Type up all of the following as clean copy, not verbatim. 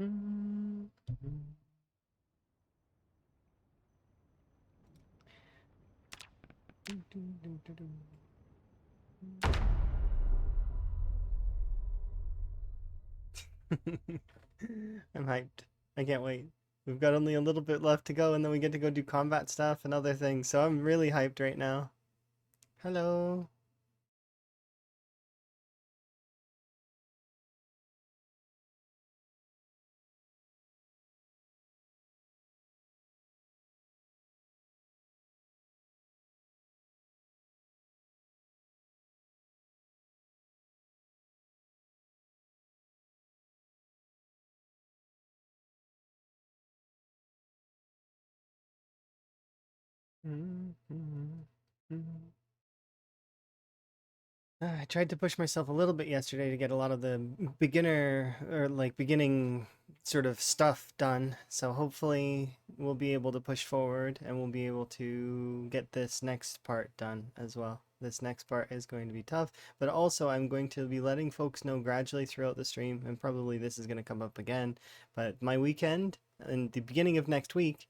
I'm hyped. I can't wait. We've got only a little bit left to go, and then we get to go do combat stuff and other things. So I'm really hyped right now. Hello. I tried to push myself a little bit yesterday to get a lot of the beginner or like beginning sort of stuff done. So hopefully we'll be able to push forward and we'll be able to get this next part done as well. This next part is going to be tough, but also I'm going to be letting folks know gradually throughout the stream, and probably this is going to come up again, but my weekend and the beginning of next week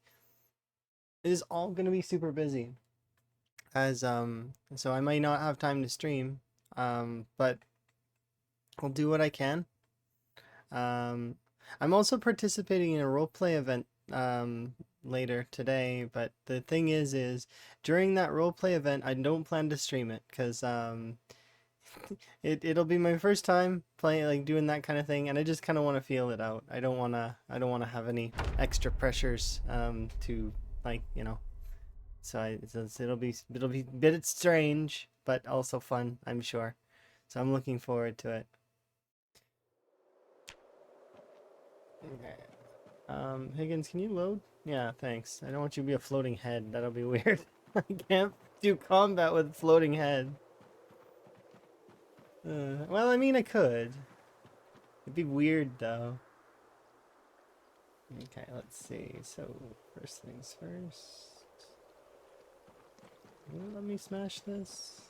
is all going to be super busy as so I might not have time to stream, but I'll do what I can. um I'm also participating in a role play event later today, but the thing is during that role play event I don't plan to stream it because it'll be my first time playing, like doing that kind of thing, and I just kind of want to feel it out. I don't want to have any extra pressures to, like, so it'll be a bit strange, but also fun, I'm sure. So I'm looking forward to it. Okay. Higgins, can you load? Yeah, thanks. I don't want you to be a floating head. That'll be weird. I can't do combat with floating head. Well, I mean, I could. It'd be weird though. Okay, let's see. So first things first. Will it let me smash this?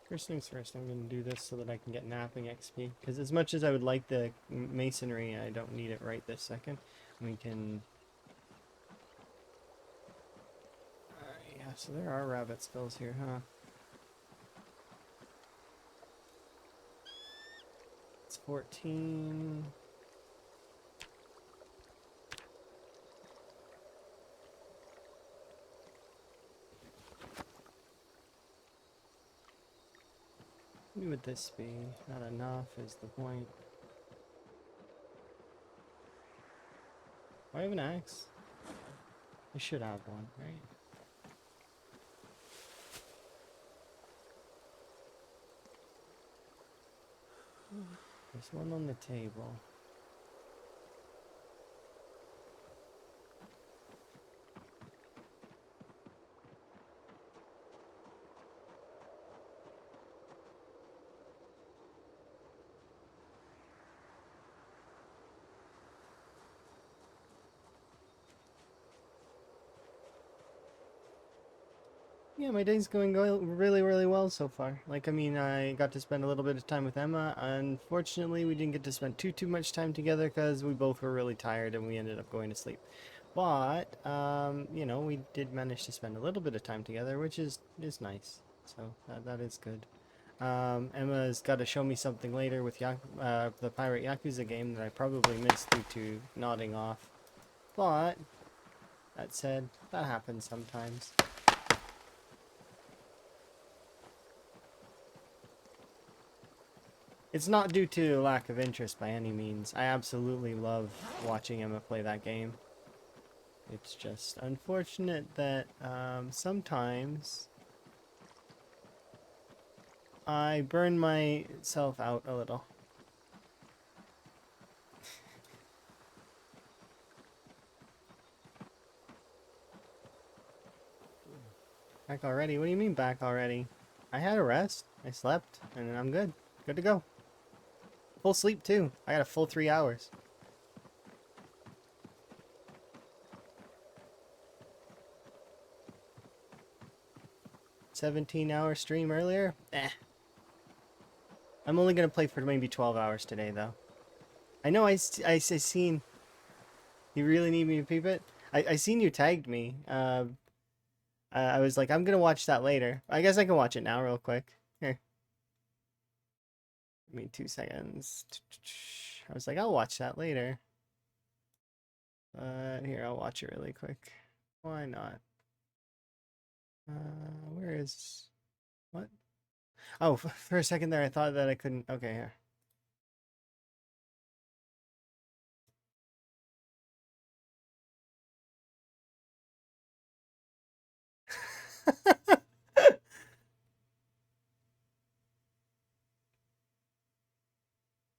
First things first, I'm going to do this so that I can get napping XP. Because as much as I would like the masonry, I don't need it right this second. We can... yeah, so there are rabbit skulls here, huh? It's 14... What would this be? Not enough is the point. Do I have an axe? I should have one, right? There's one on the table. Yeah, my day's going really, really well so far. Like, I mean, I got to spend a little bit of time with Emma. Unfortunately, we didn't get to spend too much time together because we both were really tired and we ended up going to sleep. But, we did manage to spend a little bit of time together, which is nice. So that is good. Emma's got to show me something later with the Pirate Yakuza game that I probably missed due to nodding off. But, that said, that happens sometimes. It's not due to lack of interest by any means. I absolutely love watching Emma play that game. It's just unfortunate that sometimes I burn myself out a little. Back already? What do you mean back already? I had a rest. I slept, and I'm good. Good to go. Full sleep too. I got a full 3 hours. 17-hour stream earlier. I'm only gonna play for maybe 12 hours today, though. I know I seen... You really need me to peep it? I seen you tagged me. I was like, I'm gonna watch that later. I guess I can watch it now real quick. Here. Give me 2 seconds. I was like, I'll watch that later. Here, I'll watch it really quick. Why not? Where is... What? Oh, for a second there, I thought that I couldn't... Okay, here.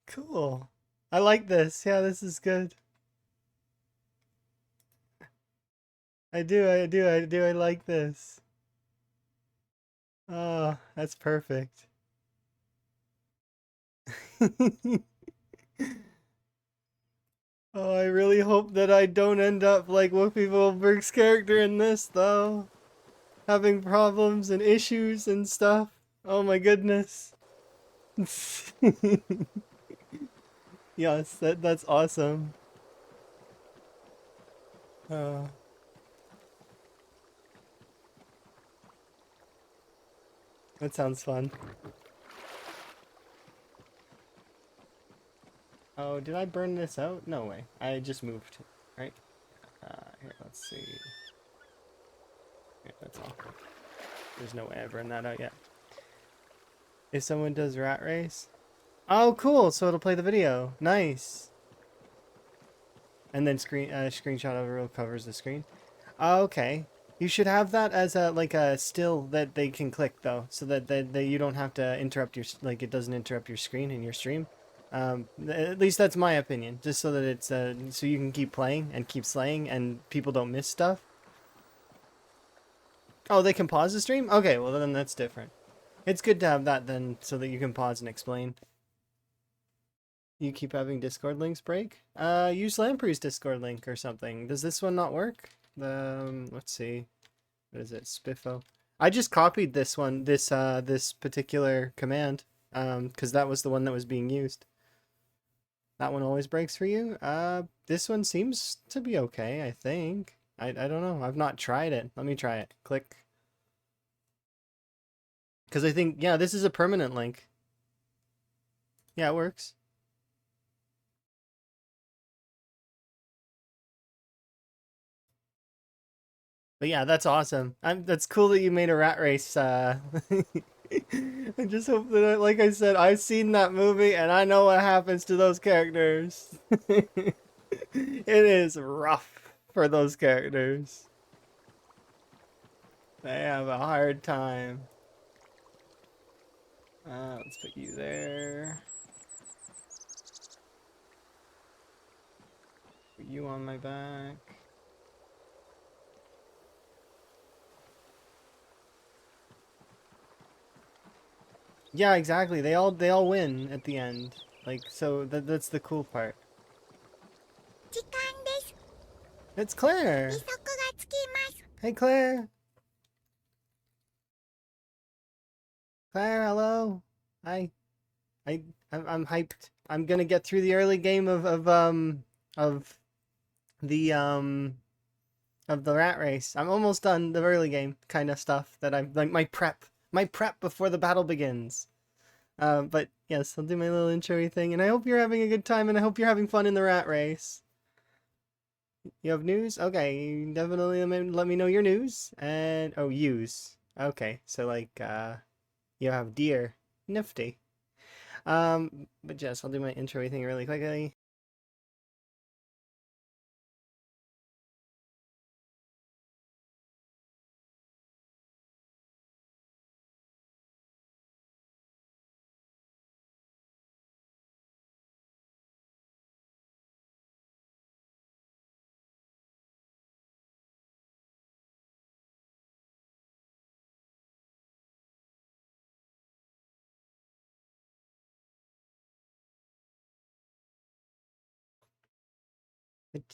Cool. I like this. Yeah, this is good. I like this. Oh, that's perfect. Oh, I really hope that I don't end up like Whoopi Goldberg's character in this, though. Having problems and issues and stuff. Oh my goodness. Yes, that's awesome. Uh, that sounds fun. Oh, did I burn this out? No way. I just moved, right? Here, let's see. Yeah, that's all. There's no way I burned that out yet. If someone does rat race. Oh, cool. So it'll play the video. Nice. And then screenshot of real covers the screen. Oh, okay. You should have that as a like a still that they can click though, so that you don't have to interrupt your like it doesn't interrupt your screen in your stream. At least that's my opinion. Just so that it's so you can keep playing and keep slaying and people don't miss stuff. Oh, they can pause the stream? Okay, well then that's different. It's good to have that then so that you can pause and explain. You keep having Discord links break? Use Lamprey's Discord link or something. Does this one not work? Let's see. What is it? Spiffo. I just copied this one, this particular command, because that was the one that was being used. That one always breaks for you? This one seems to be okay, I think. I don't know. I've not tried it. Let me try it. Click. Because I think, yeah, this is a permanent link. Yeah, it works. But yeah, that's awesome. That's cool that you made a rat race. I just hope that, like I said, I've seen that movie and I know what happens to those characters. It is rough for those characters. They have a hard time. Let's put you there. Put you on my back. Yeah, exactly. They all win at the end. Like so that's the cool part. It's Claire. Hey Claire. Claire, hello. Hi. I'm hyped. I'm gonna get through the early game of the of the rat race. I'm almost done the early game kind of stuff that I'm like my prep before the battle begins. But yes, I'll do my little intro thing, and I hope you're having a good time, and I hope you're having fun in the rat race. You have news? Okay, definitely let me know your news. And oh, use. Okay, so like you have deer. Nifty. But yes, I'll do my intro thing really quickly.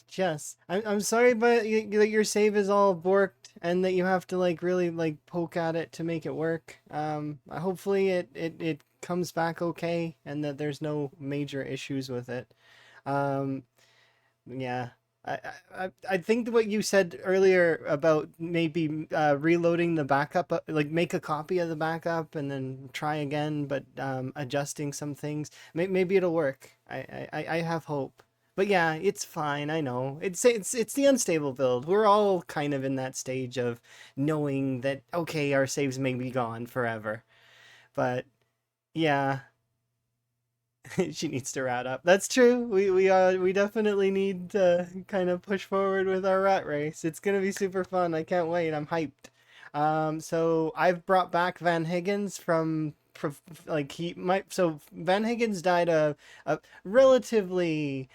Jess, I'm sorry, but your save is all borked and that you have to like really like poke at it to make it work. Hopefully it comes back okay and that there's no major issues with it. Um, yeah. I think what you said earlier about maybe reloading the backup, like make a copy of the backup and then try again, but adjusting some things, maybe it'll work. I have hope. But yeah, it's fine. I know. It's the unstable build. We're all kind of in that stage of knowing that okay, our saves may be gone forever. But yeah, she needs to rat up. That's true. We definitely need to kind of push forward with our rat race. It's gonna be super fun. I can't wait. I'm hyped. So I've brought back Van Higgins from like he might. So Van Higgins died a relatively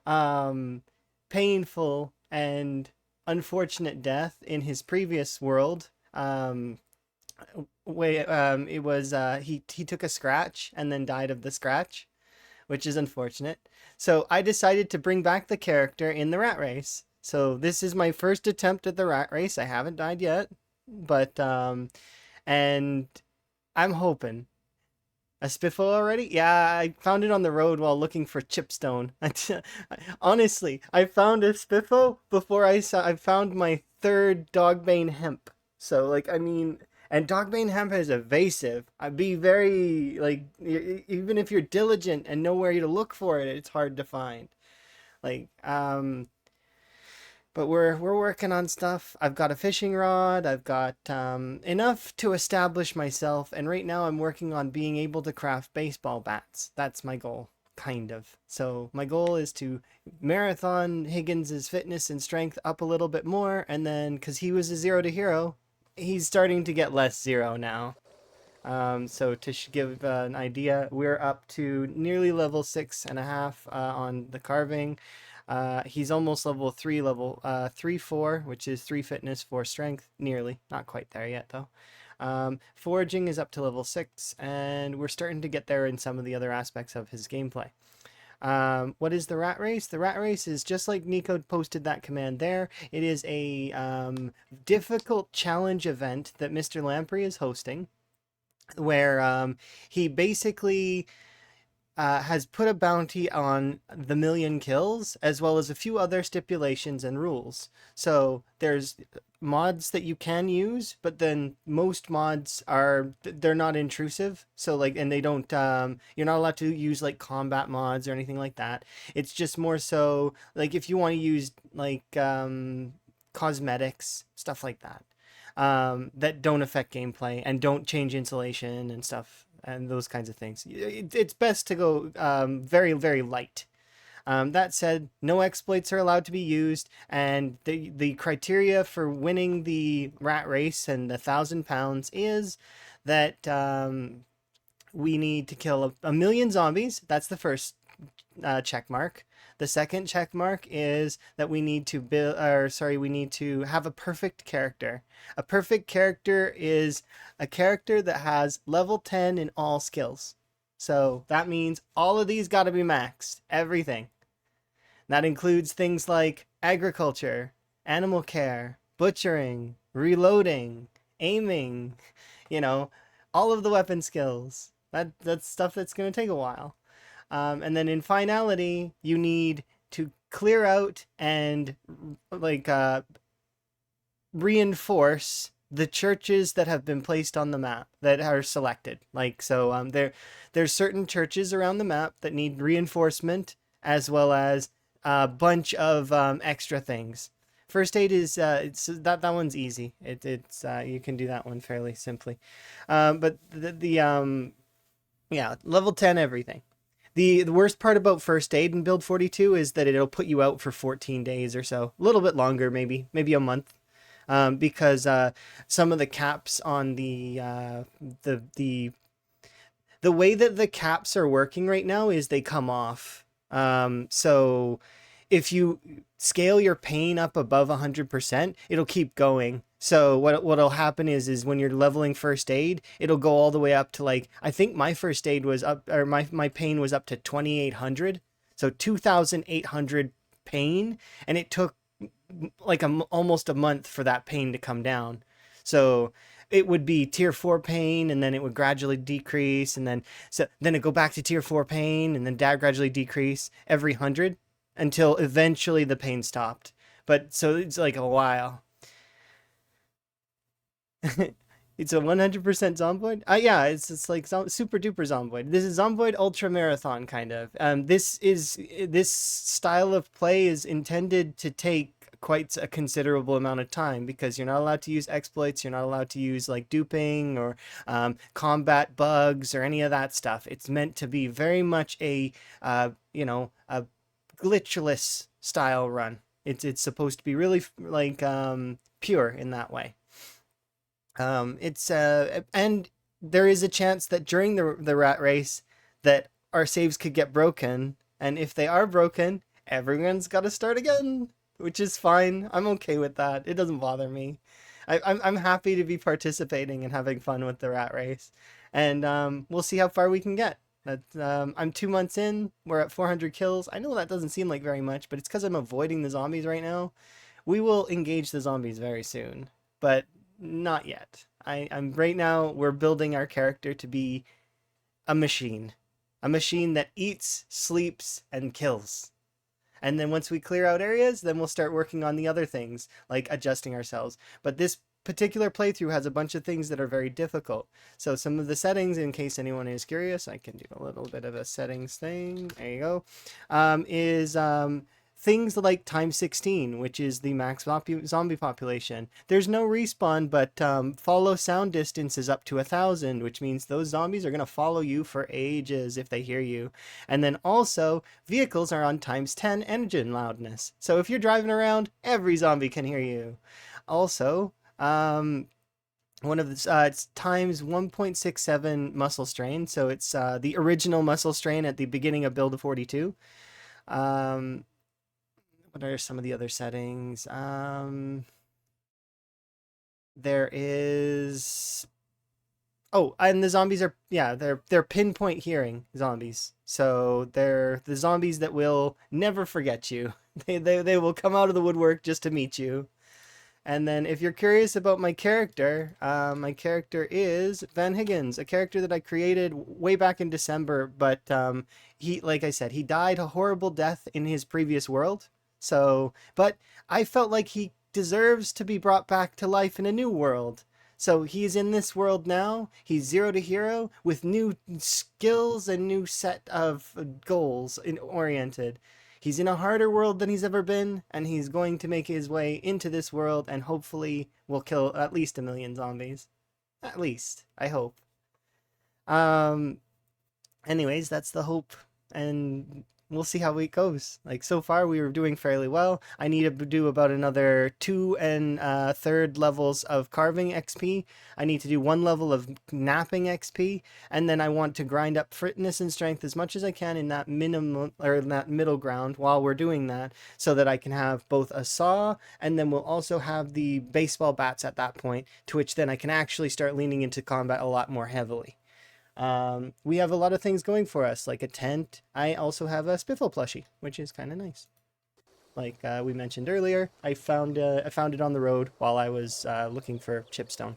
um painful and unfortunate death in his previous world. Way it was he took a scratch and then died of the scratch, which is unfortunate. So I decided to bring back the character in the rat race. So this is my first attempt at the rat race. I haven't died yet, but and I'm hoping a Spiffo already? Yeah, I found it on the road while looking for chipstone. Honestly, I found a Spiffo before I found my third dogbane hemp. So like I mean, and dogbane hemp is evasive. I'd be very like even if you're diligent and know where to look for it, it's hard to find. Like but we're working on stuff. I've got a fishing rod. I've got enough to establish myself, and right now I'm working on being able to craft baseball bats. That's my goal, kind of. So my goal is to marathon Higgins's fitness and strength up a little bit more, and then because he was a zero to hero, he's starting to get less zero now. So to give an idea, we're up to nearly level 6.5 on the carving. He's almost level 3, level 3, 4, which is 3 fitness, 4 strength, nearly. Not quite there yet, though. Foraging is up to level 6, and we're starting to get there in some of the other aspects of his gameplay. What is the rat race? The rat race is just like Nico posted that command there. It is a difficult challenge event that Mr. Lamprey is hosting, where he basically has put a bounty on the million kills, as well as a few other stipulations and rules. So there's mods that you can use, but then most mods they're not intrusive. So like, and they don't you're not allowed to use like combat mods or anything like that. It's just more so like if you want to use like cosmetics, stuff like that. That don't affect gameplay and don't change insulation and stuff and those kinds of things. It's best to go very, very light. That said, no exploits are allowed to be used, and the criteria for winning the rat race and the £1,000 is that we need to kill a million zombies. That's the first check mark. The second check mark is that we need to build, or sorry, we need to have a perfect character. A perfect character is a character that has level 10 in all skills. So that means all of these got to be maxed, everything. That includes things like agriculture, animal care, butchering, reloading, aiming, you know, all of the weapon skills. That's stuff that's going to take a while. And then in finality, you need to clear out and like reinforce the churches that have been placed on the map that are selected. Like so, there's certain churches around the map that need reinforcement as well as a bunch of extra things. First aid is it's that one's easy. It's you can do that one fairly simply, but the yeah, level 10 everything. The worst part about first aid in build 42 is that it'll put you out for 14 days or so, a little bit longer, maybe a month, because some of the caps on the way that the caps are working right now is they come off. So if you scale your pain up above 100%, it'll keep going. So what'll happen is when you're leveling first aid, it'll go all the way up to like I think my first aid was up or my pain was up to 2800. So 2800 pain, and it took like almost a month for that pain to come down. So it would be tier 4 pain, and then it would gradually decrease, and then it go back to tier 4 pain, and then gradually decrease every 100 until eventually the pain stopped. But so it's like a while. It's a 100% Zomboid. Yeah, it's like super duper Zomboid. This is Zomboid Ultra Marathon kind of. This style of play is intended to take quite a considerable amount of time because you're not allowed to use exploits. You're not allowed to use like duping or combat bugs or any of that stuff. It's meant to be very much a glitchless style run. It's supposed to be really like pure in that way. It's and there is a chance that during the rat race that our saves could get broken, and if they are broken, everyone's got to start again, which is fine. I'm okay with that. It doesn't bother me. I'm happy to be participating and having fun with the rat race, and we'll see how far we can get. I'm 2 months in. We're at 400 kills. I know that doesn't seem like very much, but it's because I'm avoiding the zombies right now. We will engage the zombies very soon, but not yet. I'm right now. We're building our character to be a machine that eats, sleeps, and kills. And then once we clear out areas, then we'll start working on the other things, like adjusting ourselves. But this particular playthrough has a bunch of things that are very difficult. So some of the settings, in case anyone is curious, I can do a little bit of a settings thing. There you go. Is things like times 16, which is the max zombie population. There's no respawn, but follow sound distance is up to 1,000, which means those zombies are going to follow you for ages if they hear you. And then also, vehicles are on times 10 engine loudness. So if you're driving around, every zombie can hear you. Also, one of the it's times 1.67 muscle strain, so it's the original muscle strain at the beginning of build of 42. What are some of the other settings? There is and the zombies are they're pinpoint hearing zombies. So they're the zombies that will never forget you. They will come out of the woodwork just to meet you. And then if you're curious about my character is Van Higgins, a character that I created way back in December, but he, like I said, he died a horrible death in his previous world. So, but I felt like he deserves to be brought back to life in a new world. So he's in this world now. He's zero to hero with new skills and new set of goals oriented. He's in a harder world than he's ever been, and he's going to make his way into this world and hopefully will kill at least 1 million zombies. At least, I hope. Um, anyways, that's the hope, and we'll see how it goes. Like so far, we were doing fairly well. I need to do about another 2 and 1/3 levels of carving XP. I need to do 1 level of napping XP, and then I want to grind up fitness and strength as much as I can in that minimum or in that middle ground while we're doing that, so that I can have both a saw and then we'll also have the baseball bats at that point, to which then I can actually start leaning into combat a lot more heavily. We have a lot of things going for us, like a tent. I also have a Spiffo plushie, which is kind of nice. Like we mentioned earlier, I found it on the road while I was looking for chipstone.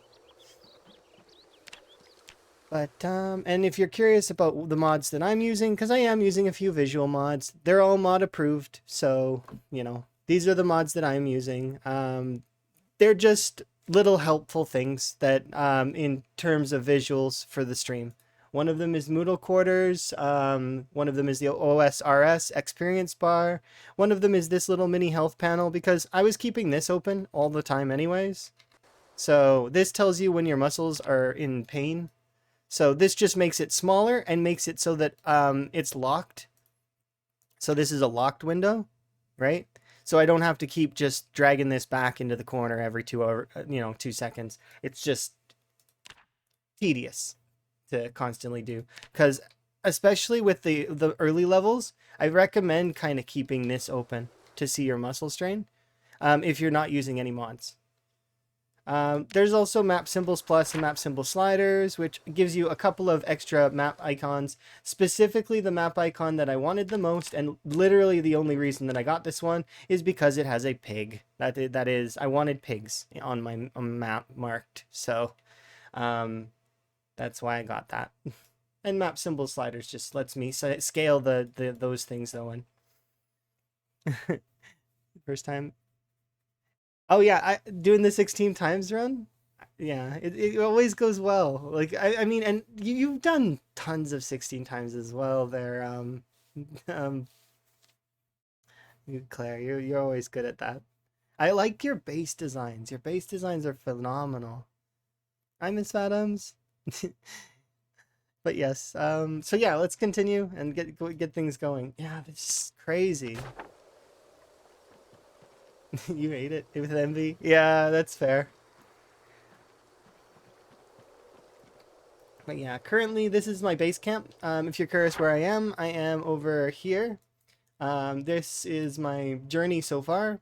But and if you're curious about the mods that I'm using, because I am using a few visual mods, they're all mod approved. So these are the mods that I'm using. They're just little helpful things that in terms of visuals for the stream. One of them is Moodle Quarters. One of them is the OSRS experience bar. One of them is this little mini health panel, because I was keeping this open all the time anyways. So this tells you when your muscles are in pain. So this just makes it smaller and makes it so that it's locked. So this is a locked window, right? So I don't have to keep just dragging this back into the corner every 2 seconds. It's just tedious to constantly do, because especially with the early levels, I recommend kind of keeping this open to see your muscle strain if you're not using any mods. There's also Map Symbols Plus and Map Symbol Sliders, which gives you a couple of extra map icons. Specifically, the map icon that I wanted the most, and literally the only reason that I got this one, is because it has a pig. That is, I wanted pigs on my map marked, so that's why I got that. And Map Symbol Sliders just lets me scale the those things though. And first time. Oh yeah, I doing the 16 times run. Yeah, it always goes well. Like I mean, and you've done tons of 16 times as well there. Um, Claire, you're always good at that. I like your base designs. Your base designs are phenomenal. I miss Adams. But yes, so yeah, let's continue and get things going. Yeah, this is crazy. You hate it with envy. Yeah, that's fair. But yeah, currently this is my base camp. If you're curious where I am over here. This is my journey so far.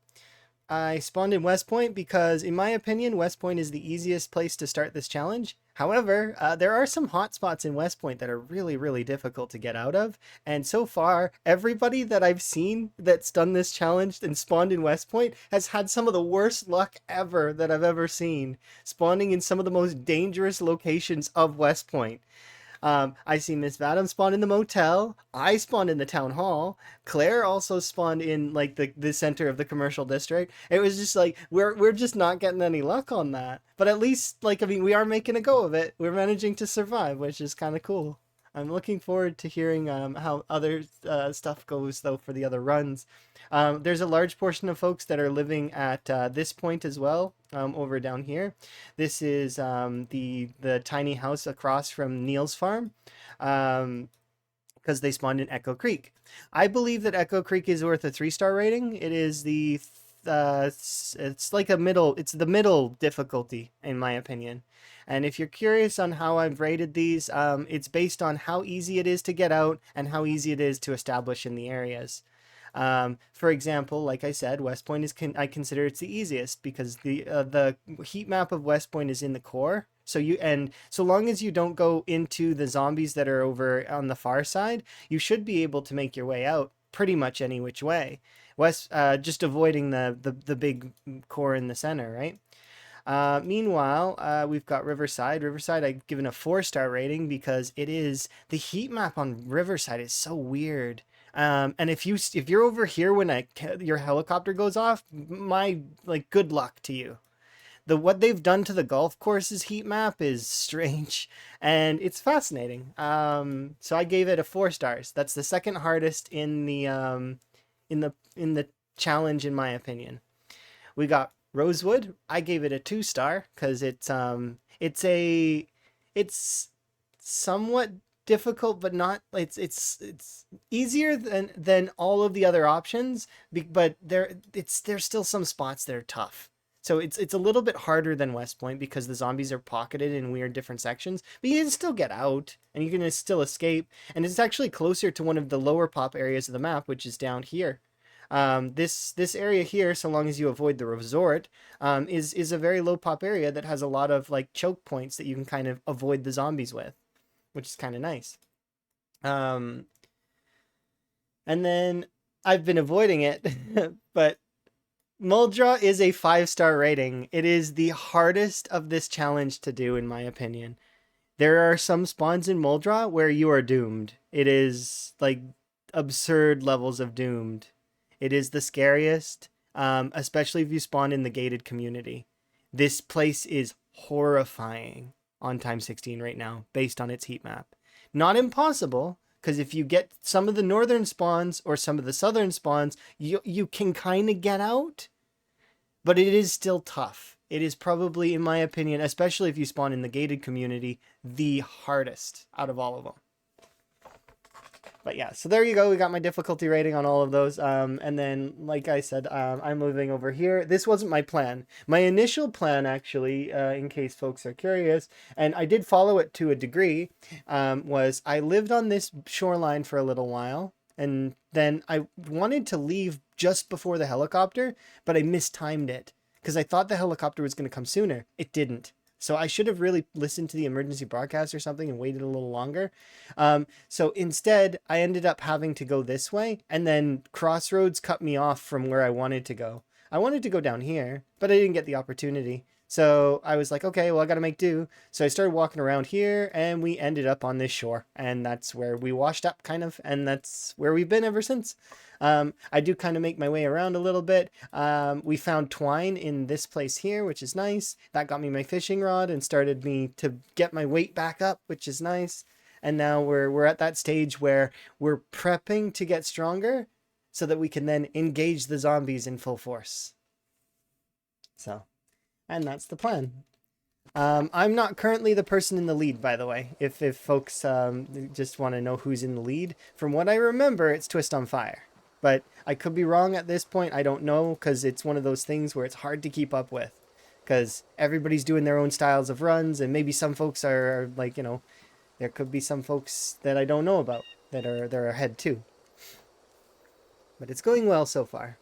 I spawned in West Point because, in my opinion, West Point is the easiest place to start this challenge. However, there are some hotspots in West Point that are really, really difficult to get out of. And so far, everybody that I've seen that's done this challenge and spawned in West Point has had some of the worst luck ever that I've ever seen, spawning in some of the most dangerous locations of West Point. I see Miss Vadam spawn in the motel. I spawned in the town hall. Claire also spawned in like the center of the commercial district. It was just like we're just not getting any luck on that. But at least like I mean we are making a go of it. We're managing to survive, which is kind of cool. I'm looking forward to hearing how other stuff goes though for the other runs. There's a large portion of folks that are living at this point as well, over down here. This is the tiny house across from Neil's farm, because they spawned in Echo Creek. I believe that Echo Creek is worth a 3-star rating. It is it's like it's the middle difficulty in my opinion. And if you're curious on how I've rated these, it's based on how easy it is to get out and how easy it is to establish in the areas. For example, like I said, West Point is I consider it's the easiest because the heat map of West Point is in the core. So so long as you don't go into the zombies that are over on the far side, you should be able to make your way out pretty much any which way. Just avoiding the big core in the center, right? Meanwhile, we've got Riverside. Riverside, I've given a 4-star rating because the heat map on Riverside is so weird. And if you're over here when your helicopter goes off, my like good luck to you. What they've done to the golf course's heat map is strange and it's fascinating. So I gave it a 4 stars. That's the second hardest in the challenge in my opinion. We got Rosewood. I gave it a 2-star because it's somewhat difficult, but not it's easier than all of the other options. But there's still some spots that are tough. So it's a little bit harder than West Point because the zombies are pocketed in weird different sections, but you can still get out and you can still escape. And it's actually closer to one of the lower pop areas of the map, which is down here. This area here, so long as you avoid the resort, is a very low pop area that has a lot of like choke points that you can kind of avoid the zombies with, which is kind of nice. And then I've been avoiding it, but Muldra is a 5-star rating. It is the hardest of this challenge to do, in my opinion. There are some spawns in Muldra where you are doomed. It is like absurd levels of doomed. It is the scariest, especially if you spawn in the gated community. This place is horrifying on time 16 right now, based on its heat map. Not impossible, because if you get some of the northern spawns or some of the southern spawns, you can kind of get out, but it is still tough. It is probably, in my opinion, especially if you spawn in the gated community, the hardest out of all of them. But yeah, so there you go. We got my difficulty rating on all of those. And then, like I said, I'm moving over here. This wasn't my plan. My initial plan, actually, in case folks are curious, and I did follow it to a degree, was I lived on this shoreline for a little while. And then I wanted to leave just before the helicopter, but I mistimed it because I thought the helicopter was going to come sooner. It didn't. So I should have really listened to the emergency broadcast or something and waited a little longer. So instead, I ended up having to go this way, and then crossroads cut me off from where I wanted to go. I wanted to go down here, but I didn't get the opportunity. So I was like, okay, well, I got to make do. So I started walking around here, and we ended up on this shore, and that's where we washed up, kind of, and that's where we've been ever since. I do kind of make my way around a little bit. We found twine in this place here, which is nice. That got me my fishing rod and started me to get my weight back up, which is nice. And now we're at that stage where we're prepping to get stronger so that we can then engage the zombies in full force. So, and that's the plan. I'm not currently the person in the lead, by the way. If folks just want to know who's in the lead, from what I remember, it's Twist on Fire. But I could be wrong at this point. I don't know, because it's one of those things where it's hard to keep up with. Because everybody's doing their own styles of runs, and maybe some folks are like, there could be some folks that I don't know about they're ahead too. But it's going well so far.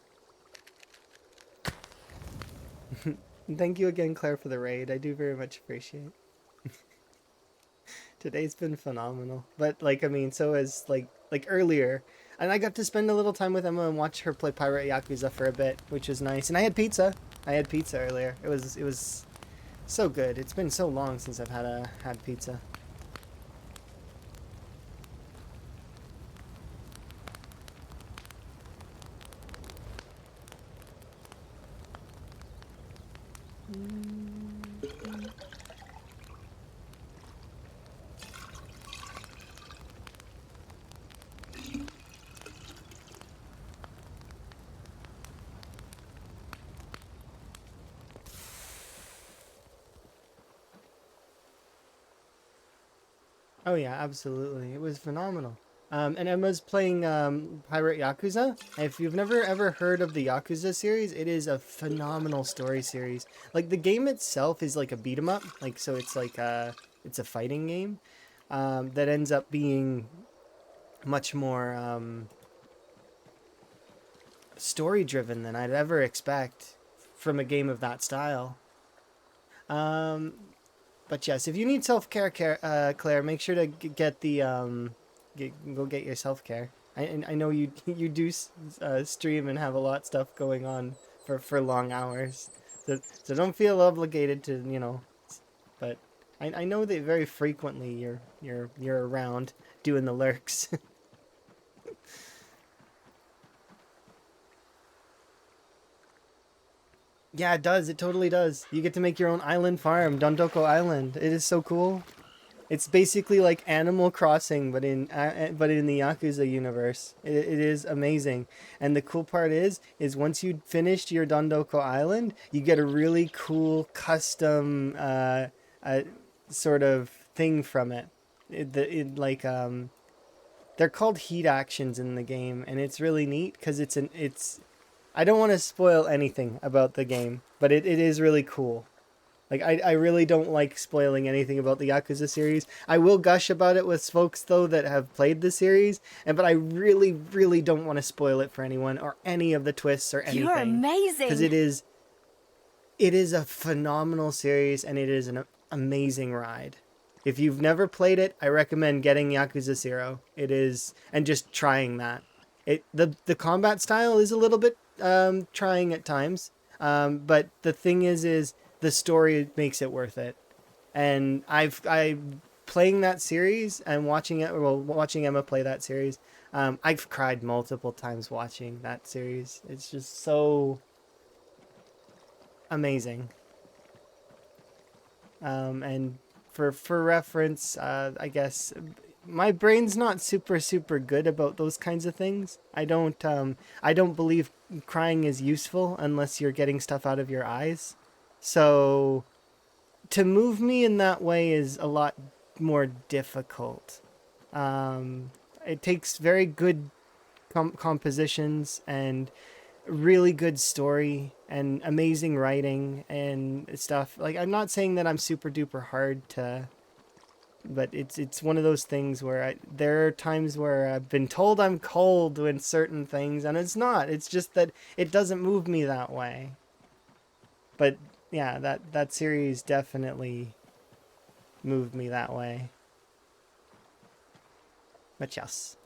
Thank you again, Claire, for the raid. I do very much appreciate it. Today's been phenomenal. But so as like earlier, and I got to spend a little time with Emma and watch her play Pirate Yakuza for a bit, which was nice. And I had pizza. Earlier. It was so good. It's been so long since I've had pizza. Oh yeah, absolutely. It was phenomenal. And Emma's playing Pirate Yakuza. If you've never ever heard of the Yakuza series, it is a phenomenal story series. Like the game itself is like a beat 'em up, so it's like it's a fighting game that ends up being much more story driven than I'd ever expect from a game of that style. But yes, if you need self-care, Claire, make sure to get the go get your self-care. I know you do stream and have a lot of stuff going on for long hours, so don't feel obligated to But I know that very frequently you're around doing the lurks. Yeah, it does. It totally does. You get to make your own island farm, Dondoko Island. It is so cool. It's basically like Animal Crossing, but in the Yakuza universe. It is amazing, and the cool part is once you finished your Dondoko Island, you get a really cool custom sort of thing from it. They're called heat actions in the game, and it's really neat because it's. I don't want to spoil anything about the game, but it is really cool. Like, I really don't like spoiling anything about the Yakuza series. I will gush about it with folks, though, that have played the series, but I really, really don't want to spoil it for anyone or any of the twists or anything. You're amazing! Because it is a phenomenal series, and it is an amazing ride. If you've never played it, I recommend getting Yakuza 0. It is, and just trying that. The combat style is a little bit trying at times, but the thing is the story makes it worth it. And I playing that series and watching Emma play that series, I've cried multiple times watching that series. It's just so amazing. And for reference, I guess my brain's not super good about those kinds of things. I don't believe crying is useful unless you're getting stuff out of your eyes. So to move me in that way is a lot more difficult. It takes very good compositions and really good story and amazing writing and stuff. Like, I'm not saying that I'm super duper hard to, but it's one of those things where there are times where I've been told I'm cold in certain things, and it's not. It's just that it doesn't move me that way. But yeah, that series definitely moved me that way. But yes.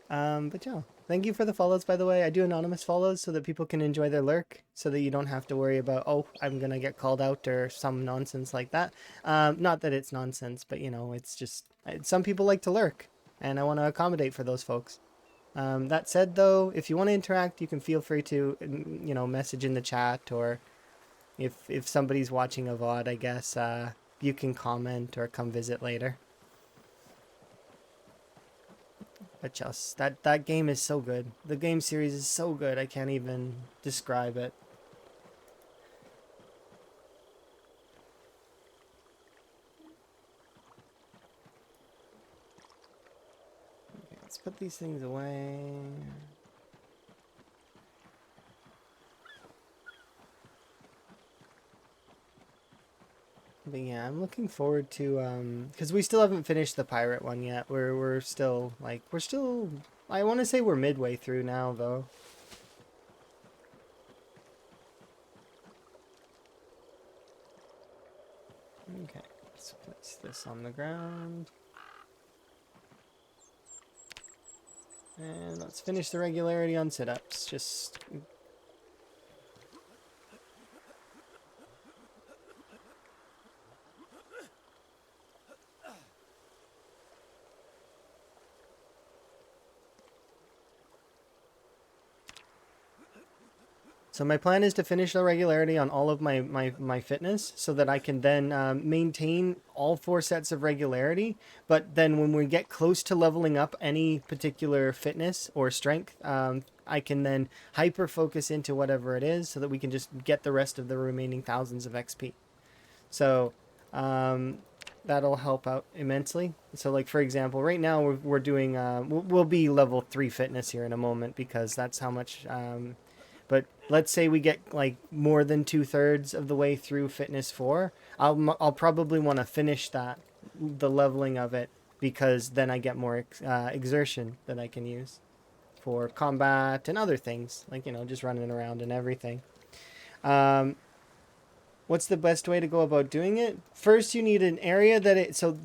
But yeah. Thank you for the follows, by the way. I do anonymous follows so that people can enjoy their lurk, so that you don't have to worry about, oh, I'm gonna get called out or some nonsense like that. Not that it's nonsense, but you know, it's just some people like to lurk, and I want to accommodate for those folks. That said, though, if you want to interact, you can feel free to, you know, message in the chat, or if somebody's watching a VOD, I guess you can comment or come visit later. But just that game is so good. The game series is so good. I can't even describe it. Okay, let's put these things away. But yeah, I'm looking forward to because we still haven't finished the pirate one yet. We're still I want to say we're midway through now though. Okay, let's place this on the ground. And let's finish the regularity on sit-ups. Just so my plan is to finish the regularity on all of my fitness so that I can then maintain all 4 sets of regularity. But then when we get close to leveling up any particular fitness or strength, I can then hyper focus into whatever it is so that we can just get the rest of the remaining thousands of XP. So that'll help out immensely. So like, for example, right now we're doing, we'll be level 3 fitness here in a moment because that's how much... but let's say we get like more than 2/3 of the way through fitness 4. I'll probably want to finish the leveling of it, because then I get more exertion that I can use for combat and other things, like, you know, just running around and everything. Um, what's the best way to go about doing it? First, you need an area that it... So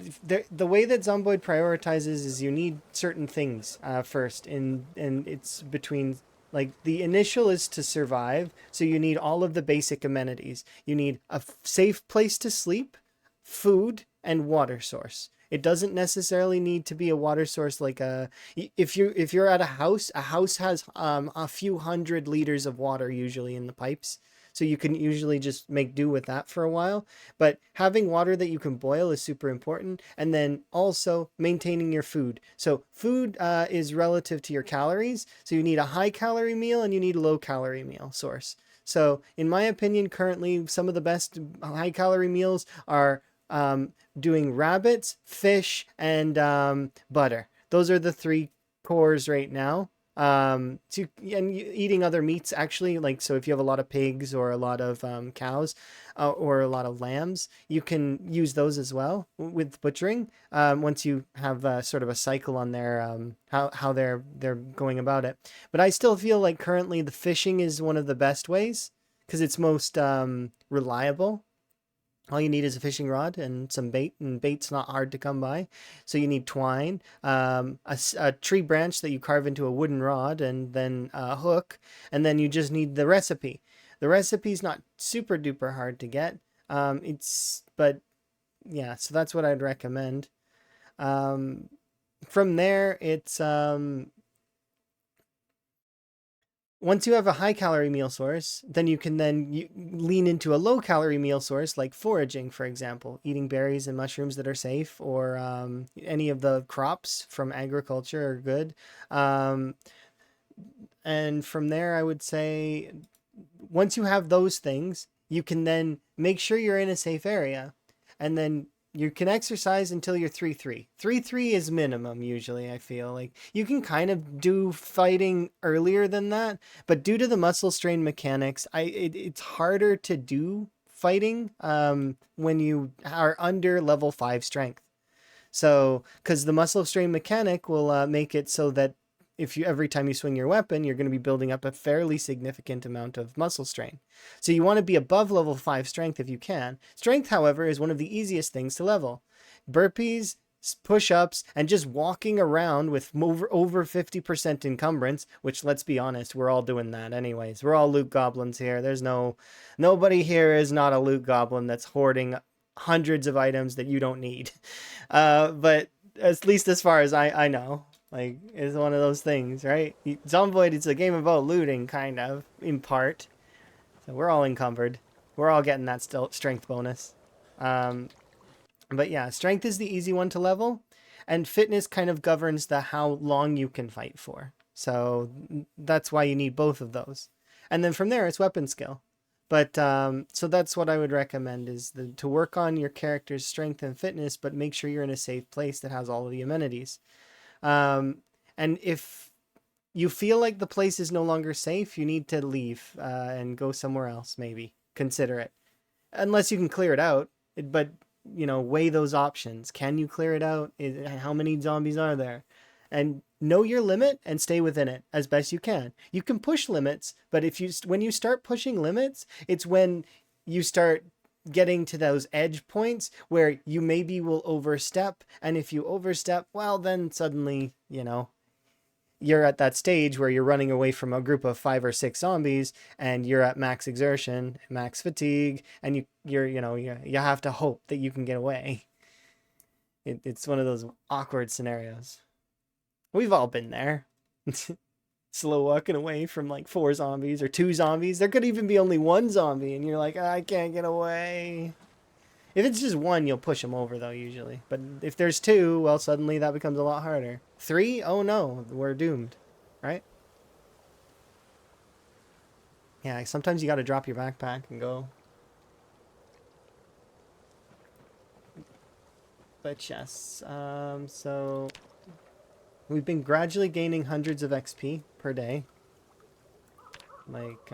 the way that Zomboid prioritizes is you need certain things first, and it's between... Like, the initial is to survive, so you need all of the basic amenities. You need a safe place to sleep, food, and water source. It doesn't necessarily need to be a water source like a... If you're at a house has a few hundred liters of water usually in the pipes, so you can usually just make do with that for a while. But having water that you can boil is super important. And then also maintaining your food. So food is relative to your calories. So you need a high calorie meal and you need a low calorie meal source. So in my opinion, currently some of the best high calorie meals are doing rabbits, fish, and butter. Those are the 3 cores right now. And eating other meats, actually, like, so if you have a lot of pigs or a lot of cows or a lot of lambs, you can use those as well with butchering, once you have sort of a cycle on their how they're going about it. But I still feel like currently the fishing is one of the best ways because it's most reliable. All you need is a fishing rod and some bait, and bait's not hard to come by. So you need twine, a tree branch that you carve into a wooden rod, and then a hook, and then you just need the recipe. The recipe's not super duper hard to get. But yeah, so that's what I'd recommend. Um, from there, it's once you have a high calorie meal source, then you can lean into a low calorie meal source, like foraging, for example, eating berries and mushrooms that are safe, or any of the crops from agriculture are good. Um, and from there, I would say once you have those things, you can then make sure you're in a safe area, and then you can exercise until you're 3-3. 3-3 is minimum usually, I feel. Like, you can kind of do fighting earlier than that, but due to the muscle strain mechanics, it's harder to do fighting when you are under level 5 strength. So, because the muscle strain mechanic will make it so that if you every time you swing your weapon, you're going to be building up a fairly significant amount of muscle strain. So you want to be above level 5 strength if you can. Strength, however, is one of the easiest things to level. Burpees, push-ups, and just walking around with over 50% encumbrance, which, let's be honest, we're all doing that anyways. We're all loot goblins here. There's nobody here is not a loot goblin that's hoarding hundreds of items that you don't need. But at least as far as I know, like, it's one of those things, right? Zomboid, it's a game about looting, kind of, in part. So we're all encumbered. We're all getting that strength bonus. But yeah, strength is the easy one to level, and fitness kind of governs the how long you can fight for. So that's why you need both of those. And then from there, it's weapon skill. But so that's what I would recommend, is to work on your character's strength and fitness, but make sure you're in a safe place that has all of the amenities. And if you feel like the place is no longer safe, you need to leave and go somewhere else, maybe. Consider it. Unless you can clear it out. But, weigh those options. Can you clear it out? How many zombies are there? And know your limit and stay within it as best you can. You can push limits, but when you start pushing limits, it's when you start getting to those edge points where you maybe will overstep. And if you overstep, well, then suddenly, you're at that stage where you're running away from a group of 5 or 6 zombies, and you're at max exertion, max fatigue, and you have to hope that you can get away. It's one of those awkward scenarios. We've all been there. Slow walking away from like 4 zombies or 2 zombies. There could even be only 1 zombie, and you're like, I can't get away. If it's just 1, you'll push them over, though, usually. But if there's 2, well, suddenly that becomes a lot harder. 3? Oh, no. We're doomed. Right? Yeah, sometimes you got to drop your backpack and go. But yes, so we've been gradually gaining hundreds of XP per day. Like,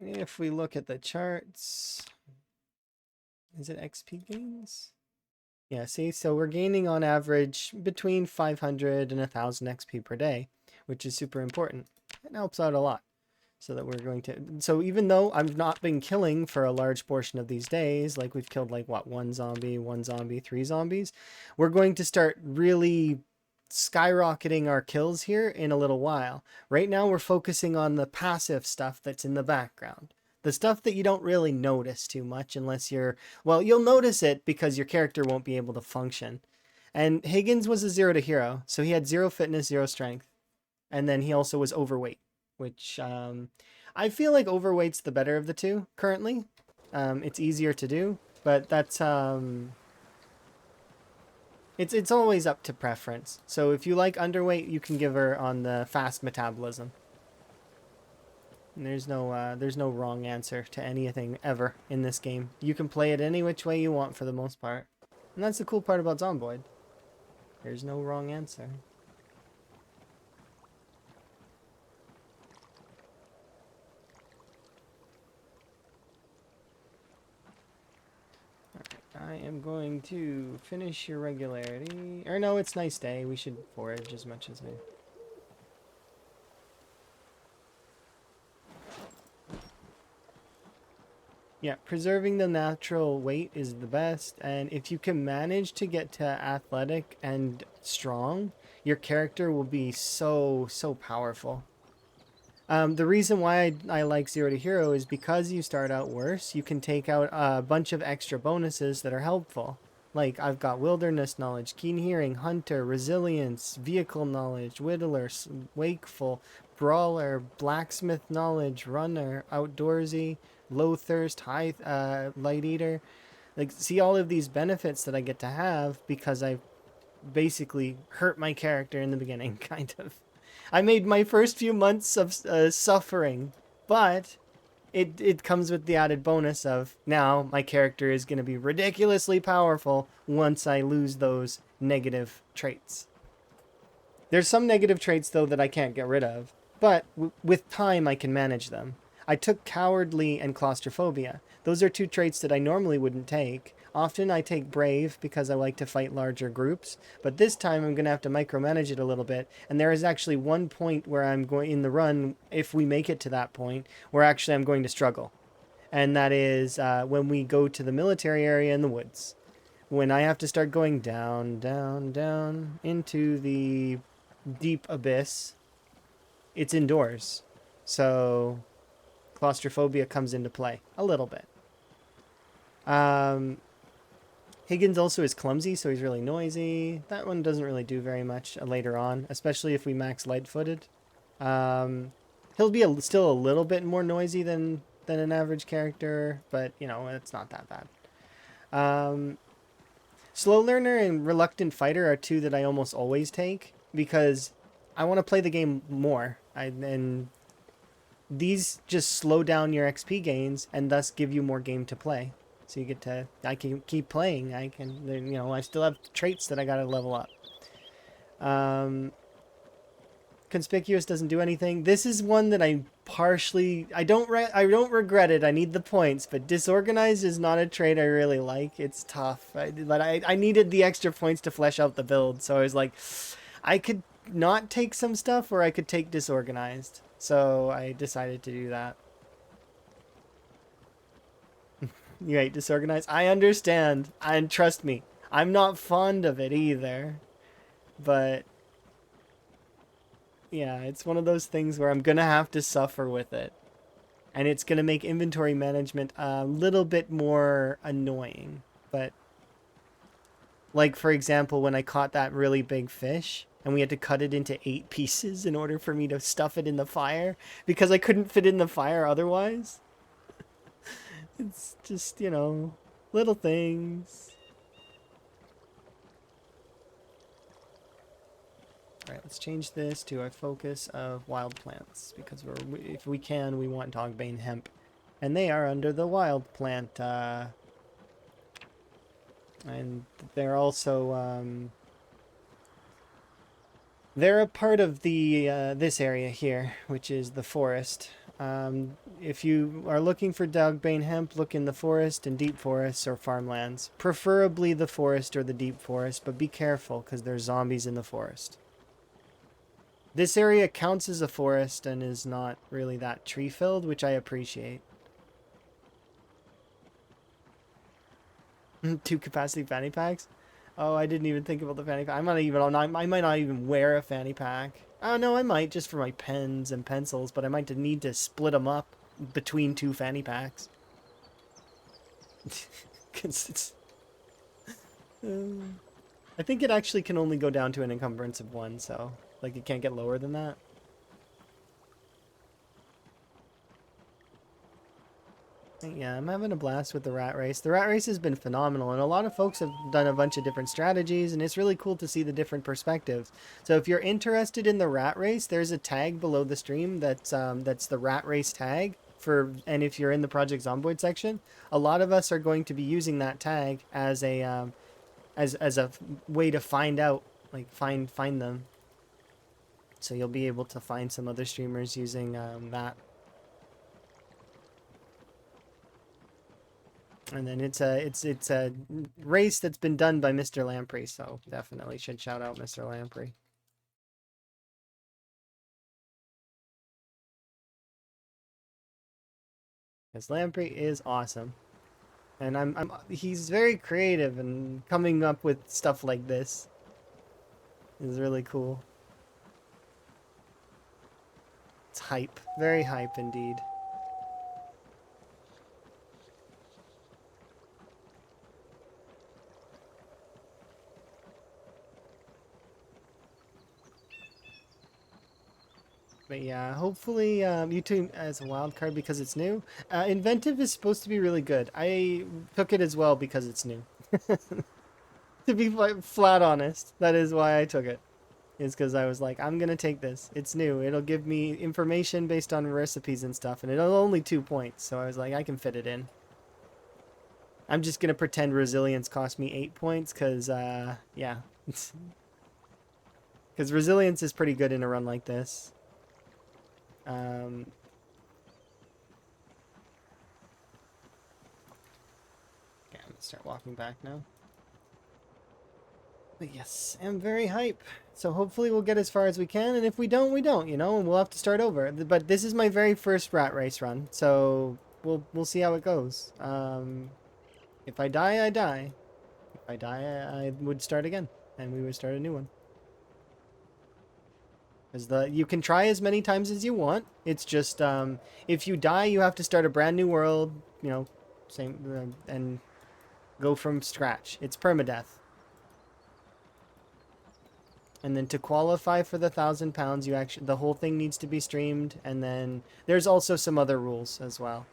if we look at the charts, is it XP gains? Yeah, see, so we're gaining on average between 500 and 1,000 XP per day, which is super important. It helps out a lot. So even though I've not been killing for a large portion of these days, like we've killed like, what, 1 zombie, 3 zombies, we're going to start really skyrocketing our kills here in a little while. Right now we're focusing on the passive stuff that's in the background. The stuff that you don't really notice too much unless you'll notice it because your character won't be able to function. And Higgins was a 0 to hero, so he had 0 fitness, 0 strength. And then he also was overweight, which I feel like overweight's the better of the two currently. It's easier to do, but that's it's always up to preference. So if you like underweight, you can give her on the fast metabolism. And there's no wrong answer to anything ever in this game. You can play it any which way you want for the most part. And that's the cool part about Zomboid. There's no wrong answer. Alright, I am going to finish your regularity. Or no, it's nice day. We should forage as much as we... Yeah, preserving the natural weight is the best, and if you can manage to get to athletic and strong, your character will be so powerful. The reason why I like 0 to hero is because you start out worse, you can take out a bunch of extra bonuses that are helpful. Like, I've got wilderness knowledge, keen hearing, hunter, resilience, vehicle knowledge, whittler, wakeful, brawler, blacksmith knowledge, runner, outdoorsy, low thirst, high light eater. Like, see all of these benefits that I get to have because I basically hurt my character in the beginning, kind of. I made my first few months of suffering, but it comes with the added bonus of now my character is going to be ridiculously powerful once I lose those negative traits. There's some negative traits, though, that I can't get rid of, but with time I can manage them. I took cowardly and claustrophobia. Those are 2 traits that I normally wouldn't take. Often I take Brave because I like to fight larger groups, but this time I'm going to have to micromanage it a little bit. And there is actually one point where I'm going in the run, if we make it to that point, where actually I'm going to struggle. And that is when we go to the military area in the woods. When I have to start going down, down, down into the deep abyss, it's indoors. So claustrophobia comes into play a little bit. Higgins also is clumsy, so he's really noisy. That one doesn't really do very much later on, especially if we max light-footed. He'll be still a little bit more noisy than an average character, but, you know, it's not that bad. Slow learner and reluctant fighter are two that I almost always take because I want to play the game more. And these just slow down your XP gains and thus give you more game to play. So you get to, I can keep playing. I can, you know, I still have traits that I gotta level up. Conspicuous doesn't do anything. This is one that I partially, I don't regret it. I need the points, but disorganized is not a trait I really like. It's tough. But I needed the extra points to flesh out the build. So I was like, I could not take some stuff or I could take disorganized. So I decided to do that. You hate disorganized? I understand. And trust me, I'm not fond of it either. But yeah, it's one of those things where I'm going to have to suffer with it. And it's going to make inventory management a little bit more annoying. But like, for example, when I caught that really big fish and we had to cut it into 8 pieces in order for me to stuff it in the fire because I couldn't fit in the fire otherwise. It's just, you know, little things. Alright, let's change this to a focus of wild plants because if we can, we want dogbane hemp. And they are under the wild plant. And they're also, they're a part of the this area here, which is the forest. If you are looking for dogbane hemp, look in the forest and deep forests or farmlands. Preferably the forest or the deep forest, but be careful because there's zombies in the forest. This area counts as a forest and is not really that tree-filled, which I appreciate. 2 capacity fanny packs? Oh, I didn't even think about the fanny pack. I might not even wear a fanny pack. Oh, no, I might just for my pens and pencils, but I might need to split them up between 2 fanny packs. Because it's... I think it actually can only go down to an encumbrance of 1, so... Like, it can't get lower than that. Yeah, I'm having a blast with the rat race. The rat race has been phenomenal, and a lot of folks have done a bunch of different strategies, and it's really cool to see the different perspectives. So if you're interested in the rat race, there's a tag below the stream that's the rat race tag. And if you're in the Project Zomboid section, a lot of us are going to be using that tag as a as a way to find out, like find them. So you'll be able to find some other streamers using that. And then it's a race that's been done by Mr. Lamprey, so definitely should shout out Mr. Lamprey. Because Lamprey is awesome. And he's very creative and coming up with stuff like this is really cool. It's hype. Very hype indeed. But yeah, hopefully YouTube as a wild card because it's new. Inventive is supposed to be really good. I took it as well because it's new. To be flat honest, that is why I took it. Is because I was like, I'm going to take this. It's new. It'll give me information based on recipes and stuff. And it'll only 2 points. So I was like, I can fit it in. I'm just going to pretend resilience cost me 8 points because, yeah. Because resilience is pretty good in a run like this. start walking back now. But yes, I'm very hype. So hopefully we'll get as far as we can, and if we don't, we don't, you know, and we'll have to start over. But this is my very first rat race run, so we'll see how it goes. If I die, I die. If I die, I would start again, and we would start a new one. Because you can try as many times as you want. It's just if you die, you have to start a brand new world. You know, same and go from scratch. It's permadeath. And then to qualify for the £1,000, you actually the whole thing needs to be streamed. And then there's also some other rules as well,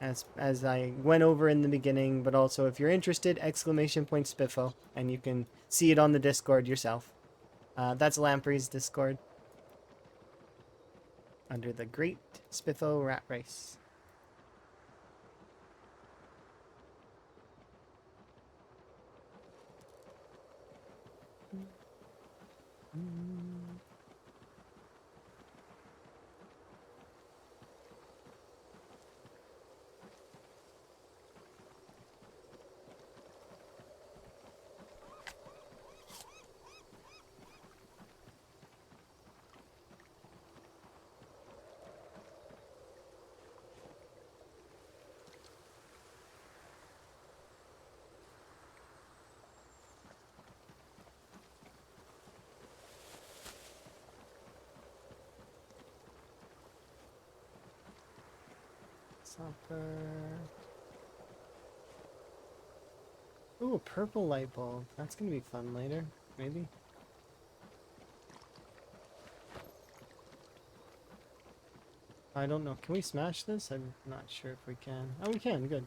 as I went over in the beginning. But also, if you're interested, !Spiffo, and you can see it on the Discord yourself. That's Lamprey's Discord. Under the Great Spiffo Rat Race. Supper. Ooh, a purple light bulb. That's gonna be fun later, maybe. I don't know. Can we smash this? I'm not sure if we can. Oh, we can. Good.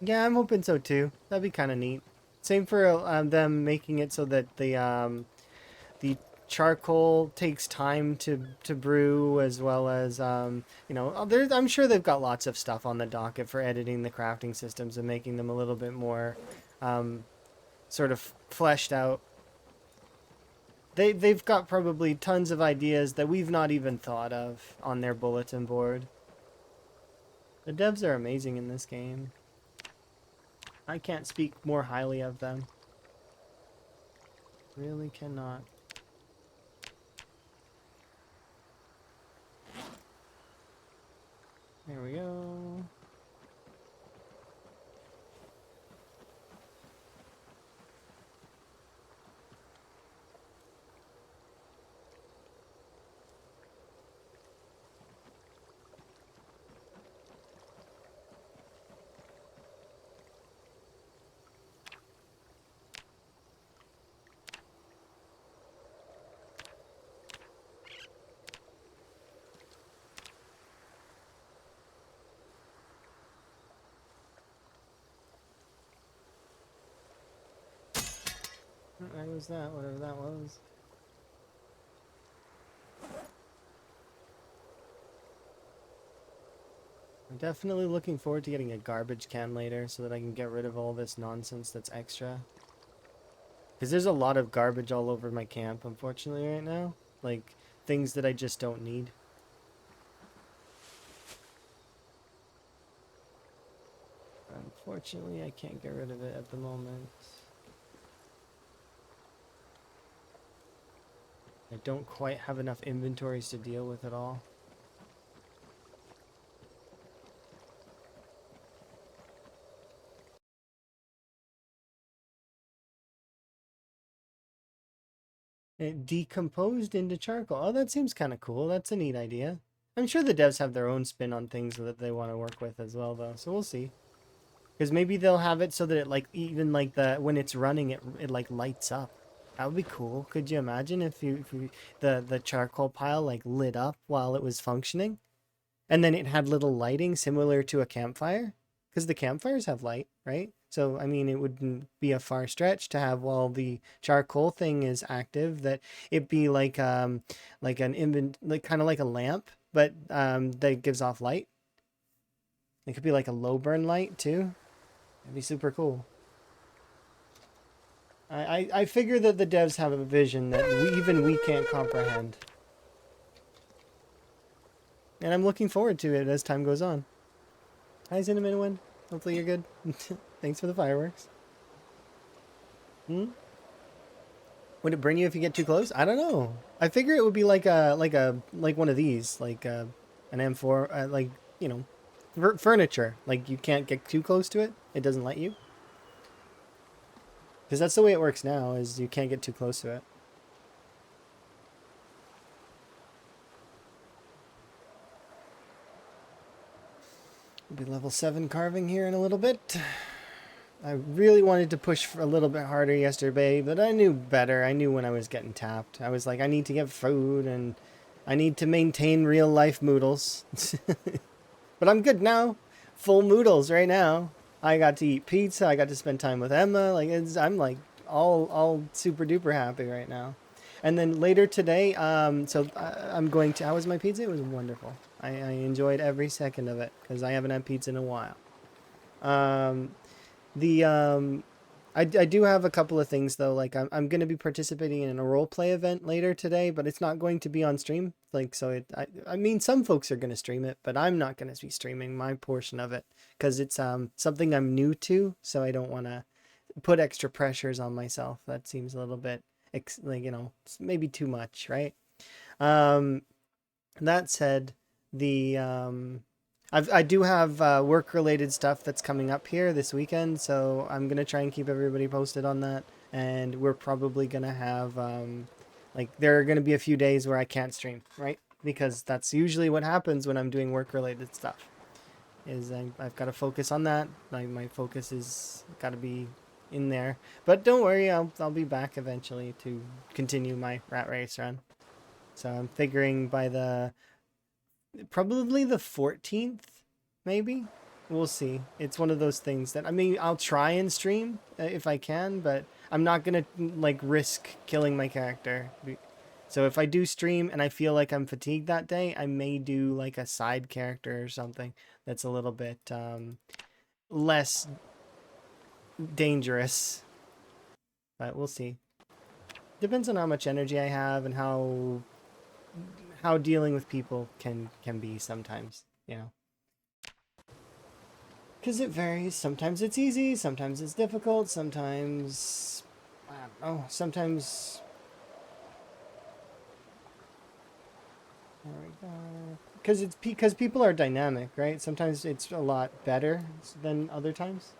Yeah, I'm hoping so too. That'd be kind of neat. Same for them making it so that the charcoal takes time to brew, as well as you know, I'm sure they've got lots of stuff on the docket for editing the crafting systems and making them a little bit more sort of fleshed out. They've got probably tons of ideas that we've not even thought of on their bulletin board. The devs are amazing in this game. I can't speak more highly of them. Really cannot. There we go. What was that? Whatever that was. I'm definitely looking forward to getting a garbage can later so that I can get rid of all this nonsense that's extra. Because there's a lot of garbage all over my camp, unfortunately, right now. Like, things that I just don't need. Unfortunately, I can't get rid of it at the moment. I don't quite have enough inventories to deal with it all. It decomposed into charcoal. Oh, that seems kind of cool. That's a neat idea. I'm sure the devs have their own spin on things that they want to work with as well, though. So we'll see. Because maybe they'll have it so that it, like, even like when it's running, it like lights up. That would be cool. Could you imagine if the charcoal pile like lit up while it was functioning, and then it had little lighting similar to a campfire? Because the campfires have light, right? So I mean, it wouldn't be a far stretch to have, while the charcoal thing is active, that it be like an like kind of like a lamp, but that gives off light. It could be like a low burn light too. That'd be super cool. I figure that the devs have a vision that even we can't comprehend. And I'm looking forward to it as time goes on. Hi, Cinnamon One. Hopefully you're good. Thanks for the fireworks. Hmm? Would it burn you if you get too close? I don't know. I figure it would be like one of these, like an M4, like you know, furniture. Like you can't get too close to it. It doesn't let you. Because that's the way it works now. Is you can't get too close to it. We'll be level 7 carving here in a little bit. I really wanted to push for a little bit harder yesterday, but I knew better. I knew when I was getting tapped. I was like, I need to get food and I need to maintain real life moodles. But I'm good now. Full moodles right now. I got to eat pizza. I got to spend time with Emma. I'm like all super duper happy right now. And then later today, I'm going to. How was my pizza? It was wonderful. I enjoyed every second of it because I haven't had pizza in a while. Um, the I do have a couple of things though. Like I'm going to be participating in a role play event later today, but it's not going to be on stream. Like so I mean some folks are going to stream it, but I'm not going to be streaming my portion of it because it's something I'm new to, so I don't want to put extra pressures on myself. That seems a little bit like, you know, maybe too much, right? Um that said, the I do have work related stuff that's coming up here this weekend, so I'm gonna try and keep everybody posted on that. And we're probably gonna have like there are gonna be a few days where I can't stream, right? Because that's usually what happens when I'm doing work related stuff. Is I've got to focus on that. My focus is got to be in there. But don't worry, I'll be back eventually to continue my rat race run. So I'm figuring by the probably the 14th, maybe. We'll see. It's one of those things that I mean, I'll try and stream if I can, but I'm not gonna like risk killing my character. So if I do stream and I feel like I'm fatigued that day, I may do like a side character or something that's a little bit less dangerous. But we'll see. Depends on how much energy I have and how dealing with people can be sometimes, you know. Because it varies. Sometimes it's easy, sometimes it's difficult, sometimes I don't know. Sometimes there we go. Because people are dynamic, right? Sometimes it's a lot better than other times.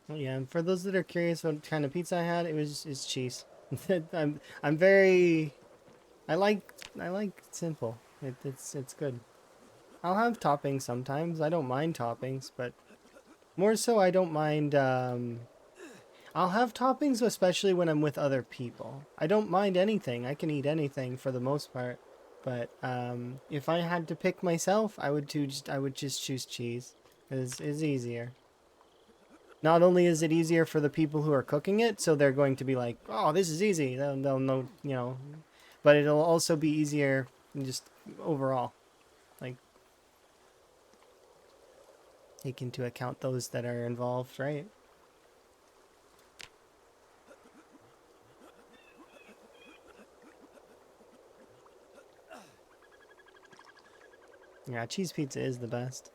Well, yeah, and for those that are curious what kind of pizza I had, it's cheese. I'm very I like simple. It's good. I'll have toppings sometimes. I don't mind toppings, but more so I don't mind I'll have toppings especially when I'm with other people. I don't mind anything. I can eat anything for the most part. But if I had to pick myself, I would just choose cheese. It's easier. Not only is it easier for the people who are cooking it, so they're going to be like, "Oh, this is easy." They'll know, you know, but it'll also be easier just overall. Like take into account those that are involved, right? Yeah, cheese pizza is the best.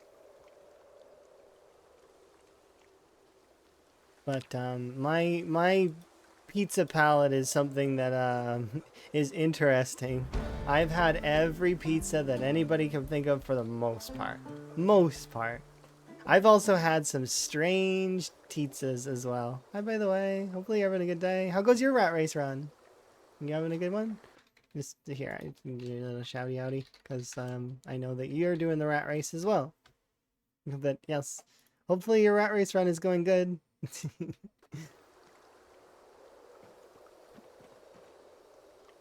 But my pizza palette is something that is interesting. I've had every pizza that anybody can think of for the most part. Most part. I've also had some strange pizzas as well. Hi, by the way. Hopefully you're having a good day. How goes your rat race run? You having a good one? Just here, I can give you a little shouty outy because I know that you're doing the rat race as well. But yes, hopefully your rat race run is going good.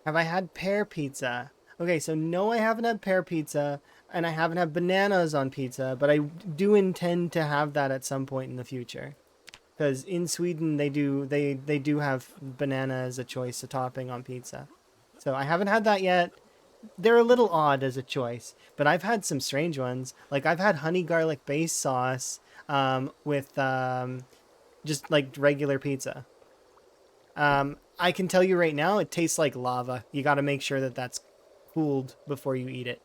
Have I had pear pizza? Okay, so no, I haven't had pear pizza, and I haven't had bananas on pizza, but I do intend to have that at some point in the future. Because in Sweden they do have banana as a choice, a topping on pizza. So I haven't had that yet. They're a little odd as a choice, but I've had some strange ones. Like I've had honey garlic base sauce with just like regular pizza. I can tell you right now, it tastes like lava. You got to make sure that that's cooled before you eat it,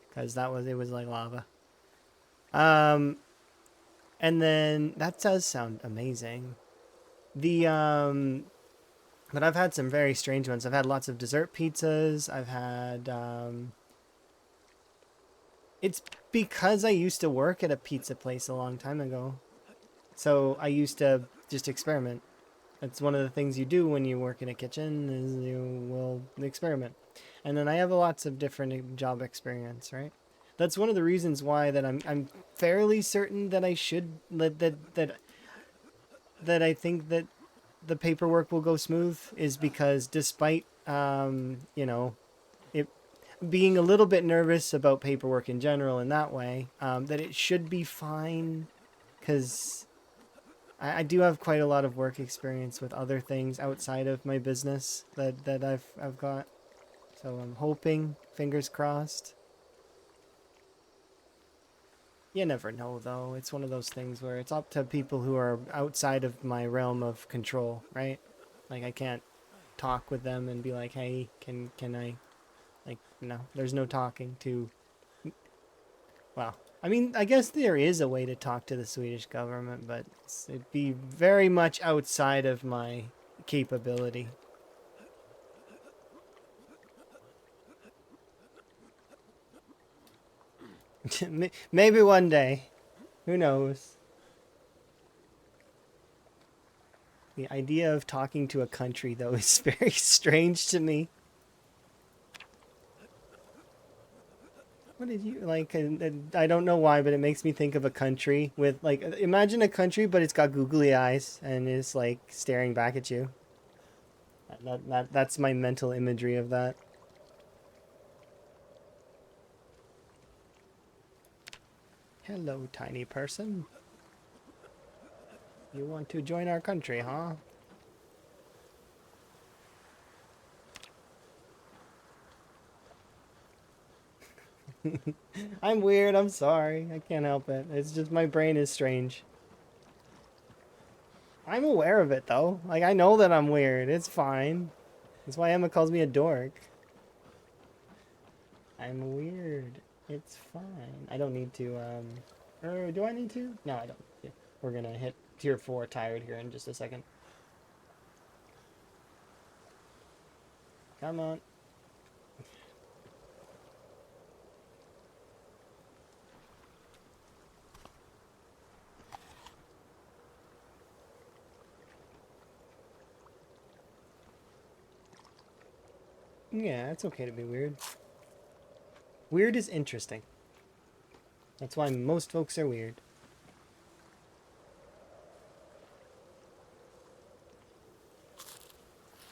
because it was like lava. Um, and then that does sound amazing. The but I've had some very strange ones. I've had lots of dessert pizzas. I've had it's because I used to work at a pizza place a long time ago. So I used to just experiment. That's one of the things you do when you work in a kitchen is you will experiment. And then I have lots of different job experience, right? That's one of the reasons why that I'm fairly certain that I should that I think that the paperwork will go smooth is because despite you know, it being a little bit nervous about paperwork in general in that way, that it should be fine because I do have quite a lot of work experience with other things outside of my business that I've got. So I'm hoping, fingers crossed. You never know though. It's one of those things where it's up to people who are outside of my realm of control, right? Like I can't talk with them and be like, "Hey, can I like no, there's no talking to well, I mean, I guess there is a way to talk to the Swedish government, but it'd be very much outside of my capability. Maybe one day. Who knows? The idea of talking to a country, though, is very strange to me. What did you like? I don't know why, but it makes me think of a country with like imagine a country, but it's got googly eyes and is like staring back at you. That's my mental imagery of that. Hello, tiny person. You want to join our country, huh? I'm weird. I'm sorry. I can't help it. It's just my brain is strange. I'm aware of it though. Like I know that I'm weird. It's fine. That's why Emma calls me a dork. I'm weird. It's fine. I don't need to or do I need to? No, I don't. Yeah. We're gonna hit tier 4 tired here in just a second. Come on. Yeah, it's okay to be weird. Weird is interesting. That's why most folks are weird.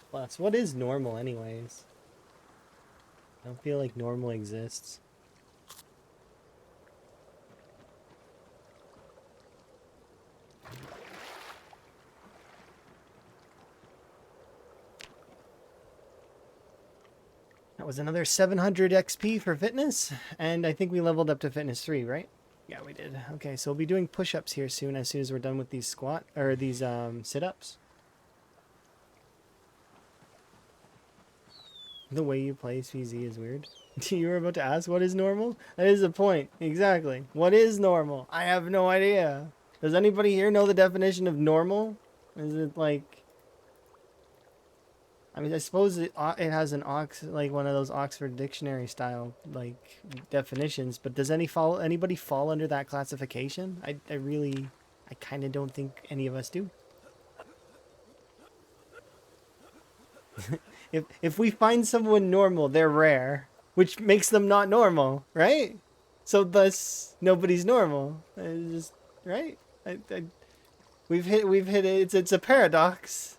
Plus, what is normal anyways? I don't feel like normal exists. That was another 700 XP for fitness, and I think we leveled up to fitness 3, right? Yeah, we did. Okay, so we'll be doing push-ups here soon as we're done with these sit-ups. The way you play CZ is weird. You were about to ask what is normal? That is the point. Exactly. What is normal? I have no idea. Does anybody here know the definition of normal? Is it like... I mean, I suppose it has an like one of those Oxford Dictionary style like definitions, but does anybody fall under that classification? I kind of don't think any of us do. If we find someone normal, they're rare, which makes them not normal, right? So thus nobody's normal. It's just right. We've hit it. It's a paradox.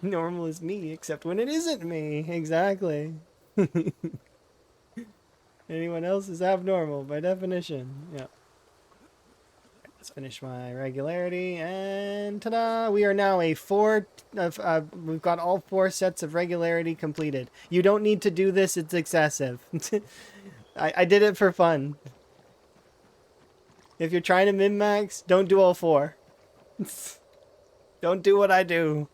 Normal is me, except when it isn't me. Exactly. Anyone else is abnormal by definition. Yeah. Let's finish my regularity, and ta-da! We are now a we've got all 4 sets of regularity completed. You don't need to do this; it's excessive. I did it for fun. If you're trying to min-max, don't do all 4. Don't do what I do.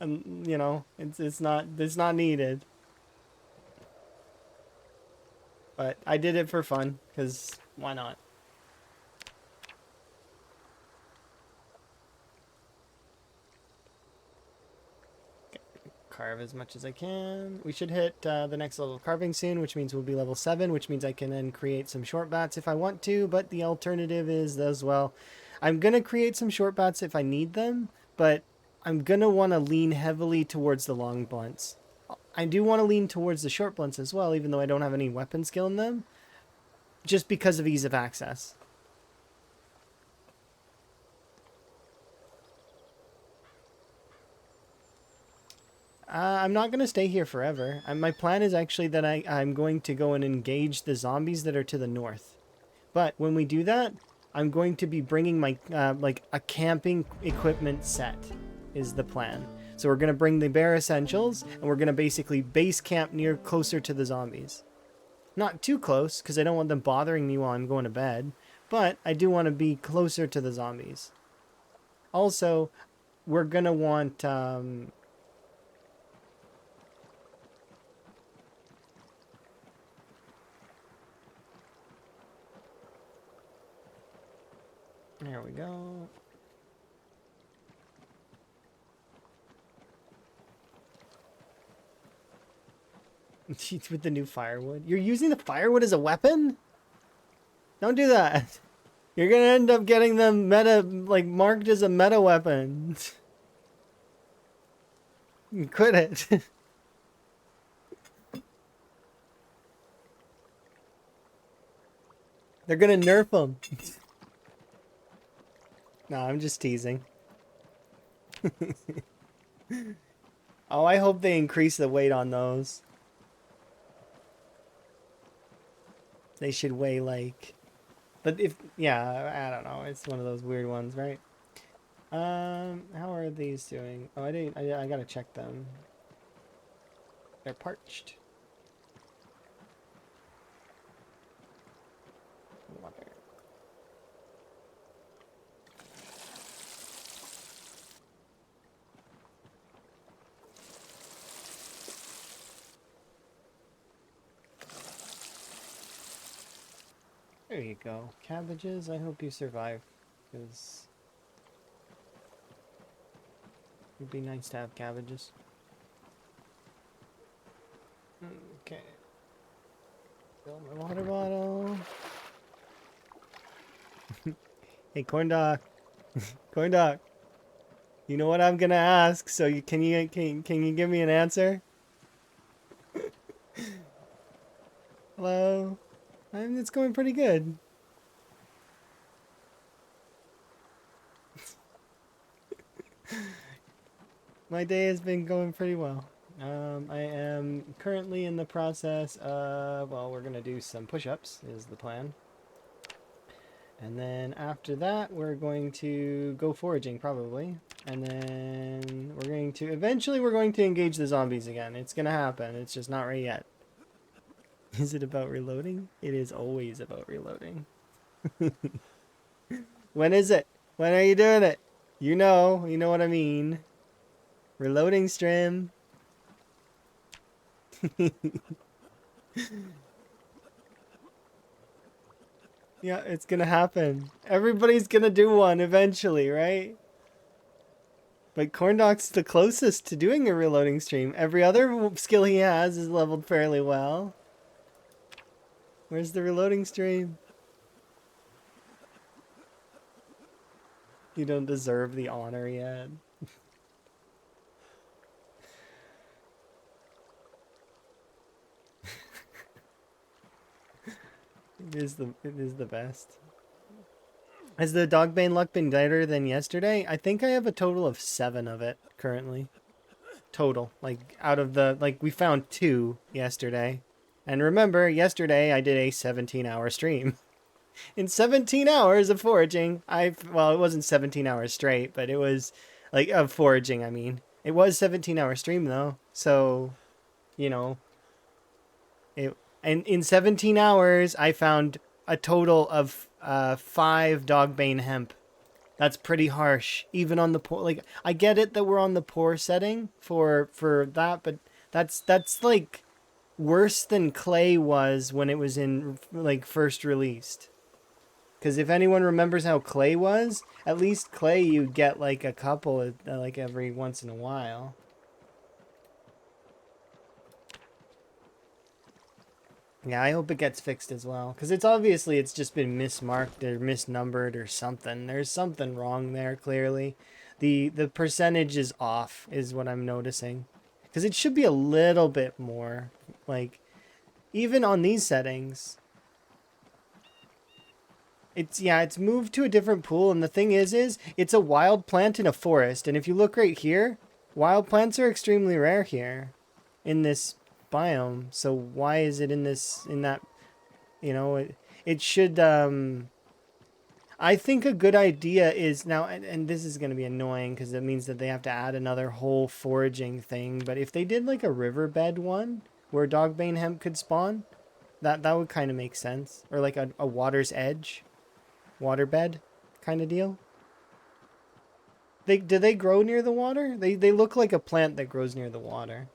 You know, it's not needed. But I did it for fun, because why not? Carve as much as I can. We should hit the next level of carving soon, which means we'll be level 7, which means I can then create some short bats if I want to, but the alternative is as well. I'm going to create some short bats if I need them, but I'm going to want to lean heavily towards the long blunts. I do want to lean towards the short blunts as well, even though I don't have any weapon skill in them, just because of ease of access. I'm not going to stay here forever. My plan is actually that I'm going to go and engage the zombies that are to the north. But when we do that, I'm going to be bringing my, like, a camping equipment set is the plan. So we're going to bring the bare essentials, and we're going to basically base camp closer to the zombies. Not too close, because I don't want them bothering me while I'm going to bed. But I do want to be closer to the zombies. Also, we're going to want... There we go. With the new firewood. You're using the firewood as a weapon? Don't do that. You're gonna end up getting them marked as a meta weapon. Quit it. They're gonna nerf them. No, I'm just teasing. Oh, I hope they increase the weight on those. They should weigh like... But yeah, I don't know. It's one of those weird ones, right? How are these doing? Oh, I gotta check them. They're parched. Water. There you go. Cabbages, I hope you survive, because it'd be nice to have cabbages. Okay. Fill my water bottle. Hey, corn dog. Corn dog. You know what I'm gonna ask, so can you give me an answer? Hello? It's going pretty good. My day has been going pretty well. I am currently in the process of, well, we're gonna do some push-ups is the plan. And then after that, we're going to go foraging probably. And then eventually we're going to engage the zombies again. It's gonna happen. It's just not right yet. Is it about reloading? It is always about reloading. When is it? When are you doing it? You know what I mean. Reloading stream. Yeah, it's gonna happen. Everybody's gonna do one eventually, right? But Corndog's the closest to doing a reloading stream. Every other skill he has is leveled fairly well. Where's the reloading stream? You don't deserve the honor yet. It is the best. Has the Dogbane luck been better than yesterday? I think I have a total of 7 of it currently. Total. Like out of the we found 2 yesterday. And remember, yesterday I did a 17-hour stream. In 17 hours of foraging, well, it wasn't 17 hours straight, but it was like of foraging, I mean. It was 17-hour stream though. So, you know, it and in 17 hours I found a total of 5 Dogbane hemp. That's pretty harsh, even on the poor. Like I get it that we're on the poor setting for that, but that's like worse than clay was when it was in like first released. Because if anyone remembers how clay was, at least clay you get like a couple like every once in a while. Yeah, I hope it gets fixed as well. Because it's just been mismarked or misnumbered or something. There's something wrong there, clearly. The percentage is off, is what I'm noticing. Because it should be a little bit more. Like, even on these settings, it's moved to a different pool. And the thing is it's a wild plant in a forest. And if you look right here, wild plants are extremely rare here in this biome. So why is it in that it should I think a good idea is now, and this is going to be annoying because it means that they have to add another whole foraging thing, but if they did like a riverbed one where dogbane hemp could spawn, that would kind of make sense. Or like a water's edge waterbed kind of deal. Do they grow near the water? They look like a plant that grows near the water.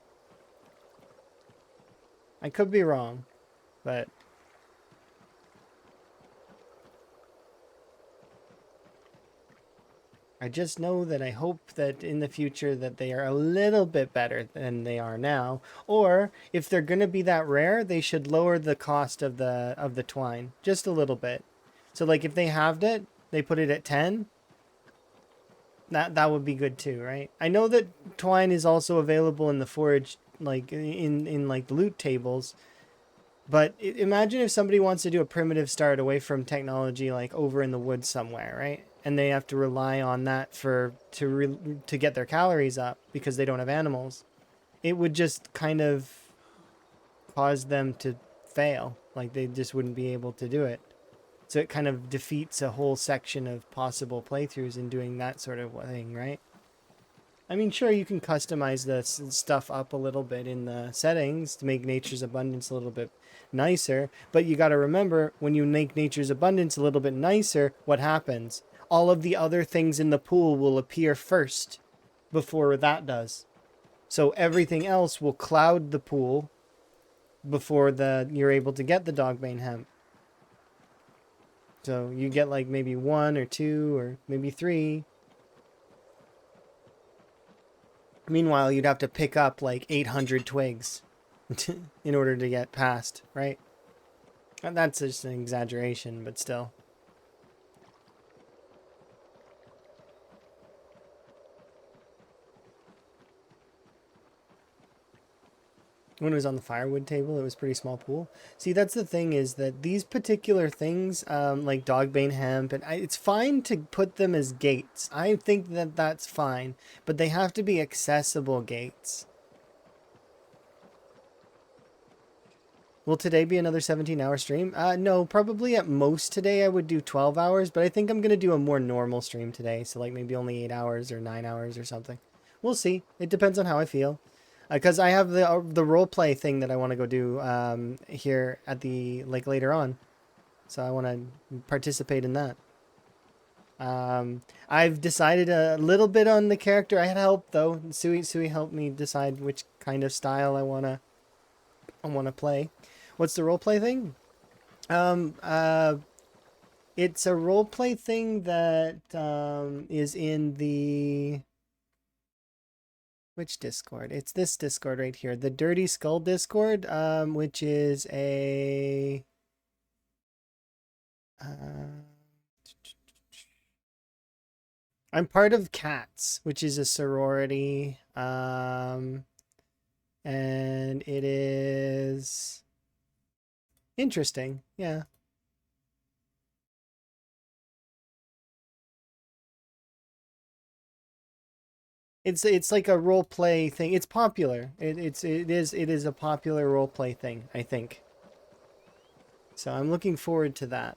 I could be wrong, but I just know that I hope that in the future that they are a little bit better than they are now. Or if they're gonna be that rare, they should lower the cost of the twine just a little bit. So like if they halved it, they put it at 10. That would be good too, right? I know that twine is also available in the forage, like in like the loot tables. But imagine if somebody wants to do a primitive start away from technology, like over in the woods somewhere, right? And they have to rely on that to get their calories up because they don't have animals. It would just kind of cause them to fail. Like they just wouldn't be able to do it. So it kind of defeats a whole section of possible playthroughs in doing that sort of thing, right? I mean, sure, you can customize the stuff up a little bit in the settings to make Nature's Abundance a little bit nicer, but you got to remember when you make Nature's Abundance a little bit nicer, what happens? All of the other things in the pool will appear first before that does. So everything else will cloud the pool before you're able to get the dogbane hemp. So you get like maybe 1 or 2 or maybe 3. Meanwhile, you'd have to pick up like 800 twigs in order to get past, right? And that's just an exaggeration, but still. When it was on the firewood table, it was a pretty small pool. See, that's the thing is that these particular things, like dogbane hemp, and it's fine to put them as gates. I think that that's fine, but they have to be accessible gates. Will today be another 17-hour stream? No, probably at most today I would do 12 hours, but I think I'm going to do a more normal stream today. So like maybe only 8 hours or 9 hours or something. We'll see. It depends on how I feel. Because I have the role play thing that I want to go do here at the like later on. So I want to participate in that. I've decided a little bit on the character. I had help though. Sui helped me decide which kind of style I wanna play. What's the roleplay thing? Um, uh, It's a roleplay thing that is in the which Discord? It's this Discord right here, the Dirty Skull Discord, which is a uh, I'm part of Cats, which is a sorority, and it is interesting. Yeah. It's like a role play thing. It's popular. It is a popular role play thing, I think. So I'm looking forward to that.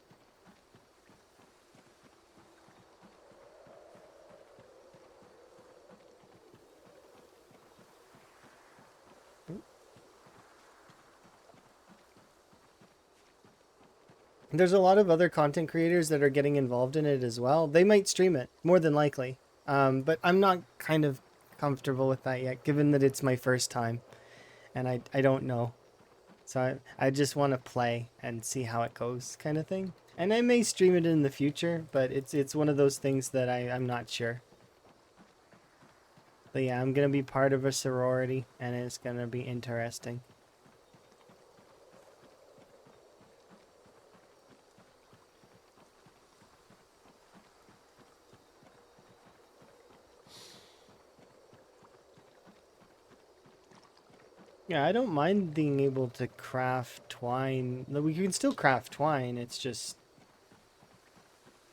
There's a lot of other content creators that are getting involved in it as well. They might stream it, more than likely. But I'm not kind of comfortable with that yet, given that it's my first time and I don't know. So I just want to play and see how it goes, kind of thing. And I may stream it in the future, but it's one of those things that I'm not sure. But yeah, I'm gonna be part of a sorority, and it's gonna be interesting. Yeah, I don't mind being able to craft twine. We can still craft twine. It's just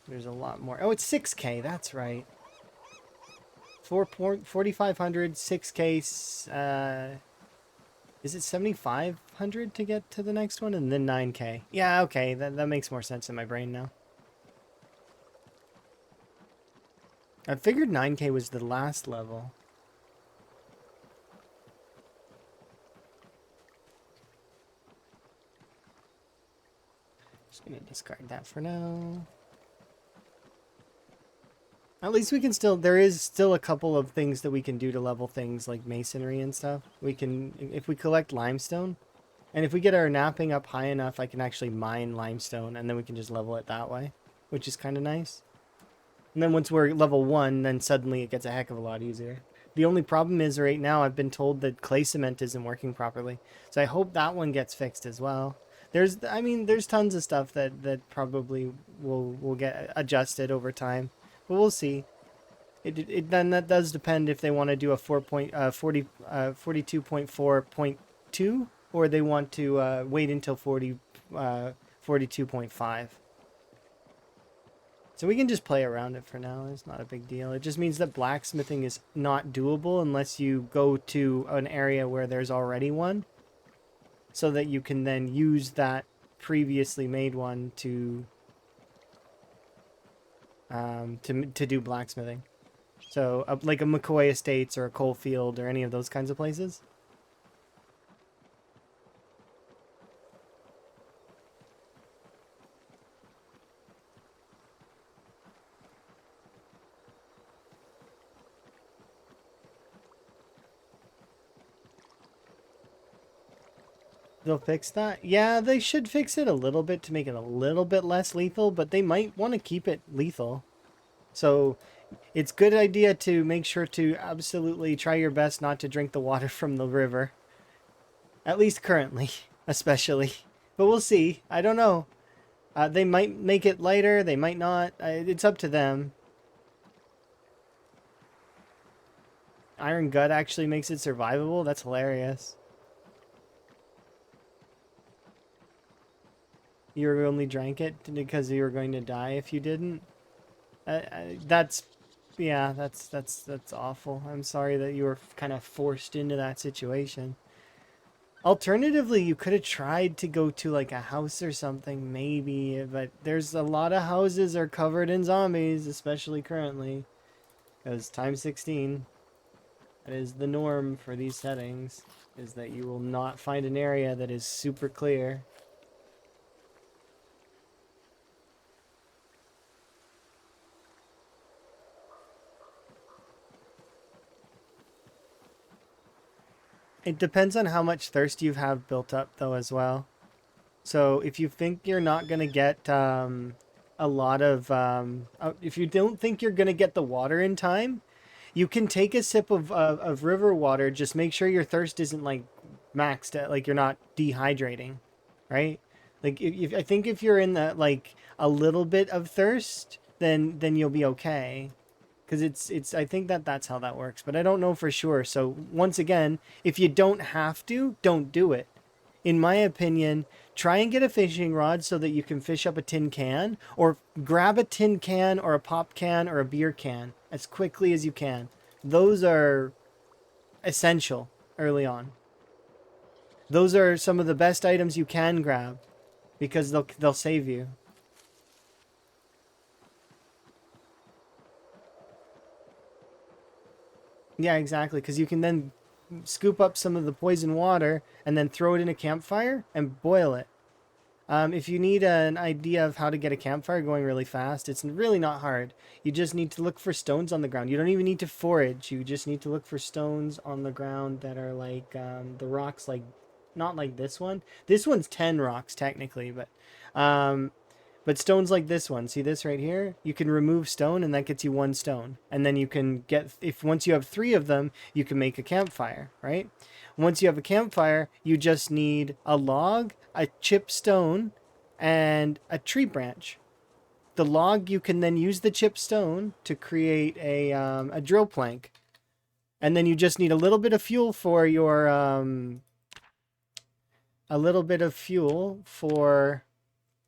there's a lot more. Oh, it's 6K. That's right. 4,4500, 6K. Is it 7,500 to get to the next one, and then 9K? Yeah, okay. That makes more sense in my brain now. I figured 9K was the last level. Just gonna discard that for now. At least we can still, there is still a couple of things that we can do to level things like masonry and stuff. We can, if we collect limestone, and if we get our napping up high enough, I can actually mine limestone, and then we can just level it that way, which is kind of nice. And then once we're level 1, then suddenly it gets a heck of a lot easier. The only problem is right now I've been told that clay cement isn't working properly. So I hope that one gets fixed as well. There's tons of stuff that probably will get adjusted over time. But we'll see. Then that does depend if they want to do a 42.4.2 or they want to wait until 42.5. So we can just play around it for now. It's not a big deal. It just means that blacksmithing is not doable unless you go to an area where there's already one, so that you can then use that previously made one to do blacksmithing. So like a McCoy Estates or a coal field or any of those kinds of places. They'll fix that? Yeah, they should fix it a little bit to make it a little bit less lethal, but they might want to keep it lethal. So it's a good idea to make sure to absolutely try your best not to drink the water from the river. At least currently, especially. But we'll see. I don't know. They might make it lighter, they might not. It's up to them. Iron Gut actually makes it survivable? That's hilarious. You only drank it because you were going to die if you didn't? That's yeah, that's awful. I'm sorry that you were kind of forced into that situation. Alternatively, you could have tried to go to like a house or something, maybe, but there's a lot of houses are covered in zombies, especially currently. Because time 16, that is the norm for these settings, is that you will not find an area that is super clear. It depends on how much thirst you have built up, though, as well. So if you think you're not going to get a lot of if you don't think you're gonna get the water in time, you can take a sip of river water. Just make sure your thirst isn't like maxed at, like you're not dehydrating, right? Like if I think if you're in that like a little bit of thirst, then you'll be okay. Because it's I think that's how that works, but I don't know for sure. So once again, if you don't have to, don't do it. In my opinion, try and get a fishing rod so that you can fish up a tin can, or grab a tin can or a pop can or a beer can as quickly as you can. Those are essential early on. Those are some of the best items you can grab because they'll save you. Yeah, exactly. Because you can then scoop up some of the poison water and then throw it in a campfire and boil it. If you need an idea of how to get a campfire going really fast, it's really not hard. You just need to look for stones on the ground. You don't even need to forage. You just need to look for stones on the ground that are like the rocks, like not like this one. This one's 10 rocks technically, um, but stones like this one, see this right here? You can remove stone and that gets you one stone. And then you can get, if once you have three of them, you can make a campfire, right? Once you have a campfire, you just need a log, a chipped stone, and a tree branch. The log, you can then use the chipped stone to create a drill plank. And then you just need a little bit of fuel for your, a little bit of fuel for,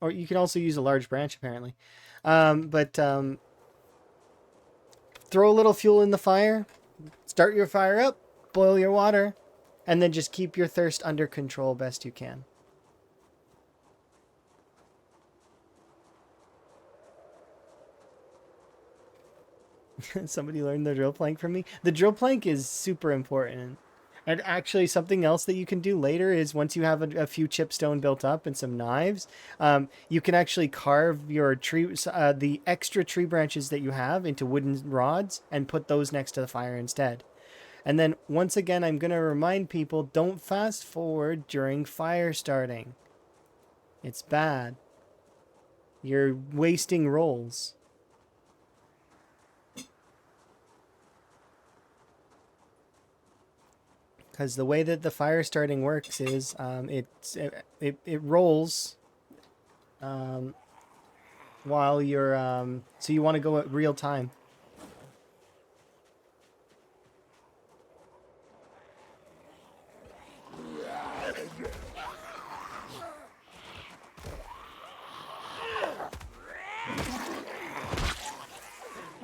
or you can also use a large branch apparently. But throw a little fuel in the fire, start your fire up, boil your water, and then just keep your thirst under control best you can. Somebody learned the drill plank from me. The drill plank is super important. And actually, something else that you can do later is once you have a few chipstone built up and some knives, you can actually carve your tree, the extra tree branches that you have into wooden rods and put those next to the fire instead. And then once again, I'm going to remind people, don't fast forward during fire starting. It's bad. You're wasting rolls. Because the way that the fire starting works is it rolls um, while you're so you want to go at real time.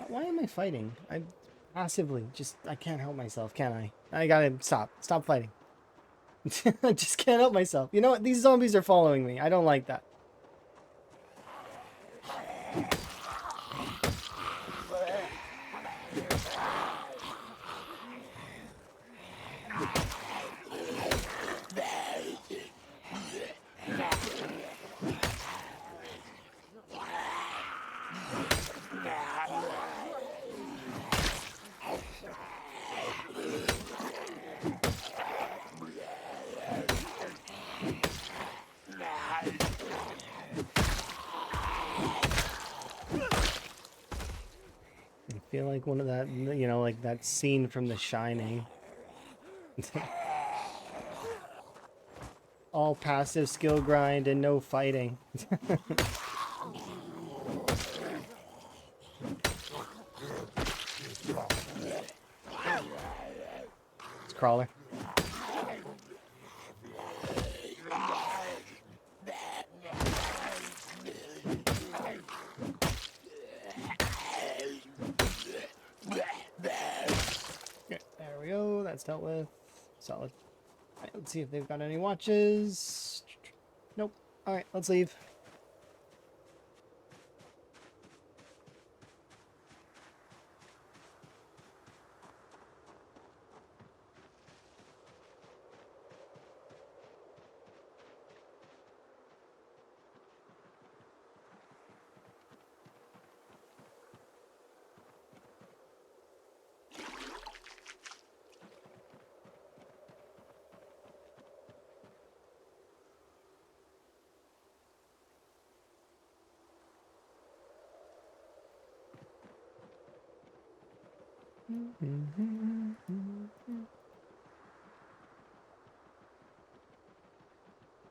Why am I fighting? I passively just I can't help myself, can I? I gotta stop fighting. I just can't help myself. You know what? These zombies are following me. I don't like that. I feel like one of that, you know, like that scene from The Shining. All passive skill grind and no fighting. It's Crawler. Okay, there we go. That's dealt with. Solid. All right, let's see if they've got any watches. Nope. All right, let's leave.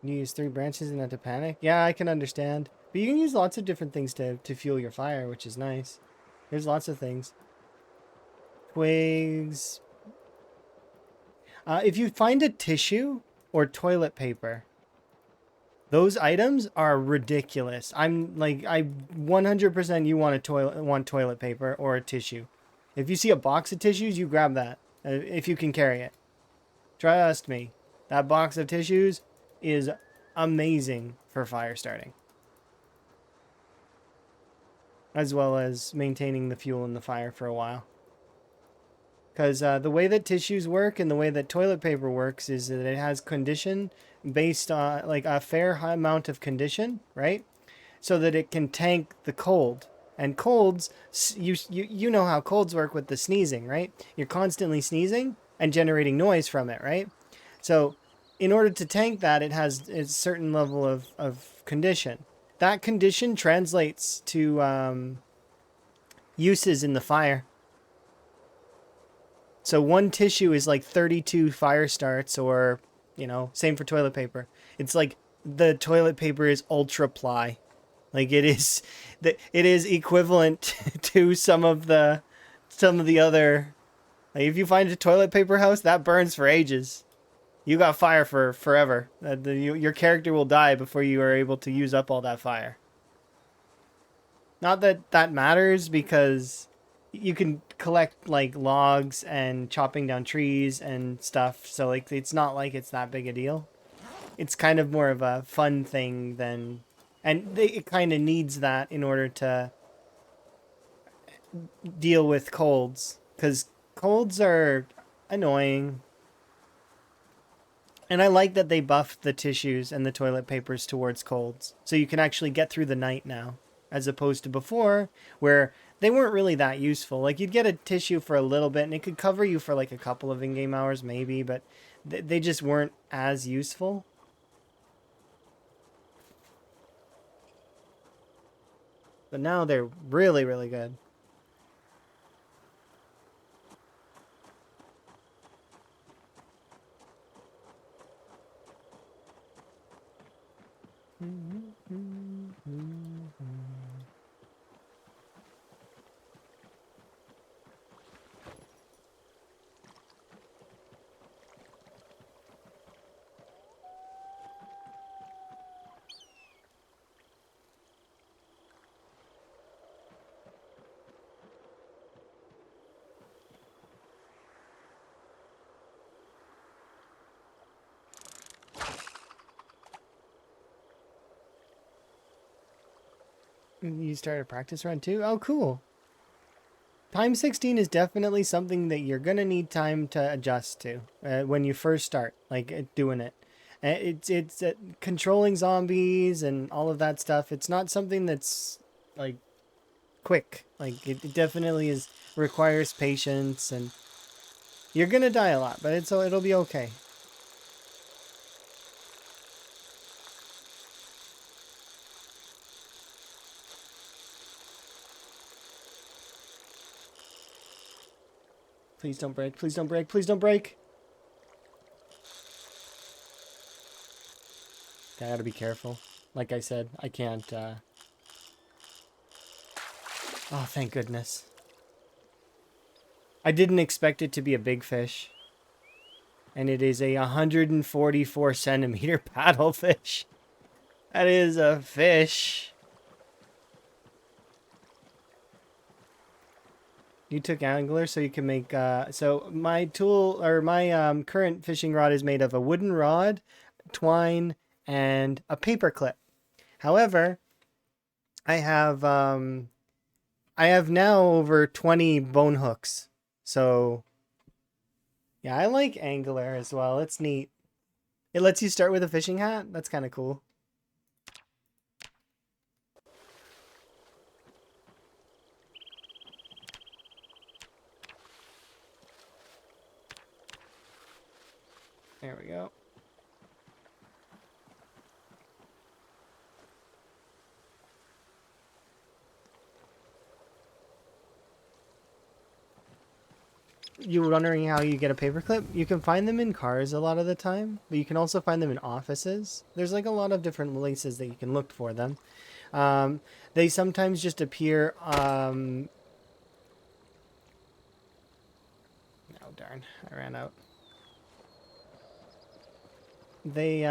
You use 3 branches and not to panic? Yeah, I can understand. But you can use lots of different things to fuel your fire, which is nice. There's lots of things. Twigs. If you find a tissue or toilet paper, those items are ridiculous. I'm like, I 100% you want toilet paper or a tissue. If you see a box of tissues, you grab that if you can carry it. Trust me, that box of tissues is amazing for fire starting, as well as maintaining the fuel in the fire for a while. Because the way that tissues work and the way that toilet paper works is that it has condition based on like a fair high amount of condition, right? So that it can tank the cold. And colds, you know how colds work with the sneezing, right? You're constantly sneezing and generating noise from it, right? So in order to tank that, it has a certain level of condition. That condition translates to uses in the fire. So one tissue is like 32 fire starts, or, same for toilet paper. It's like the toilet paper is ultra ply. Like it is equivalent to some of the other. Like if you find a toilet paper house, that burns for ages. You got fire for forever. Your character will die before you are able to use up all that fire. Not that that matters, because you can collect like logs and chopping down trees and stuff. So like it's not like it's that big a deal. It's kind of more of a fun thing than, and it kind of needs that in order to deal with colds, because colds are annoying. And I like that they buffed the tissues and the toilet papers towards colds, so you can actually get through the night now, as opposed to before, where they weren't really that useful. Like you'd get a tissue for a little bit, and it could cover you for like a couple of in-game hours, maybe, but they just weren't as useful. But now they're really, really good. You started a practice run too? Oh, cool. Time 16 is definitely something that you're going to need time to adjust to when you first start, like doing it. It's controlling zombies and all of that stuff. It's not something that's like quick. Like it definitely is requires patience, and you're going to die a lot, but it'll be okay. Please don't break. Please don't break. Please don't break. I gotta be careful. Like I said, I can't. Oh, thank goodness. I didn't expect it to be a big fish. And it is a 144 centimeter paddlefish. That is a fish. You took angler so you can make, so my tool, or my current fishing rod is made of a wooden rod, twine, and a paper clip. However, I have now over 20 bone hooks. So yeah, I like angler as well. It's neat. It lets you start with a fishing hat. That's kind of cool. There we go. you were wondering how you get a paperclip? You can find them in cars a lot of the time, but you can also find them in offices. There's like a lot of different places that you can look for them. They sometimes just appear. Oh darn! I ran out. They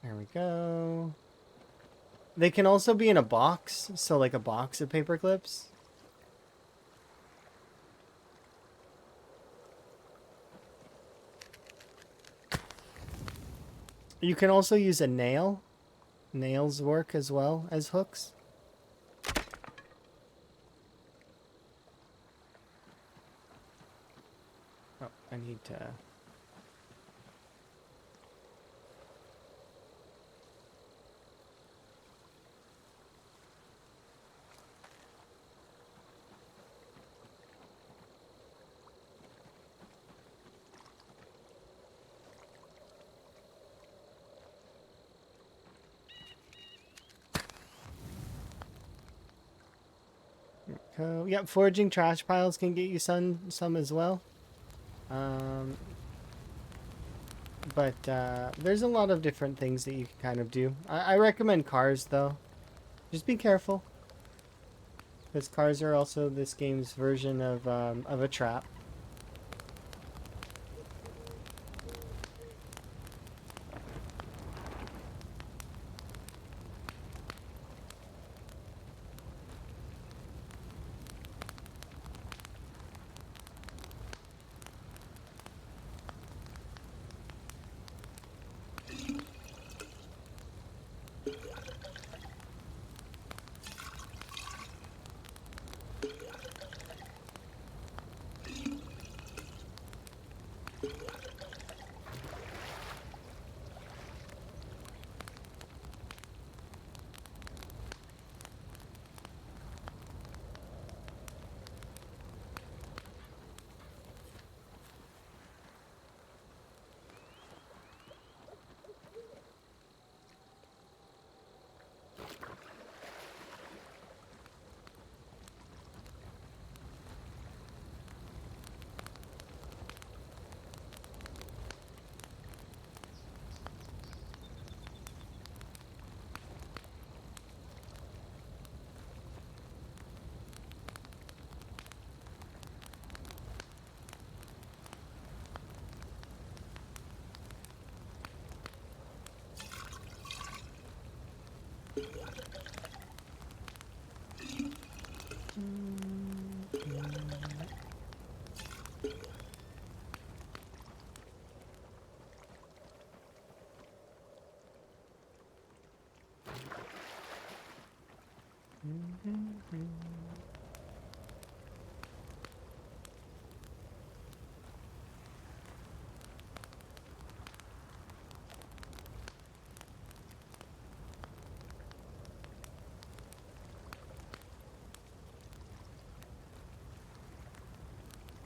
There we go. They can also be in a box, so like a box of paper clips. You can also use a nail. Nails work as well as hooks. Oh, I need to... Yep, foraging trash piles can get you some as well. But there's a lot of different things that you can kind of do. I recommend cars, though. Just be careful. Because cars are also this game's version of a trap.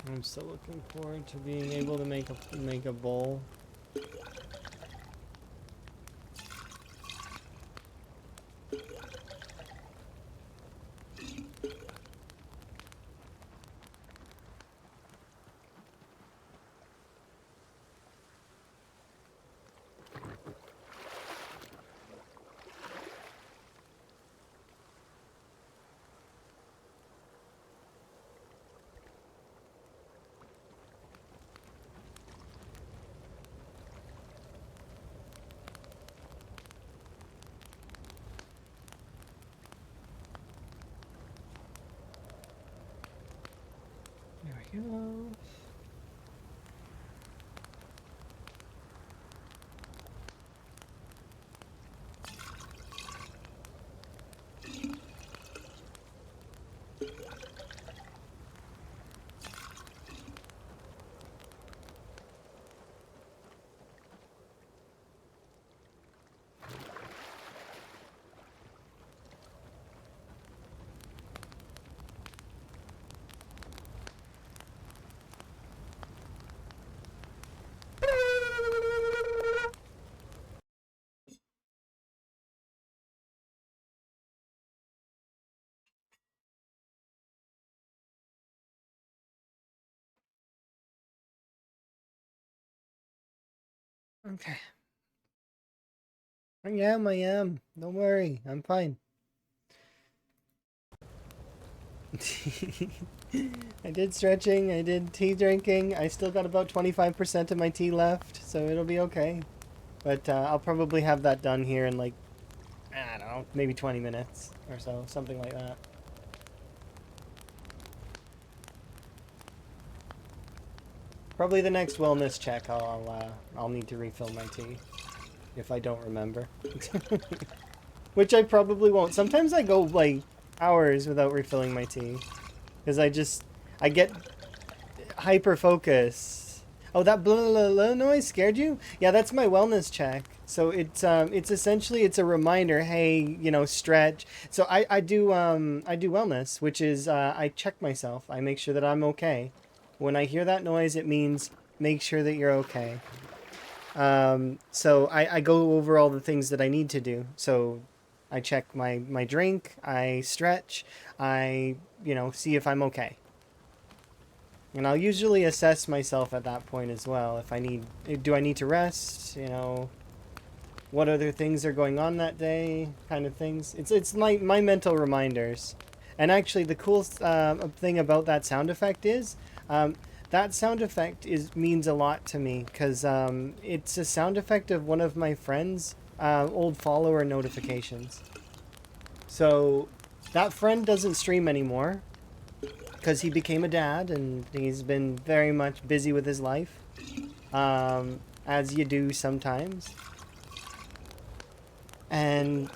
I'm still looking forward to being able to make a bowl. There we go. Okay. I am. Don't worry. I'm fine. I did stretching, I did tea drinking. I still got about 25% of my tea left, so it'll be okay. But I'll probably have that done here in like, I don't know, maybe 20 minutes or so, something like that. Probably the next wellness check, I'll need to refill my tea if I don't remember. Which I probably won't. Sometimes I go like hours without refilling my tea because I get hyper focus. Oh, that blah, blah, blah noise scared you? Yeah, that's my wellness check. So it's essentially it's a reminder. Hey, stretch. So I do wellness, which is I check myself. I make sure that I'm okay. When I hear that noise, it means make sure that you're okay. So I go over all the things that I need to do. So I check my drink. I stretch. I see if I'm okay. And I'll usually assess myself at that point as well. If I need, do I need to rest? What other things are going on that day? Kind of things. It's my mental reminders. And actually, the cool thing about that sound effect is, that sound effect means a lot to me because it's a sound effect of one of my friends' old follower notifications. So that friend doesn't stream anymore because he became a dad and he's been very much busy with his life, as you do sometimes. And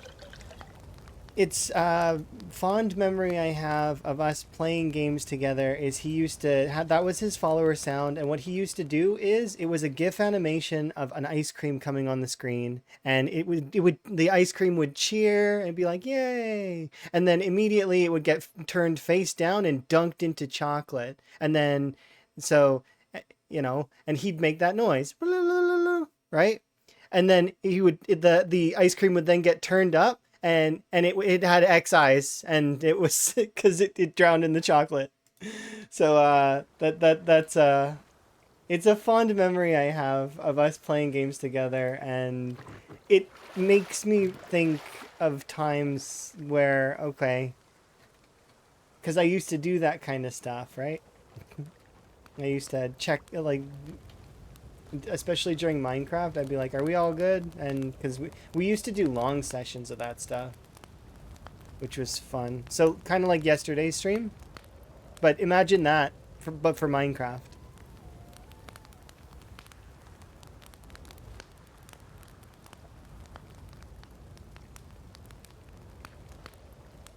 it's a fond memory I have of us playing games together is he used to have, that was his follower sound, and what he used to do is it was a GIF animation of an ice cream coming on the screen, and it would the ice cream would cheer and be like yay, and then immediately it would get turned face down and dunked into chocolate, and then so and he'd make that noise, right? And then the ice cream would then get turned up and it had X eyes and it was because it drowned in the chocolate. So that's it's a fond memory I have of us playing games together, and it makes me think of times where okay, because I used to do that kind of stuff, right? I used to check like especially during Minecraft, I'd be like, "Are we all good?" And because we used to do long sessions of that stuff, which was fun. So kind of like yesterday's stream, but imagine that, but for Minecraft.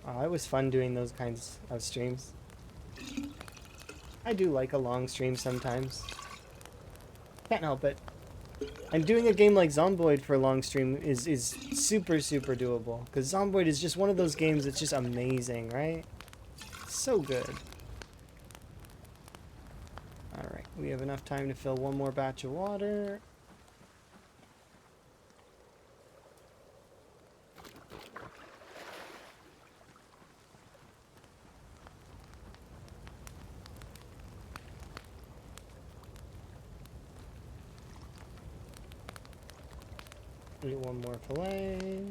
Oh, it was fun doing those kinds of streams. I do like a long stream sometimes. Can't help it. And doing a game like Zomboid for a long stream is super super doable because Zomboid is just one of those games that's just amazing, right? So good. All right, we have enough time to fill one more batch of water. Get one more fillet.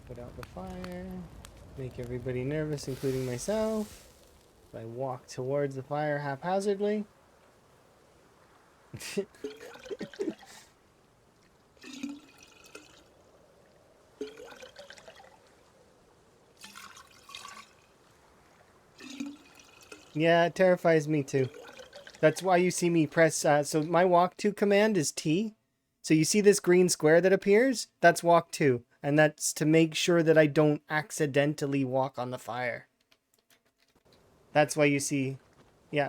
Put out the fire. Make everybody nervous, including myself. I walk towards the fire haphazardly. Yeah, it terrifies me too. That's why you see me press, so my walk to command is T. So you see this green square that appears? That's walk to. And that's to make sure that I don't accidentally walk on the fire. That's why you see, yeah,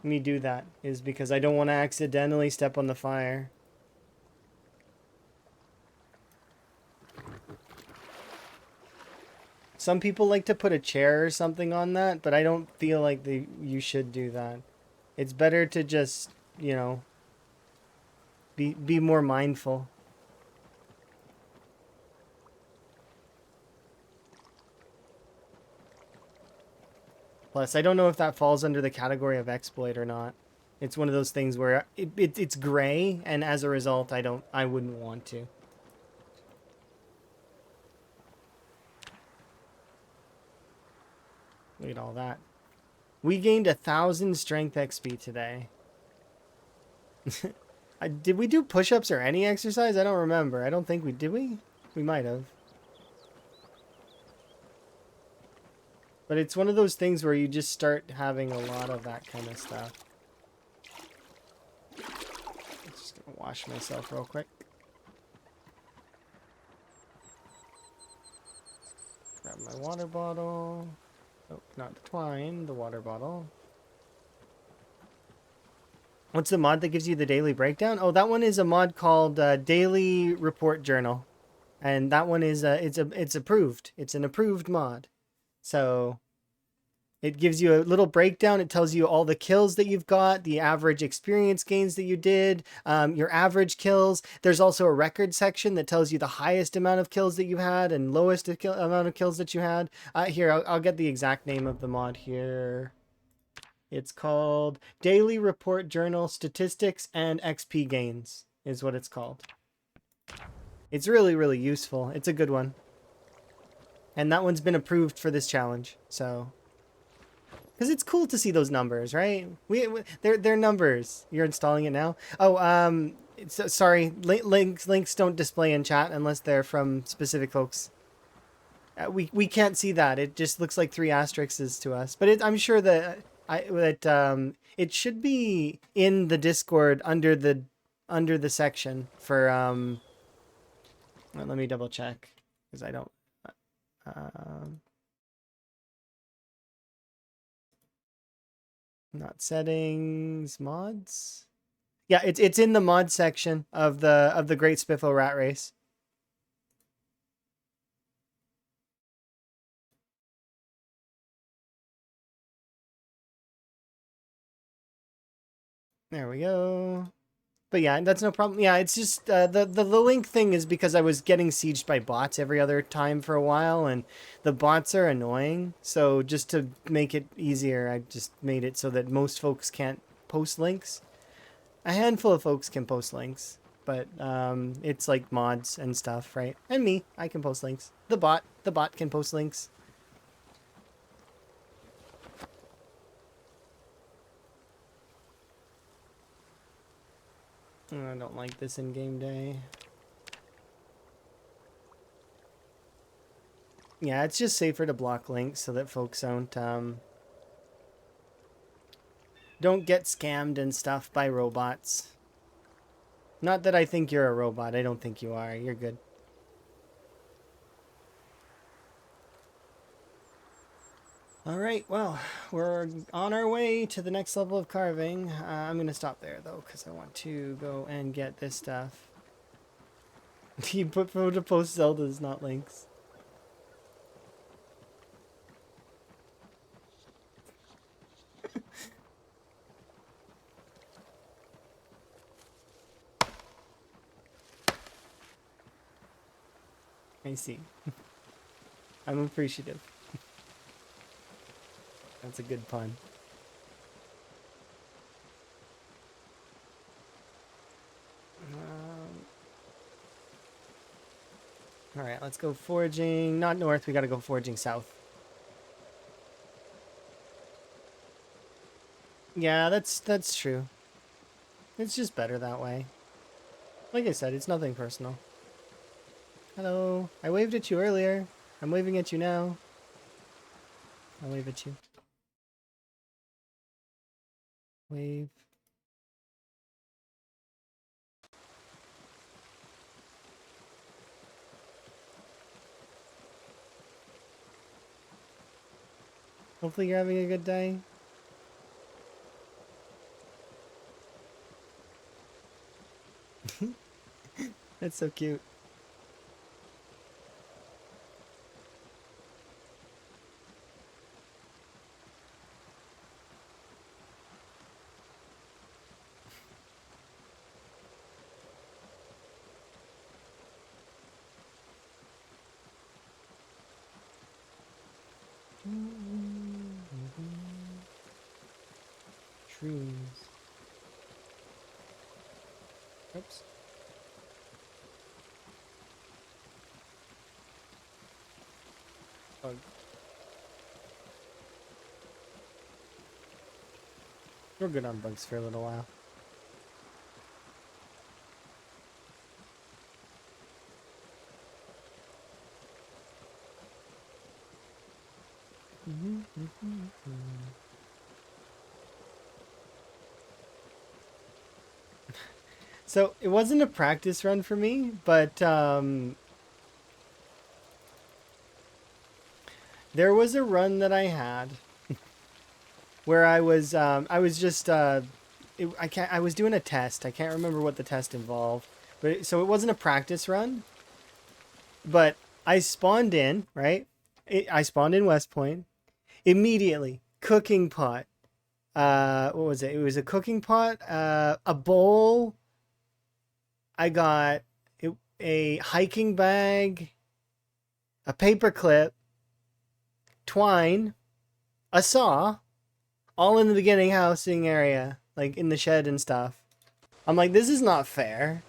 me do that, is because I don't want to accidentally step on the fire. Some people like to put a chair or something on that, but I don't feel like you should do that. It's better to just, be more mindful. Plus, I don't know if that falls under the category of exploit or not. It's one of those things where it's gray, and as a result, I wouldn't want to. Look at all that. We gained 1,000 strength XP today. Did we do push-ups or any exercise? I don't remember. I don't think we did. We might have. But it's one of those things where you just start having a lot of that kind of stuff. I'm just gonna wash myself real quick. Grab my water bottle. Oh, not the twine, the water bottle. What's the mod that gives you the daily breakdown? Oh, that one is a mod called Daily Report Journal, and that one is it's approved. It's an approved mod, so it gives you a little breakdown. It tells you all the kills that you've got, the average experience gains that you did, your average kills. There's also a record section that tells you the highest amount of kills that you had and lowest amount of kills that you had. Here, I'll get the exact name of the mod here. It's called Daily Report Journal Statistics and XP Gains is what it's called. It's really, really useful. It's a good one. And that one's been approved for this challenge, so... Because it's cool to see those numbers, right? They're numbers. You're installing it now? Oh, sorry. Links don't display in chat unless they're from specific folks. We can't see that. It just looks like 3 asterisks to us. But I'm sure that it should be in the Discord under the section for well, let me double check because I don't not settings mods. Yeah, it's in the mod section of the Great Spiffo Rat Race. There we go. But yeah, that's no problem. Yeah, it's just the link thing is because I was getting sieged by bots every other time for a while, and the bots are annoying. So just to make it easier, I just made it so that most folks can't post links. A handful of folks can post links, but it's like mods and stuff, right? And me, I can post links. The bot can post links. I don't like this in game day. Yeah, it's just safer to block links so that folks don't get scammed and stuff by robots. Not that I think you're a robot. I don't think you are. You're good. All right, well, we're on our way to the next level of carving. I'm going to stop there, though, because I want to go and get this stuff. You put to post Zeldas, not links. I see. I'm appreciative. That's a good pun. All right, let's go foraging. Not north, we gotta go foraging south. Yeah, that's true. It's just better that way. Like I said, it's nothing personal. Hello. I waved at you earlier. I'm waving at you now. I'll wave at you. Wave. Hopefully you're having a good day. That's so cute. Shrooms. bug. We're good on bugs for a little while. So it wasn't a practice run for me, but there was a run that I had where I was just I was doing a test. I can't remember what the test involved, but so it wasn't a practice run, but I spawned in, right? I spawned in West Point immediately. Cooking pot. What was it? It was a cooking pot, a bowl. I got a hiking bag, a paper clip, twine, a saw, all in the beginning housing area, like in the shed and stuff. I'm like, this is not fair.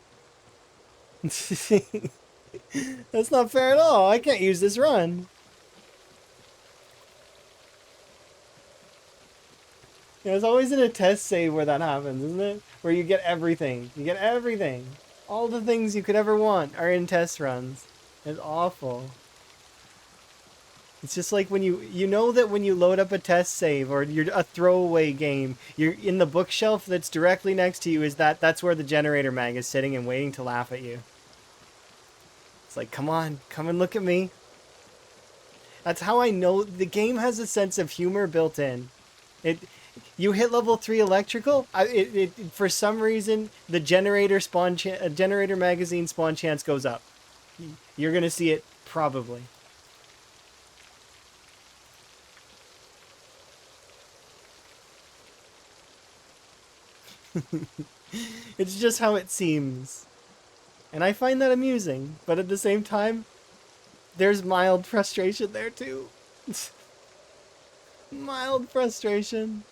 That's not fair at all. I can't use this run. There's always in a test save where that happens, isn't it? Where you get everything. You get everything. All the things you could ever want are in test runs. It's awful. It's just like when you know that when you load up a test save or you're a throwaway game, you're in the bookshelf that's directly next to you that's where the generator mag is sitting and waiting to laugh at you. It's like, come on, come and look at me. That's how I know the game has a sense of humor built in. You hit level 3 electrical, for some reason the generator magazine spawn chance goes up. You're gonna see it probably. It's just how it seems. And I find that amusing, but at the same time, there's mild frustration there too. Mild frustration.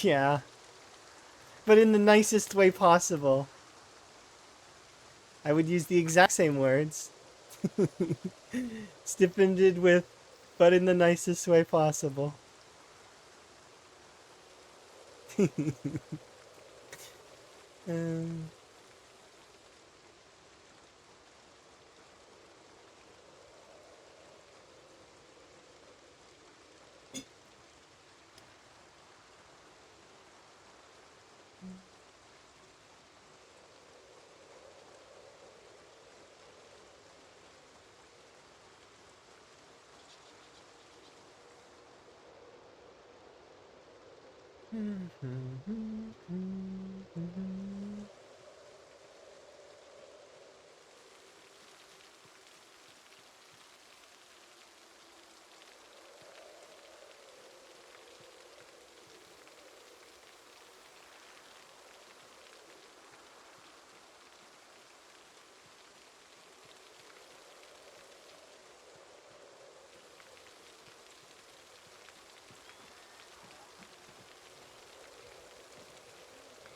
Yeah. But in the nicest way possible. I would use the exact same words. Stipended with, but in the nicest way possible. um,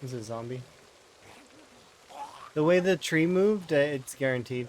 Is it a zombie? The way the tree moved, it's guaranteed.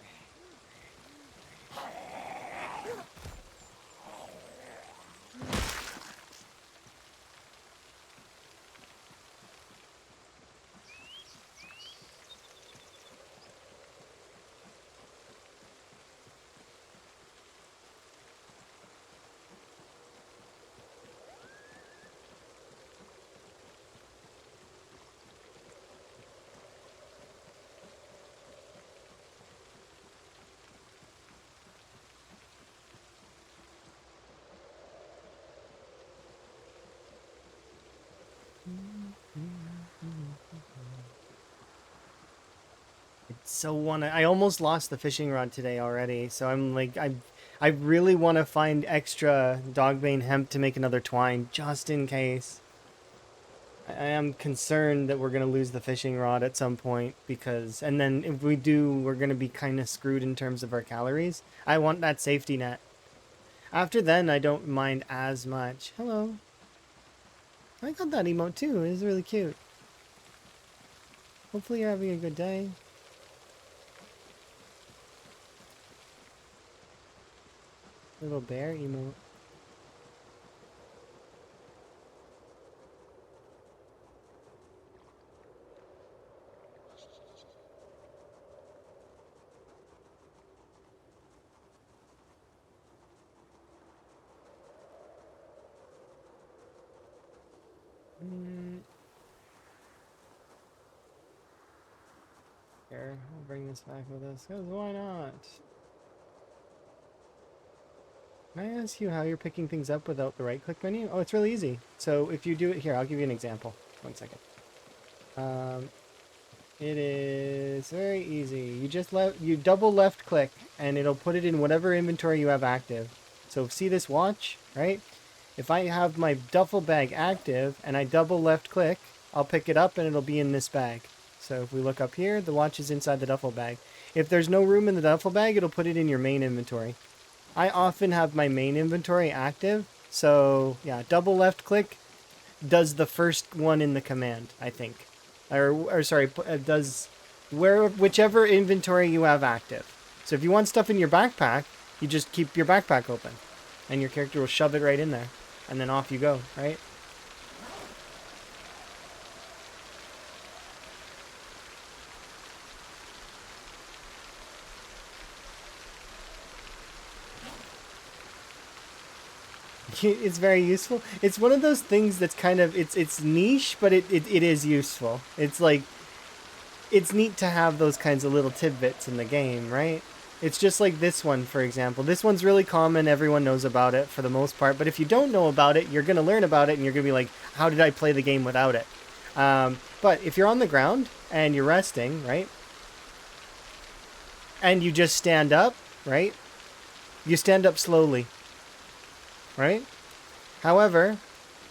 I almost lost the fishing rod today already, so I'm like, I really want to find extra dogbane hemp to make another twine, just in case. I am concerned that we're going to lose the fishing rod at some point, because, and then if we do, we're going to be kind of screwed in terms of our calories. I want that safety net. After then, I don't mind as much. Hello. I got that emote too, it's really cute. Hopefully you're having a good day. Little bear emote. Here, I'll bring this back with us, because why not? Can I ask you how you're picking things up without the right-click menu? Oh, it's really easy. So if you do it here, I'll give you an example. 1 second. It is very easy. You double left click and it'll put it in whatever inventory you have active. So see this watch, right? If I have my duffel bag active and I double left click, I'll pick it up and it'll be in this bag. So if we look up here, the watch is inside the duffel bag. If there's no room in the duffel bag, it'll put it in your main inventory. I often have my main inventory active. So yeah, double left click does the first one in the command, I think. Or sorry, does whichever inventory you have active. So if you want stuff in your backpack, you just keep your backpack open and your character will shove it right in there and then off you go, right? It's very useful. It's one of those things that's kind of it's niche, but it is useful. It's like it's neat to have those kinds of little tidbits in the game, right? It's just like this one, for example. This one's really common. Everyone knows about it for the most part. But if you don't know about it, you're going to learn about it and you're going to be like, how did I play the game without it? But if you're on the ground and you're resting, right? And you just stand up, right? You stand up slowly, right? However,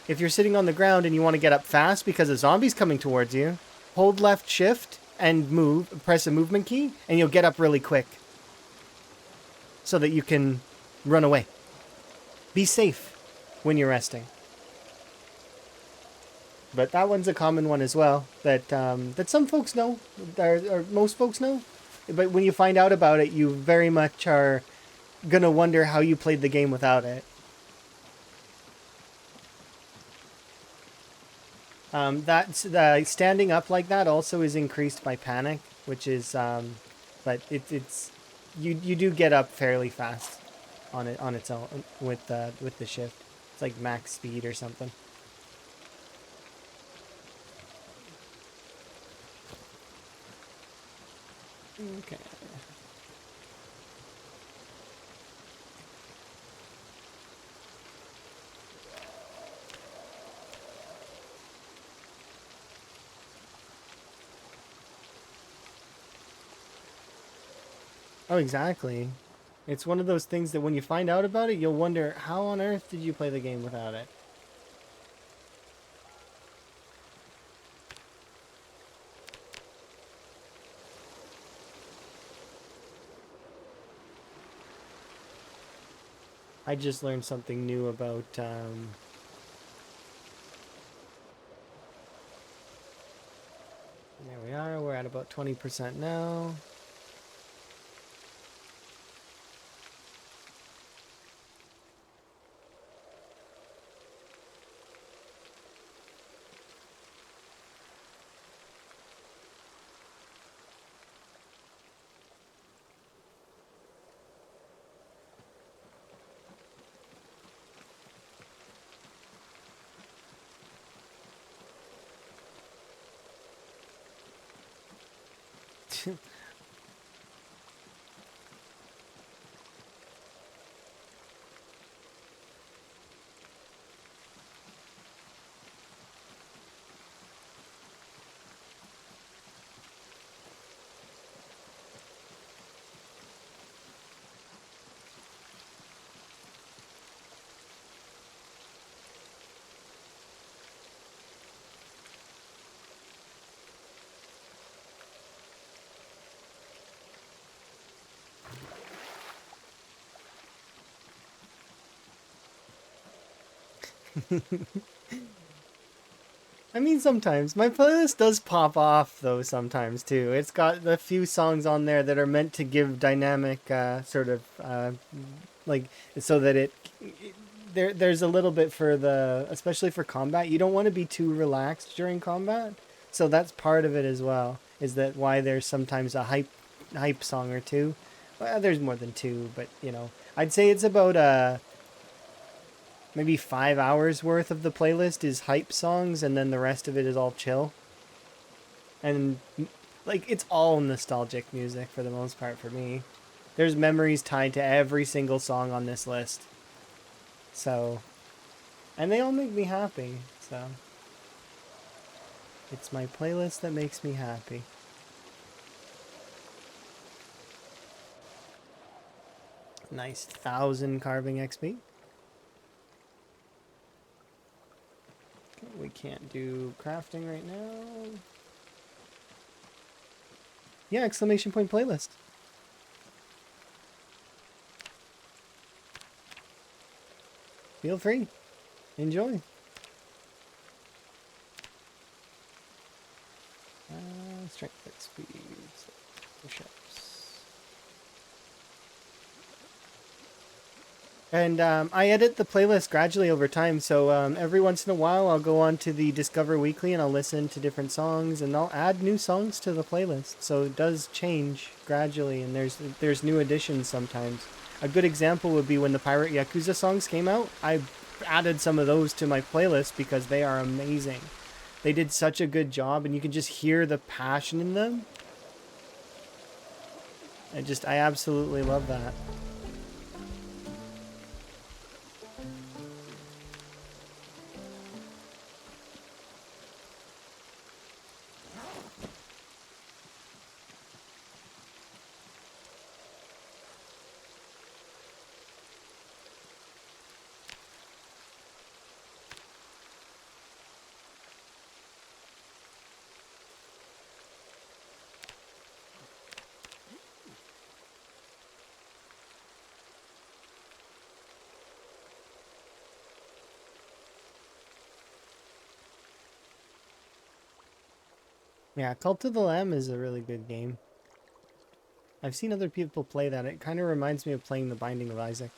if you're sitting on the ground and you want to get up fast because a zombie's coming towards you, hold left shift and press a movement key, and you'll get up really quick so that you can run away. Be safe when you're resting. But that one's a common one as well that some folks know, or most folks know. But when you find out about it, you very much are gonna wonder how you played the game without it. That's standing up like that also is increased by panic, which is, but it's you do get up fairly fast on its own with the shift. It's like max speed or something. Okay. Oh, exactly. It's one of those things that when you find out about it, you'll wonder how on earth did you play the game without it. I just learned something new about there we are. We're at about 20% now. I mean, sometimes my playlist does pop off though. Sometimes too. It's got a few songs on there that are meant to give dynamic, sort of, like so that there's a little bit for the, especially for combat. You don't want to be too relaxed during combat, so that's part of it as well. Is that why there's sometimes a hype song or two? Well, there's more than two, but I'd say it's about maybe 5 hours worth of the playlist is hype songs, and then the rest of it is all chill. And like it's all nostalgic music for the most part for me. There's memories tied to every single song on this list. So, and they all make me happy. So, it's my playlist that makes me happy. Nice 1,000 carving XP. We can't do crafting right now. Yeah, exclamation point playlist. Feel free. Enjoy. Strength XP. Push-ups. And I edit the playlist gradually over time, so every once in a while I'll go on to the Discover Weekly and I'll listen to different songs and I'll add new songs to the playlist. So it does change gradually, and there's new additions sometimes. A good example would be when the Pirate Yakuza songs came out. I added some of those to my playlist because they are amazing. They did such a good job, and you can just hear the passion in them. I absolutely love that. Yeah, Cult of the Lamb is a really good game. I've seen other people play that. It kind of reminds me of playing The Binding of Isaac.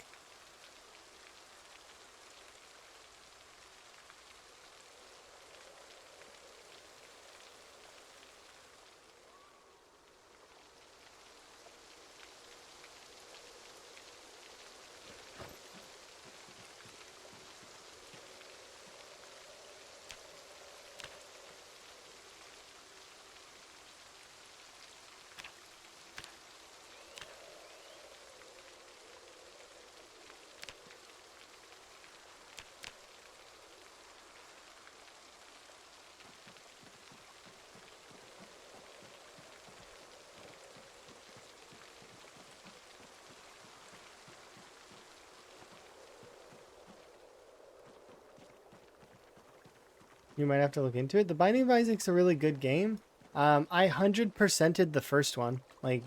You might have to look into it. The Binding of Isaac's a really good game. I 100%ed the first one, like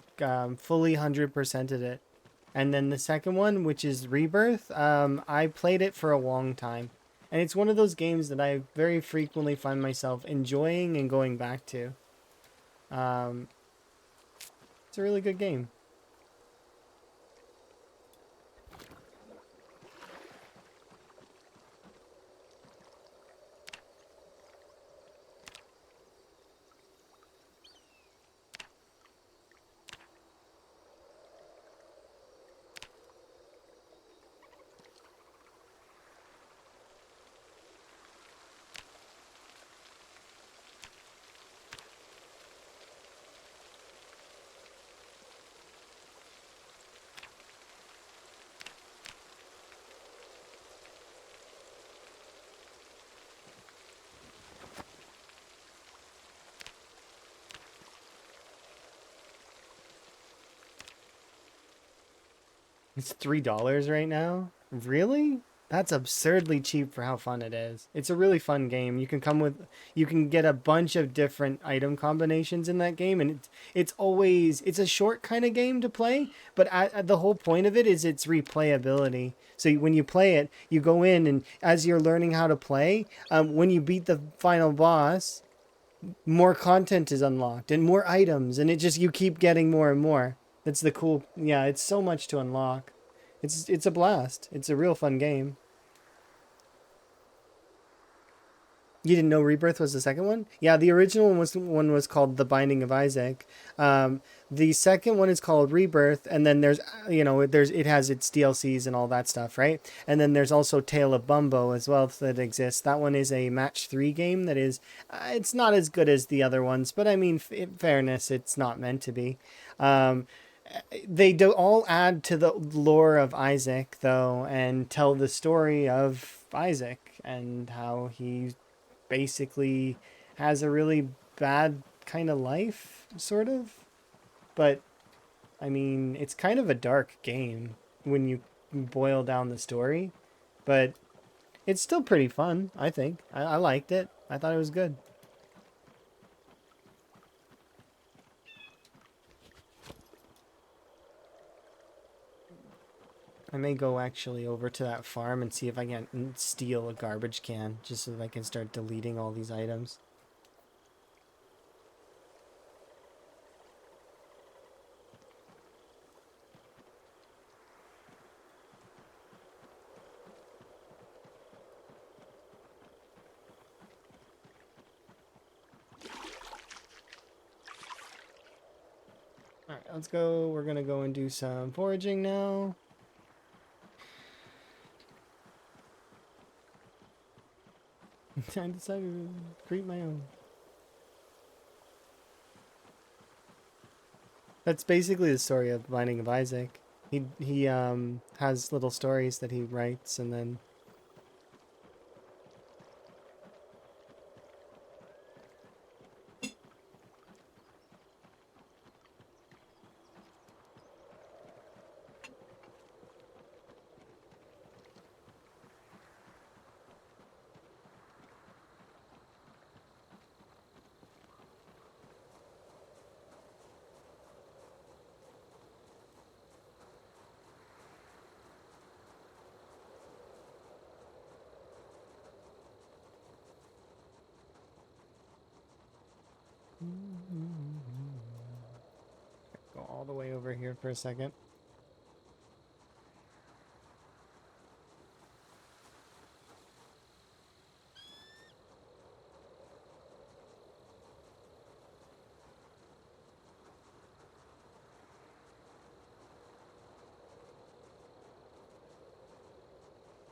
fully 100%ed it. And then the second one, which is Rebirth, I played it for a long time. And it's one of those games that I very frequently find myself enjoying and going back to. Um, it's a really good game. It's $3 right now? Really? That's absurdly cheap for how fun it is. It's a really fun game. You can get a bunch of different item combinations in that game, and it's a short kind of game to play. But the whole point of it is its replayability. So when you play it, you go in, and as you're learning how to play, when you beat the final boss, more content is unlocked and more items, and it just you keep getting more and more. That's the cool. Yeah, it's so much to unlock. It's a blast. It's a real fun game. You didn't know Rebirth was the second one? Yeah, the original one was called The Binding of Isaac. The second one is called Rebirth, and then there's it has its DLCs and all that stuff, right? And then there's also Tale of Bumbo as well that exists. That one is a match 3 game that is it's not as good as the other ones, but I mean, in fairness, it's not meant to be. Um, they do all add to the lore of Isaac though, and tell the story of Isaac and how he basically has a really bad kind of life, sort of. But I mean, it's kind of a dark game when you boil down the story, but it's still pretty fun. I think I liked it. I thought it was good. I may go actually over to that farm and see if I can steal a garbage can, just so that I can start deleting all these items. All right, let's go. We're gonna go and do some foraging now. I decided to create my own. That's basically the story of Binding of Isaac. He has little stories that he writes, and then go all the way over here for a second.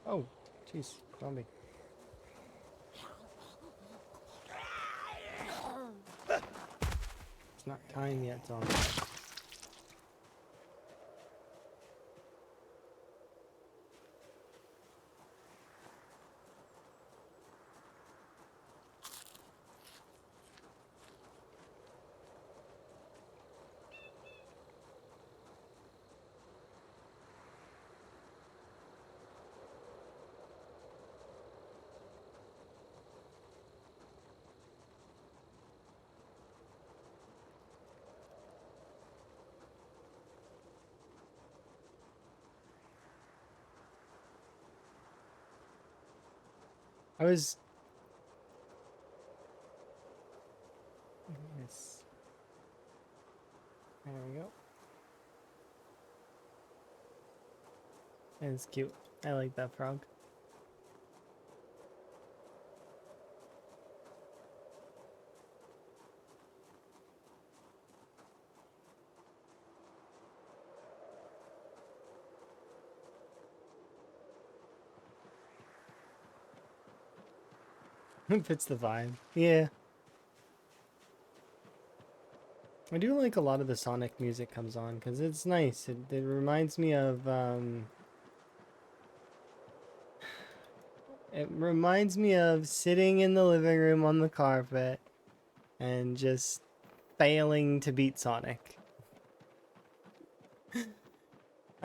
Oh, jeez, zombie. It's not time yet, zombie. I was. Yes. There we go. And it's cute. I like that frog. It fits the vibe. Yeah. I do like a lot of the Sonic music comes on because it's nice. It reminds me of it reminds me of sitting in the living room on the carpet and just failing to beat Sonic.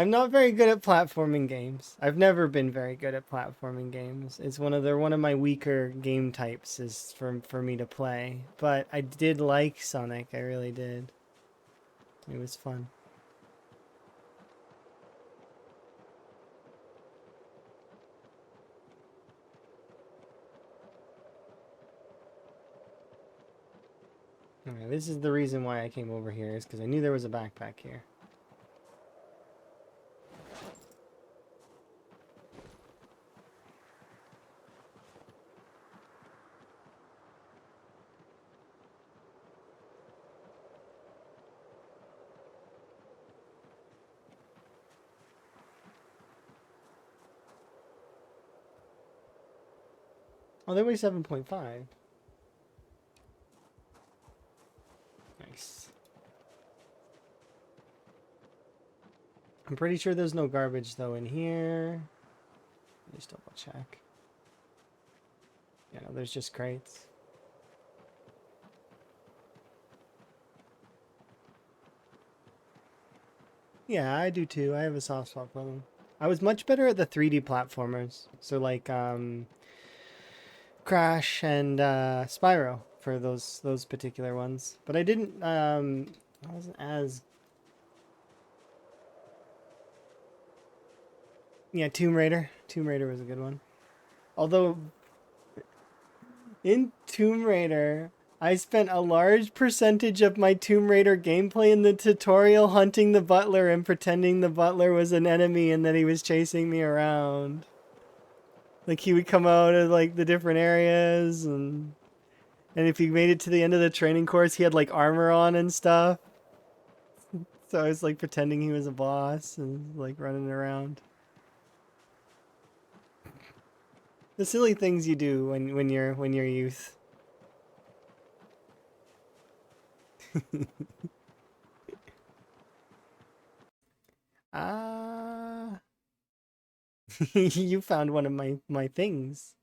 I'm not very good at platforming games. I've never been very good at platforming games. It's one of my weaker game types is for me to play. But I did like Sonic. I really did. It was fun. Okay, this is the reason why I came over here is because I knew there was a backpack here. Oh, they weigh 7.5. Nice. I'm pretty sure there's no garbage though in here. Just double check. Yeah, no, there's just crates. Yeah, I do too. I have a soft spot for them. I was much better at the 3D platformers. So like Crash and Spyro for those particular ones. But I wasn't as yeah, Tomb Raider. Tomb Raider was a good one. Although in Tomb Raider, I spent a large percentage of my Tomb Raider gameplay in the tutorial hunting the butler and pretending the butler was an enemy and that he was chasing me around. Like he would come out of like the different areas and if he made it to the end of the training course, he had like armor on and stuff. So I was like pretending he was a boss and like running around. The silly things you do when you're youth. Ah, you found one of my things.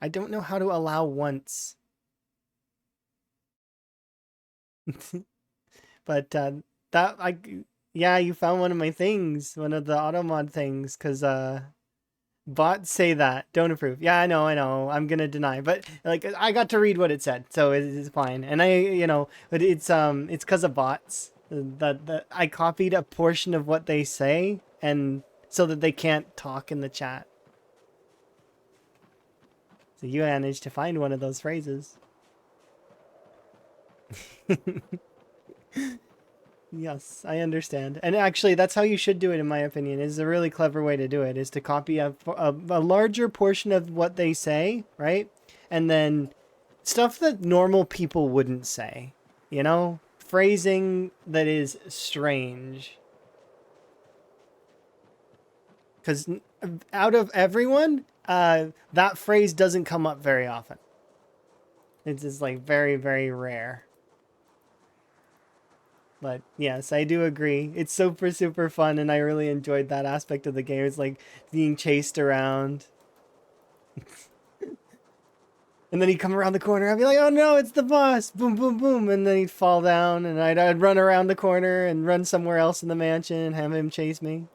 I don't know how to allow once. But that I yeah, you found one of my things, one of the automod things cuz bots say that don't approve. Yeah, I know. I'm going to deny. But like I got to read what it said, so it's fine. And but it's cuz of bots that I copied a portion of what they say and so that they can't talk in the chat. So you managed to find one of those phrases. Yes, I understand. And actually, that's how you should do it, in my opinion. It's a really clever way to do it, is to copy a larger portion of what they say, right? And then stuff that normal people wouldn't say, you know? Phrasing that is strange. Because out of everyone, that phrase doesn't come up very often. It's just like very, very rare. But yes, I do agree. It's super, super fun, and I really enjoyed that aspect of the game. It's like being chased around. And then he'd come around the corner. I'd be like, oh no, it's the boss. Boom, boom, boom. And then he'd fall down, and I'd run around the corner and run somewhere else in the mansion and have him chase me.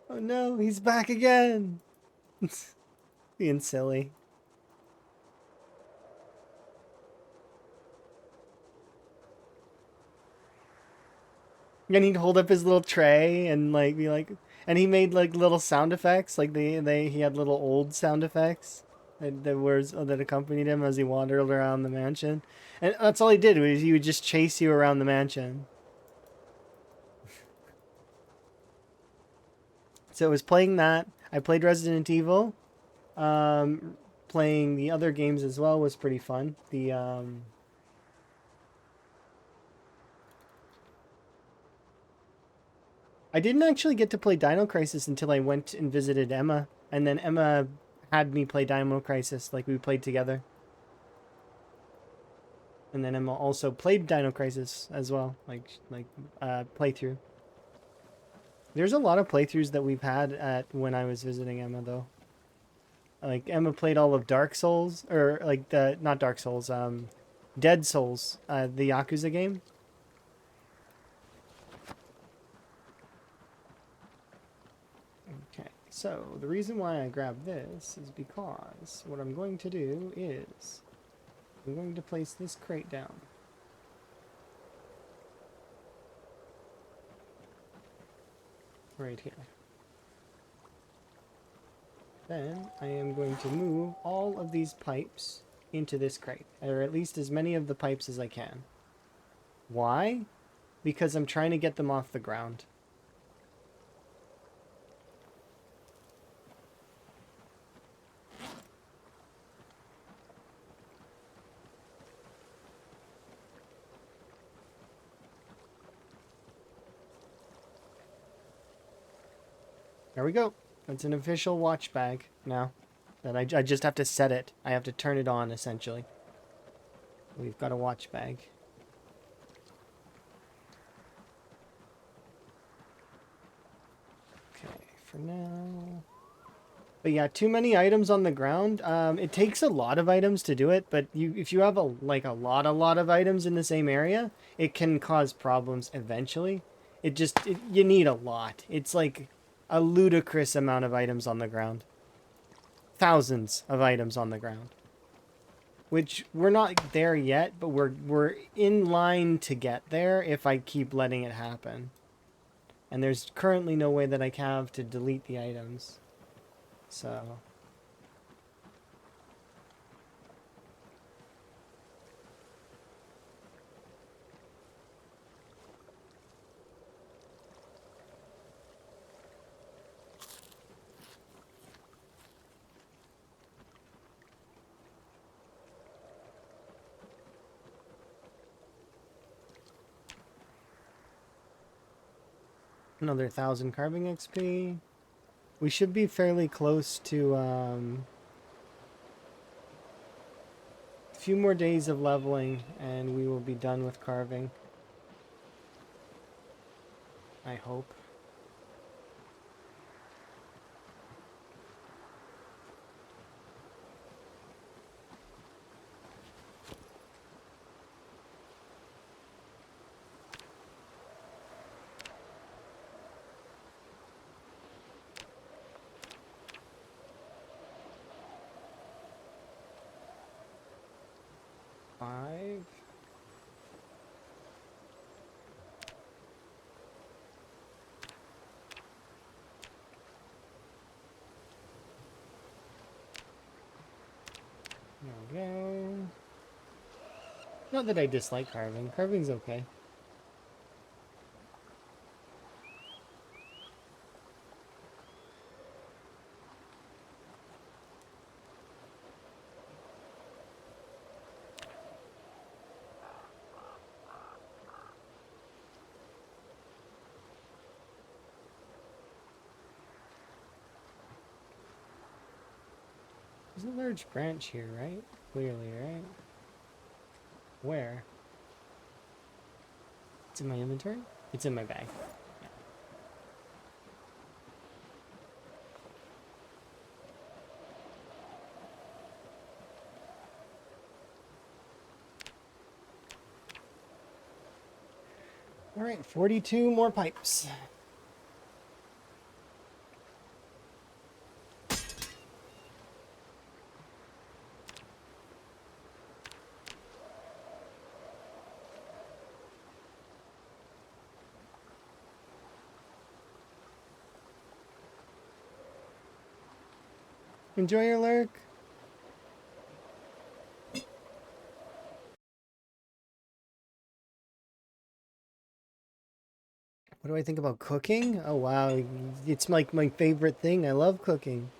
Oh no, he's back again. Being silly. And he'd hold up his little tray and like be like, and he made like little sound effects, like he had little old sound effects that accompanied him as he wandered around the mansion, and that's all he did was he would just chase you around the mansion. So it was playing that. I played Resident Evil. Playing the other games as well was pretty fun. I didn't actually get to play Dino Crisis until I went and visited Emma, and then Emma had me play Dino Crisis, like we played together. And then Emma also played Dino Crisis as well, playthrough. There's a lot of playthroughs that we've had at when I was visiting Emma though. Like Emma played all of Dark Souls, or like the not Dark Souls, Dead Souls, the Yakuza game. So, the reason why I grabbed this is because what I'm going to do is I'm going to place this crate down. Right here. Then I am going to move all of these pipes into this crate, or at least as many of the pipes as I can. Why? Because I'm trying to get them off the ground. There we go. That's an official watch bag now. That I just have to set it. I have to turn it on, essentially. We've got a watch bag. Okay, for now. But yeah, too many items on the ground. It takes a lot of items to do it, but if you have a lot of items in the same area, it can cause problems eventually. You need a lot. It's like a ludicrous amount of items on the ground. Thousands of items on the ground. Which we're not there yet, but we're in line to get there if I keep letting it happen. And there's currently no way that I have to delete the items. So another 1,000 carving XP. We should be fairly close to a few more days of leveling and we will be done with carving. I hope. Five. There we go. Not that I dislike carving. Carving's okay. There's a large branch here, right? Clearly, right? Where? It's in my inventory? It's in my bag. Alright, 42 more pipes. Enjoy your lurk. What do I think about cooking? Oh wow, it's like my favorite thing. I love cooking.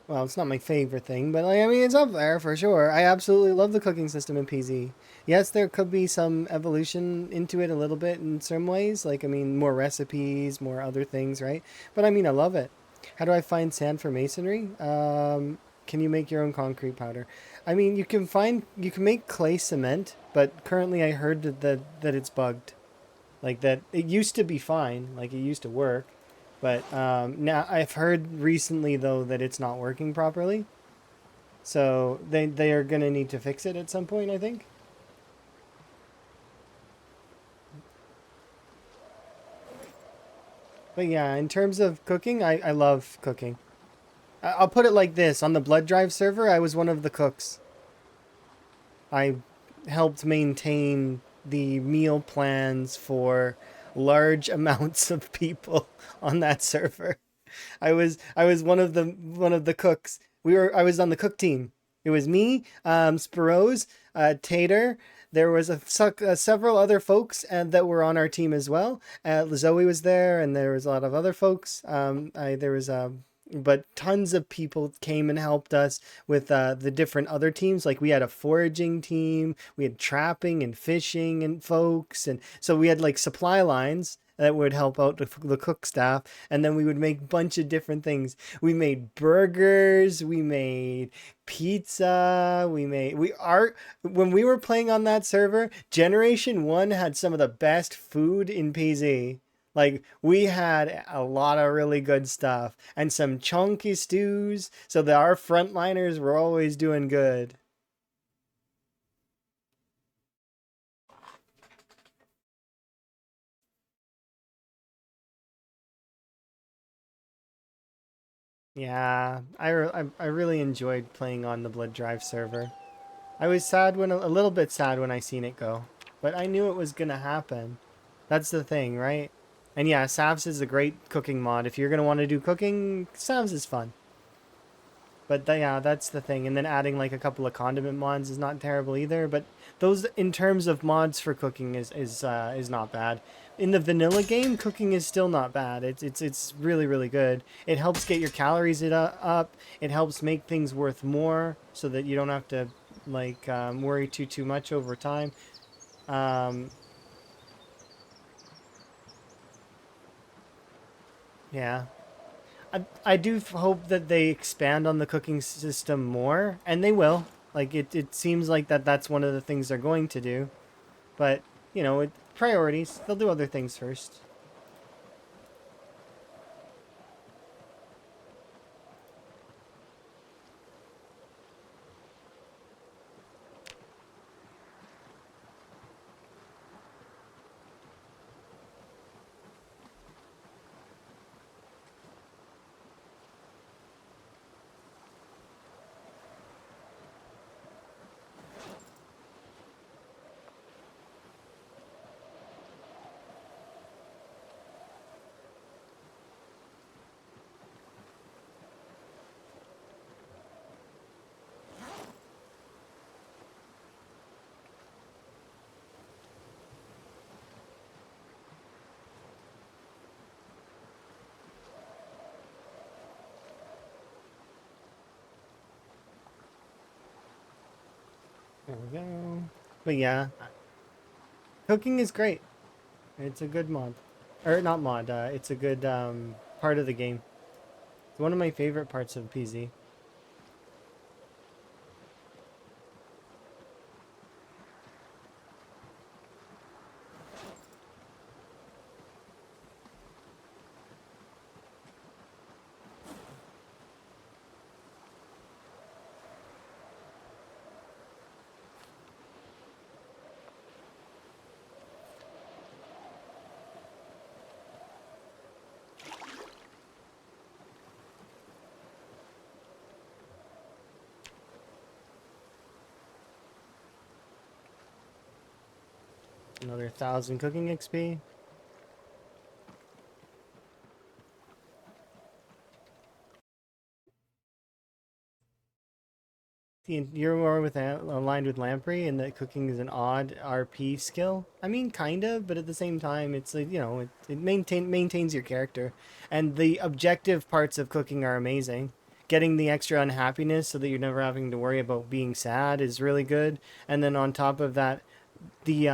Well, it's not my favorite thing, but like, I mean, it's up there for sure. I absolutely love the cooking system in PZ. Yes, there could be some evolution into it a little bit in some ways. Like, I mean, more recipes, more other things, right? But I mean, I love it. How do I find sand for masonry? Can you make your own concrete powder? I mean, you can make clay cement, but currently I heard that it's bugged. Like that, it used to be fine. Like it used to work. But now I've heard recently though that it's not working properly. So they are gonna need to fix it at some point, I think. But yeah, in terms of cooking, I love cooking. I'll put it like this: on the blood drive server, I was one of the cooks. I helped maintain the meal plans for large amounts of people on that server. I was one of the cooks. I was on the cook team. It was me, Spiroz, Tater. There was several other folks that were on our team as well. Zoe was there, and there was a lot of other folks. There was but tons of people came and helped us with the different other teams. Like we had a foraging team, we had trapping and fishing and folks, and so we had like supply lines that would help out the cook staff, and then we would make a bunch of different things. We made burgers, we made pizza, we are when we were playing on that server, Generation 1 had some of the best food in PZ. Like we had a lot of really good stuff and some chunky stews, so that our frontliners were always doing good. Yeah, I really enjoyed playing on the Blood Drive server. I was sad when a little bit sad when I seen it go, but I knew it was gonna happen. That's the thing, right? And yeah, Savs is a great cooking mod. If you're gonna want to do cooking, Savs is fun. But yeah, that's the thing. And then adding like a couple of condiment mods is not terrible either. But those, in terms of mods for cooking, is not bad. In the vanilla game, cooking is still not bad. It's really really good. It helps get your calories up. It helps make things worth more, so that you don't have to like worry too much over time. Um, yeah, I do hope that they expand on the cooking system more, and they will. Like it seems like that's one of the things they're going to do. But priorities. They'll do other things first. There we go. But yeah, cooking is great. It's a good mod, or not mod. It's a good part of the game. It's one of my favorite parts of PZ. Another 1,000 cooking XP. You're more aligned with Lamprey, and that cooking is an odd RP skill. I mean, kind of, but at the same time, it's like it maintains your character, and the objective parts of cooking are amazing. Getting the extra unhappiness so that you're never having to worry about being sad is really good, and then on top of that, the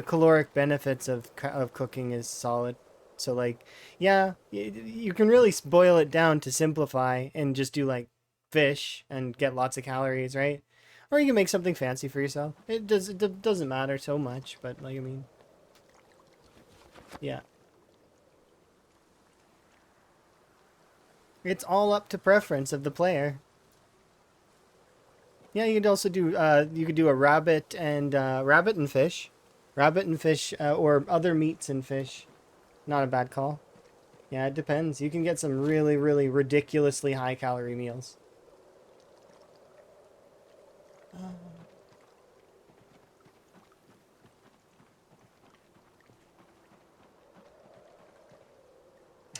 caloric benefits of cooking is solid. So like, yeah, you can really boil it down to simplify and just do like fish and get lots of calories, right? Or you can make something fancy for yourself. It doesn't matter so much, but like I mean, yeah, it's all up to preference of the player. Yeah, you could do a rabbit and fish, or other meats and fish. Not a bad call. Yeah, it depends. You can get some really, really ridiculously high calorie meals.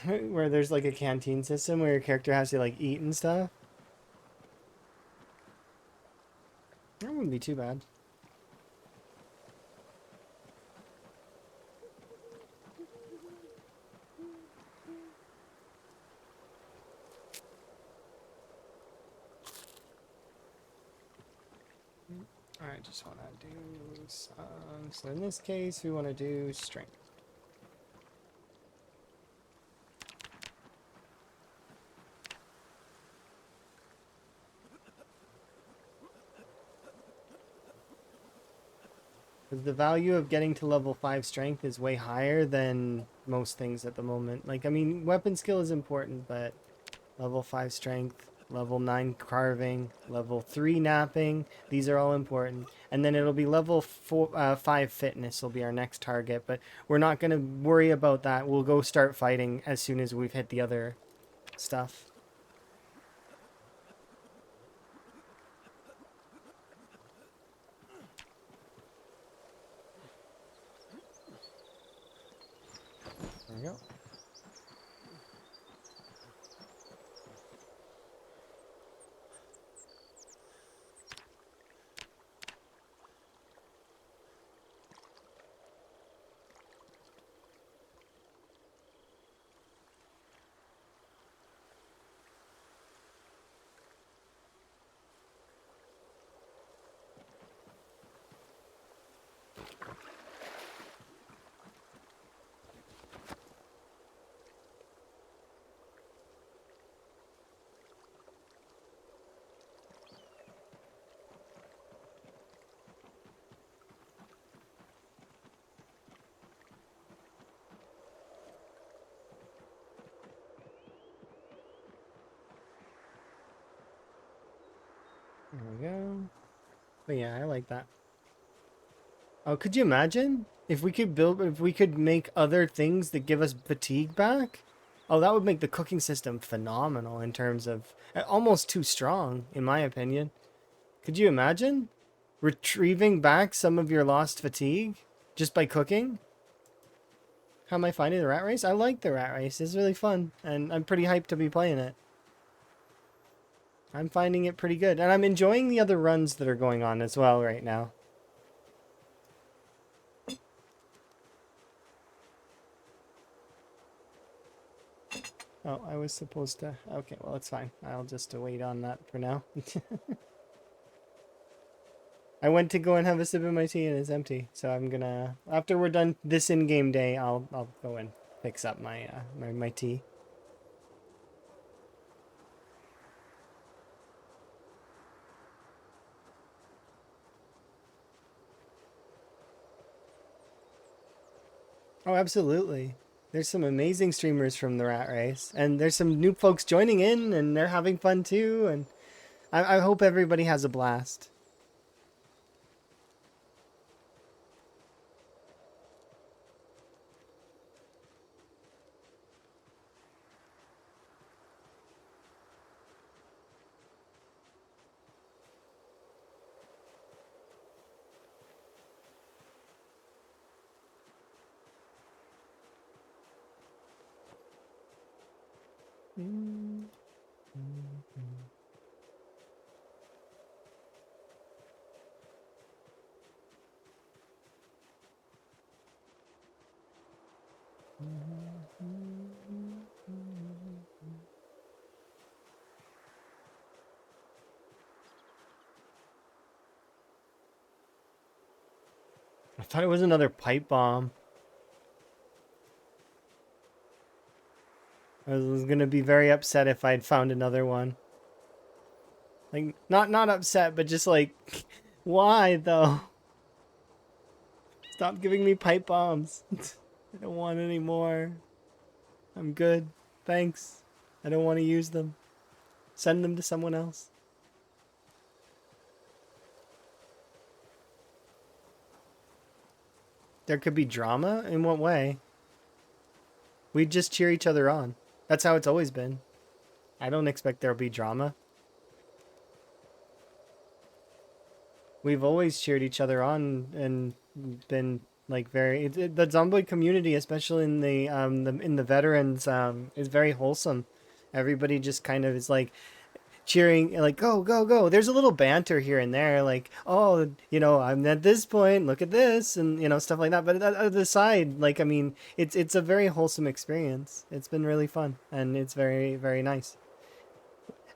Where there's like a canteen system where your character has to like eat and stuff. That wouldn't be too bad. I just want to do some. So in this case, we want to do strength. Because the value of getting to level 5 strength is way higher than most things at the moment. Like, I mean, weapon skill is important, but level 5 strength, level 9 carving, level 3 napping, these are all important. And then it'll be level 5 fitness will be our next target, but we're not going to worry about that. We'll go start fighting as soon as we've hit the other stuff. There we go. There we go. But yeah, I like that. Oh, could you imagine if we could make other things that give us fatigue back? Oh, that would make the cooking system phenomenal in terms of almost too strong, in my opinion. Could you imagine retrieving back some of your lost fatigue just by cooking? How am I finding the rat race? I like the rat race. It's really fun, and I'm pretty hyped to be playing it. I'm finding it pretty good, and I'm enjoying the other runs that are going on as well right now. Oh, I was supposed to... Okay, well, it's fine. I'll just wait on that for now. I went to go and have a sip of my tea and it's empty. So I'm gonna... After we're done this in-game day, I'll go and fix up my tea. Oh, absolutely. There's some amazing streamers from the Rat Race. And there's some new folks joining in and they're having fun too. And I hope everybody has a blast. I thought it was another pipe bomb. I was gonna be very upset if I'd found another one. Like, not upset, but just like, why though? Stop giving me pipe bombs. I don't want any more. I'm good. Thanks. I don't want to use them. Send them to someone else. There could be drama? In what way? We just cheer each other on. That's how it's always been. I don't expect there'll be drama. We've always cheered each other on and been like the Zomboid community, especially in the veterans, is very wholesome. Everybody just kind of is like cheering, like go go go. There's a little banter here and there, like oh I'm at this point, look at this, and stuff like that. But at the side, like I mean, it's a very wholesome experience. It's been really fun and it's very very nice.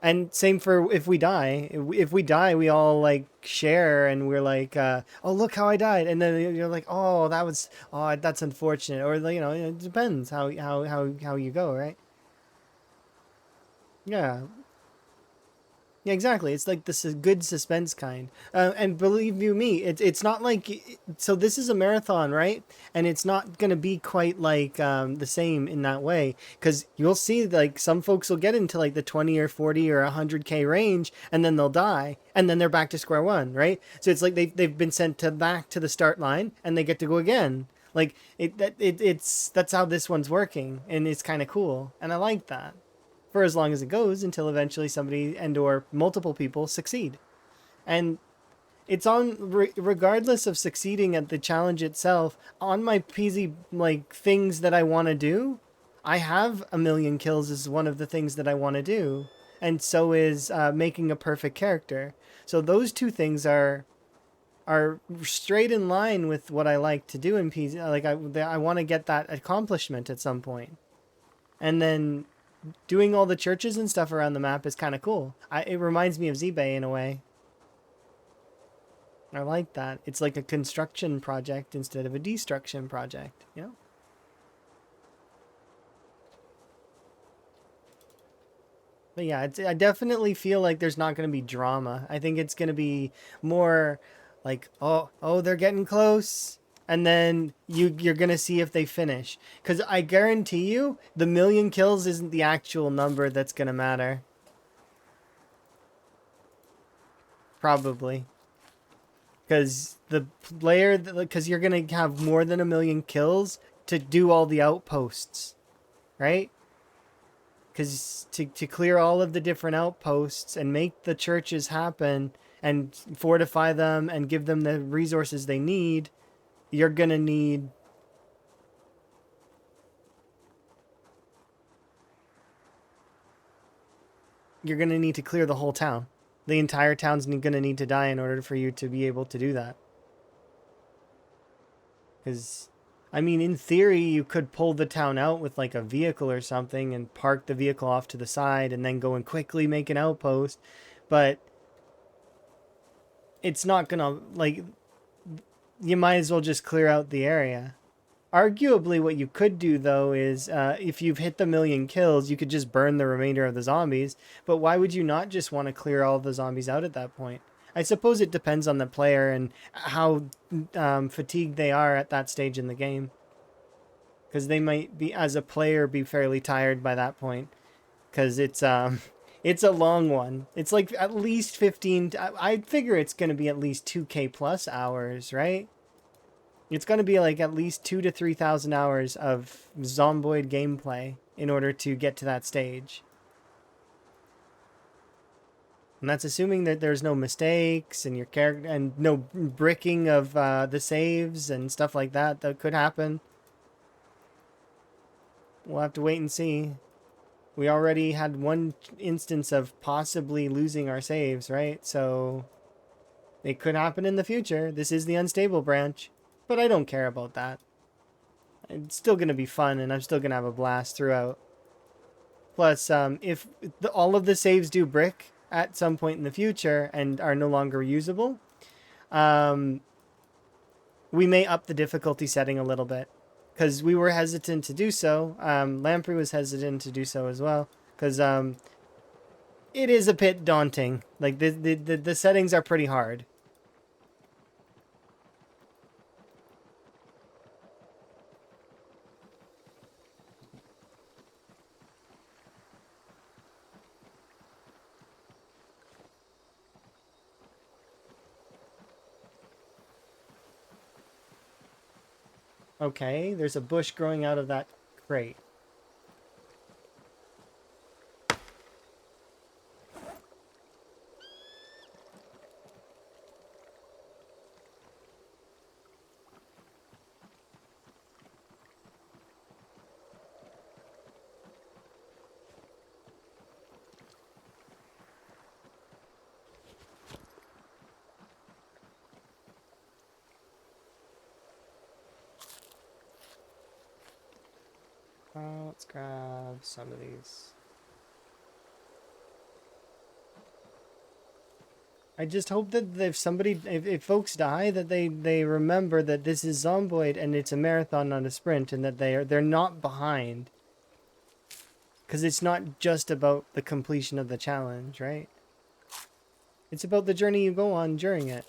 And same for if we die. If we die, we all like share, and we're like, "Oh, look how I died," and then you're like, "Oh, that's unfortunate," or it depends how you go, right? Yeah, yeah, exactly. It's like this is good suspense kind. And believe you me, it's not like so. This is a marathon, right? And it's not gonna be quite like the same in that way because you'll see like some folks will get into like the 20 or 40 or 100K range, and then they'll die, and then they're back to square one, right? So it's like they've been sent to back to the start line, and they get to go again. Like it's that's how this one's working, and it's kind of cool, and I like that for as long as it goes until eventually somebody and or multiple people succeed. And it's on regardless of succeeding at the challenge itself on my peasy like things that I want to do. I have a million kills is one of the things that I want to do, and so is making a perfect character. So those two things are straight in line with what I like to do in PZ. Like I want to get that accomplishment at some point, and then doing all the churches and stuff around the map is kind of cool. It reminds me of Z-Bay in a way. I like that. It's like a construction project instead of a destruction project, you know? But yeah, I definitely feel like there's not going to be drama. I think it's going to be more like, oh, they're getting close. And then you're going to see if they finish. Because I guarantee you, the million kills isn't the actual number that's going to matter. Probably. Because because you're going to have more than a million kills to do all the outposts, right? Because to clear all of the different outposts and make the churches happen and fortify them and give them the resources they need, you're gonna need to clear the whole town. The entire town's gonna need to die in order for you to be able to do that. Because I mean, in theory, you could pull the town out with like a vehicle or something and park the vehicle off to the side and then go and quickly make an outpost. But it's not gonna, like, you might as well just clear out the area. Arguably, what you could do though is if you've hit the million kills, you could just burn the remainder of the zombies. But why would you not just want to clear all the zombies out at that point? I suppose it depends on the player and how fatigued they are at that stage in the game. Because they might be, as a player, be fairly tired by that point. Because it's a long one. It's like at least 15. I figure it's going to be at least 2K plus hours, right? It's going to be like at least 2 to 3,000 hours of zomboid gameplay in order to get to that stage. And that's assuming that there's no mistakes and your character and no bricking of the saves and stuff like that that could happen. We'll have to wait and see. We already had one instance of possibly losing our saves, right? So it could happen in the future. This is the unstable branch, but I don't care about that. It's still going to be fun, and I'm still going to have a blast throughout. Plus, if all of the saves do brick at some point in the future and are no longer usable, um, we may up the difficulty setting a little bit. Because we were hesitant to do so. Lamprey was hesitant to do so as well. Because it is a bit daunting. Like, the settings are pretty hard. Okay, there's a bush growing out of that crate. Let's grab some of these. I just hope that if folks die, that they remember that this is Zomboid and it's a marathon, not a sprint, and that they're not behind. Because it's not just about the completion of the challenge, right? It's about the journey you go on during it.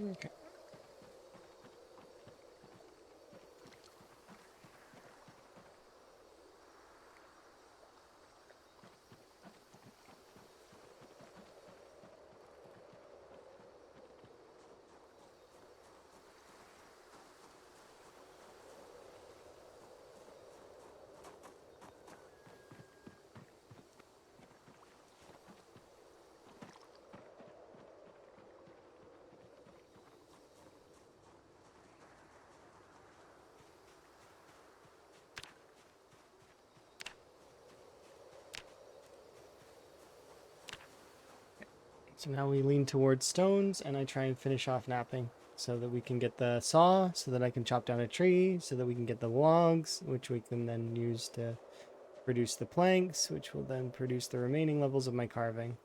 Okay. So now we lean towards stones, and I try and finish off napping so that we can get the saw, so that I can chop down a tree, so that we can get the logs, which we can then use to produce the planks, which will then produce the remaining levels of my carving.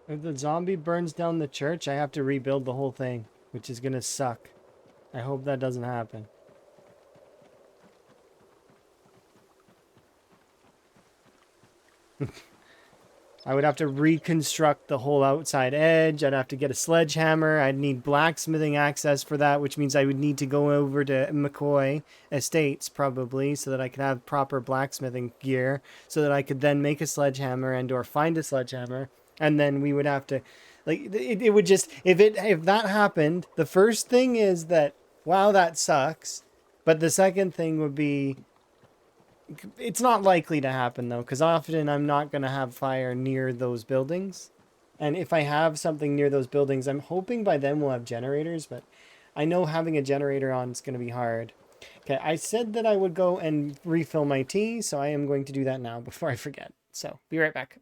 If the zombie burns down the church, I have to rebuild the whole thing, which is gonna suck. I hope that doesn't happen. I would have to reconstruct the whole outside edge. I'd have to get a sledgehammer. I'd need blacksmithing access for that, which means I would need to go over to McCoy Estates probably so that I could have proper blacksmithing gear so that I could then make a sledgehammer and or find a sledgehammer. And then we would have to it would just if that happened, the first thing is that wow, that sucks. But the second thing would be it's not likely to happen though, because often I'm not going to have fire near those buildings. And if I have something near those buildings, I'm hoping by then we'll have generators, but I know having a generator on is going to be hard. Okay, I said that I would go and refill my tea, so I am going to do that now before I forget. So, be right back.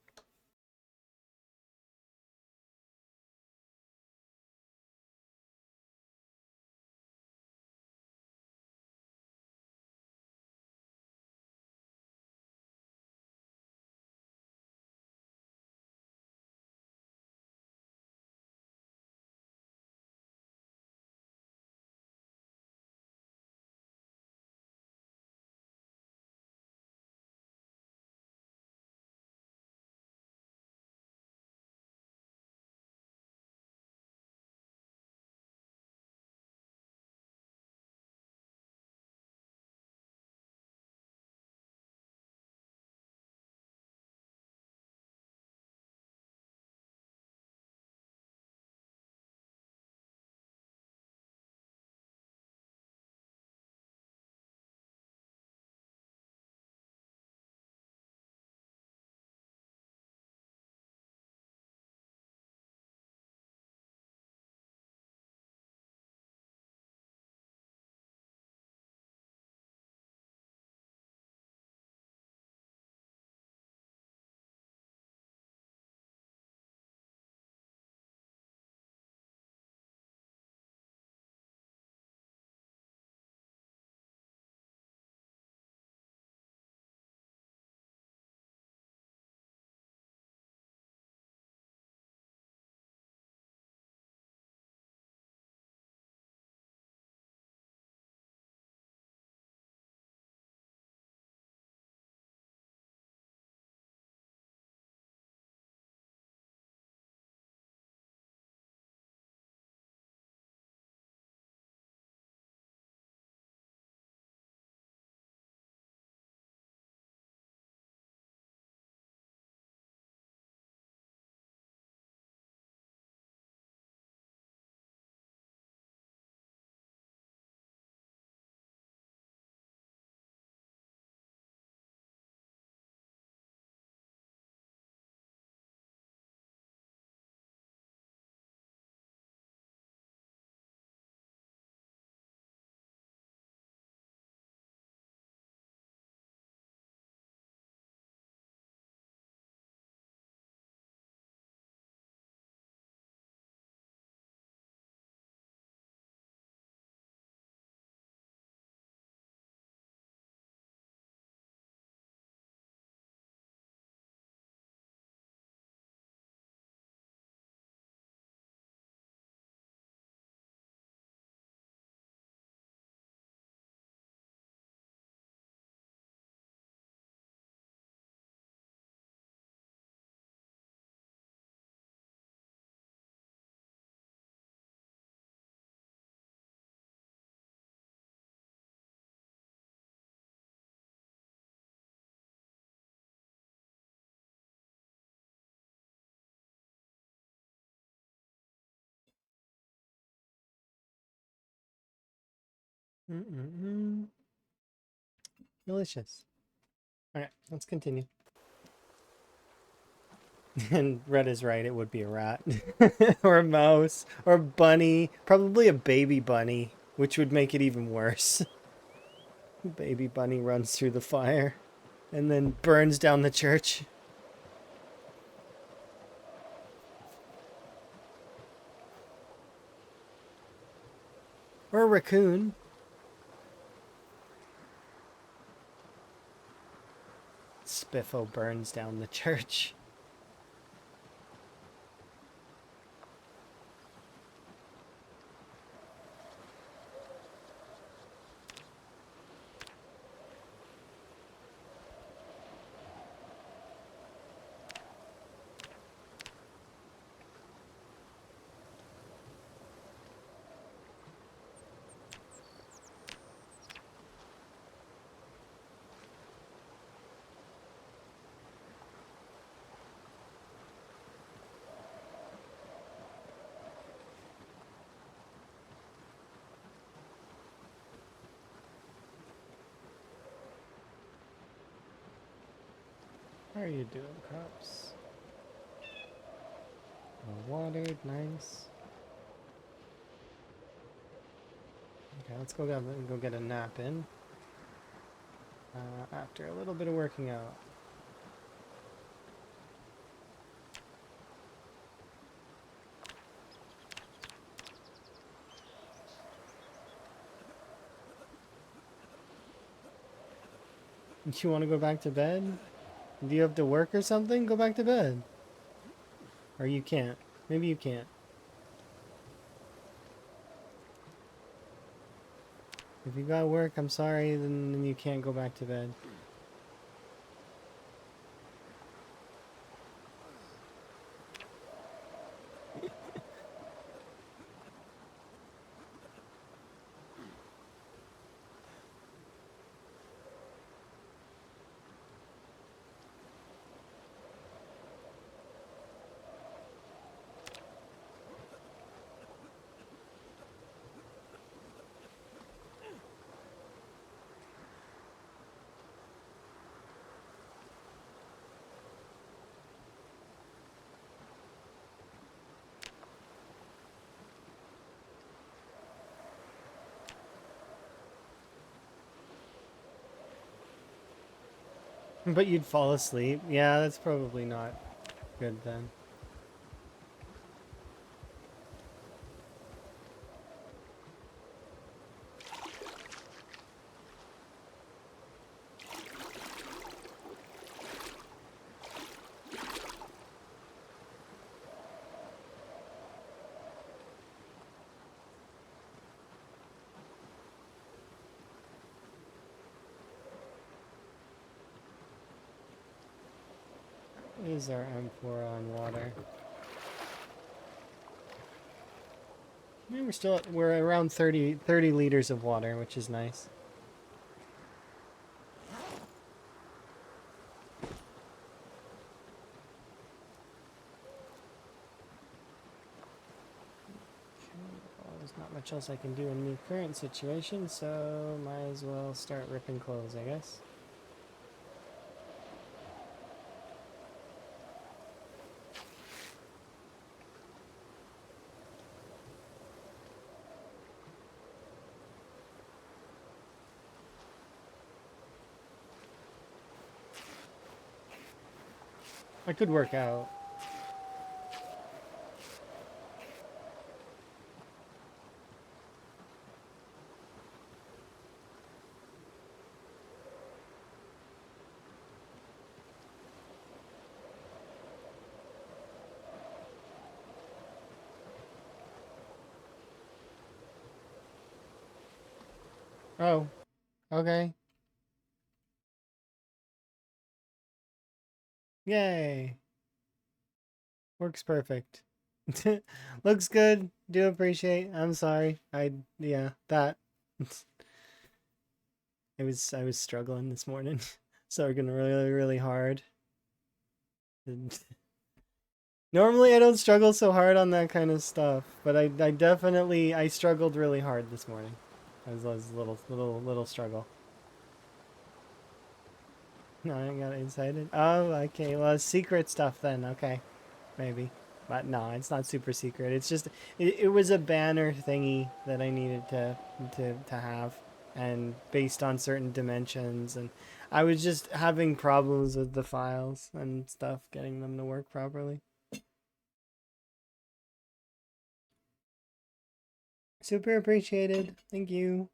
Mm-mm-mm. Delicious. All right, let's continue. And Red is right, it would be a rat. Or a mouse. Or a bunny. Probably a baby bunny, which would make it even worse. Baby bunny runs through the fire and then burns down the church. Or a raccoon. Spiffo burns down the church. How are you doing, crops? Well watered, nice. Okay, let's go get a nap in. After a little bit of working out. You want to go back to bed? Do you have to work or something? Go back to bed. Or you can't. Maybe you can't. If you got work, I'm sorry, then you can't go back to bed. But you'd fall asleep. Yeah, that's probably not good then. What is our M4 on water? I mean, we're around 30 liters of water, which is nice. Well, there's not much else I can do in the current situation, so might as well start ripping clothes, I guess. I could work out. Oh, okay. Yay. Works perfect. Looks good. Do appreciate. I'm sorry. Yeah, that. I was struggling this morning. So working really, really hard. And normally I don't struggle so hard on that kind of stuff, but I definitely I struggled really hard this morning. That was a little struggle. No, I got excited. Oh, okay. Well, it's secret stuff then. Okay, maybe. But no, it's not super secret. It's just it was a banner thingy that I needed to have, and based on certain dimensions, and I was just having problems with the files and stuff, getting them to work properly. Super appreciated. Thank you.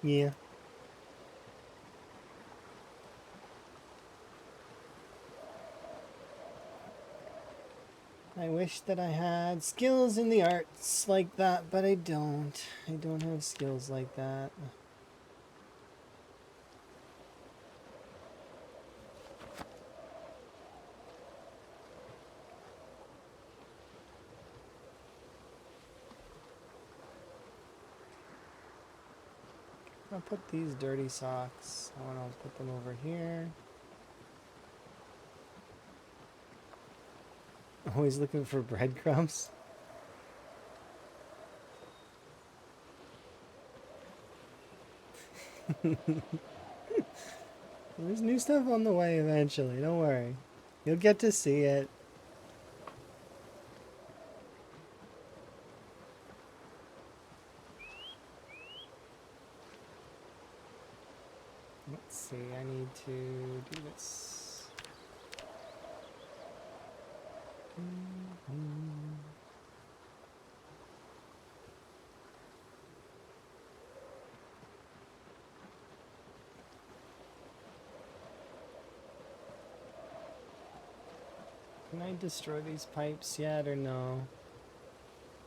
Yeah. I wish that I had skills in the arts like that, but I don't. I don't have skills like that. I'll put these dirty socks. I want to put them over here. Always looking for breadcrumbs. There's new stuff on the way eventually. Don't worry. You'll get to see it. Let's see. I need to do this. Can I destroy these pipes yet or no?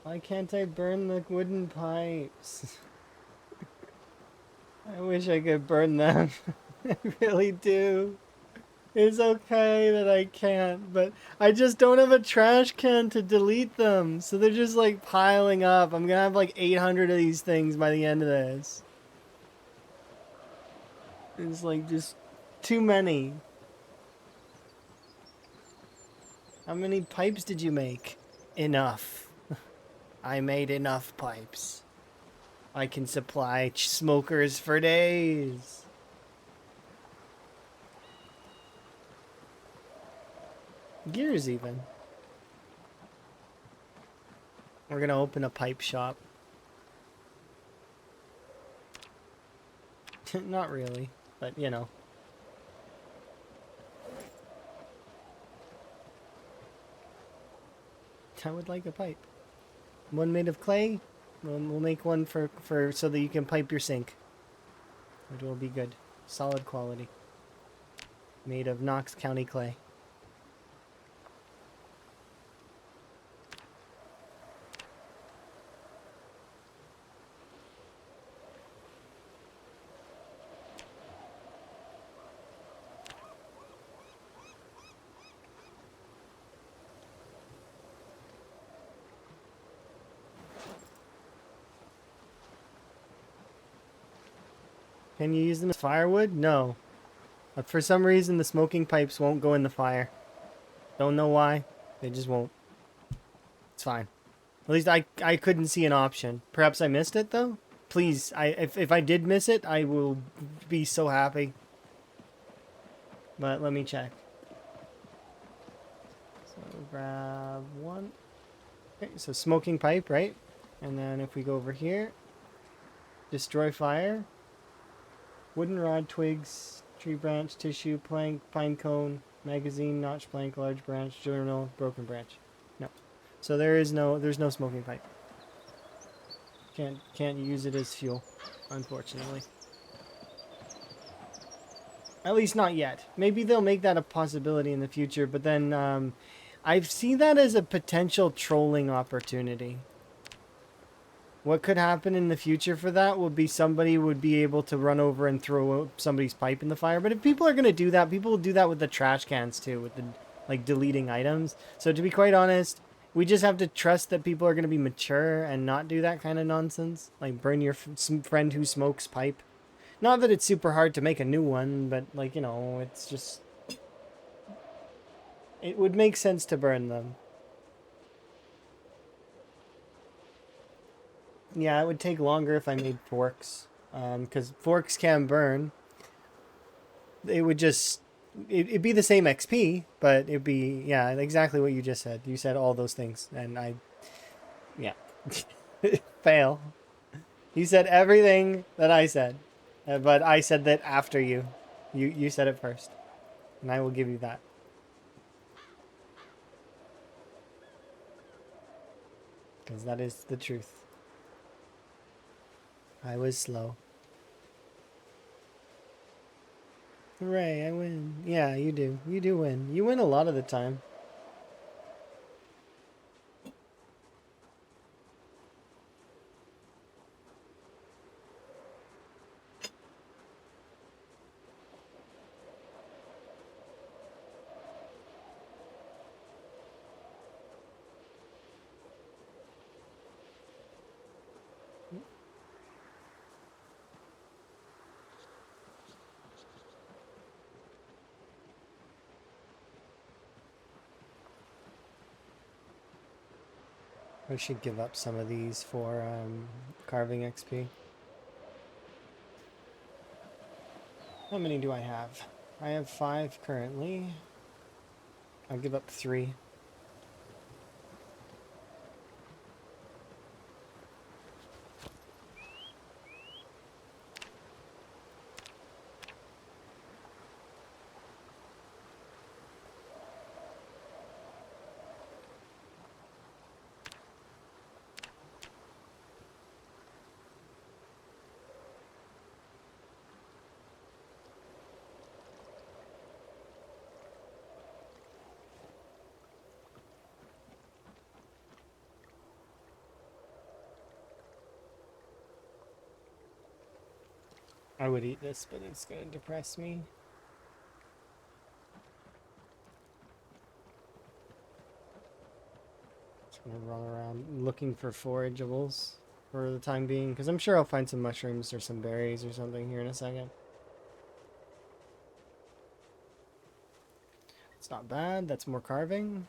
Why can't I burn the wooden pipes? I wish I could burn them. I really do. It's okay that I can't, but I just don't have a trash can to delete them. So they're just like piling up. I'm gonna have like 800 of these things by the end of this. It's like just too many. How many pipes did you make? Enough. I made enough pipes. I can supply smokers for days. Gears even. We're gonna open a pipe shop. Not really, but you know. I would like a pipe. One made of clay. We'll make one for so that you can pipe your sink. It will be good. Solid quality. Made of Knox County clay. Can you use them as firewood? No. But for some reason, the smoking pipes won't go in the fire. Don't know why. They just won't. It's fine. At least I couldn't see an option. Perhaps I missed it, though? Please, if I did miss it, I will be so happy. But let me check. So grab one. Okay, so smoking pipe, right? And then if we go over here, destroy fire. Wooden rod, twigs, tree branch, tissue, plank, pine cone, magazine, notch plank, large branch, journal, broken branch. No. So there's no smoking pipe. Can't use it as fuel, unfortunately. At least not yet. Maybe they'll make that a possibility in the future, but then I see that as a potential trolling opportunity. What could happen in the future for that would be somebody would be able to run over and throw somebody's pipe in the fire. But if people are going to do that, people will do that with the trash cans too, with the like deleting items. So to be quite honest, we just have to trust that people are going to be mature and not do that kind of nonsense. Like burn your friend who smokes pipe. Not that it's super hard to make a new one, but like, you know, it's just it would make sense to burn them. Yeah, it would take longer if I made forks. Because forks can burn. It would just it'd be the same XP, but it'd be yeah, exactly what you just said. You said all those things, and I yeah, fail. You said everything that I said, but I said that after you. You said it first, and I will give you that because that is the truth. I was slow. Hooray! I win. Yeah, you do. You do win. You win a lot of the time. I should give up some of these for carving XP. How many do I have? I have 5 currently. I'll give up 3. I would eat this, but it's going to depress me. Just going to run around looking for forageables for the time being, because I'm sure I'll find some mushrooms or some berries or something here in a second. It's not bad. That's more carving.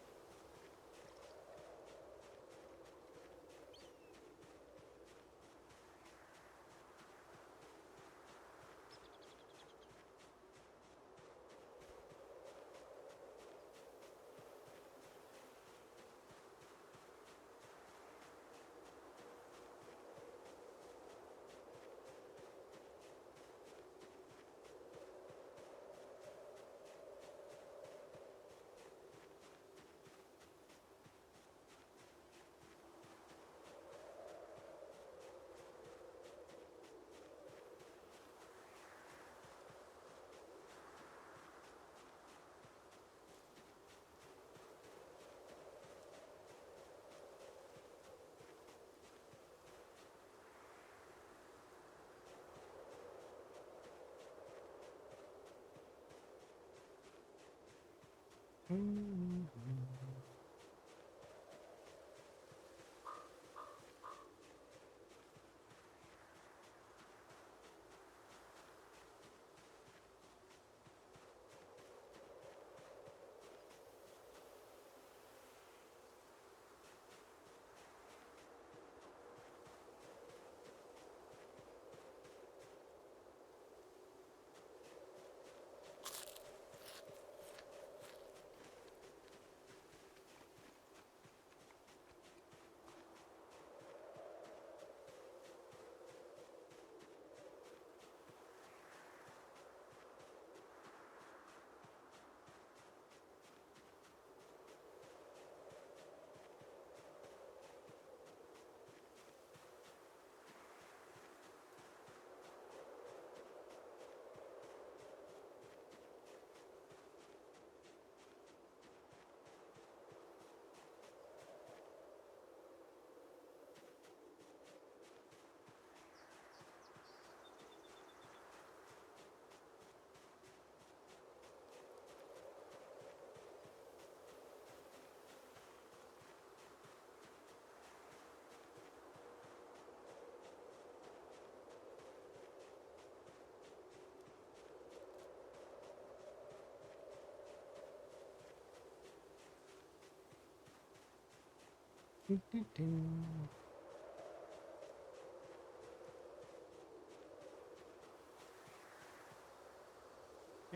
Yeah,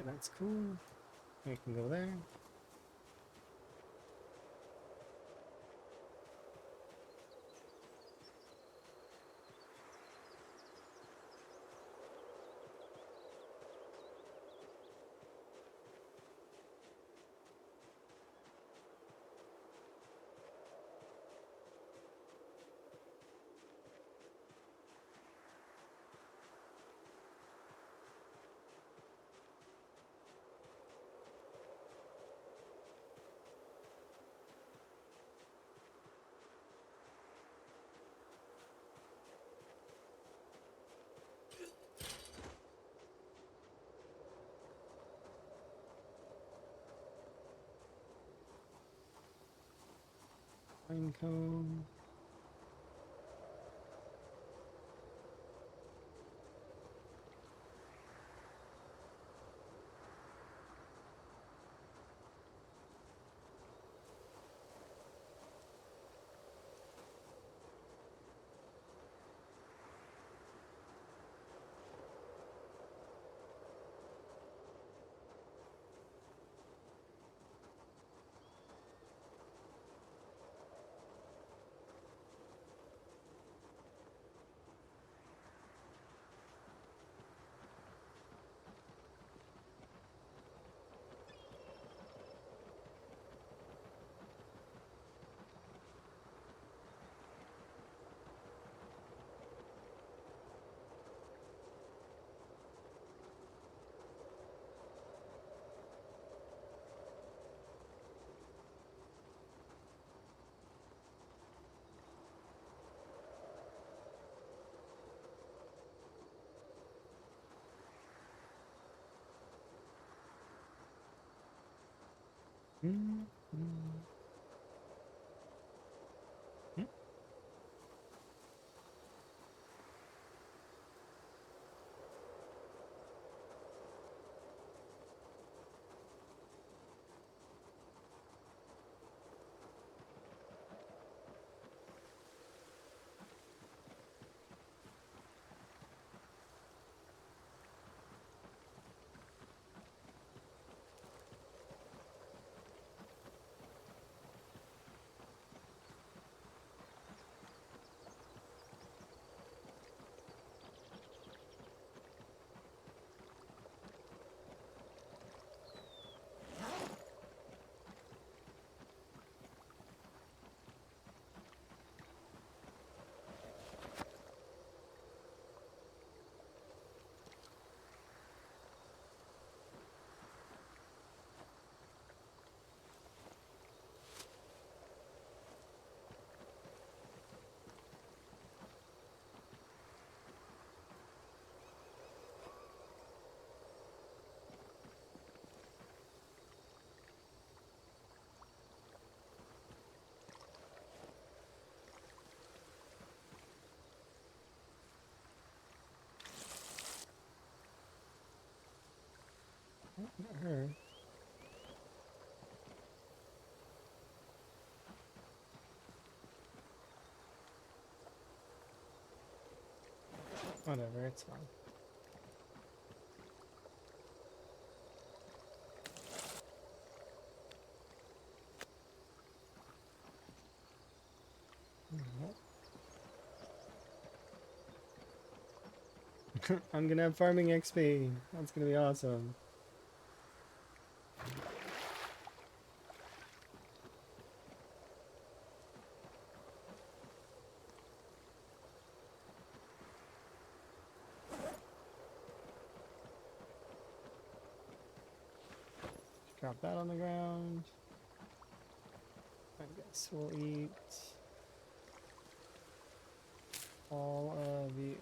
that's cool. We can go there. Pinecone. Mm, mm, mm. Not her. Whatever, it's fine. I'm gonna have farming XP. That's gonna be awesome. Drop that on the ground. I guess we'll eat all of the.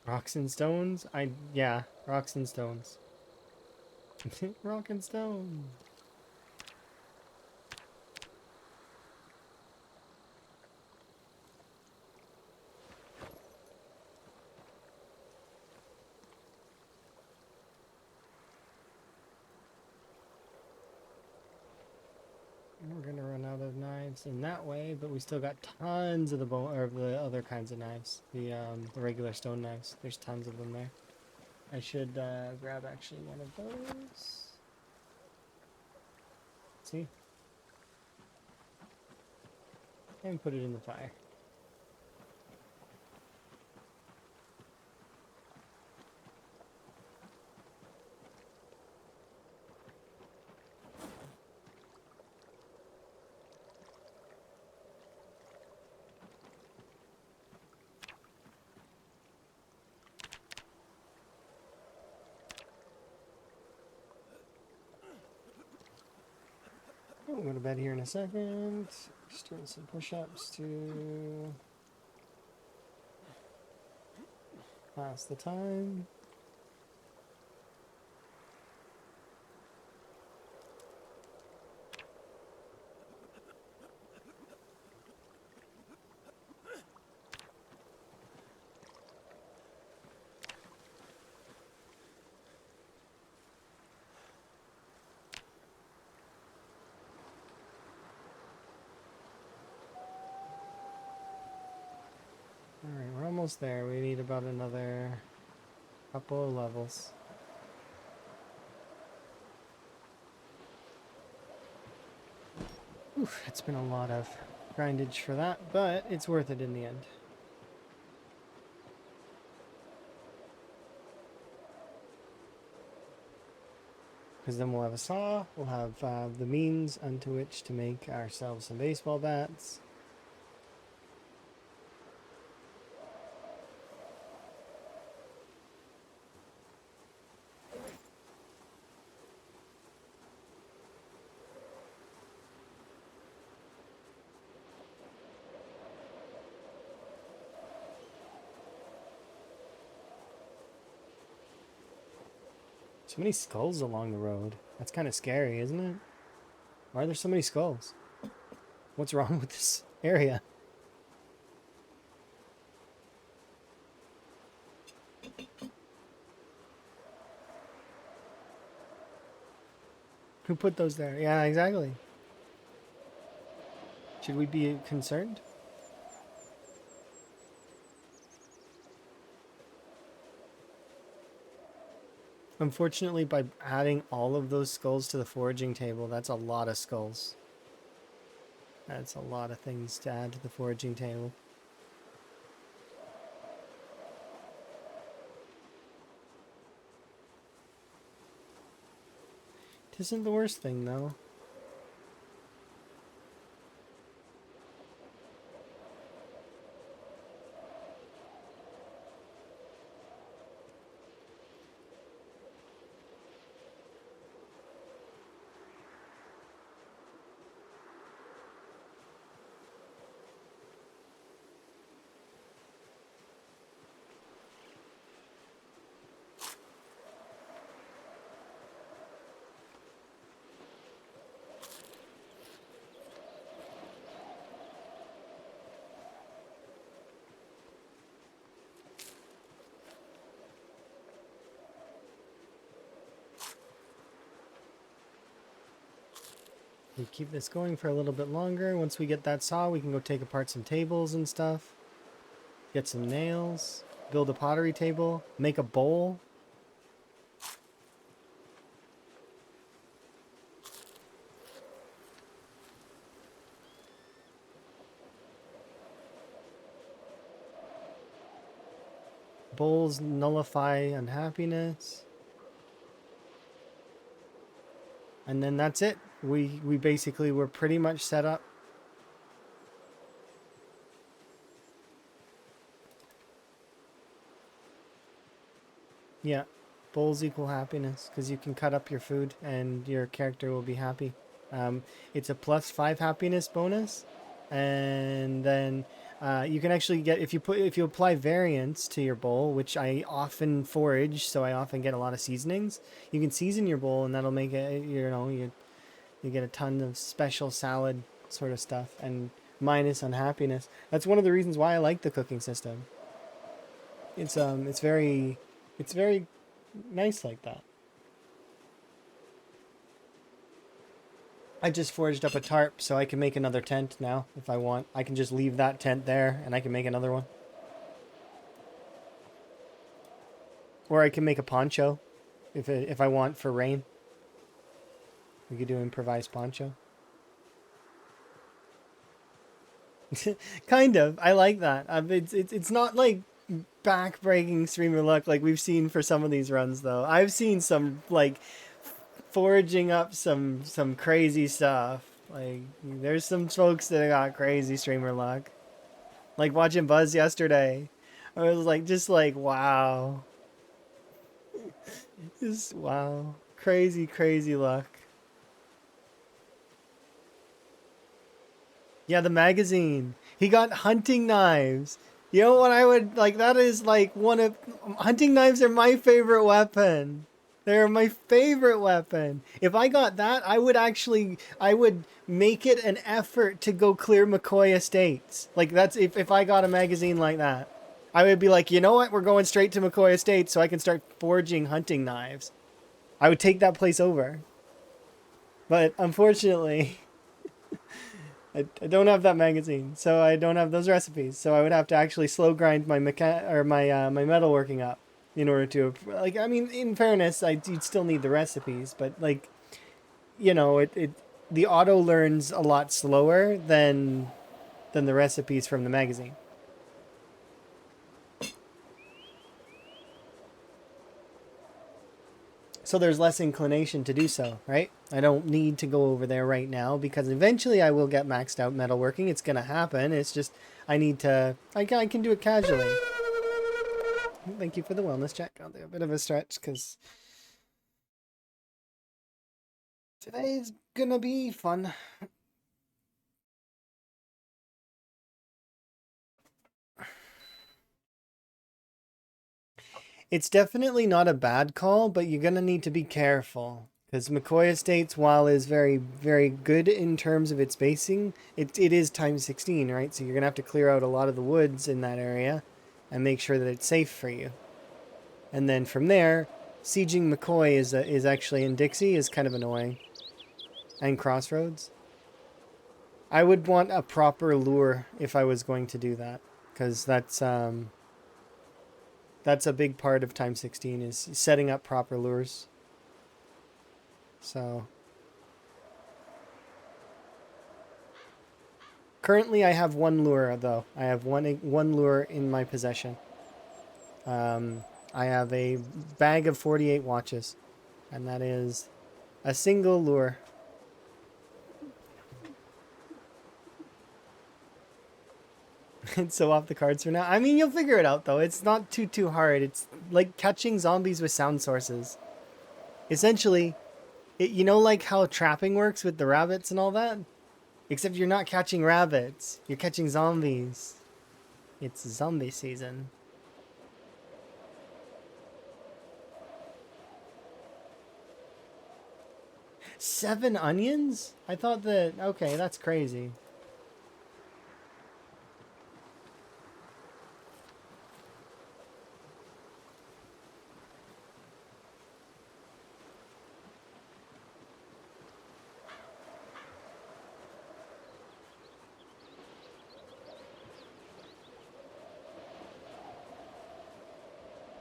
Rocks and stones? Yeah, rocks and stones. Rock and stone. We're gonna run out of knives in that way, but we still got tons of the bone or the other kinds of knives. The regular stone knives. There's tons of them there. I should grab actually one of those. See? And put it in the fire. We'll go to bed here in a second. Just doing some push-ups to pass the time. Alright, we're almost there. We need about another couple of levels. Oof, it's been a lot of grindage for that, but it's worth it in the end. Because then we'll have a saw, we'll have the means unto which to make ourselves some baseball bats. So many skulls along the road. That's kind of scary, isn't it? Why are there so many skulls? What's wrong with this area? Who put those there? Yeah, exactly. Should we be concerned? Unfortunately, by adding all of those skulls to the foraging table, that's a lot of skulls. That's a lot of things to add to the foraging table. It isn't the worst thing, though. We keep this going for a little bit longer. Once we get that saw, we can go take apart some tables and stuff. Get some nails. Build a pottery table. Make a bowl. Bowls nullify unhappiness. And then that's it. We basically were pretty much set up. Yeah. Bowls equal happiness because you can cut up your food and your character will be happy. It's a +5 happiness bonus. And then You can actually get if you apply variants to your bowl, which I often forage, so I often get a lot of seasonings. You can season your bowl, and that'll make it. You get a ton of special salad sort of stuff, and minus unhappiness. That's one of the reasons why I like the cooking system. It's very nice like that. I just forged up a tarp so I can make another tent now if I want. I can just leave that tent there and I can make another one. Or I can make a poncho if I want for rain. We could do improvised poncho. Kind of. I like that. It's not like back-breaking streamer luck like we've seen for some of these runs though. I've seen some like foraging up some crazy stuff. Like there's some folks that got crazy streamer luck. Like watching Buzz yesterday. I was like just like wow. Just wow. Crazy, crazy luck. Yeah, the magazine. He got hunting knives. You know what I would like? That is like one of hunting knives are my favorite weapon. They're my favorite weapon. If I got that, I would make it an effort to go clear McCoy Estates. Like that's if I got a magazine like that, I would be like, you know what? We're going straight to McCoy Estates so I can start forging hunting knives. I would take that place over. But unfortunately, I don't have that magazine, so I don't have those recipes. So I would have to actually slow grind my my metalworking up in order to like. I mean, in fairness, you'd still need the recipes, but like it the auto learns a lot slower than the recipes from the magazine. So there's less inclination to do so, right? I don't need to go over there right now because eventually I will get maxed out metalworking. It's gonna happen. It's just I need to. I can do it casually. Thank you for the wellness check. I'll do a bit of a stretch because today's gonna be fun. It's definitely not a bad call, but you're gonna need to be careful. Because McCoy Estates, while is very, very good in terms of its spacing, it is times 16, right? So you're going to have to clear out a lot of the woods in that area and make sure that it's safe for you. And then from there, sieging McCoy is actually in Dixie is kind of annoying. And Crossroads. I would want a proper lure if I was going to do that. Because that's a big part of Time 16 is setting up proper lures. So currently I have one lure though. I have one lure in my possession. I have a bag of 48 watches, and that is a single lure. It's so off the cards for now. I mean, you'll figure it out though. It's not too hard. It's like catching zombies with sound sources. Essentially, like how trapping works with the rabbits and all that? Except you're not catching rabbits. You're catching zombies. It's zombie season. Seven onions? I thought that... Okay, that's crazy.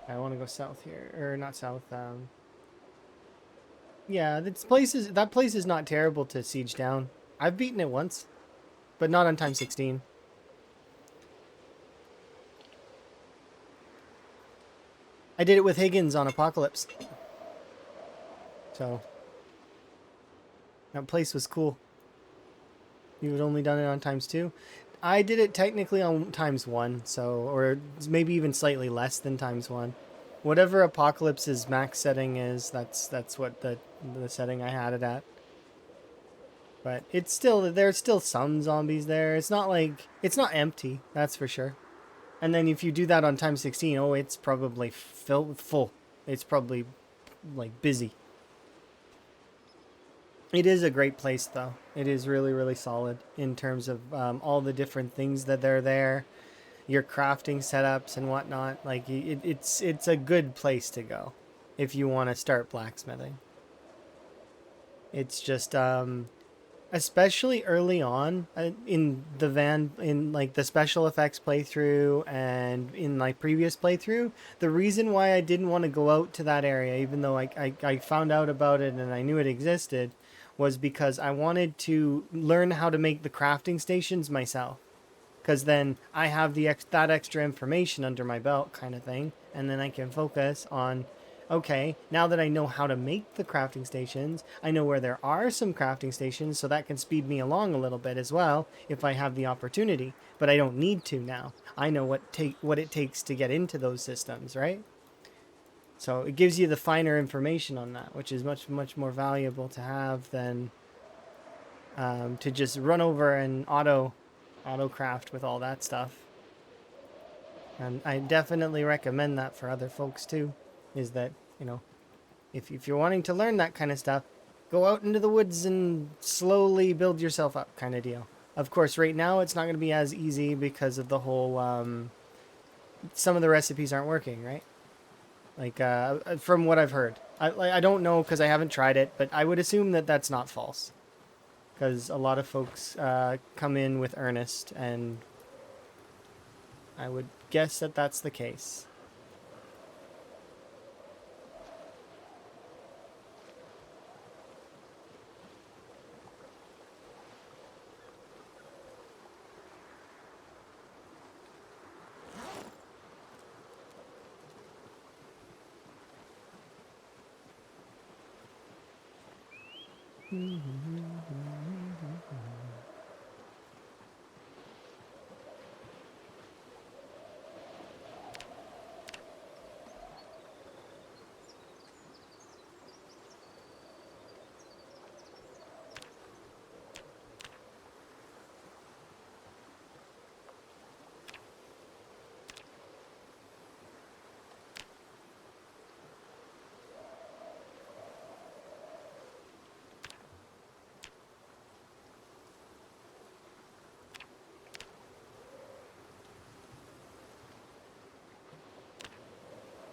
I want to go south here. Or not south, yeah, that place is not terrible to siege down. I've beaten it once, but not on time 16. I did it with Higgins on Apocalypse. So that place was cool. You had only done it on times 2. I did it technically on times 1, so or maybe even slightly less than times 1. Whatever Apocalypse's max setting is, that's what the setting I had it at. But it's still, there's still some zombies there. It's not like, it's not empty, that's for sure. And then if you do that on time 16, oh, it's probably full. It's probably like busy. It is a great place though. It is really, really solid in terms of all the different things that are there, your crafting setups and whatnot. Like it's a good place to go if you want to start blacksmithing. It's just especially early on in the van, in like the special effects playthrough and in my previous playthrough, the reason why I didn't want to go out to that area, even though I found out about it and I knew it existed, was because I wanted to learn how to make the crafting stations myself, because then I have that extra information under my belt, kind of thing, and then I can focus on, okay, now that I know how to make the crafting stations, I know where there are some crafting stations, so that can speed me along a little bit as well if I have the opportunity. But I don't need to now. I know what it takes to get into those systems, right? So it gives you the finer information on that, which is much more valuable to have than to just run over and auto craft with all that stuff. And I definitely recommend that for other folks too, is that, you know, if you're wanting to learn that kind of stuff, go out into the woods and slowly build yourself up kind of deal. Of course, right now it's not going to be as easy because of the whole, some of the recipes aren't working, right? Like, from what I've heard. I don't know because I haven't tried it, but I would assume that that's not false. Because a lot of folks come in with earnest, and I would guess that that's the case.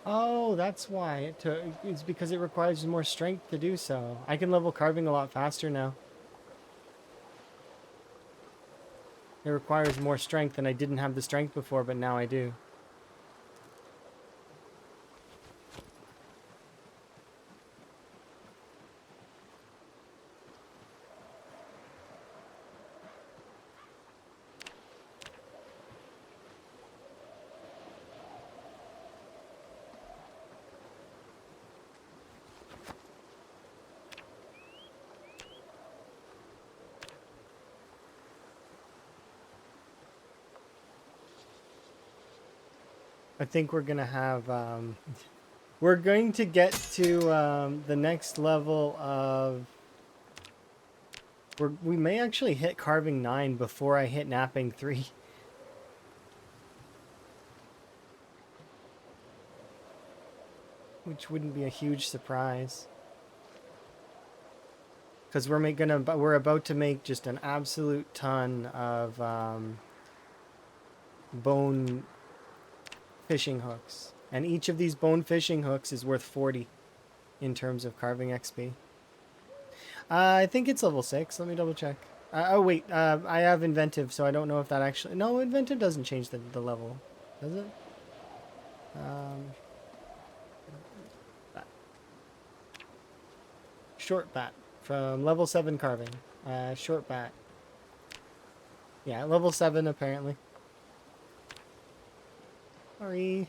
Oh, that's why it's because it requires more strength to do so. I can level carving a lot faster now. It requires more strength, and I didn't have the strength before, but now I do. I think we're gonna have we're going to get to the next level of we may actually hit carving 9 before I hit napping 3. Which wouldn't be a huge surprise. Because we're about to make just an absolute ton of bone fishing hooks. And each of these bone fishing hooks is worth 40 in terms of carving XP. I think it's level 6. Let me double check. Oh, wait. I have inventive, so I don't know if that actually... No, inventive doesn't change the level. Does it? Bat. Short bat. From level 7 carving. Short bat. Yeah, level 7 apparently. Sorry.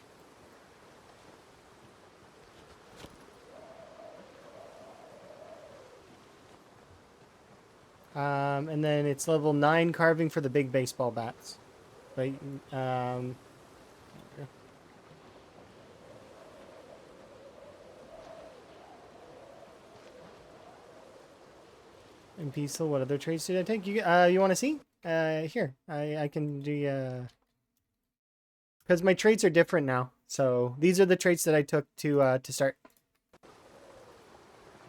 And then it's level 9 carving for the big baseball bats. Right? And peaceful. What other traits did I take? You want to see? Here. I can do because my traits are different now. So these are the traits that I took to start.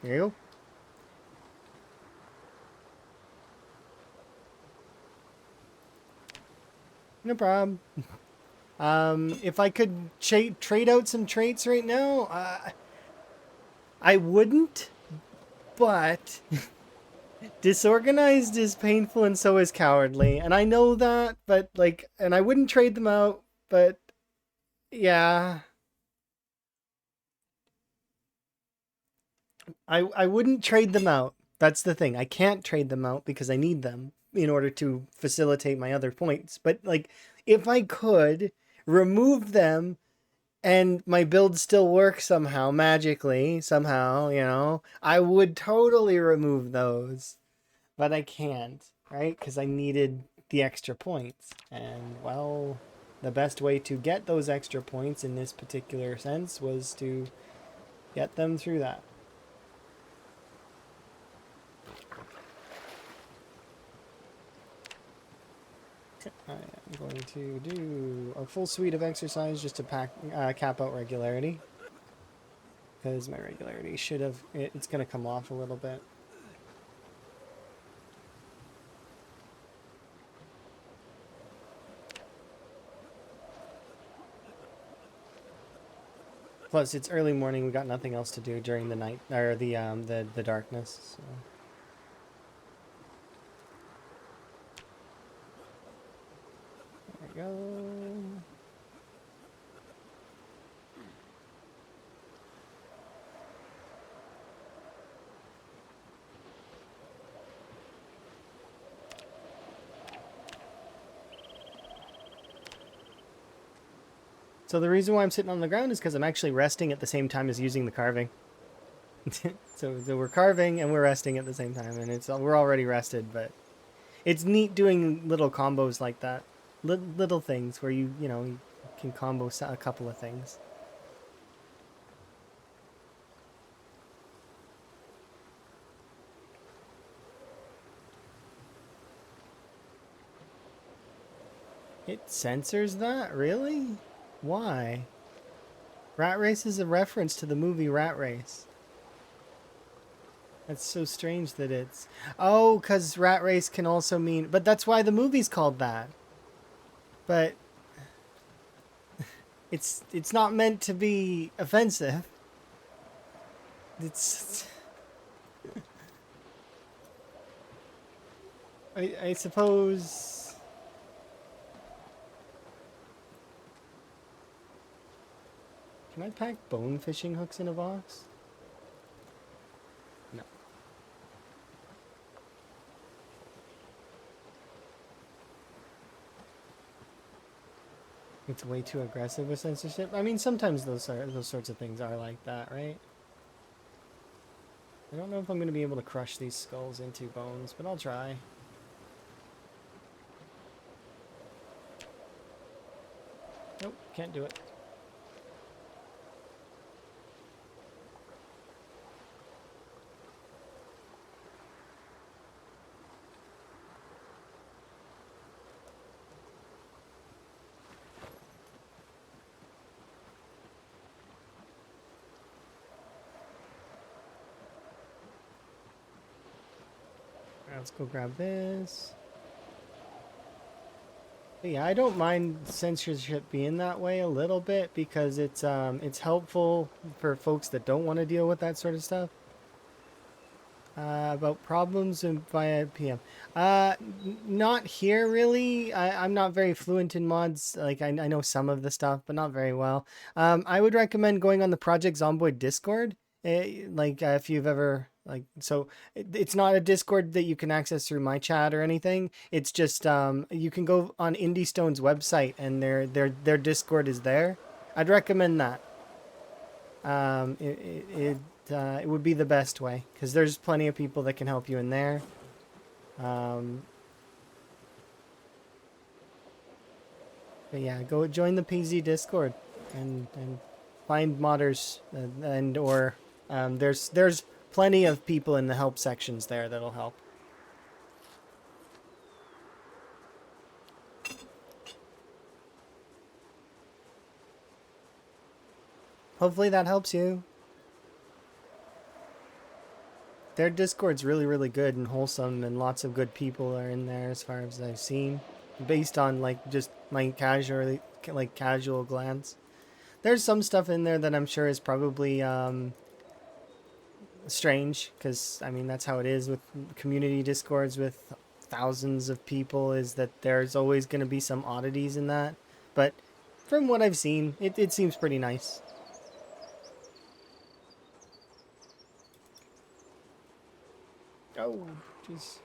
There you go. No problem. If I could trade out some traits right now, I wouldn't, but disorganized is painful and so is cowardly. And I know that, but like, and I wouldn't trade them out, but yeah. I wouldn't trade them out. That's the thing. I can't trade them out because I need them in order to facilitate my other points. But like, if I could remove them and my build still works somehow, magically, somehow, I would totally remove those. But I can't, right? Because I needed the extra points. And, well, the best way to get those extra points in this particular sense was to get them through that. I'm going to do a full suite of exercise just to cap out regularity. Because my regularity should have... It's going to come off a little bit. Plus, it's early morning. We got nothing else to do during the night... Or the darkness, so... Go. So the reason why I'm sitting on the ground is because I'm actually resting at the same time as using the carving. so we're carving and we're resting at the same time, and we're already rested, but it's neat doing little combos like that. Little things where you can combo a couple of things. It censors that? Really? Why? Rat Race is a reference to the movie Rat Race. That's so strange that it's... Oh, because Rat Race can also mean... But that's why the movie's called that. But... It's not meant to be offensive. It's... I suppose... Can I pack bone fishing hooks in a box? No. It's way too aggressive with censorship. I mean, sometimes those sorts of things are like that, right? I don't know if I'm going to be able to crush these skulls into bones, but I'll try. Nope, can't do it. Let's go grab this. But yeah, I don't mind censorship being that way a little bit because it's helpful for folks that don't want to deal with that sort of stuff. About problems and via PM. Not here really. I'm not very fluent in mods. Like I know some of the stuff, but not very well. I would recommend going on the Project Zomboid Discord. If you've ever it's not a Discord that you can access through my chat or anything. It's just you can go on Indie Stone's website and their Discord is there. I'd recommend that. It would be the best way because there's plenty of people that can help you in there. But yeah, go join the PZ Discord and find modders there's plenty of people in the help sections there that'll help. Hopefully that helps you. Their Discord's really, really good and wholesome, and lots of good people are in there as far as I've seen, based on like just my casual glance. There's some stuff in there that I'm sure is probably strange, because I mean that's how it is with community discords with thousands of people, is that there's always going to be some oddities in that. But from what I've seen, it seems pretty nice. Oh, jeez.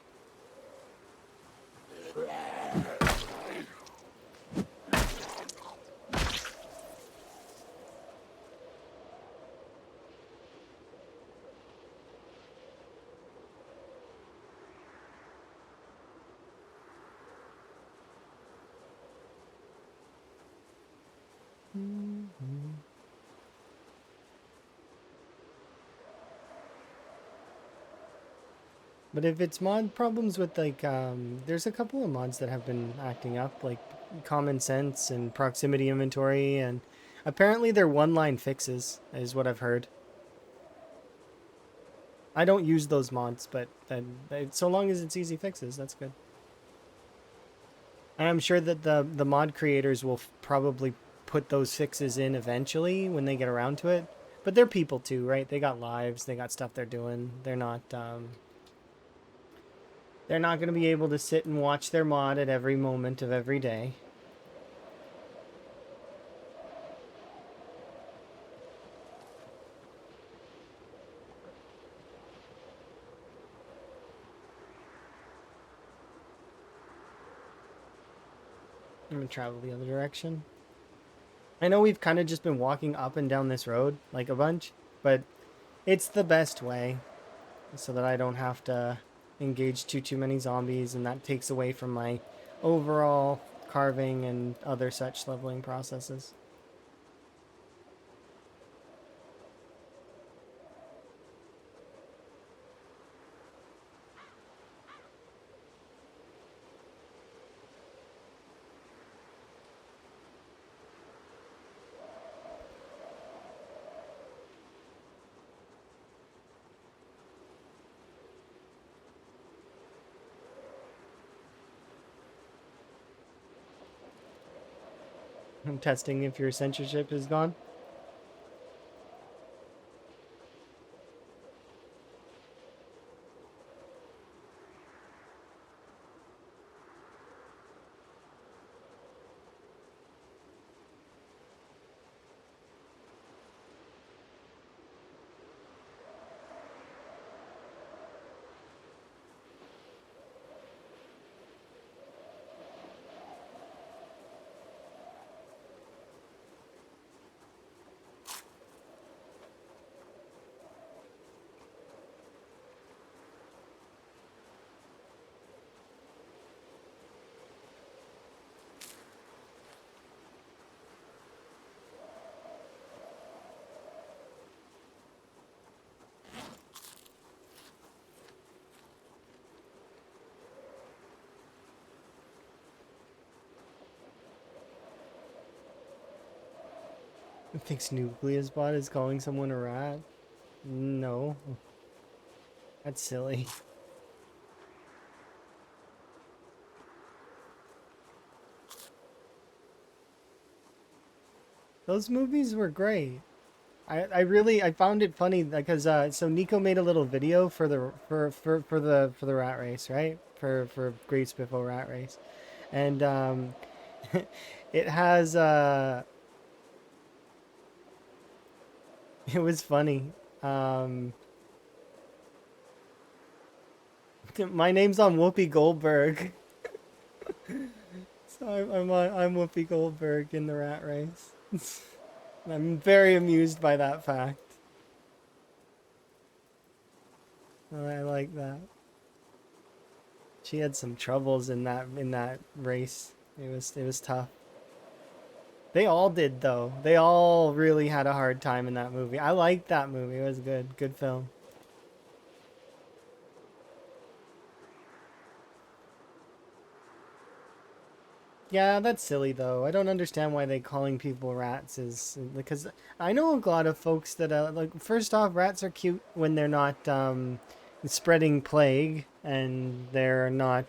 But if it's mod problems with like, there's a couple of mods that have been acting up, like Common Sense and Proximity Inventory, and apparently they're one-line fixes, is what I've heard. I don't use those mods, but so long as it's easy fixes, that's good. And I'm sure that the mod creators will probably put those fixes in eventually when they get around to it. But they're people too, right? They got lives, they got stuff they're doing. They're not going to be able to sit and watch their mod at every moment of every day. I'm going to travel the other direction. I know we've kind of just been walking up and down this road like a bunch, but it's the best way so that I don't have to engage too many zombies, and that takes away from my overall carving and other such leveling processes. I'm testing if your censorship is gone. Thinks Nucleus Bot is calling someone a rat? No. That's silly. Those movies were great. I found it funny because so Nico made a little video for the rat race, right? For Great Spiffo rat race. And it has it was funny. My name's on Whoopi Goldberg. So I'm Whoopi Goldberg in the rat race. I'm very amused by that fact. I like that. She had some troubles in that race. It was tough. They all did though. They all really had a hard time in that movie. I liked that movie. It was good. Good film. Yeah, that's silly though. I don't understand why they calling people rats is because I know a lot of folks that like first off, rats are cute when they're not spreading plague and they're not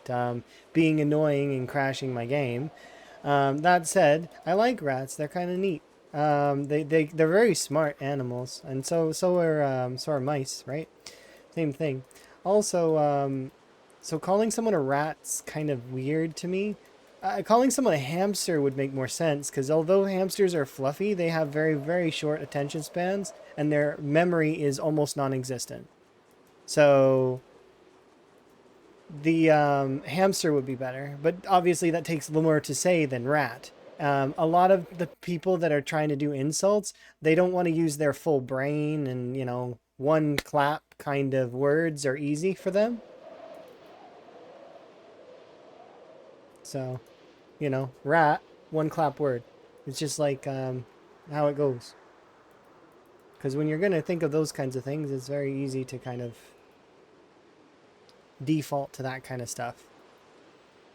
being annoying and crashing my game. That said, I like rats. They're kind of neat. They're very smart animals, and so are mice, right? Same thing. Also, so calling someone a rat's kind of weird to me. Calling someone a hamster would make more sense because although hamsters are fluffy, they have very short attention spans and their memory is almost non-existent. So the hamster would be better, but obviously that takes a little more to say than rat. A lot of the people that are trying to do insults, they don't want to use their full brain, and one clap kind of words are easy for them. So, rat, one clap word. It's just like how it goes. Because when you're going to think of those kinds of things, it's very easy to kind of default to that kind of stuff.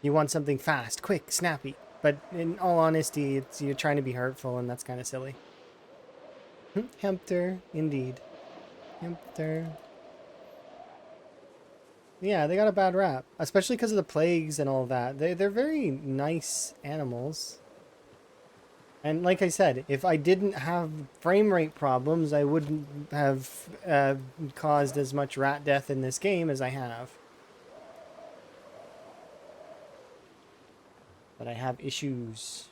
You want something fast, quick, snappy. But in all honesty, you're trying to be hurtful, and that's kind of silly. Hempter, indeed. Hempter. Yeah, they got a bad rap, especially because of the plagues and all that. They're very nice animals. And like I said, if I didn't have frame rate problems, I wouldn't have caused as much rat death in this game as I have. But I have issues.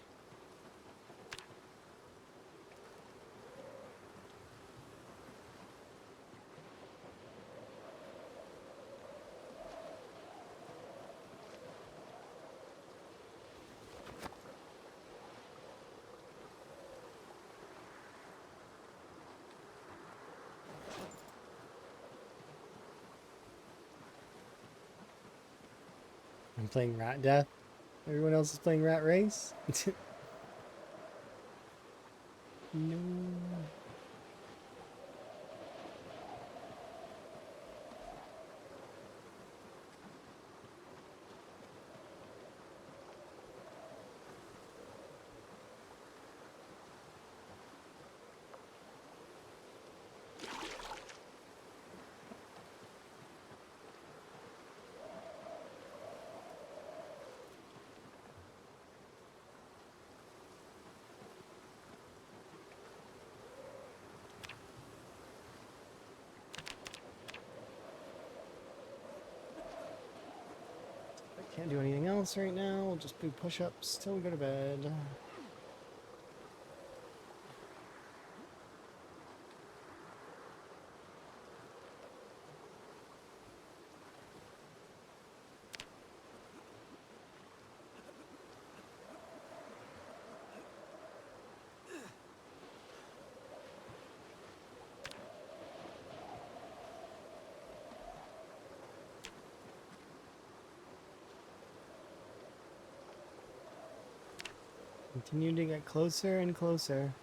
I'm playing Rat Death. Everyone else is playing Rat Race. No. I can't do anything else right now. We'll just do push-ups till we go to bed. Continue to get closer and closer.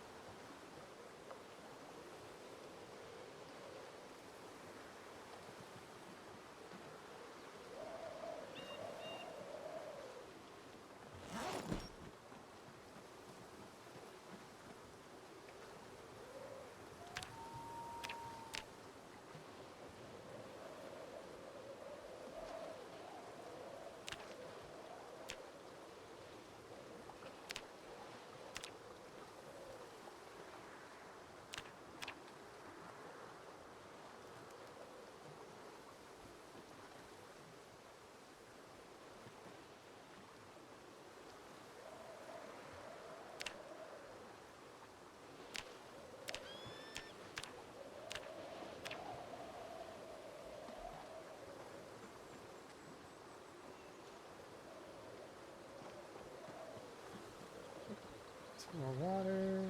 Some more water.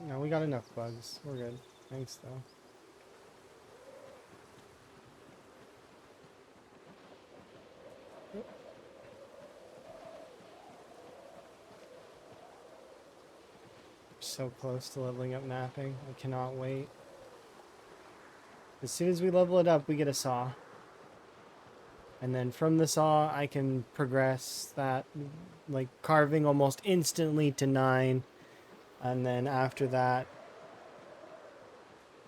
No, we got enough bugs. We're good. Thanks, though. so close to leveling up napping. I cannot wait. As soon as we level it up, we get a saw. And then from the saw, I can progress that, like, carving almost instantly to 9. And then after that,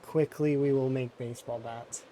quickly we will make baseball bats.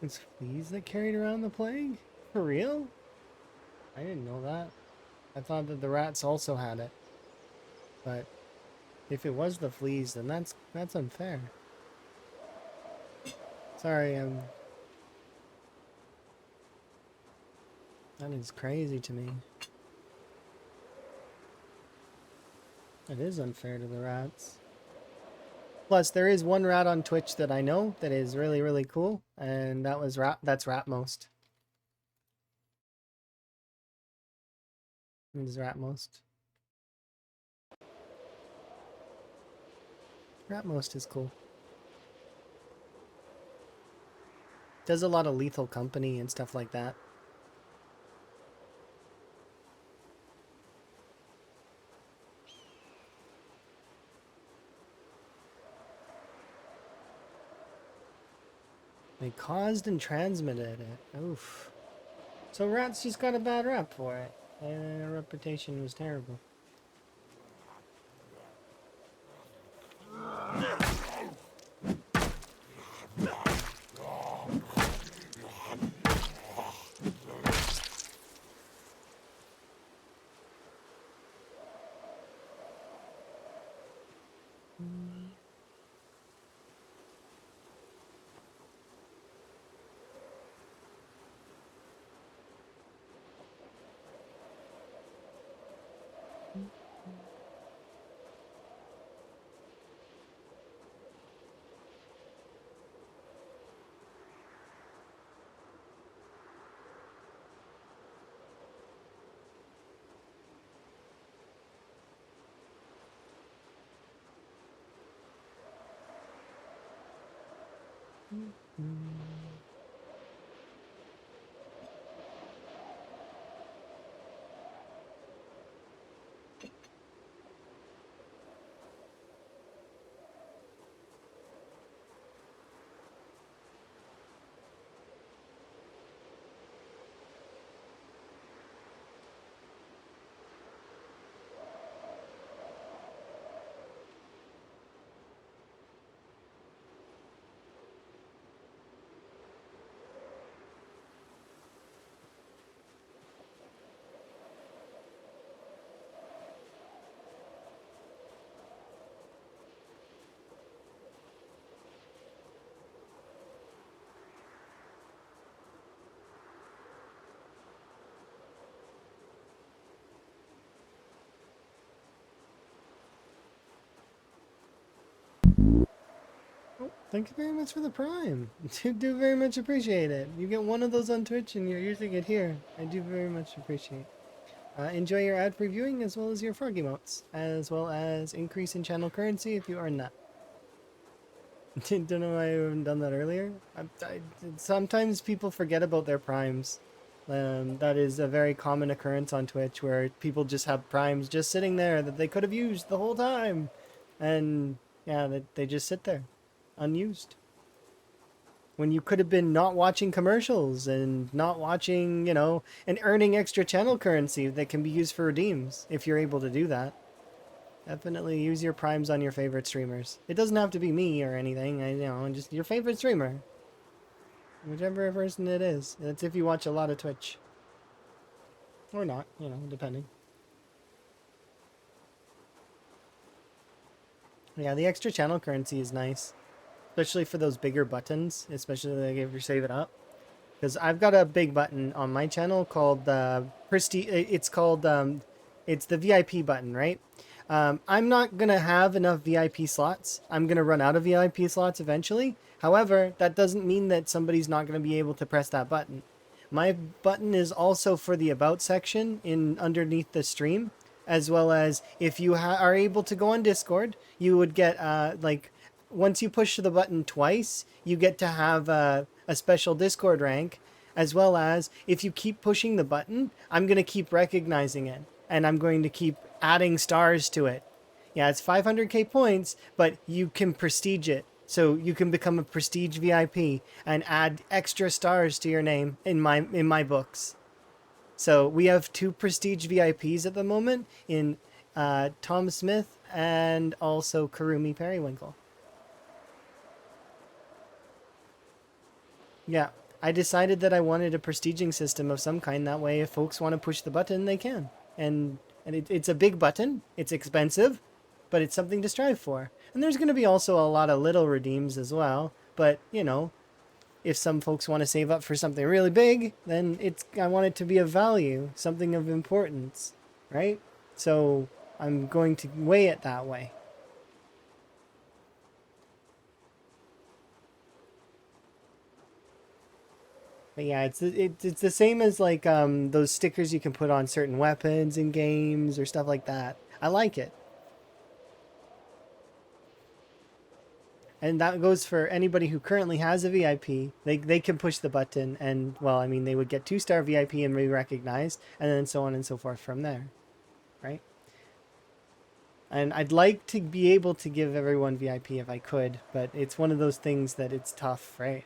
It's fleas that carried around the plague? For real? I didn't know that. I thought that the rats also had it. But if it was the fleas, then that's unfair. Sorry, that is crazy to me. It is unfair to the rats. Plus, there is one rat on Twitch that I know that is really, really cool, and that's Ratmost. It is Ratmost. Ratmost is cool. Does a lot of Lethal Company and stuff like that. They caused and transmitted it. Oof. So rats just got a bad rap for it. And their reputation was terrible. Oh, thank you very much for the prime. Do very much appreciate it. You get one of those on Twitch and you're using it here. I do very much appreciate. Enjoy your ad previewing as well as your frog emotes, as well as increase in channel currency if you earn that. Don't know why I haven't done that earlier. Sometimes people forget about their primes. That is a very common occurrence on Twitch where people just have primes just sitting there that they could have used the whole time. And yeah, they just sit there, unused. when you could have been not watching commercials and not watching, and earning extra channel currency that can be used for redeems if you're able to do that. Definitely use your primes on your favorite streamers. It doesn't have to be me or anything, just your favorite streamer. Whichever person it is. That's if you watch a lot of Twitch. Or not, depending. Yeah, the extra channel currency is nice. Especially for those bigger buttons, especially like if you save it up. Because I've got a big button on my channel called Prestige. It's the VIP button, right? I'm not gonna have enough VIP slots. I'm gonna run out of VIP slots eventually. However, that doesn't mean that somebody's not gonna be able to press that button. My button is also for the about section in underneath the stream, as well as if you are able to go on Discord, you would get once you push the button twice, you get to have a special Discord rank, as well as if you keep pushing the button, I'm going to keep recognizing it, and I'm going to keep adding stars to it. Yeah, it's 500k points, but you can prestige it. So you can become a prestige VIP and add extra stars to your name in my books. So we have 2 prestige VIPs at the moment in Tom Smith and also Karumi Periwinkle. Yeah, I decided that I wanted a prestiging system of some kind. That way, if folks want to push the button, they can. And it's a big button. It's expensive, but it's something to strive for. And there's going to be also a lot of little redeems as well. But, if some folks want to save up for something really big, then I want it to be of value, something of importance, right? So I'm going to weigh it that way. But yeah, it's the same as like those stickers you can put on certain weapons in games or stuff like that. I like it. And that goes for anybody who currently has a VIP. They can push the button and, well, I mean, they would get 2-star VIP and be recognized, and then so on and so forth from there, right? And I'd like to be able to give everyone VIP if I could, but it's one of those things that it's tough, right?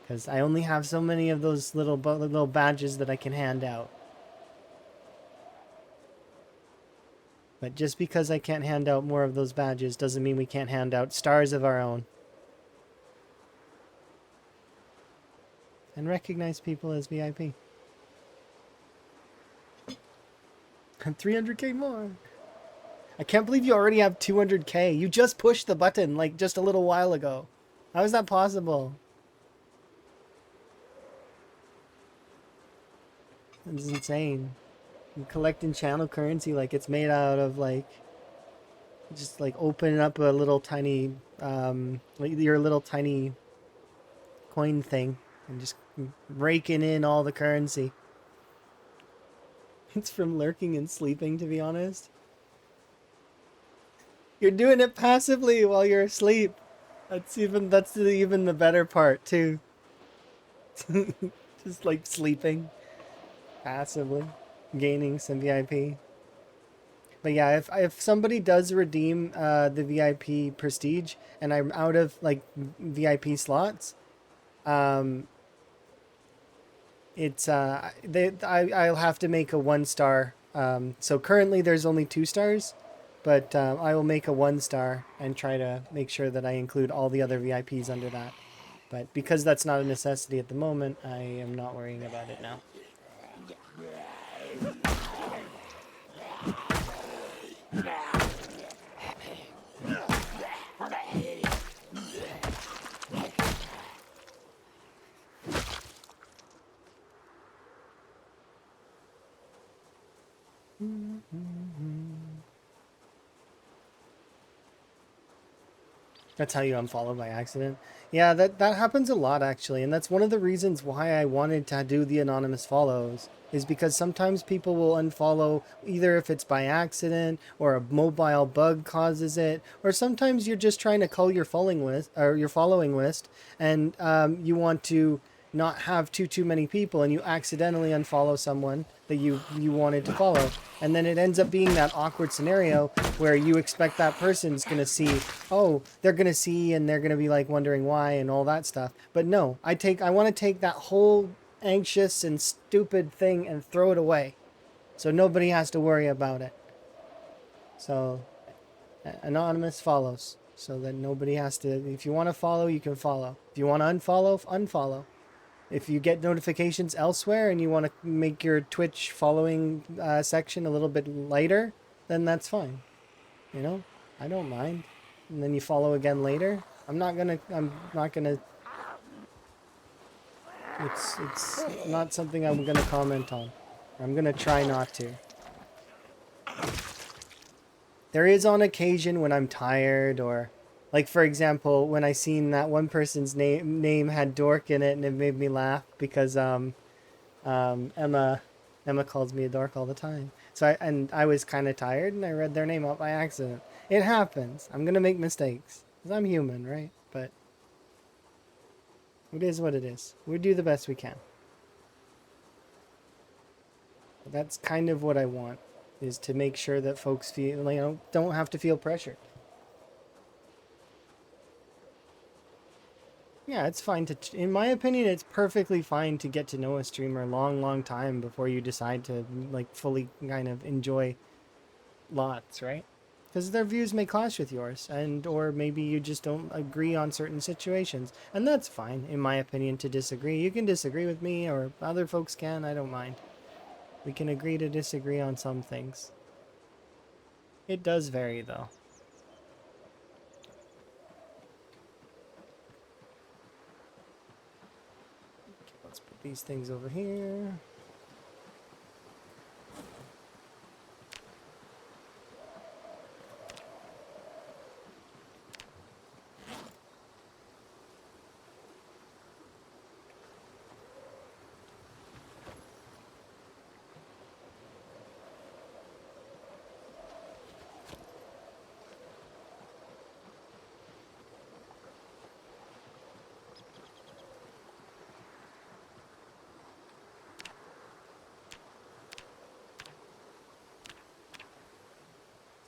Because I only have so many of those little badges that I can hand out. But just because I can't hand out more of those badges doesn't mean we can't hand out stars of our own. And recognize people as VIP. And 300k more. I can't believe you already have 200k. You just pushed the button like just a little while ago. How is that possible? This is insane. You're collecting channel currency like it's made out of like just like opening up a little tiny like your little tiny coin thing and just raking in all the currency. It's from lurking and sleeping, to be honest. You're doing it passively while you're asleep. That's even the better part too. Just like sleeping passively, gaining some VIP. But yeah, if somebody does redeem the VIP prestige and I'm out of like VIP slots, it's I'll have to make a 1-star. So currently there's only 2 stars, but I will make a 1-star and try to make sure that I include all the other VIPs under that. But because that's not a necessity at the moment, I am not worrying about it now. That's how you unfollow by accident. Yeah, that happens a lot actually, and that's one of the reasons why I wanted to do the anonymous follows, is because sometimes people will unfollow either if it's by accident or a mobile bug causes it, or sometimes you're just trying to cull your following list and you want to not have too many people and you accidentally unfollow someone that you wanted to follow, and then it ends up being that awkward scenario where you expect that person's gonna see, oh, they're gonna see and they're gonna be like wondering why and all that stuff. But no, I want to take that whole anxious and stupid thing and throw it away so nobody has to worry about it. So anonymous follows so that nobody has to. If you want to follow, you can follow. If you want to unfollow, unfollow. If you get notifications elsewhere and you want to make your Twitch following section a little bit lighter, then that's fine. You know, I don't mind. And then you follow again later. I'm not gonna. It's not something I'm gonna comment on. I'm gonna try not to. There is on occasion when I'm tired, or like for example when I seen that one person's name had dork in it and it made me laugh because Emma calls me a dork all the time. So I was kind of tired and I read their name out by accident. It happens. I'm gonna make mistakes because I'm human, right? But it is what it is. We do the best we can. That's kind of what I want, is to make sure that folks feel, don't have to feel pressured. Yeah, it's fine to, in my opinion, it's perfectly fine to get to know a streamer a long time before you decide to like fully kind of enjoy lots, right? Because their views may clash with yours, and or maybe you just don't agree on certain situations, and that's fine, in my opinion, to disagree. You can disagree with me, or other folks can. I don't mind. We can agree to disagree on some things. It does vary, though. Let's put these things over here.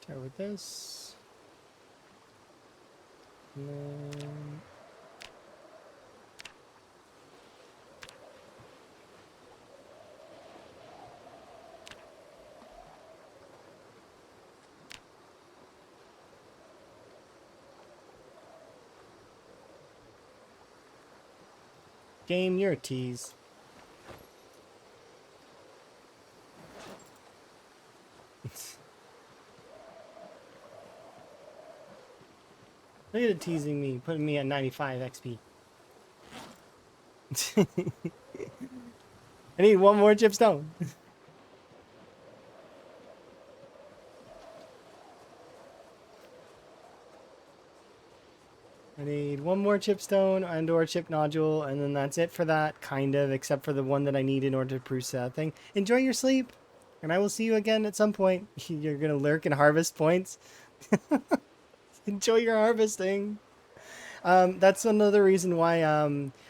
Start with this. And then game, you're a tease. Look at it teasing me, putting me at 95 XP. I need one more chip stone. I need one more chip stone and or chip nodule, and then that's it for that, kind of, except for the one that I need in order to produce that thing. Enjoy your sleep, and I will see you again at some point. You're gonna lurk and harvest points. Enjoy your harvesting. That's another reason why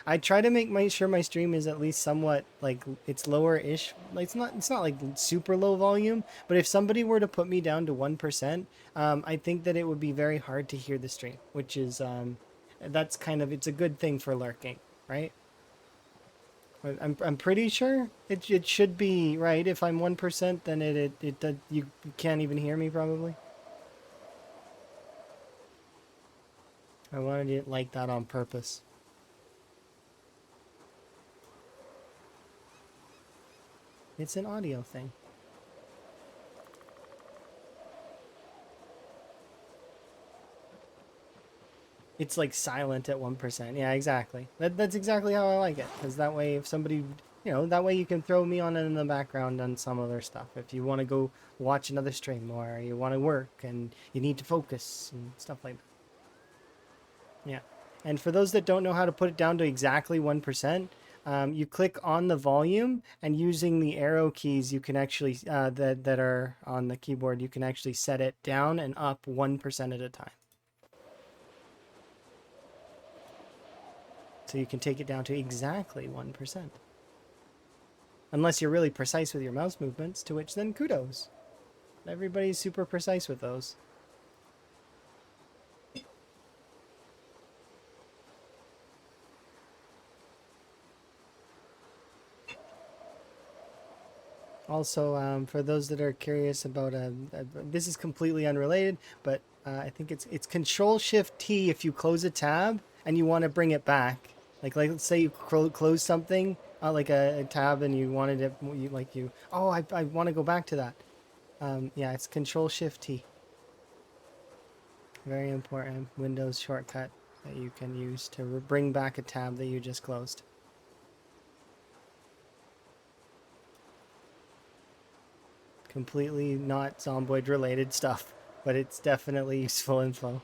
I try to make sure my stream is at least somewhat like it's lower-ish. Like it's not like super low volume, but if somebody were to put me down to 1%, I think that it would be very hard to hear the stream, which is that's kind of, it's a good thing for lurking, right? I'm pretty sure it should be right. If I'm 1%, then you can't even hear me probably. I wanted it like that on purpose. It's an audio thing. It's like silent at 1%. Yeah, exactly. That's exactly how I like it. Because that way, if somebody, that way you can throw me on it in the background on some other stuff. If you want to go watch another stream or you want to work and you need to focus and stuff like that. Yeah. And for those that don't know how to put it down to exactly 1%, you click on the volume, and using the arrow keys, you can actually, that are on the keyboard, you can actually set it down and up 1% at a time. So you can take it down to exactly 1%. Unless you're really precise with your mouse movements, to which then kudos. Everybody's super precise with those. Also, for those that are curious about this is completely unrelated, but I think it's Control Shift T if you close a tab and you want to bring it back. Like let's say you close something like a tab and you wanted it, I want to go back to that. Yeah, it's Control Shift T. Very important Windows shortcut that you can use to bring back a tab that you just closed. Completely not Zomboid related stuff, but it's definitely useful info.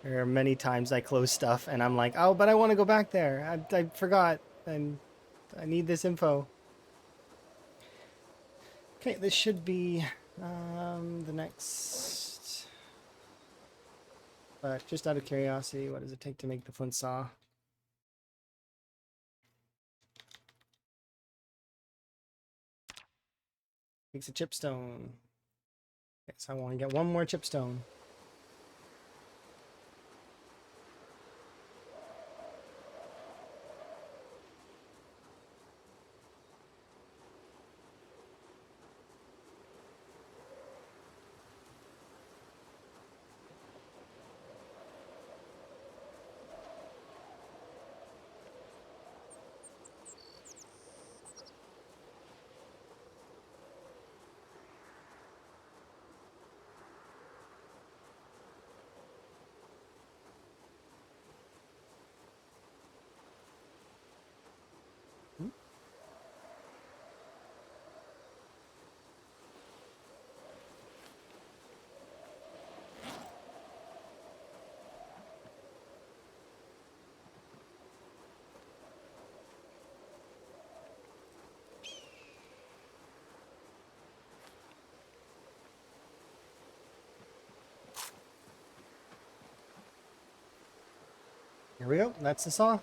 There are many times I close stuff and I'm like, oh, but I want to go back there. I forgot and I need this info. Okay, this should be the next. But just out of curiosity, what does it take to make the flint saw? Takes a chipstone. Okay, so I want to get one more chipstone. Here we go. That's the saw.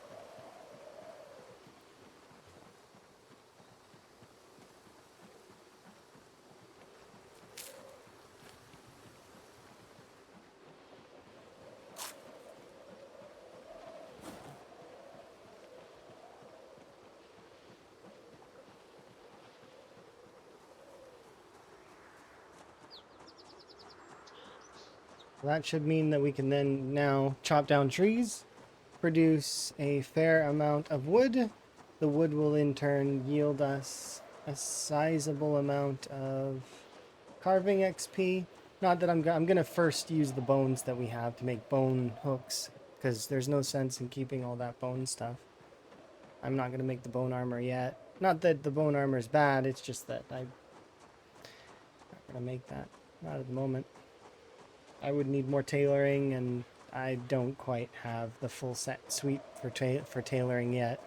That should mean that we can then now chop down trees, produce a fair amount of wood. The wood will in turn yield us a sizable amount of carving XP. Not that I'm going to first use the bones that we have to make bone hooks, because there's no sense in keeping all that bone stuff. I'm not going to make the bone armor yet. Not that the bone armor is bad, it's just that I'm not going to make that. Not at the moment. I would need more tailoring, and I don't quite have the full set suite for tailoring yet.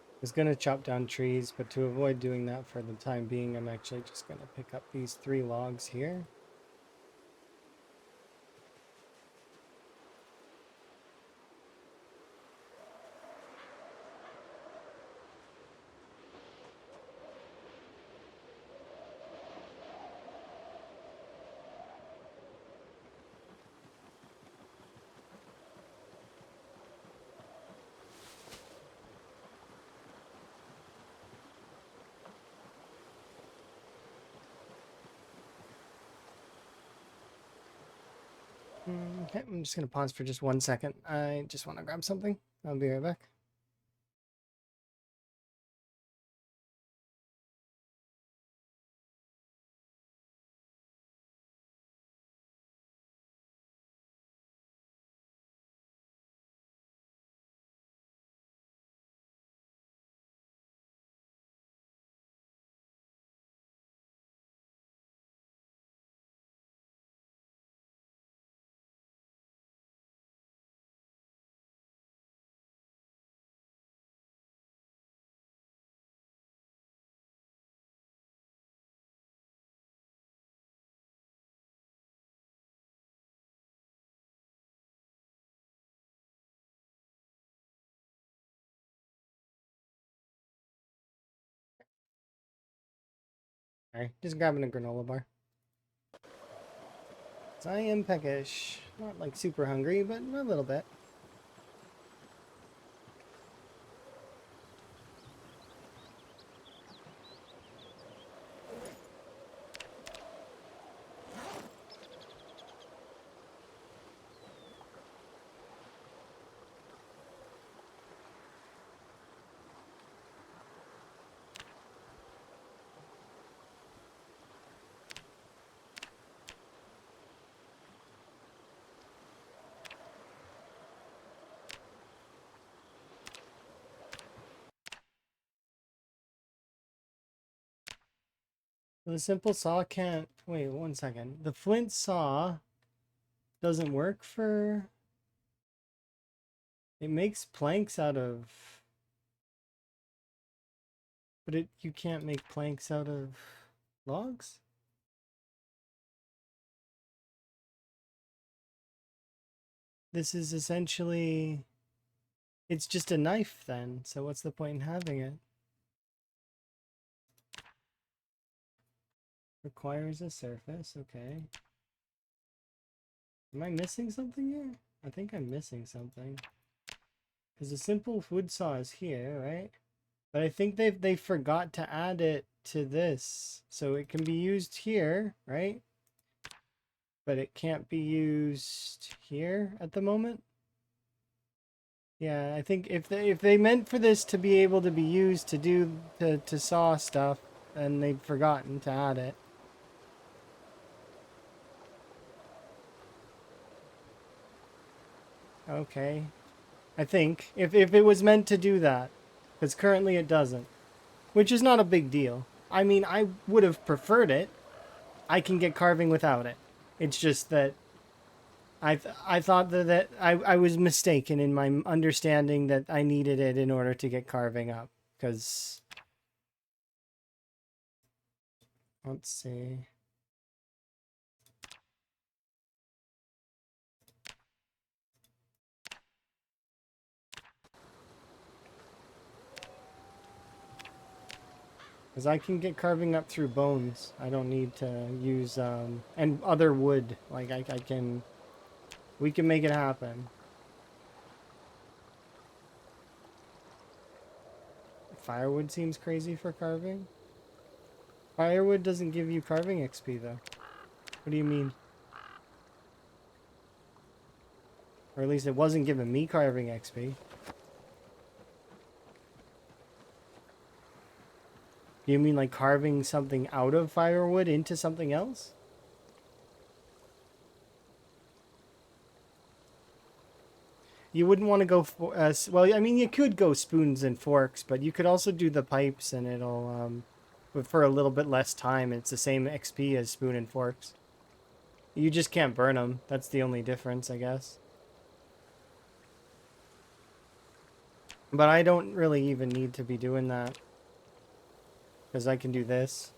I was going to chop down trees, but to avoid doing that for the time being, I'm actually just going to pick up these 3 logs here. Okay, I'm just gonna pause for just 1 second. I just want to grab something. I'll be right back. Alright, just grabbing a granola bar. So I am peckish. Not like super hungry, but a little bit. The simple saw can't... Wait, 1 second. The flint saw doesn't work for... It makes planks out of... But you can't make planks out of logs? This is essentially... It's just a knife then, so what's the point in having it? Requires a surface, okay. Am I missing something here? I think I'm missing something. Because the simple wood saw is here, right? But I think they forgot to add it to this. So it can be used here, right? But it can't be used here at the moment. Yeah, I think if they meant for this to be able to be used to do to saw stuff, then they've forgotten to add it. Okay. I think if it was meant to do that, because currently it doesn't, which is not a big deal. I mean, I would have preferred it. I can get carving without it. It's just that I thought that I was mistaken in my understanding that I needed it in order to get carving up. Because let's see. Because I can get carving up through bones. I don't need to use and other wood. Like I can, we can make it happen. Firewood seems crazy for carving. Firewood doesn't give you carving XP though. What do you mean? Or at least it wasn't giving me carving XP. Do you mean like carving something out of firewood into something else? You wouldn't want to go for, well, I mean, you could go spoons and forks, but you could also do the pipes and it'll, but for a little bit less time, it's the same XP as spoon and forks. You just can't burn them. That's the only difference, I guess. But I don't really even need to be doing that. Because I can do this.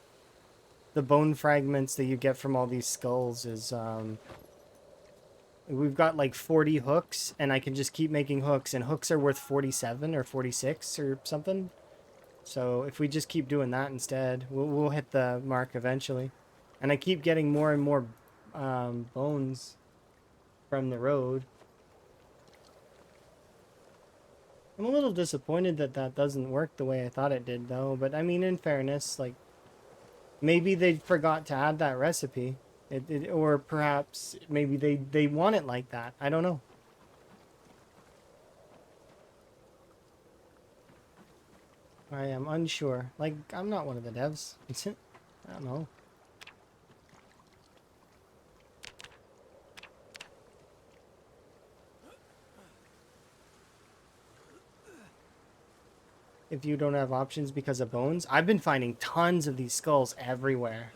The bone fragments that you get from all these skulls is, we've got like 40 hooks, and I can just keep making hooks, and hooks are worth 47 or 46 or something. So if we just keep doing that instead, we'll hit the mark eventually. And I keep getting more and more bones from the road. I'm a little disappointed that that doesn't work the way I thought it did, though. But I mean, in fairness, like, maybe they forgot to add that recipe. Or perhaps maybe they want it like that. I don't know. I am unsure. Like, I'm not one of the devs. I don't know. If you don't have options because of bones, I've been finding tons of these skulls everywhere.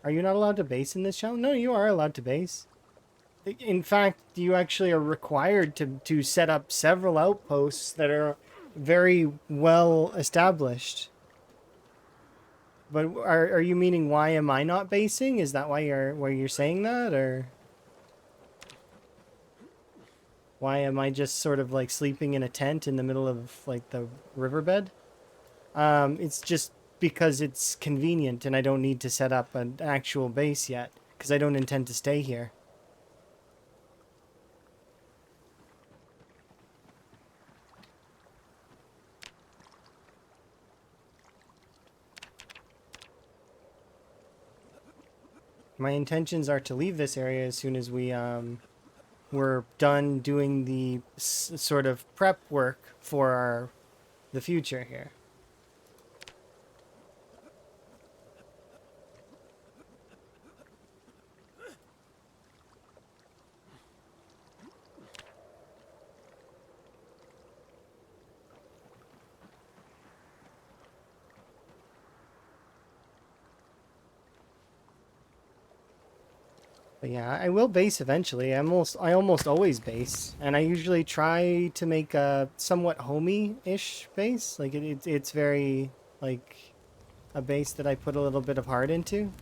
Are you not allowed to base in this challenge? No, you are allowed to base. In fact, you actually are required to set up several outposts that are very well established. But are you meaning why am I not basing? Is that why you're saying that, or why am I just sort of like sleeping in a tent in the middle of like the riverbed? It's just because it's convenient and I don't need to set up an actual base yet because I don't intend to stay here. My intentions are to leave this area as soon as we're done doing the sort of prep work for the future here. But yeah, I will base eventually. I almost always base, and I usually try to make a somewhat homey-ish base. Like it's very like a base that I put a little bit of heart into.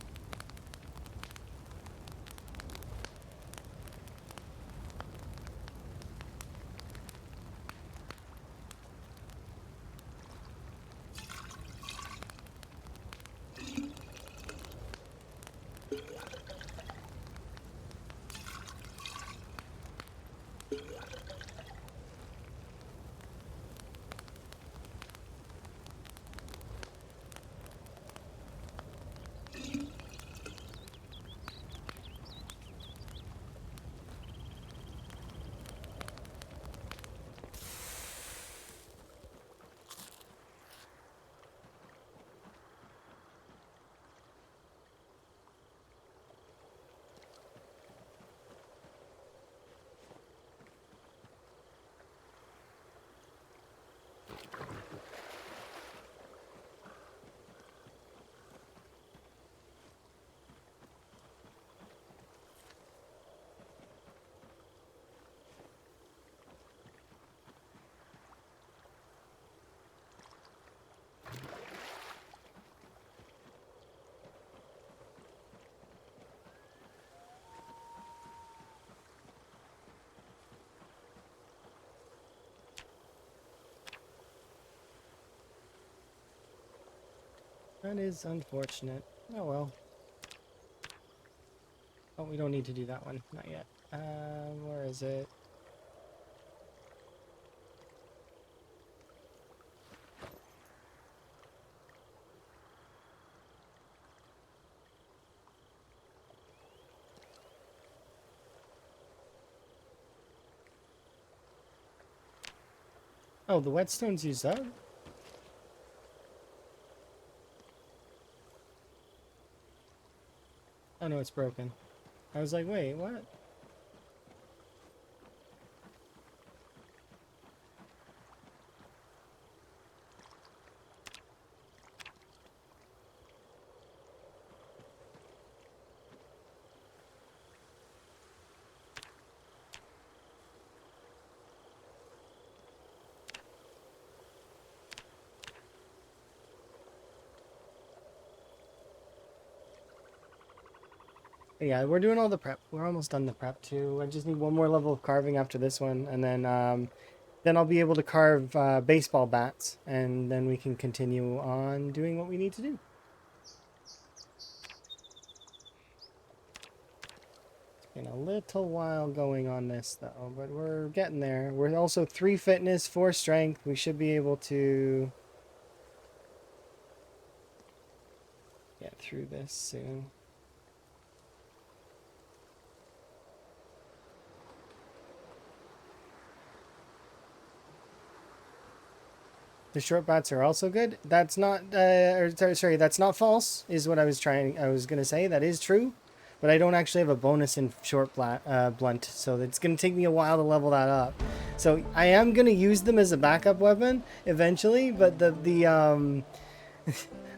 That is unfortunate. Oh well. Oh, we don't need to do that one. Not yet. Where is it? Oh, the whetstone's used up? Oh no, it's broken. I was like, wait, what? But yeah, we're doing all the prep. We're almost done the prep too. I just need one more level of carving after this one, and then I'll be able to carve baseball bats, and then we can continue on doing what we need to do. It's been a little while going on this though, but we're getting there. We're also 3 fitness, 4 strength. We should be able to get through this soon. The short bats are also good. That's not, sorry, that's not false, is what I was gonna say. That is true, but I don't actually have a bonus in short blunt, so it's gonna take me a while to level that up. So I am gonna use them as a backup weapon eventually, but I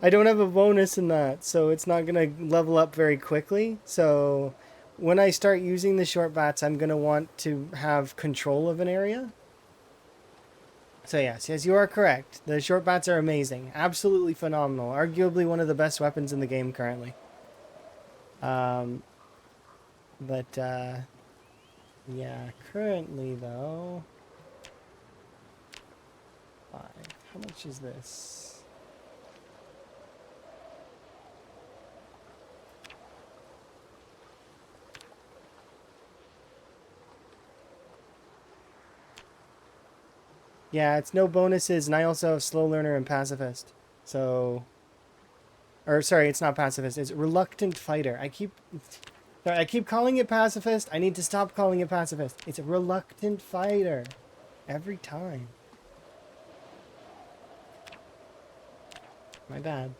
don't have a bonus in that, so it's not gonna level up very quickly. So when I start using the short bats, I'm gonna want to have control of an area. So yes, you are correct. The short bats are amazing. Absolutely phenomenal. Arguably one of the best weapons in the game currently. Um, but, yeah, currently though... 5. How much is this? Yeah, it's no bonuses, and I also have slow learner and pacifist. So... Or, sorry, it's not pacifist. It's reluctant fighter. Sorry, I keep calling it pacifist. I need to stop calling it pacifist. It's a reluctant fighter. Every time. My bad.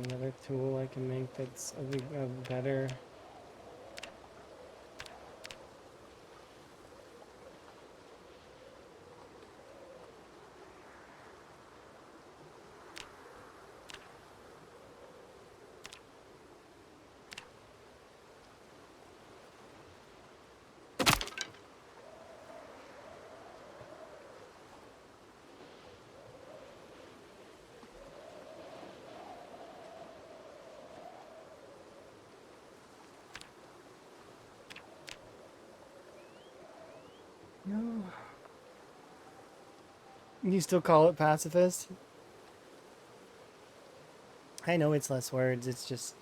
Another tool I can make that's a better... No. You still call it pacifist? I know it's less words, it's just...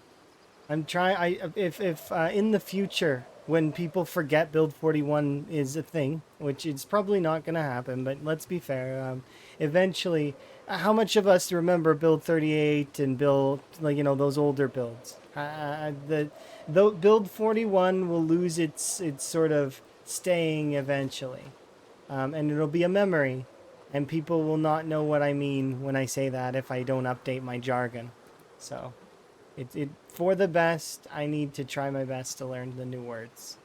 I'm trying... if in the future, when people forget Build 41 is a thing, which is probably not going to happen, but let's be fair, eventually, how much of us remember Build 38 and Build, like, you know, those older builds? Build 41 will lose its sort of staying eventually. And it'll be a memory, and people will not know what I mean when I say that if I don't update my jargon. So, it for the best, I need to try my best to learn the new words.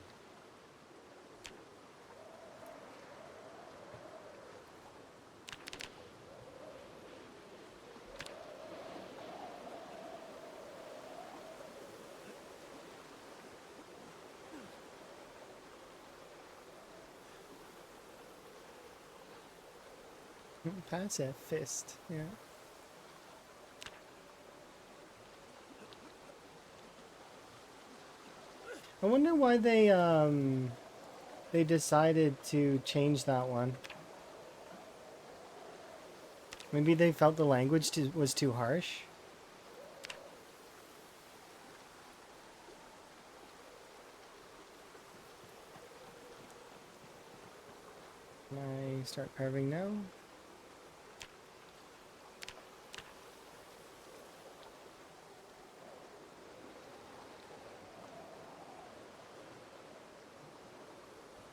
Pacifist, yeah. I wonder why they decided to change that one. Maybe they felt the language was too harsh. Can I start carving now?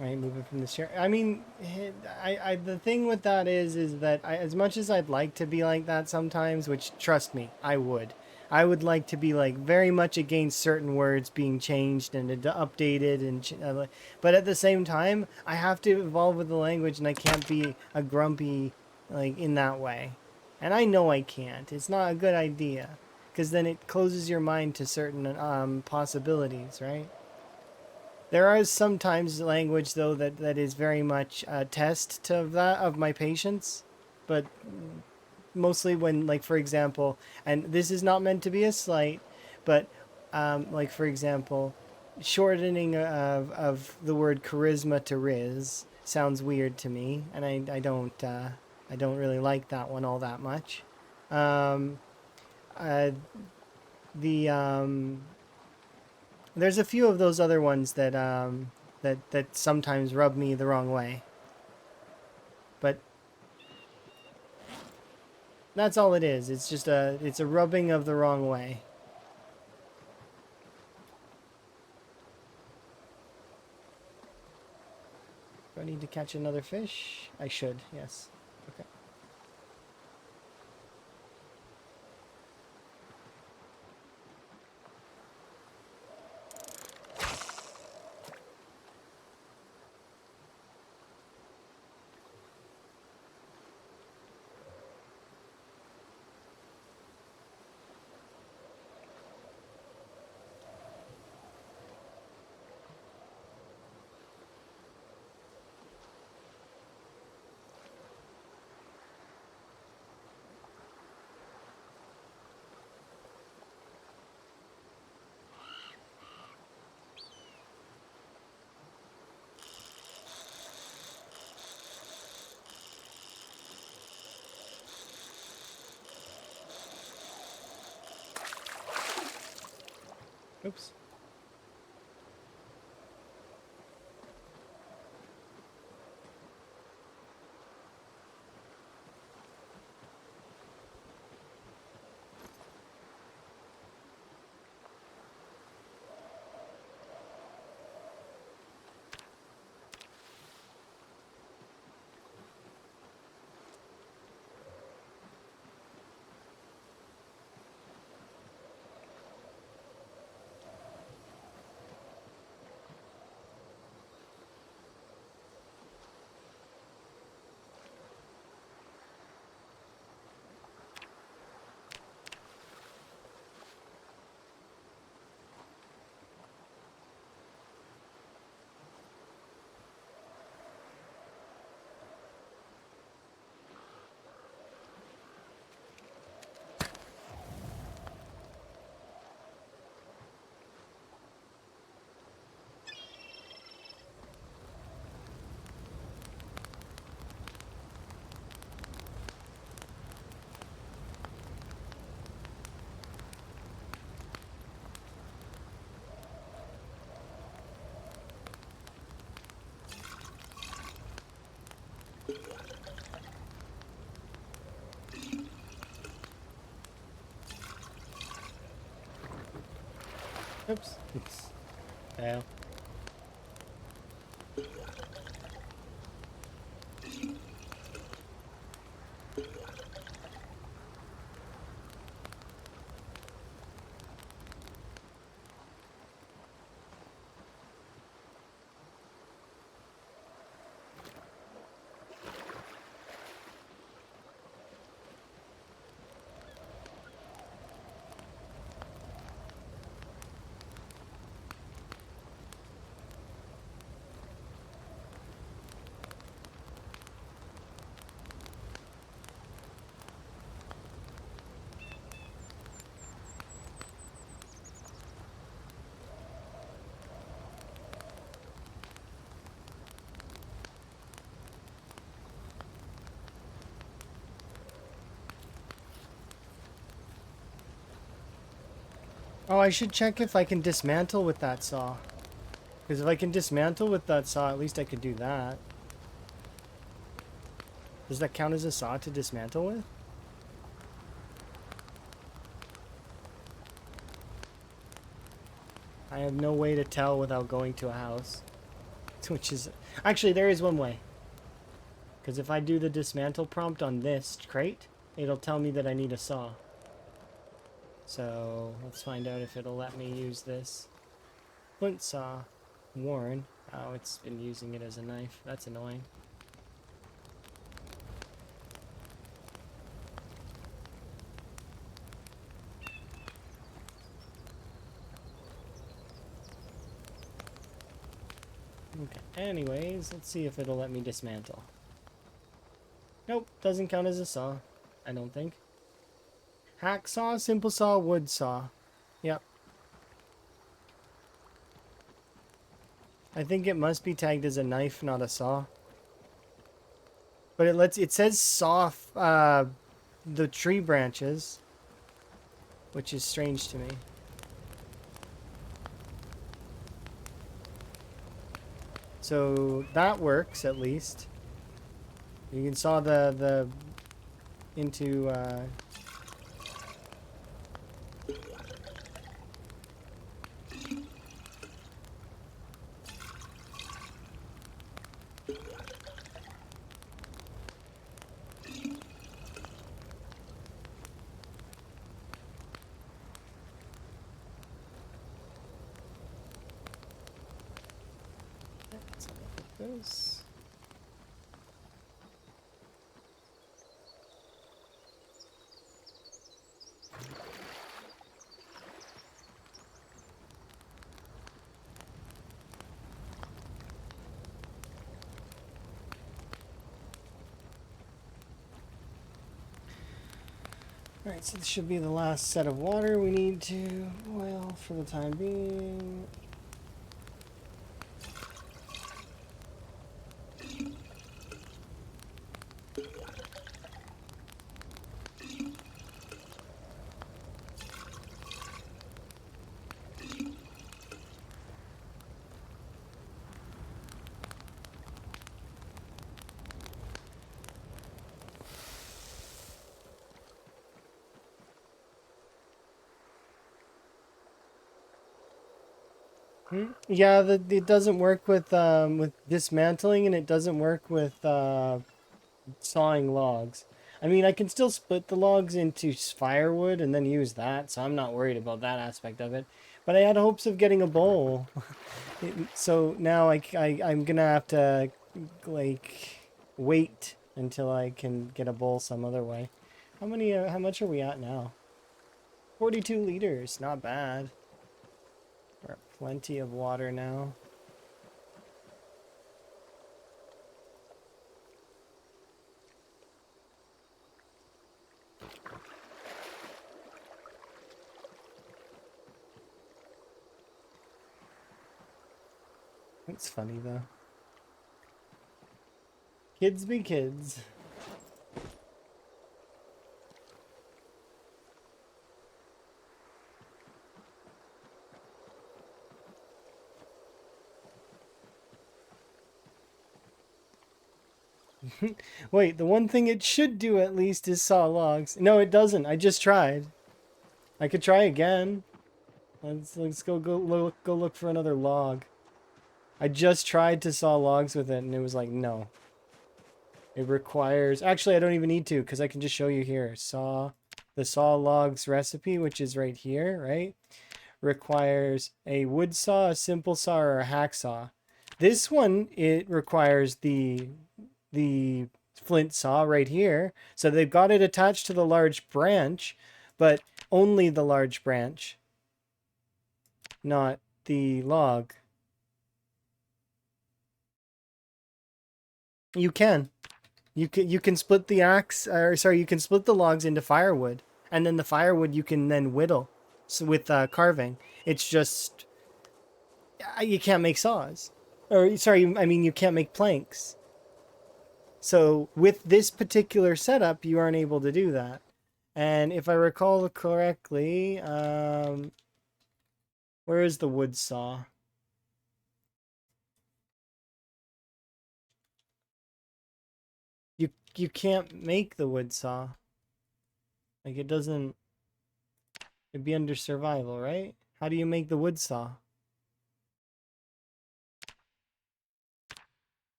Right, moving from this chair. I mean, the thing with that is that as much as I'd like to be like that sometimes, which trust me, I would like to be like very much against certain words being changed and updated and, but at the same time, I have to evolve with the language and I can't be a grumpy, like in that way. And I know I can't. It's not a good idea because then it closes your mind to certain possibilities, right? There are sometimes language though that is very much a test of my patience, but mostly when, like, for example, and this is not meant to be a slight, but like for example, shortening of the word charisma to Riz sounds weird to me, and I don't really like that one all that much. Um, uh, the There's a few of those other ones that that sometimes rub me the wrong way, but that's all it is. It's just it's a rubbing of the wrong way. Do I need to catch another fish? I should, yes. Okay. Oops. Oops. Fail. Oh, I should check if I can dismantle with that saw. Because if I can dismantle with that saw, at least I could do that. Does that count as a saw to dismantle with? I have no way to tell without going to a house. Which is... Actually, there is one way. Because if I do the dismantle prompt on this crate, it'll tell me that I need a saw. So, let's find out if it'll let me use this. Flint saw. Warren. Oh, it's been using it as a knife. That's annoying. Okay, anyways, let's see if it'll let me dismantle. Nope, doesn't count as a saw. I don't think. Hacksaw, simple saw, wood saw. Yep. I think it must be tagged as a knife, not a saw. But it says saw the tree branches, which is strange to me. So that works at least. You can saw the into this. Alright, so this should be the last set of water we need to boil for the time being. Yeah, it doesn't work with dismantling, and it doesn't work with sawing logs. I mean, I can still split the logs into firewood and then use that, so I'm not worried about that aspect of it. But I had hopes of getting a bowl. So now I'm gonna have to, like, wait until I can get a bowl some other way. How much are we at now? 42 liters, not bad. We're at plenty of water now. That's funny though. Kids be kids. Wait, the one thing it should do at least is saw logs. No, it doesn't. I just tried. I could try again. Let's go look for another log. I just tried to saw logs with it and it was like, no. It requires, actually I don't even need to because I can just show you here. The saw logs recipe, which is right here, right? Requires a wood saw, a simple saw, or a hacksaw. This one, it requires the flint saw right here. So they've got it attached to the large branch, but only the large branch, not the log. You can. You can split the axe, or sorry, you can split the logs into firewood, and then the firewood you can then whittle with carving. It's just you can't make saws, or sorry, I mean you can't make planks. So with this particular setup, you aren't able to do that. And if I recall correctly, where is the wood saw? You can't make the wood saw. Like it doesn't. It'd be under survival, right? How do you make the wood saw?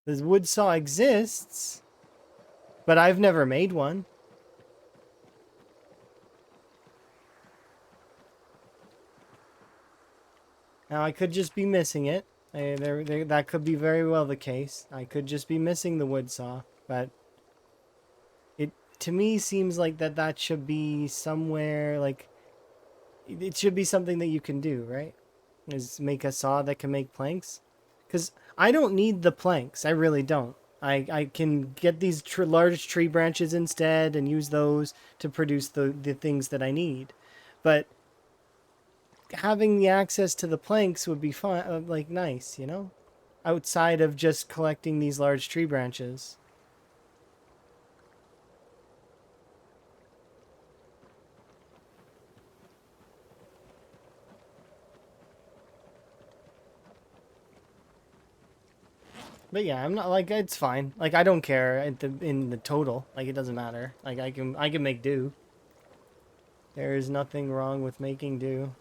The wood saw exists, but I've never made one. Now I could just be missing it. That could be very well the case. I could just be missing the wood saw, but it to me seems like that should be somewhere, like it should be something that you can do, right? Is make a saw that can make planks, because I don't need the planks. I really don't. I can get these large tree branches instead and use those to produce the things that I need. But having the access to the planks would be fun, like nice, you know? Outside of just collecting these large tree branches. But yeah, I'm not like it's fine. Like I don't care in the total. Like it doesn't matter. Like I can make do. There is nothing wrong with making do.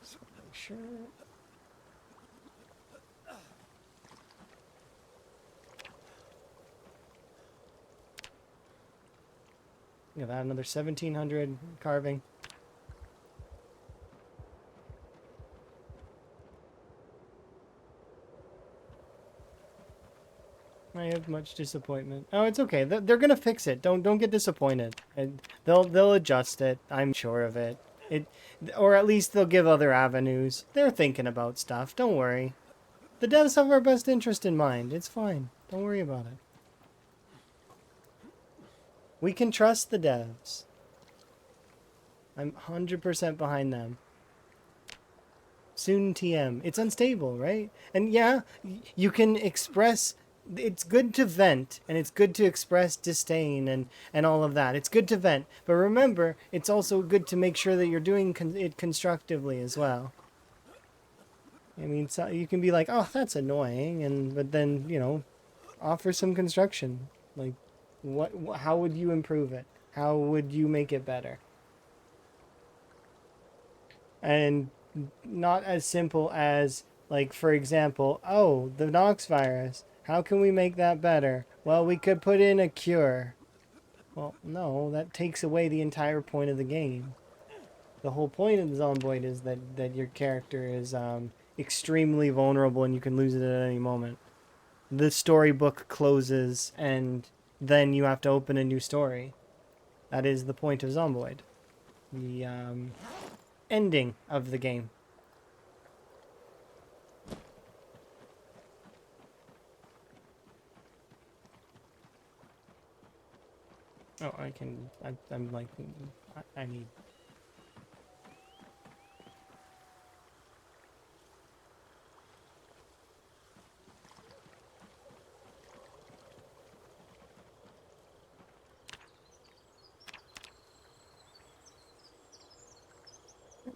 Just wanna make sure. Give that another 1,700 carving. I have much disappointment. Oh, it's okay. They're gonna fix it. Don't get disappointed. And they'll adjust it. I'm sure of it. It, or at least they'll give other avenues. They're thinking about stuff. Don't worry. The devs have our best interest in mind. It's fine. Don't worry about it. We can trust the devs. I'm 100% behind them. Soon TM. It's unstable, right? And yeah, you can express. It's good to vent and it's good to express disdain and all of that. It's good to vent, but remember, it's also good to make sure that you're doing it constructively as well. I mean, so you can be like, "Oh, that's annoying," and but then offer some construction. Like, how would you improve it? How would you make it better? And not as simple as, like, for example, oh, the Nox virus. How can we make that better? Well, we could put in a cure. Well, no, that takes away the entire point of the game. The whole point of the Zomboid is that your character is extremely vulnerable and you can lose it at any moment. The storybook closes and then you have to open a new story. That is the point of Zomboid. The ending of the game. Oh, I can. I'm like, I need.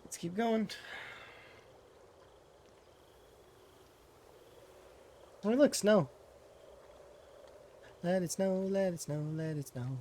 Let's keep going. Oh, look, snow. Let it snow, let it snow, let it snow.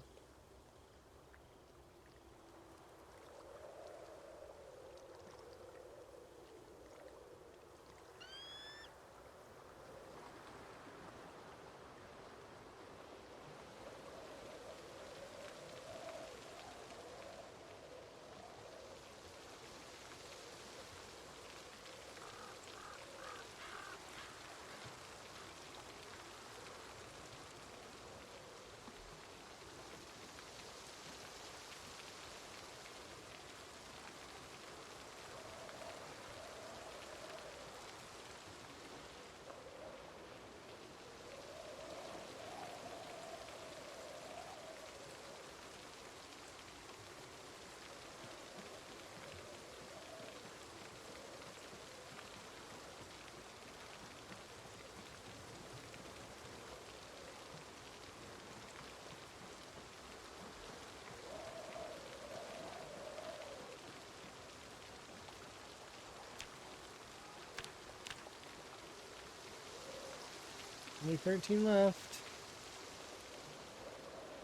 Only 13 left.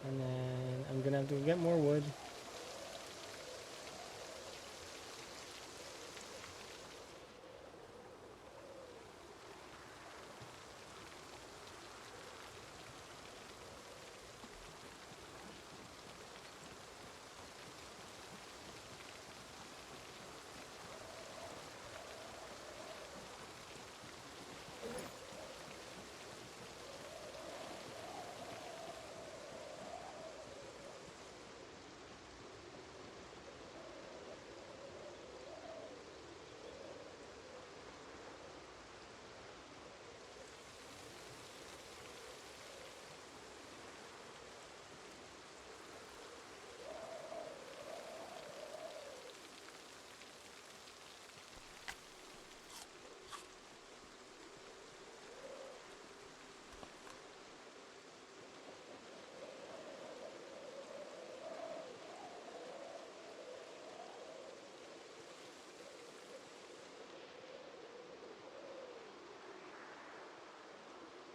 And then I'm gonna have to get more wood.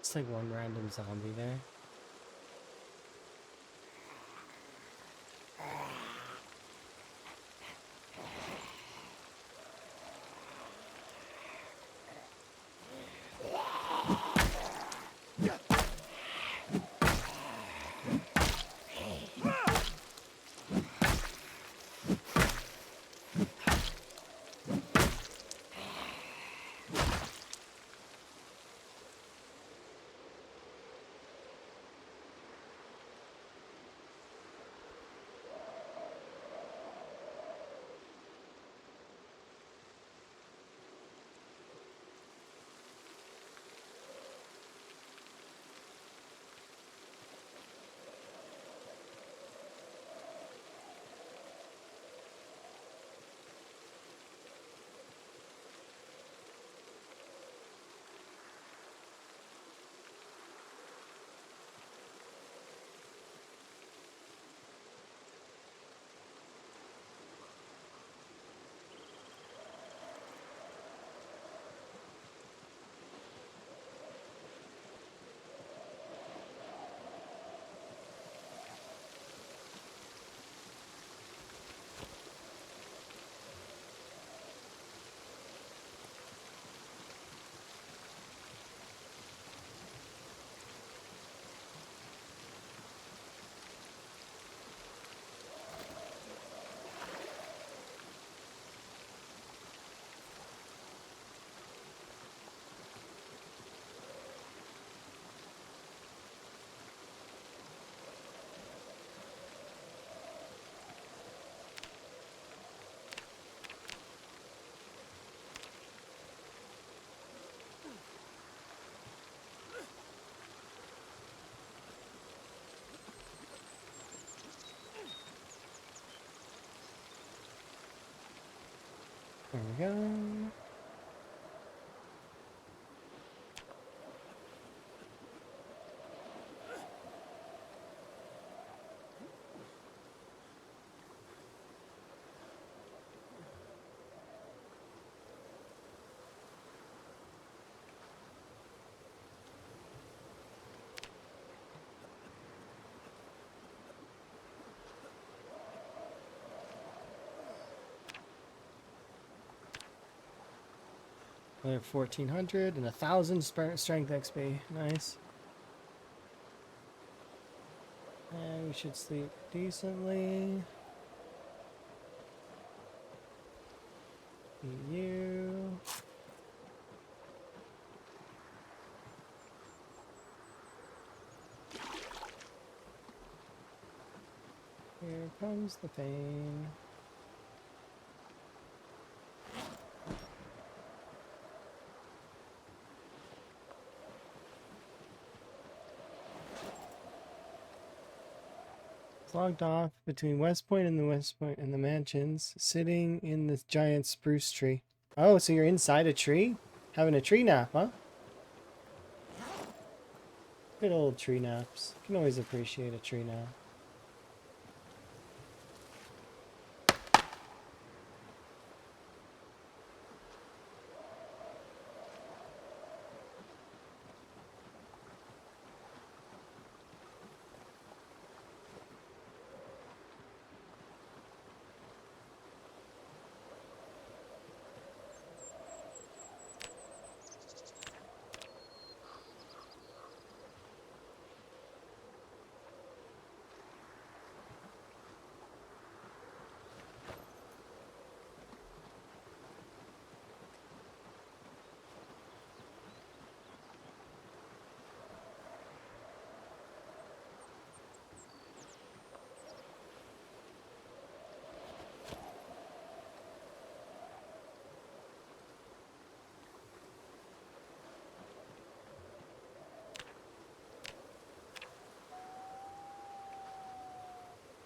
It's like one random zombie there. There we go. Another 1400 and 1000 strength XP. Nice. And we should sleep decently. You. Here comes the pain. Logged off between West Point and the mansions, sitting in this giant spruce tree. Oh, so you're inside a tree? Having a tree nap, huh? Good old tree naps. Can always appreciate a tree nap.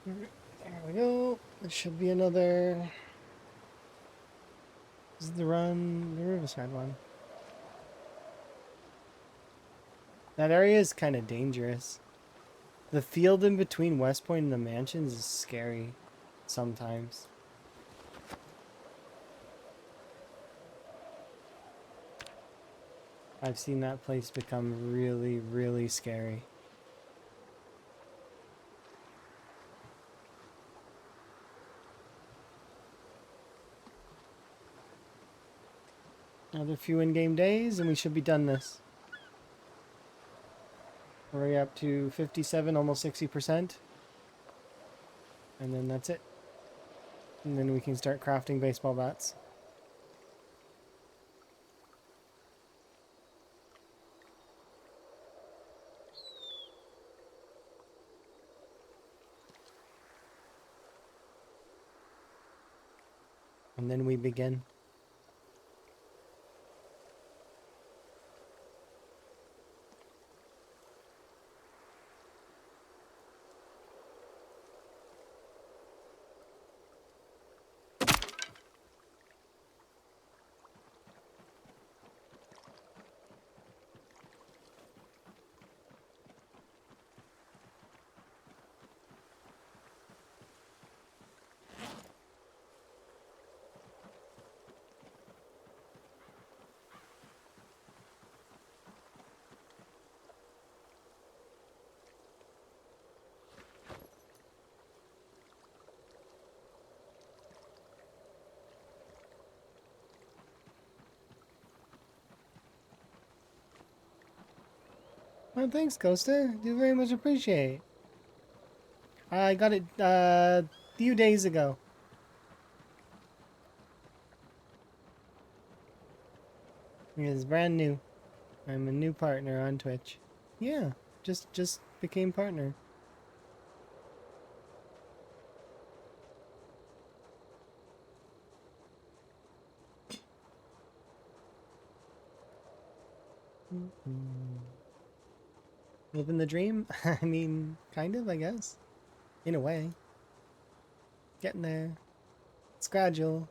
There we go. There should be another. This is the Riverside one. That area is kind of dangerous. The field in between West Point and the mansions is scary sometimes. I've seen that place become really, really scary. Another few in-game days and we should be done this. We're up to 57, almost 60%. And then that's it. And then we can start crafting baseball bats. And then we begin. Well, thanks, Costa. Do very much appreciate. I got it a few days ago. It's brand new. I'm a new partner on Twitch. Yeah, just became partner. Living the dream? I mean, kind of, I guess. In a way. Getting there. It's gradual.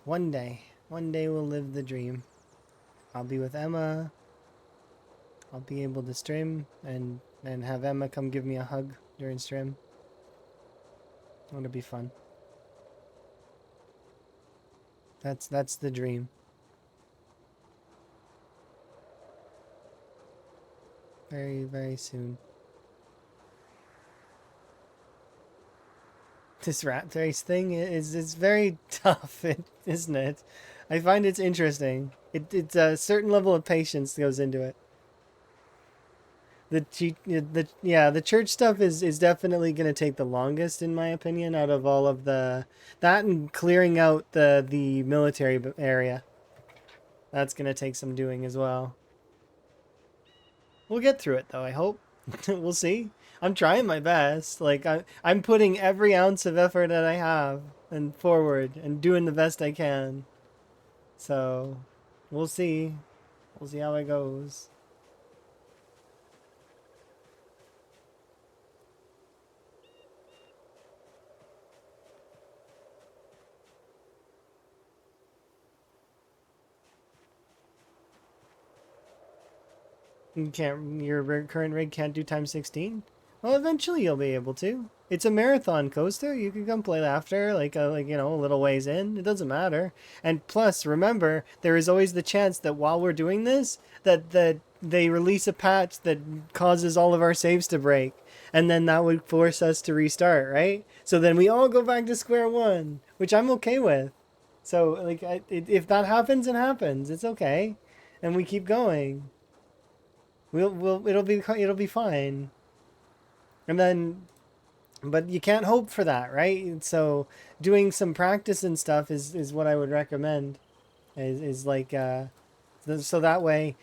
One day we'll live the dream. I'll be with Emma. I'll be able to stream and have Emma come give me a hug during stream. It'll be fun. That's the dream. Very, very soon. This rat race thing is very tough, isn't it? I find it's interesting. It's a certain level of patience goes into it. The church stuff is definitely gonna take the longest in my opinion out of all of that and clearing out the military area. That's gonna take some doing as well. We'll get through it though, I hope. We'll see. I'm trying my best. Like I'm putting every ounce of effort that I have and forward and doing the best I can. So, we'll see. We'll see how it goes. You can't. Your current rig can't do times 16. Well, eventually you'll be able to. It's a marathon coaster. You can come play after, like you know, a little ways in. It doesn't matter. And plus, remember, there is always the chance that while we're doing this, that they release a patch that causes all of our saves to break, and then that would force us to restart, right? So then we all go back to square one, which I'm okay with. So like, if that happens, it happens. It's okay, and we keep going. It'll be fine. And then, but you can't hope for that, right? So doing some practice and stuff is what I would recommend. Is like so that way,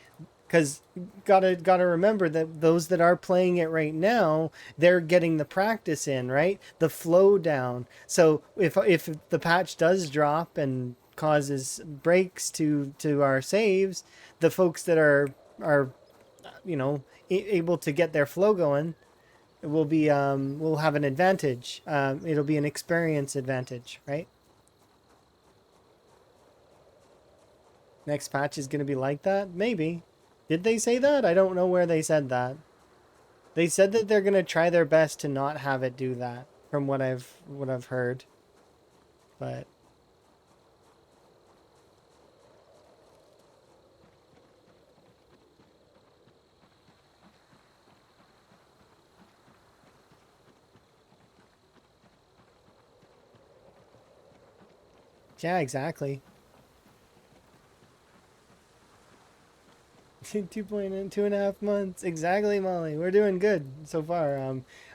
because gotta remember that those that are playing it right now, they're getting the practice in, right? The flow down. So if the patch does drop and causes breaks to our saves, the folks that are you know able to get their flow going will have an advantage. It'll be an experience advantage, right? Next patch is going to be like that, maybe. Did they say that? I don't know where they said that. They said that they're going to try their best to not have it do that, from what I've heard. But Yeah, exactly. 2.5 months. Exactly, Molly. We're doing good so far.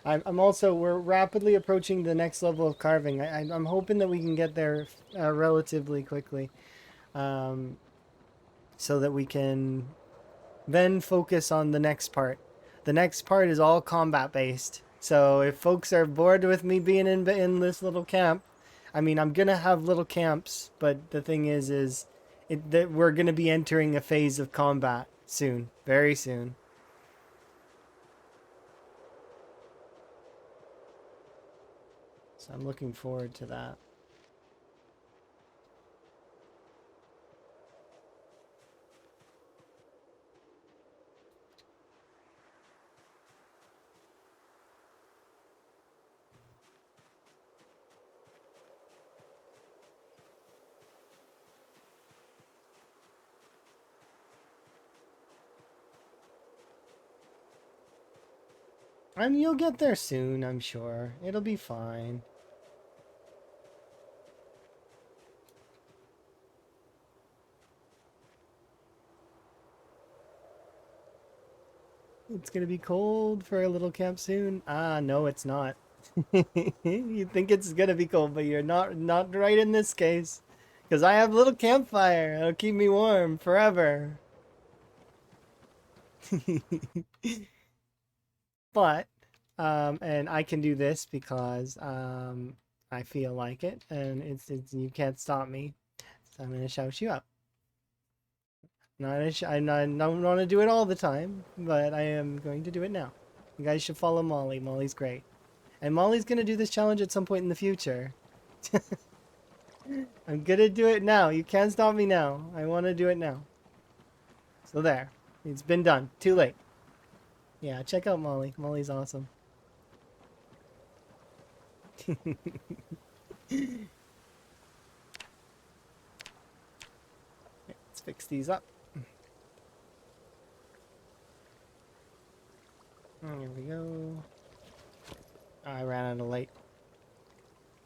I'm also, we're rapidly approaching the next level of carving. I'm hoping that we can get there relatively quickly, um, so that we can then focus on the next part. The next part is all combat based. So if folks are bored with me being in this little camp, I mean, I'm gonna have little camps, but the thing is that we're gonna be entering a phase of combat soon, very soon. So I'm looking forward to that. I mean, you'll get there soon, I'm sure. It'll be fine. It's gonna be cold for a little camp soon. Ah, no, it's not. You think it's gonna be cold, but you're not right in this case. Because I have a little campfire. It'll keep me warm forever. But, and I can do this because I feel like it, and it's you can't stop me. So I'm gonna shout you up. I don't want to do it all the time, but I am going to do it now. You guys should follow Molly. Molly's great. And Molly's gonna do this challenge at some point in the future. I'm gonna do it now. You can't stop me now. I want to do it now. So there. It's been done. Too late. Yeah, check out Molly. Molly's awesome. Let's fix these up. Here we go. I ran out of light.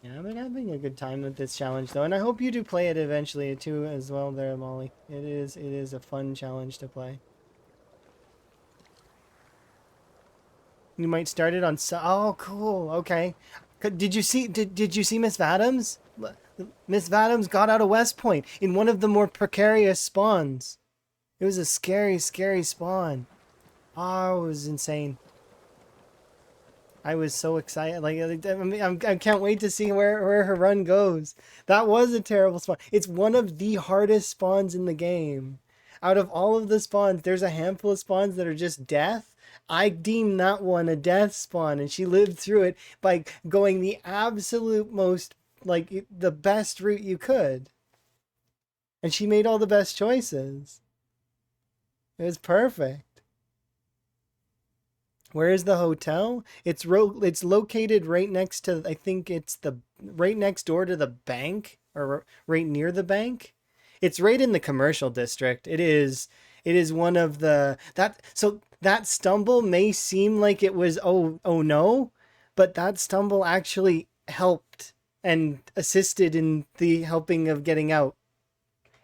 Yeah, I've been having a good time with this challenge though, and I hope you do play it eventually too as well there, Molly. It is a fun challenge to play. You might start it on oh cool. Okay. Did you see Miss Vadams? Miss Vadams got out of West Point in one of the more precarious spawns. It was a scary, scary spawn. Oh, it was insane. I was so excited. Like, I mean, I can't wait to see where her run goes. That was a terrible spawn. It's one of the hardest spawns in the game. Out of all of the spawns, there's a handful of spawns that are just death. I deem that one a death spawn, and she lived through it by going the absolute most, like, the best route you could. And she made all the best choices. It was perfect. Where is the hotel? It's located right next to, I think it's the right next door to the bank, or right near the bank. It's right in the commercial district. It is one of the that so that stumble may seem like it was oh no, but that stumble actually helped and assisted in the helping of getting out.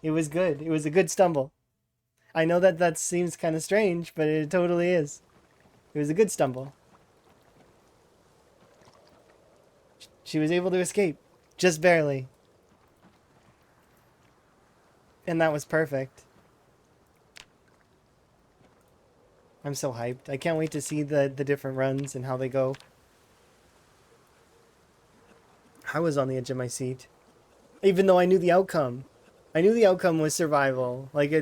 It was good. It was a good stumble. I know that seems kind of strange, but it totally is. It was a good stumble. She was able to escape, just barely. And that was perfect. I'm so hyped. I can't wait to see the different runs and how they go. I was on the edge of my seat. Even though I knew the outcome. I knew the outcome was survival. Like, I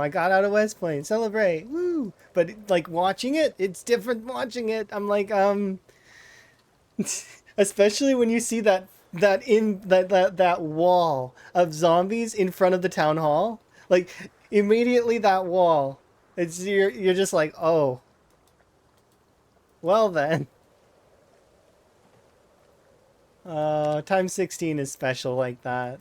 got out of West Point. Celebrate. Woo! But, like, watching it, it's different watching it. I'm like, especially when you see that wall of zombies in front of the town hall, like immediately that wall, you're just like, oh, well then. Time 16 is special like that.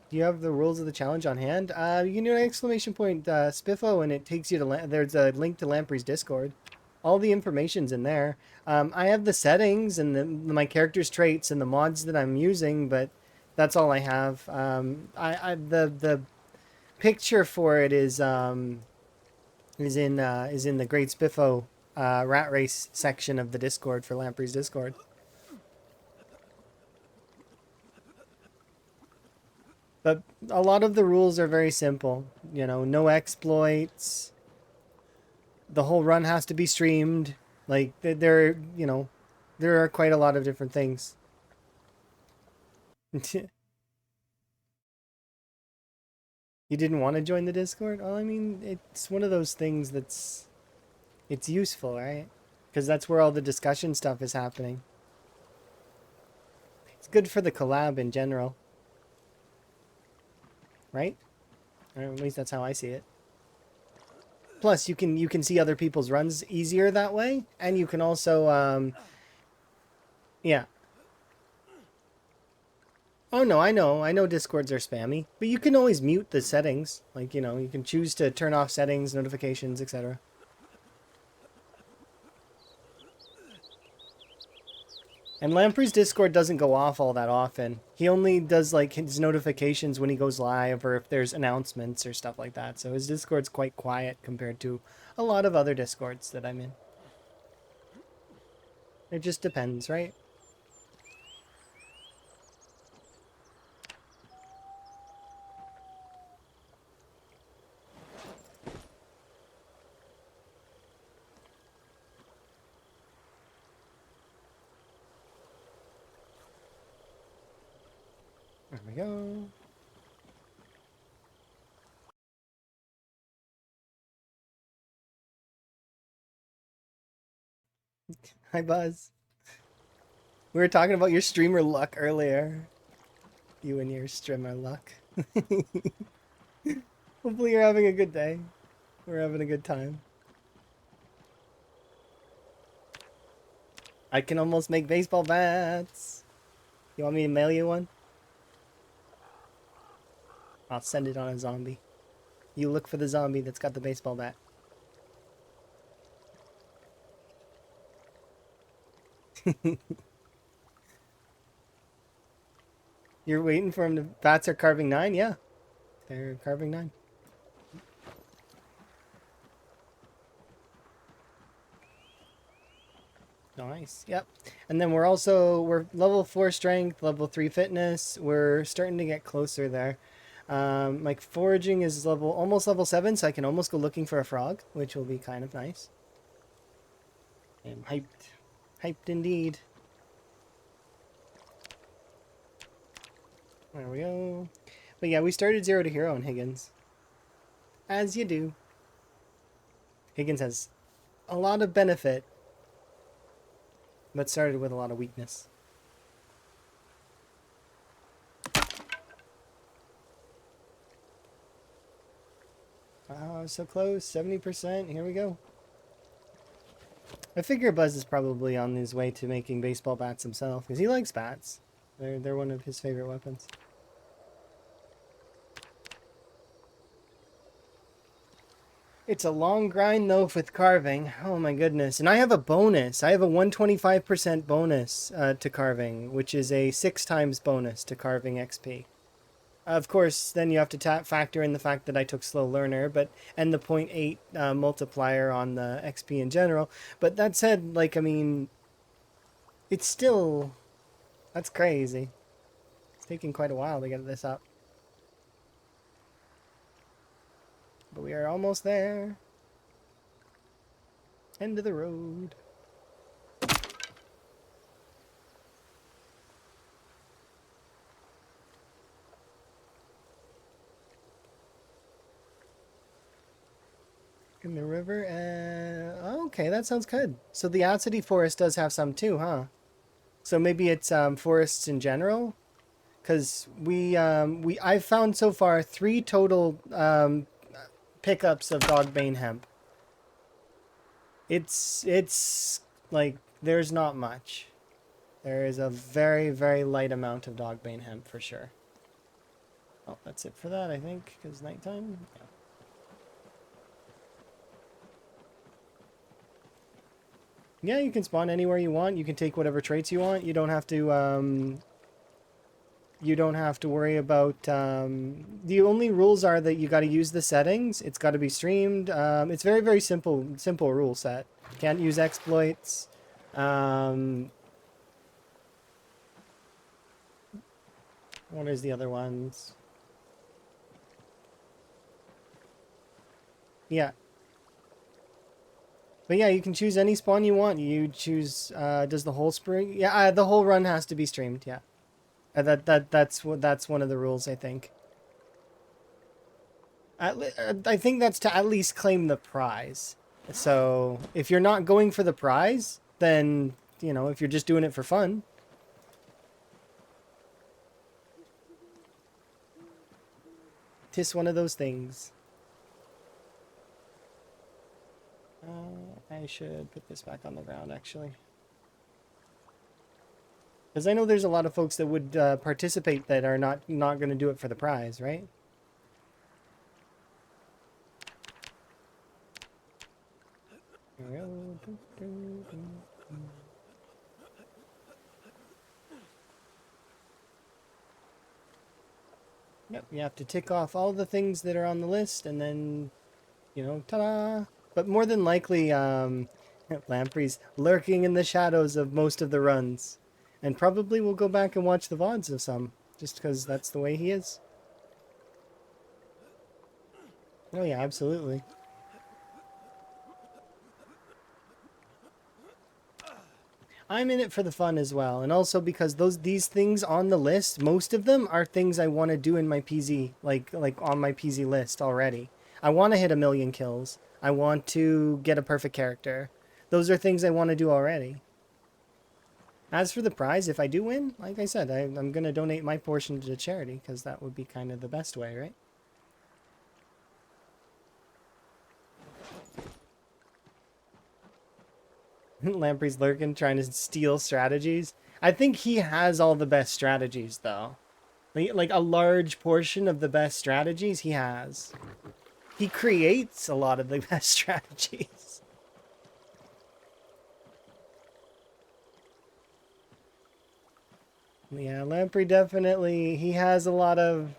Do you have the rules of the challenge on hand? You can do an exclamation point Spiffo, and it takes you to there's a link to Lamprey's Discord. All the information's in there. I have the settings and my character's traits and the mods that I'm using, but that's all I have. The picture for it is in the Great Spiffo rat race section of the Discord for Lamprey's Discord. But a lot of the rules are very simple. You know, no exploits. The whole run has to be streamed. Like there, you know, there are quite a lot of different things. You didn't want to join the Discord? Well, I mean, it's one of those things it's useful, right? Because that's where all the discussion stuff is happening. It's good for the collab in general, right? Or at least that's how I see it. Plus, you can see other people's runs easier that way, and you can also yeah. Oh no, I know Discords are spammy, but you can always mute the settings. Like, you know, you can choose to turn off settings, notifications, etc. And Lamprey's Discord doesn't go off all that often. He only does like his notifications when he goes live or if there's announcements or stuff like that. So his Discord's quite quiet compared to a lot of other Discords that I'm in. It just depends, right? There we go. Hi, Buzz. We were talking about your streamer luck earlier. You and your streamer luck. Hopefully you're having a good day. We're having a good time. I can almost make baseball bats. You want me to mail you one? I'll send it on a zombie. You look for the zombie that's got the baseball bat. You're waiting for him to... Bats are carving 9? Yeah. They're carving 9. Nice. Yep. And then we're level 4 strength, level 3 fitness. We're starting to get closer there. My foraging is almost level 7, so I can almost go looking for a frog, which will be kind of nice. I'm hyped. Hyped indeed. There we go. But yeah, we started 0 to hero on Higgins. As you do. Higgins has a lot of benefit, but started with a lot of weakness. Oh, so close. 70%. Here we go. I figure Buzz is probably on his way to making baseball bats himself, because he likes bats. They're one of his favorite weapons. It's a long grind, though, with carving. Oh, my goodness. And I have a bonus. I have a 125% bonus to carving, which is a 6 times bonus to carving XP. Of course, then you have to factor in the fact that I took slow learner, and the 0.8 multiplier on the XP in general. But that said, like, I mean, it's still... That's crazy. It's taking quite a while to get this up. But we are almost there. End of the road. In the river, okay, that sounds good. So the Odsity Forest does have some too, huh? So maybe it's forests in general? Because I've found so far 3 total pickups of dogbane hemp. It's like there's not much. There is a very, very light amount of dogbane hemp for sure. Oh, that's it for that, I think, because nighttime. Yeah. Yeah, you can spawn anywhere you want. You can take whatever traits you want. You don't have to worry about, the only rules are that you got to use the settings. It's got to be streamed. It's very, very simple rule set. Can't use exploits. Um, what is the other ones? Yeah. But yeah, you can choose any spawn you want. You choose, does the whole spring? Yeah, the whole run has to be streamed. Yeah. That's one of the rules, I think. I think that's to at least claim the prize. So if you're not going for the prize, then, if you're just doing it for fun, tis one of those things. I should put this back on the ground, actually. Because I know there's a lot of folks that would participate that are not going to do it for the prize, right? Here we go. Yep, you have to tick off all the things that are on the list, and then, ta-da! But more than likely, Lamprey's lurking in the shadows of most of the runs. And probably we'll go back and watch the VODs of some, just because that's the way he is. Oh yeah, absolutely. I'm in it for the fun as well, and also because these things on the list, most of them are things I want to do in my PZ, like on my PZ list already. I want to hit 1,000,000 kills. I want to get a perfect character. Those are things I want to do already. As for the prize, if I do win, like I said, I'm going to donate my portion to charity, because that would be kind of the best way, right? Lamprey's lurking, trying to steal strategies. I think he has all the best strategies, though. Like a large portion of the best strategies he has. He creates a lot of the best strategies. Yeah, Lamprey definitely, he has a lot of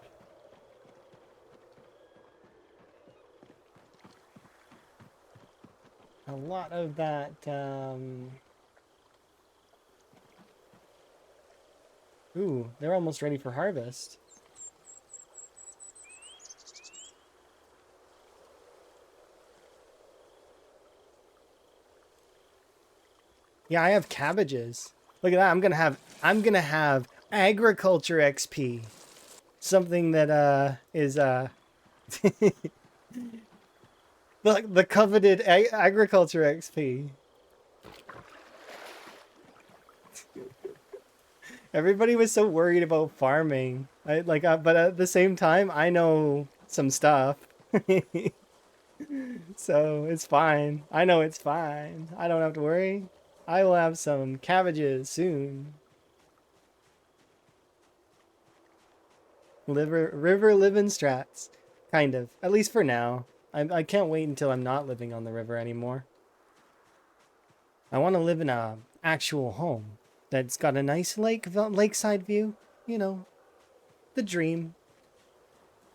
that, ooh, they're almost ready for harvest. Yeah, I have cabbages. Look at that. I'm gonna have agriculture XP. Something that is the coveted agriculture XP. Everybody was so worried about farming. But at the same time, I know some stuff. So it's fine. I know it's fine. I don't have to worry. I will have some cabbages soon. River living strats. Kind of. At least for now. I can't wait until I'm not living on the river anymore. I want to live in a actual home that's got a nice lakeside view. You know, the dream.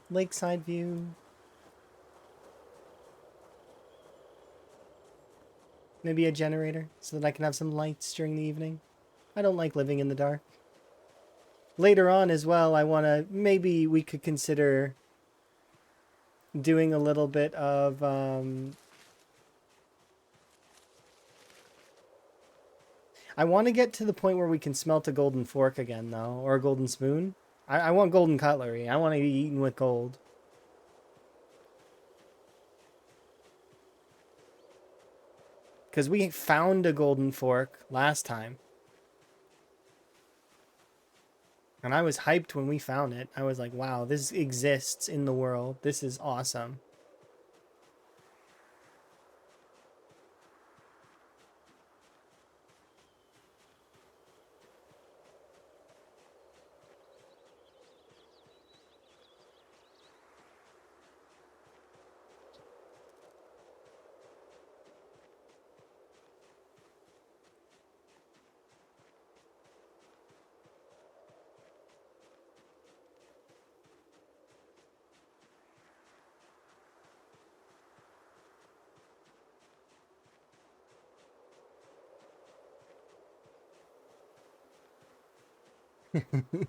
Lakeside view. Maybe a generator so that I can have some lights during the evening. I don't like living in the dark. Later on as well, maybe we could consider doing a little bit of, I want to get to the point where we can smelt a golden fork again, though, or a golden spoon. I want golden cutlery. I want to be eaten with gold. Because we found a golden fork last time. And I was hyped when we found it. I was like, wow, this exists in the world. This is awesome.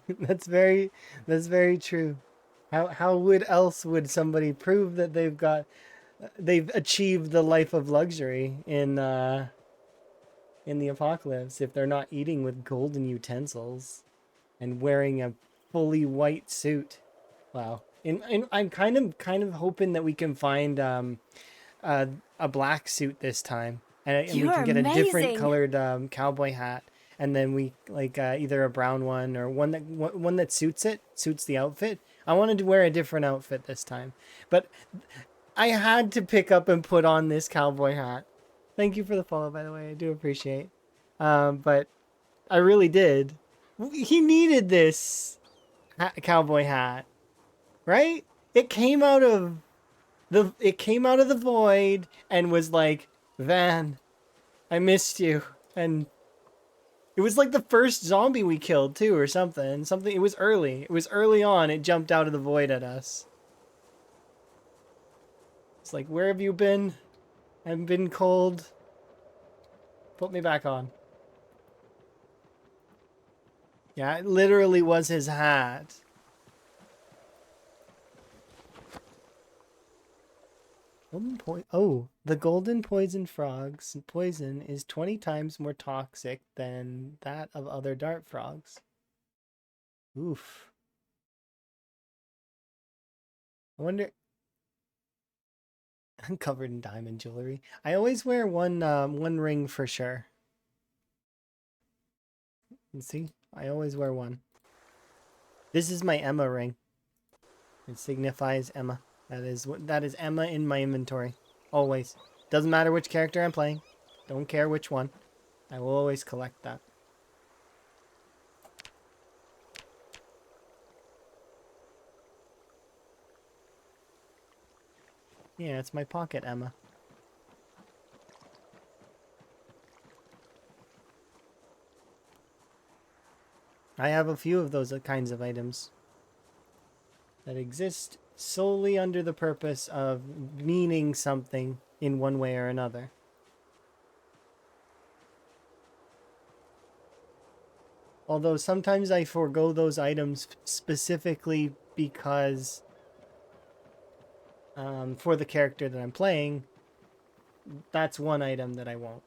That's very that's very true. How would else would somebody prove that they've achieved the life of luxury in the apocalypse if they're not eating with golden utensils and wearing a fully white suit? Wow. And I'm kind of hoping that we can find a black suit this time, and we You're can get a different amazing. colored cowboy hat, and then we like either a brown one or one that suits the outfit. I wanted to wear a different outfit this time, but I had to pick up and put on this cowboy hat. Thank you for the follow, by the way. I do appreciate. But I really did. He needed this cowboy hat, right? It came out of it came out of the void and was like, Van, I missed you. And it was like the first zombie we killed too, or something. Something. It was early. It was early on. It jumped out of the void at us. It's like, where have you been? I've been cold. Put me back on. Yeah, it literally was his hat. The golden poison frog's poison is 20 times more toxic than that of other dart frogs. Oof. I wonder. I'm covered in diamond jewelry. I always wear one ring for sure. You see, I always wear one. This is my Emma ring. It signifies Emma. That is Emma in my inventory. Always. Doesn't matter which character I'm playing. Don't care which one. I will always collect that. Yeah, it's my pocket Emma. I have a few of those kinds of items that exist solely under the purpose of meaning something in one way or another. Although sometimes I forego those items specifically because for the character that I'm playing, that's one item that I won't.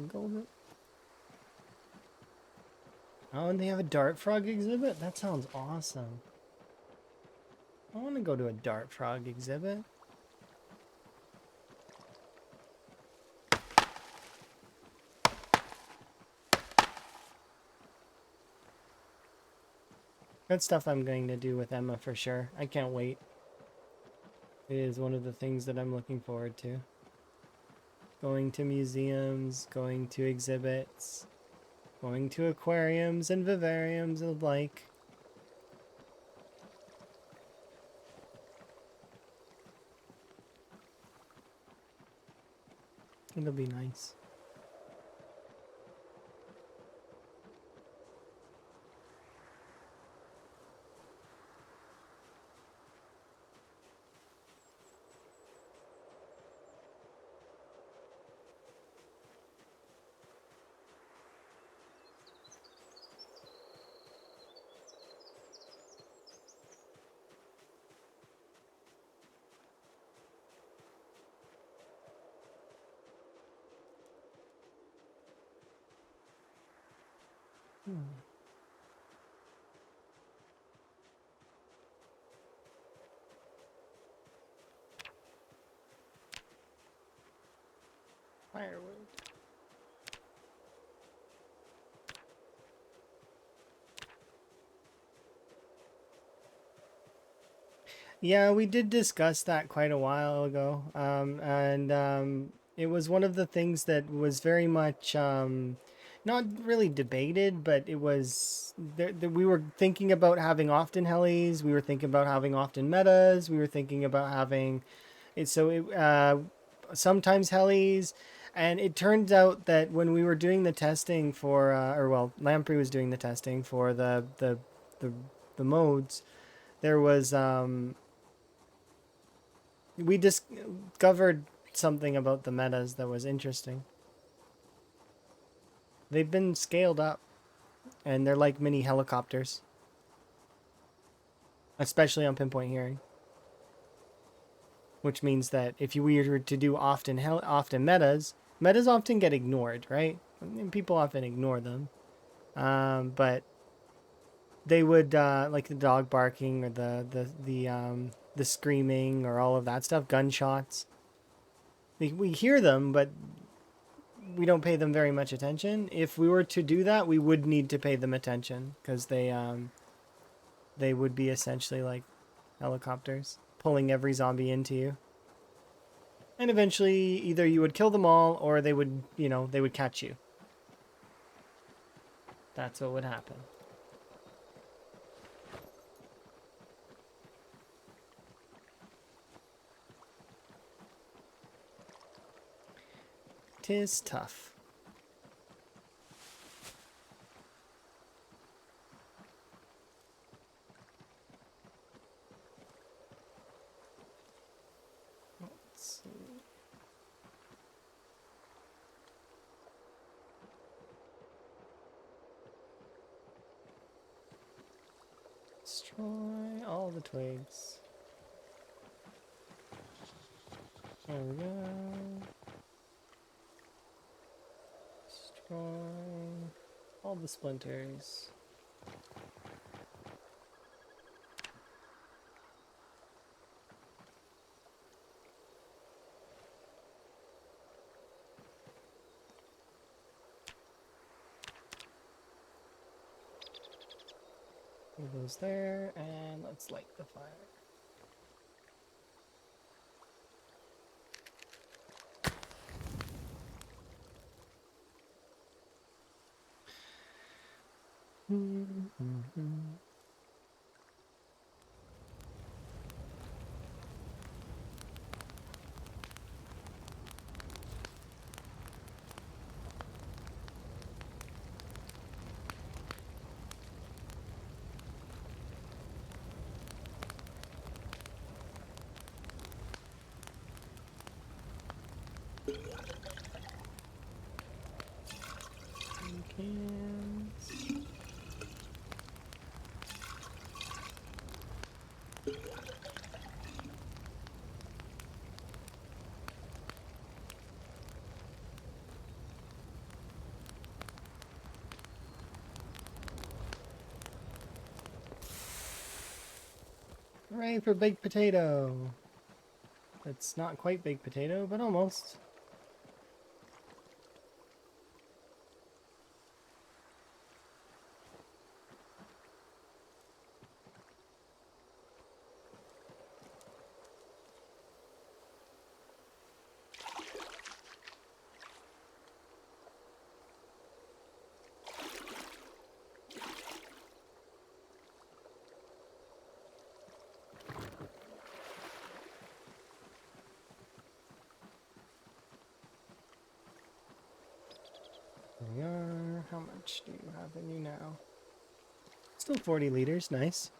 Golden. Oh, and they have a dart frog exhibit? That sounds awesome. I want to go to a dart frog exhibit. That's stuff I'm going to do with Emma for sure. I can't wait. It is one of the things that I'm looking forward to. Going to museums, going to exhibits, going to aquariums and vivariums and the like. It'll be nice. Firewood. Yeah, we did discuss that quite a while ago. And it was one of the things that was very much not really debated, but it was we were thinking about having often helis. We were thinking about having often metas. We were thinking about having it. Sometimes helis. And it turns out that when we were doing the testing for, or well, Lamprey was doing the testing for the the modes, there was we discovered something about the metas that was interesting. They've been scaled up, and they're like mini helicopters, especially on pinpoint hearing. Which means that if you were to do often metas, metas often get ignored, right? And people often ignore them, but they would like the dog barking or the screaming or all of that stuff, gunshots. We hear them, but we don't pay them very much attention. If we were to do that, we would need to pay them attention because they would be essentially like helicopters pulling every zombie into you. And eventually either you would kill them all or they would, they would catch you. That's what would happen. Tis tough. Let's see. Destroy all the twigs. There we go. Destroy all the splinters. Put those there, and let's light the fire. Cans. Hooray for baked potato! It's not quite baked potato, but almost. There we are. How much do you have in you now? Still 40 liters, nice.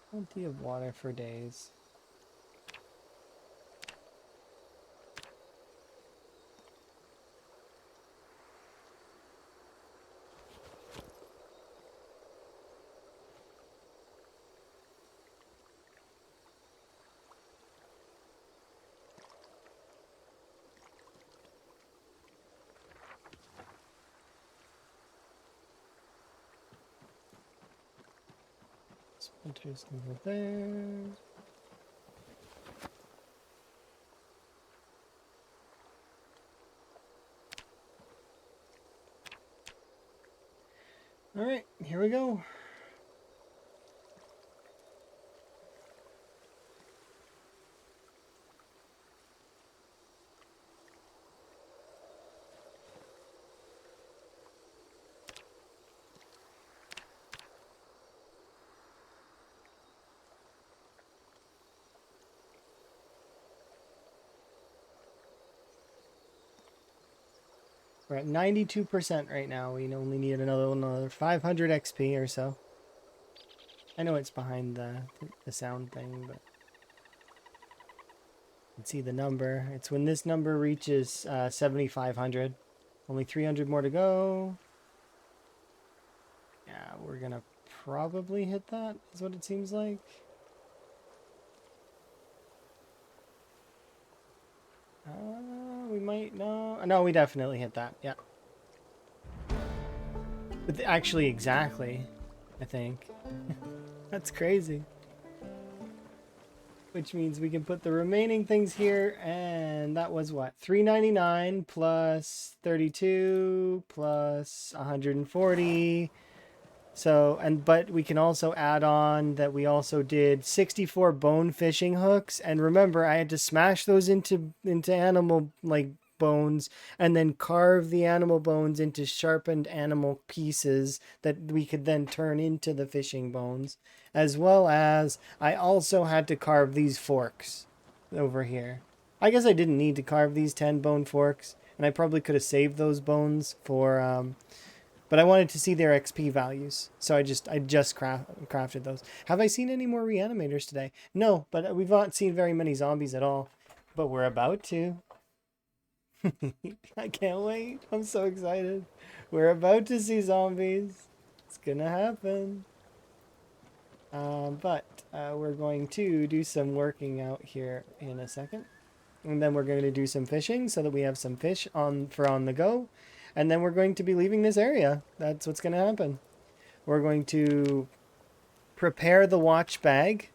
Plenty of water for days. Splinters over there. All right, here we go. We're at 92% right now. We only need another 500 XP or so. I know it's behind the sound thing, but you can see the number. It's when this number reaches 7,500. Only 300 more to go. Yeah, we're gonna probably hit that, is what it seems like. We might, no. No, we definitely hit that, yeah. But actually, exactly, I think. That's crazy. Which means we can put the remaining things here, and that was what? 399 plus 32 plus 140. So, but we can also add on that we also did 64 bone fishing hooks. And remember, I had to smash those into animal like bones and then carve the animal bones into sharpened animal pieces that we could then turn into the fishing bones. As well as I also had to carve these forks over here. I guess I didn't need to carve these 10 bone forks, and I probably could have saved those bones for but I wanted to see their XP values, so I just crafted those. Have I seen any more reanimators today? No, but we've not seen very many zombies at all. But we're about to. I can't wait. I'm so excited. We're about to see zombies. It's gonna happen. But we're going to do some working out here in a second. And then we're going to do some fishing so that we have some fish on the go. And then we're going to be leaving this area. That's what's going to happen. We're going to prepare the watch bag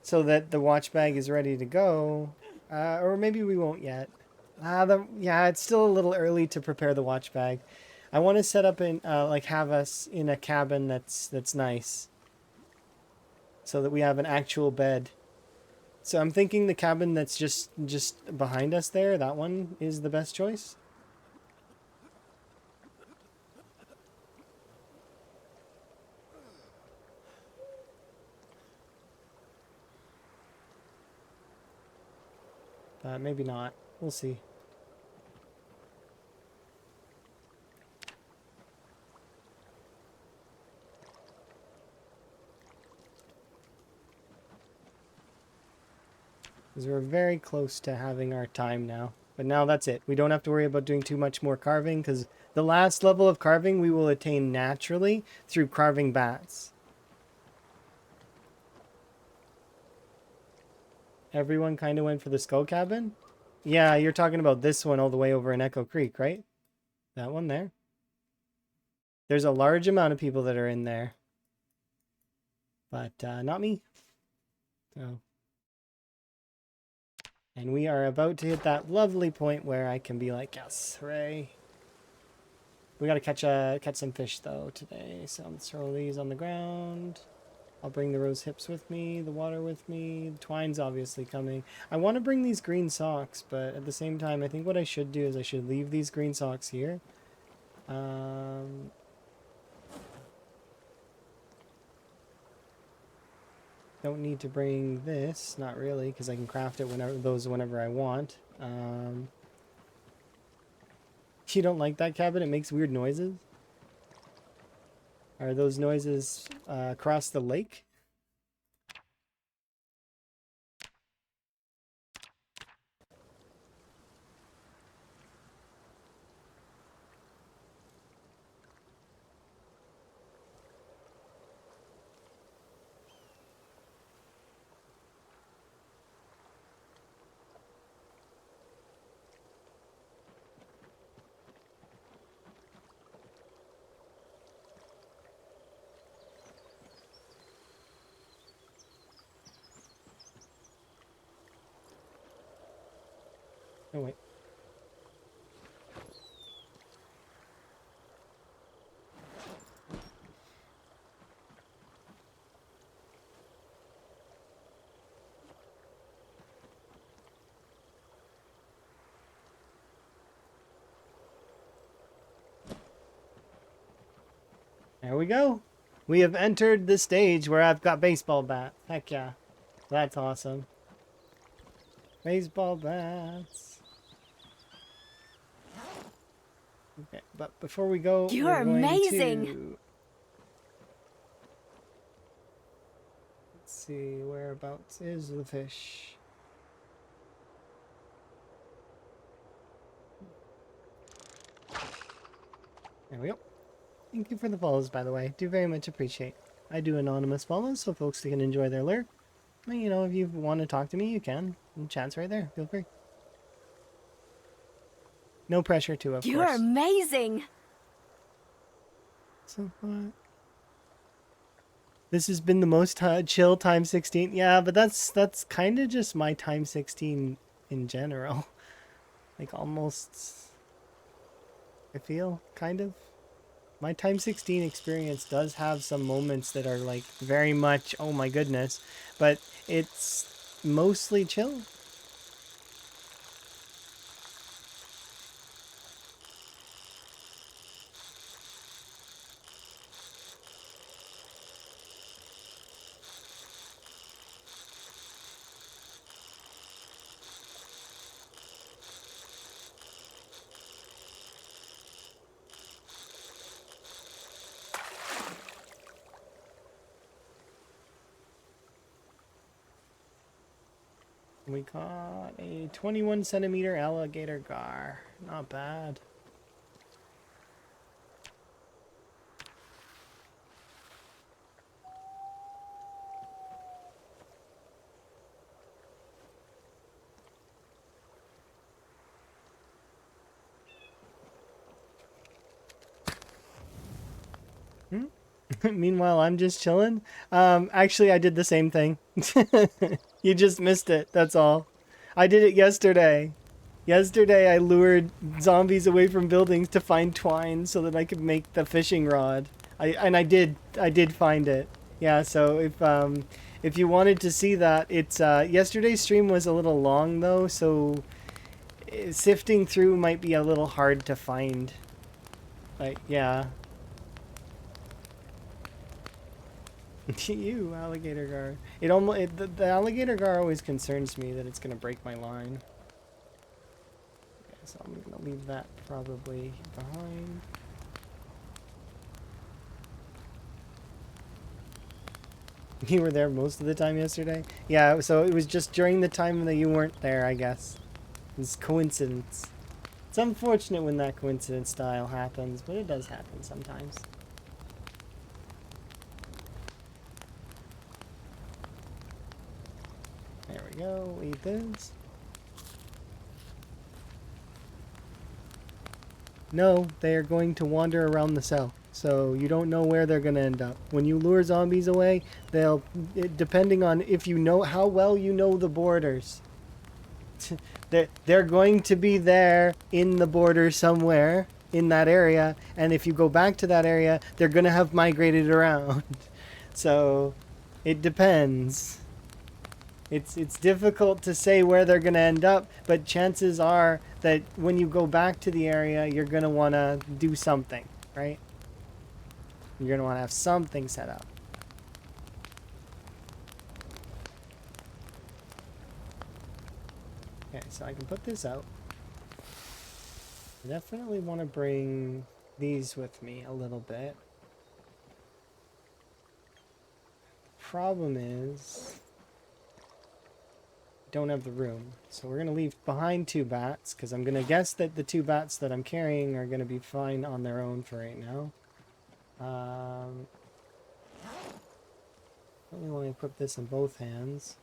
so that the watch bag is ready to go. Or maybe we won't yet. Yeah, it's still a little early to prepare the watch bag. I want to set up in have us in a cabin that's nice, so that we have an actual bed. So I'm thinking the cabin that's just behind us there, that one is the best choice. Maybe not. We'll see. Because we're very close to having our time now. But now that's it. We don't have to worry about doing too much more carving, because the last level of carving we will attain naturally through carving bats. Everyone kind of went for the skull cabin? Yeah, you're talking about this one all the way over in Echo Creek, right? That one there. There's a large amount of people that are in there. But not me. So. And we are about to hit that lovely point where I can be like, yes, hooray. We gotta catch some fish though today. So let's throw these on the ground. I'll bring the rose hips with me, the water with me. The twine's obviously coming. I want to bring these green socks, but at the same time, I think what I should do is I should leave these green socks here. Don't need to bring this, not really, because I can craft it whenever I want. You don't like that cabin? It makes weird noises. Are those noises across the lake? Oh, wait. There we go. We have entered the stage where I've got baseball bat. Heck yeah. That's awesome. Baseball bats. Okay, but before we go, You're we're going amazing. to... Let's see, whereabouts is the fish? There we go. Thank you for the follows, by the way. Do very much appreciate. I do anonymous follows so folks can enjoy their lurk. But, you know, if you want to talk to me, you can. And chat's right there. Feel free. No pressure to, of You're course. amazing. So, this has been the most chill time 16. Yeah, but that's kind of just my time 16 in general. Like, almost... I feel, kind of. My time 16 experience does have some moments that are, like, very much, oh my goodness. But it's mostly chill. We caught a 21 centimeter alligator gar. Not bad. Hmm? Meanwhile, I'm just chilling. Actually, I did the same thing. You just missed it, that's all. I did it yesterday. Yesterday, I lured zombies away from buildings to find twine so that I could make the fishing rod. I did find it. Yeah, so if you wanted to see that, it's yesterday's stream was a little long though, so sifting through might be a little hard to find. Like, yeah. You alligator gar. It almost the alligator gar always concerns me that it's gonna break my line. So I'm gonna leave that probably behind. You were there most of the time yesterday? Yeah, so it was just during the time that you weren't there, I guess. It's coincidence. It's unfortunate when that coincidence style happens, but it does happen sometimes. There we go, eat this. No, they are going to wander around the cell. So you don't know where they're going to end up. When you lure zombies away, depending on if you know how well you know the borders. They're going to be there in the border somewhere in that area, and if you go back to that area, they're going to have migrated around. So it depends. It's difficult to say where they're going to end up, but chances are that when you go back to the area, you're going to want to do something, right? You're going to want to have something set up. Okay, so I can put this out. I definitely want to bring these with me a little bit. Problem is, don't have the room. So we're going to leave behind 2 bats, because I'm going to guess that the 2 bats that I'm carrying are going to be fine on their own for right now. Really want to equip this in both hands.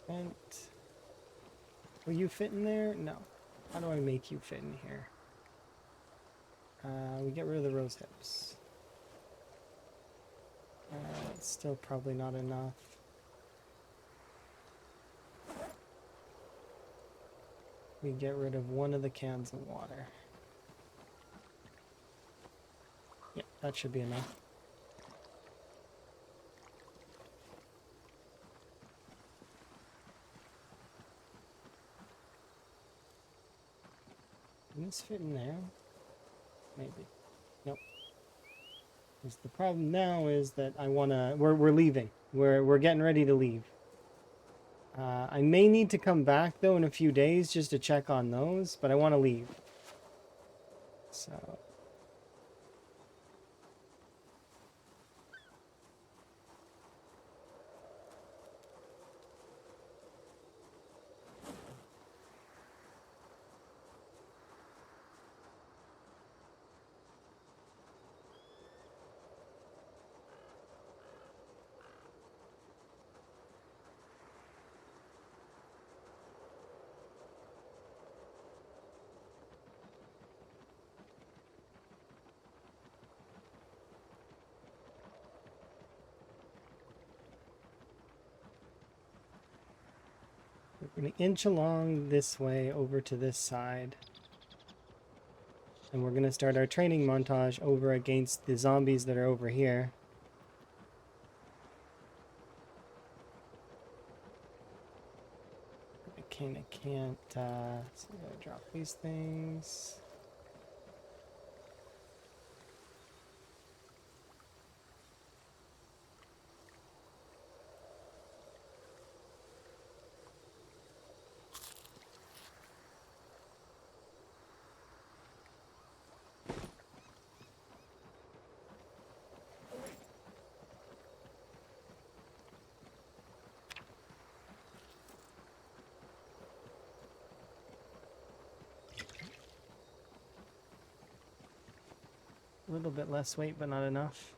And will you fit in there? No. How do I make you fit in here? We get rid of the rose hips. It's still probably not enough. We get rid of 1 of the cans of water. Yep, that should be enough. Can this fit in there? Maybe. Nope. Because the problem now is that we're leaving. We're getting ready to leave. I may need to come back though in a few days just to check on those, but I want to leave. So we're going to inch along this way over to this side. And we're going to start our training montage over against the zombies that are over here. I can't, so I'm going to drop these things. A little bit less weight, but not enough.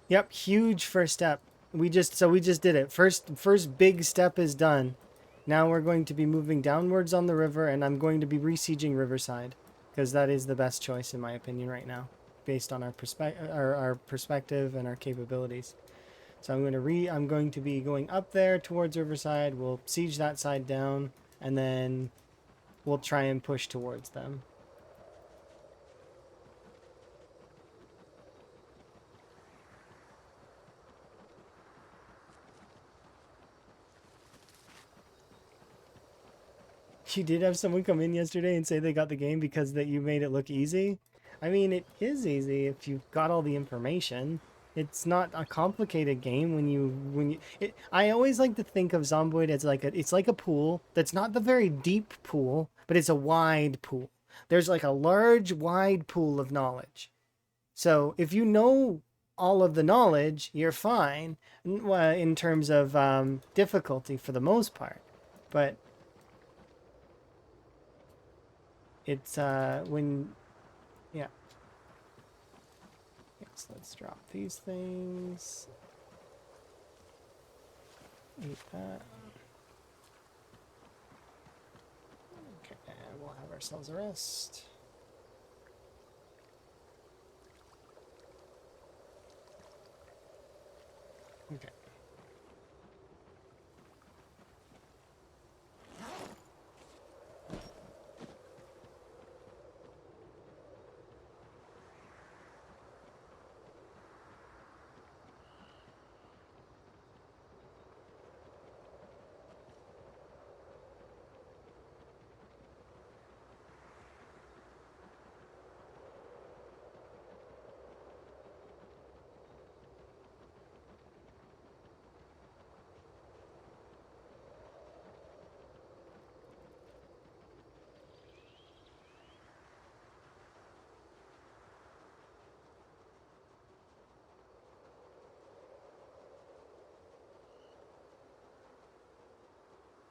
Yep, huge first step. We just did it. First big step is done. Now we're going to be moving downwards on the river, and I'm going to be besieging Riverside, because that is the best choice in my opinion right now, based on our perspective and our capabilities. So I'm going to be going up there towards Riverside. We'll siege that side down, and then we'll try and push towards them. You did have someone come in yesterday and say they got the game because that you made it look easy. I mean, it is easy if you've got all the information. It's not a complicated game I always like to think of Zomboid as it's like a pool that's not the very deep pool, but it's a wide pool. There's like a large, wide pool of knowledge. So if you know all of the knowledge, you're fine in terms of difficulty for the most part. But it's when, yeah. So let's drop these things. Eat that. Okay, and we'll have ourselves a rest. Okay.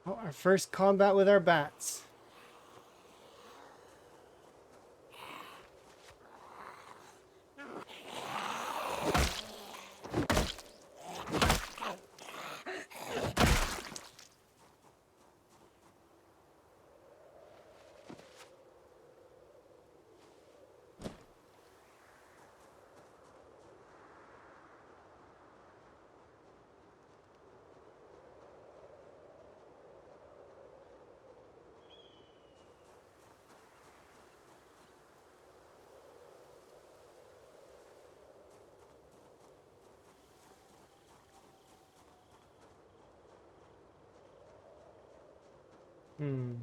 Oh, our first combat with our bats. Hmm.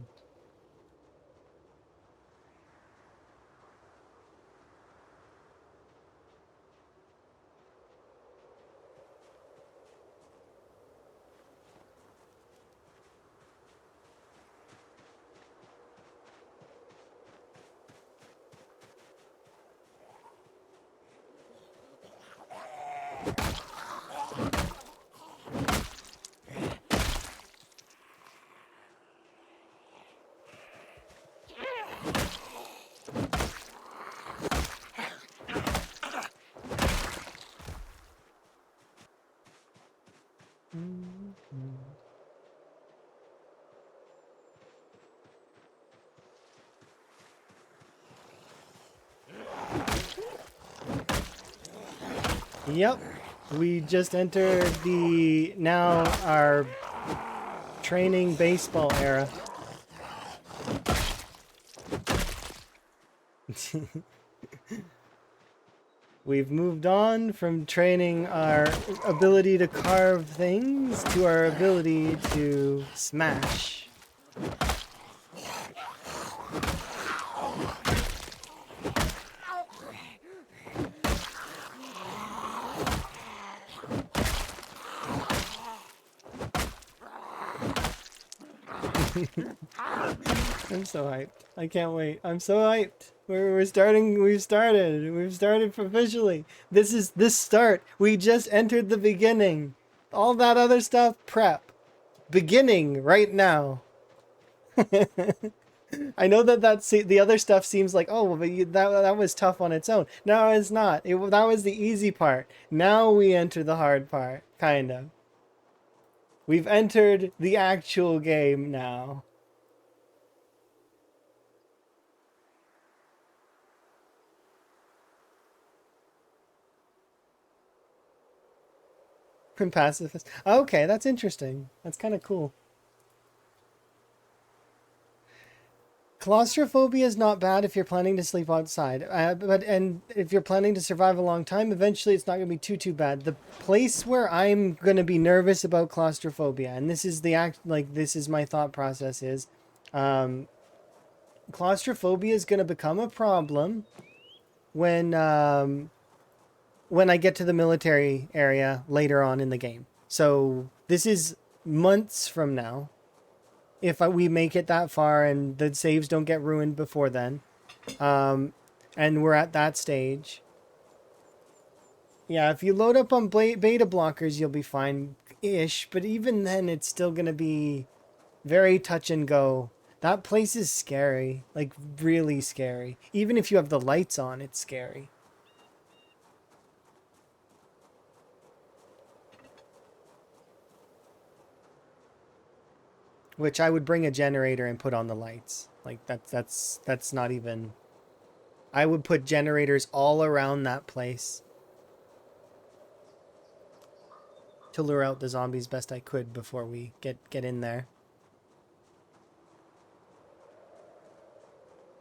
Yep. We just entered the now our training baseball era. We've moved on from training our ability to carve things to our ability to smash. I'm so hyped. I can't wait. I'm so hyped. We're starting. We've started officially. This start. We just entered the beginning. All that other stuff, prep. Beginning right now. I know the other stuff seems like, oh, but that was tough on its own. No, it's not. That was the easy part. Now we enter the hard part, kind of. We've entered the actual game now. Pacifist. Okay, that's interesting. That's kind of cool. Claustrophobia is not bad if you're planning to sleep outside, and if you're planning to survive a long time, eventually it's not going to be too bad. The place where I'm going to be nervous about claustrophobia, and this is this is my thought process is, claustrophobia is going to become a problem when I get to the military area later on in the game. So this is months from now. If we make it that far and the saves don't get ruined before then, and we're at that stage. Yeah, if you load up on beta blockers, you'll be fine-ish, but even then, it's still going to be very touch and go. That place is scary, like really scary. Even if you have the lights on, it's scary. Which I would bring a generator and put on the lights. Like that's not even. I would put generators all around that place to lure out the zombies best I could before we get in there.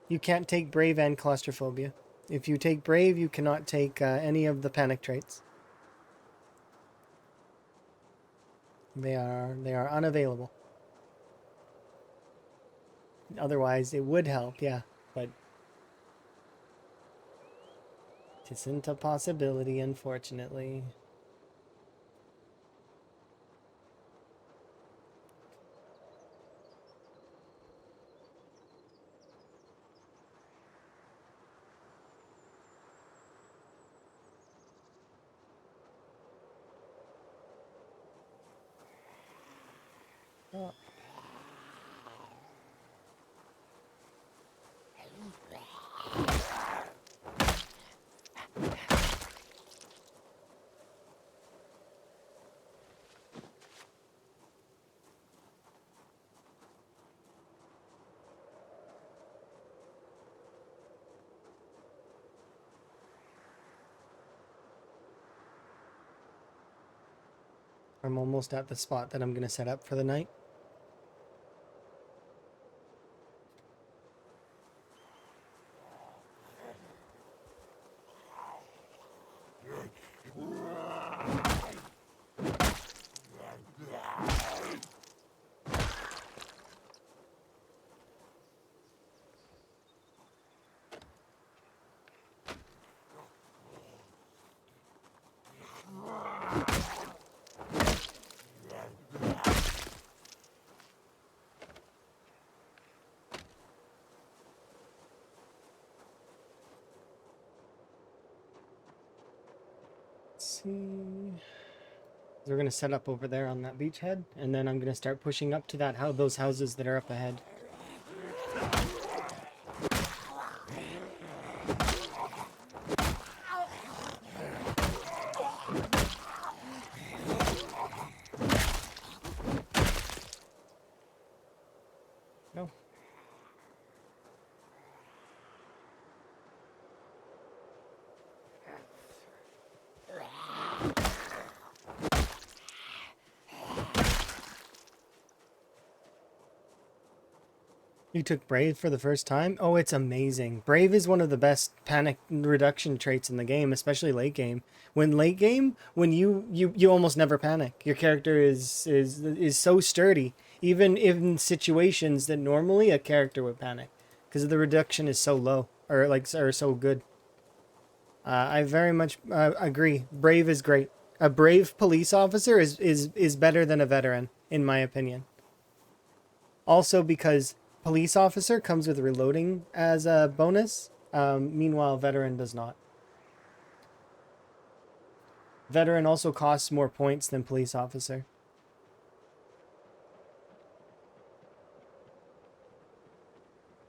You can't take Brave and Claustrophobia. If you take Brave, you cannot take any of the panic traits. They are unavailable. Otherwise, it would help, yeah, but it isn't a possibility, unfortunately. Oh. I'm almost at the spot that I'm going to set up for the night. see. We're gonna set up over there on that beachhead, and then I'm gonna start pushing up to that those houses that are up ahead. No. You took Brave for the first time? Oh, it's amazing. Brave is one of the best panic reduction traits in the game, especially late game. When late game, when you almost never panic. Your character is so sturdy, even in situations that normally a character would panic, because the reduction is so low or so good. I very much agree. Brave is great. A brave police officer is better than a veteran, in my opinion. Also, because police officer comes with reloading as a bonus. Meanwhile, veteran does not. Veteran also costs more points than police officer.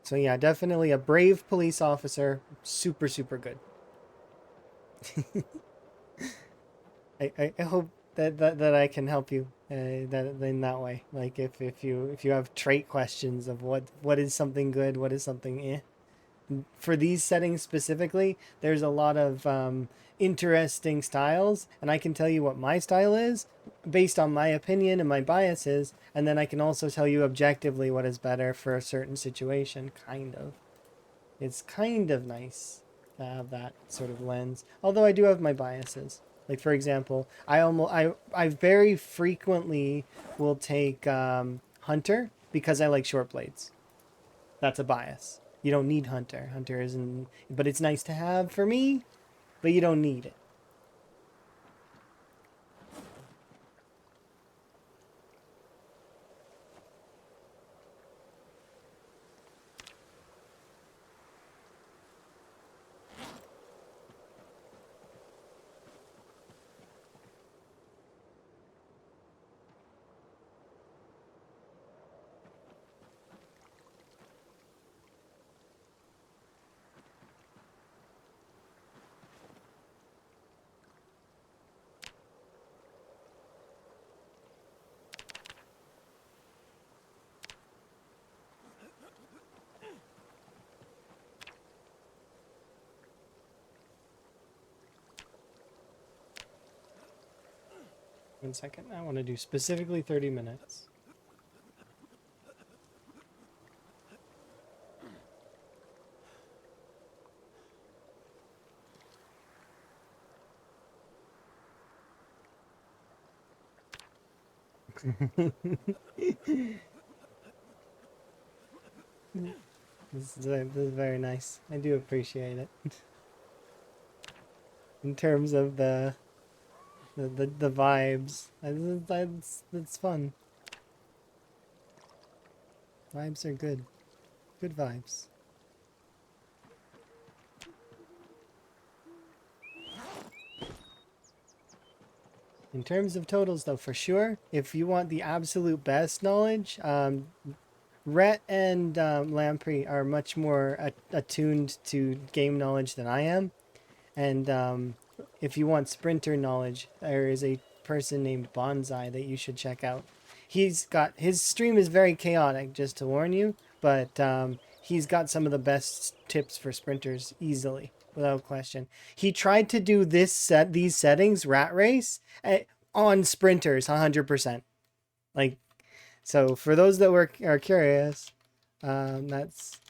So yeah, definitely a brave police officer. Super, super good. I hope that I can help you that in that way. Like if you have trait questions of what is something good, what is something eh. For these settings specifically, there's a lot of interesting styles, and I can tell you what my style is based on my opinion and my biases, and then I can also tell you objectively what is better for a certain situation, kind of. It's kind of nice to have that sort of lens, although I do have my biases. Like for example, I very frequently will take Hunter because I like short blades. That's a bias. You don't need Hunter. Hunter isn't, but it's nice to have for me, but you don't need it. One second. I want to do specifically 30 minutes. This is very nice. I do appreciate it. In terms of the vibes, that's fun. Vibes are good. Good vibes. In terms of totals, though, for sure, if you want the absolute best knowledge, Rhett and Lamprey are much more attuned to game knowledge than I am. And if you want sprinter knowledge, there is a person named Bonsai that you should check out. His stream is very chaotic, just to warn you, but he's got some of the best tips for sprinters easily, without question. He tried to do these settings, rat race, on sprinters 100%. Like, so for those that are curious, that's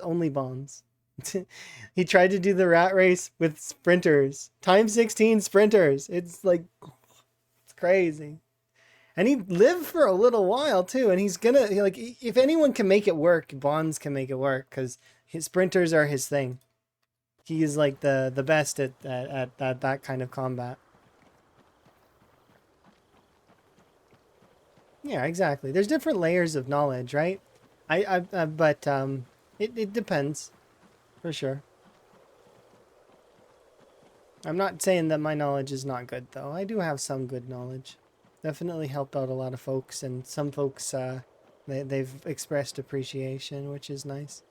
only Bonds. He tried to do the rat race with sprinters. Time 16 sprinters. It's like, it's crazy. And he lived for a little while too. And he's gonna, like, if anyone can make it work, Bonds can make it work because his sprinters are his thing. He is like the best at that kind of combat. Yeah, exactly. There's different layers of knowledge, right? But it depends for sure. I'm not saying that my knowledge is not good, though. I do have some good knowledge. Definitely helped out a lot of folks, and some folks, they've expressed appreciation, which is nice.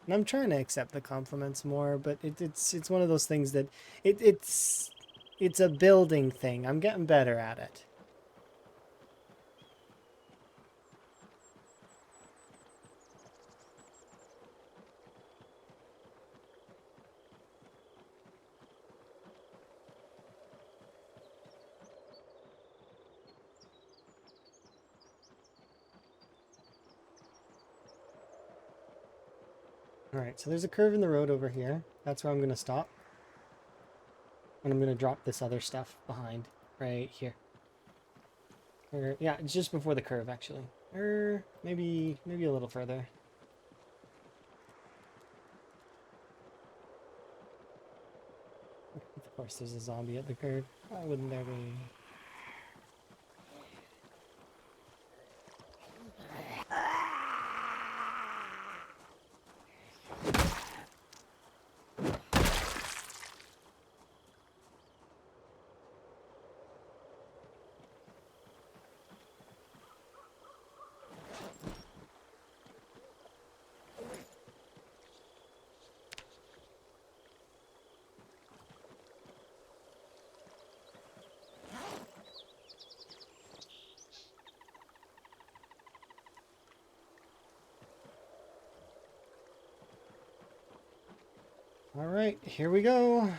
And I'm trying to accept the compliments more, but it's one of those things that it's a building thing. I'm getting better at it. Alright, so there's a curve in the road over here. That's where I'm going to stop. And I'm going to drop this other stuff behind right here. Or, yeah, it's just before the curve, actually. Or maybe a little further. Of course, there's a zombie at the curve. Why wouldn't there be? Alright, here we go.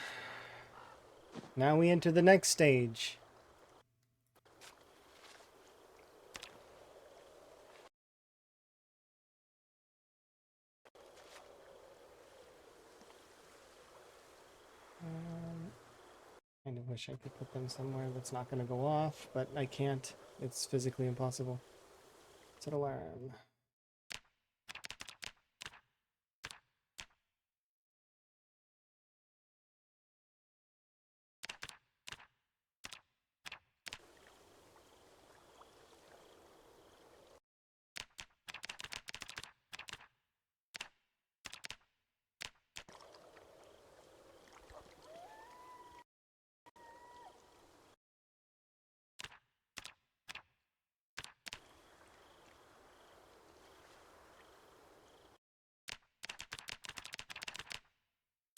Now we enter the next stage. Kind of wish I could put them somewhere that's not going to go off, but I can't. It's physically impossible. Set alarm.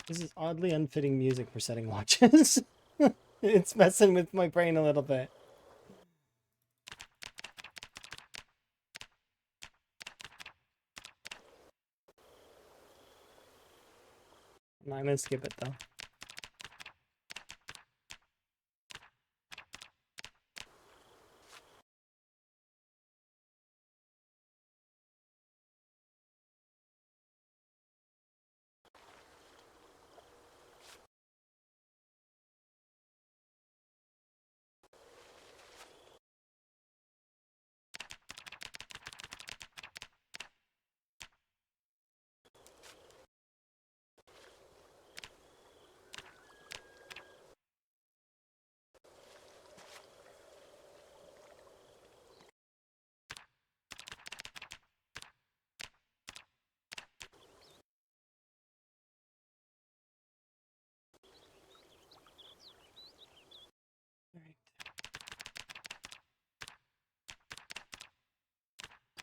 This is oddly unfitting music for setting watches. It's messing with my brain a little bit. I'm not gonna skip it though.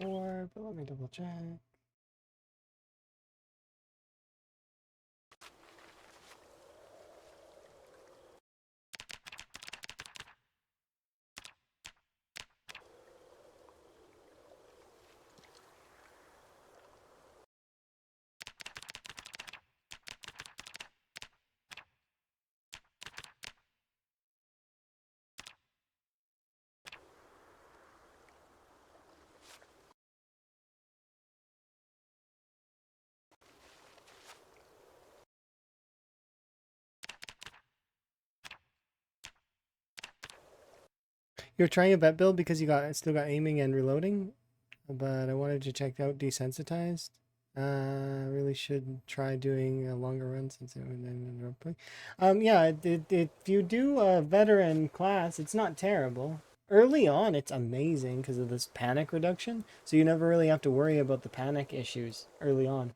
Four, but let me double check. You're trying a vet build because you still got aiming and reloading, but I wanted to check out desensitized. Really should try doing a longer run since it would end up playing. Yeah, if you do a veteran class, it's not terrible. Early on, it's amazing because of this panic reduction, so you never really have to worry about the panic issues early on.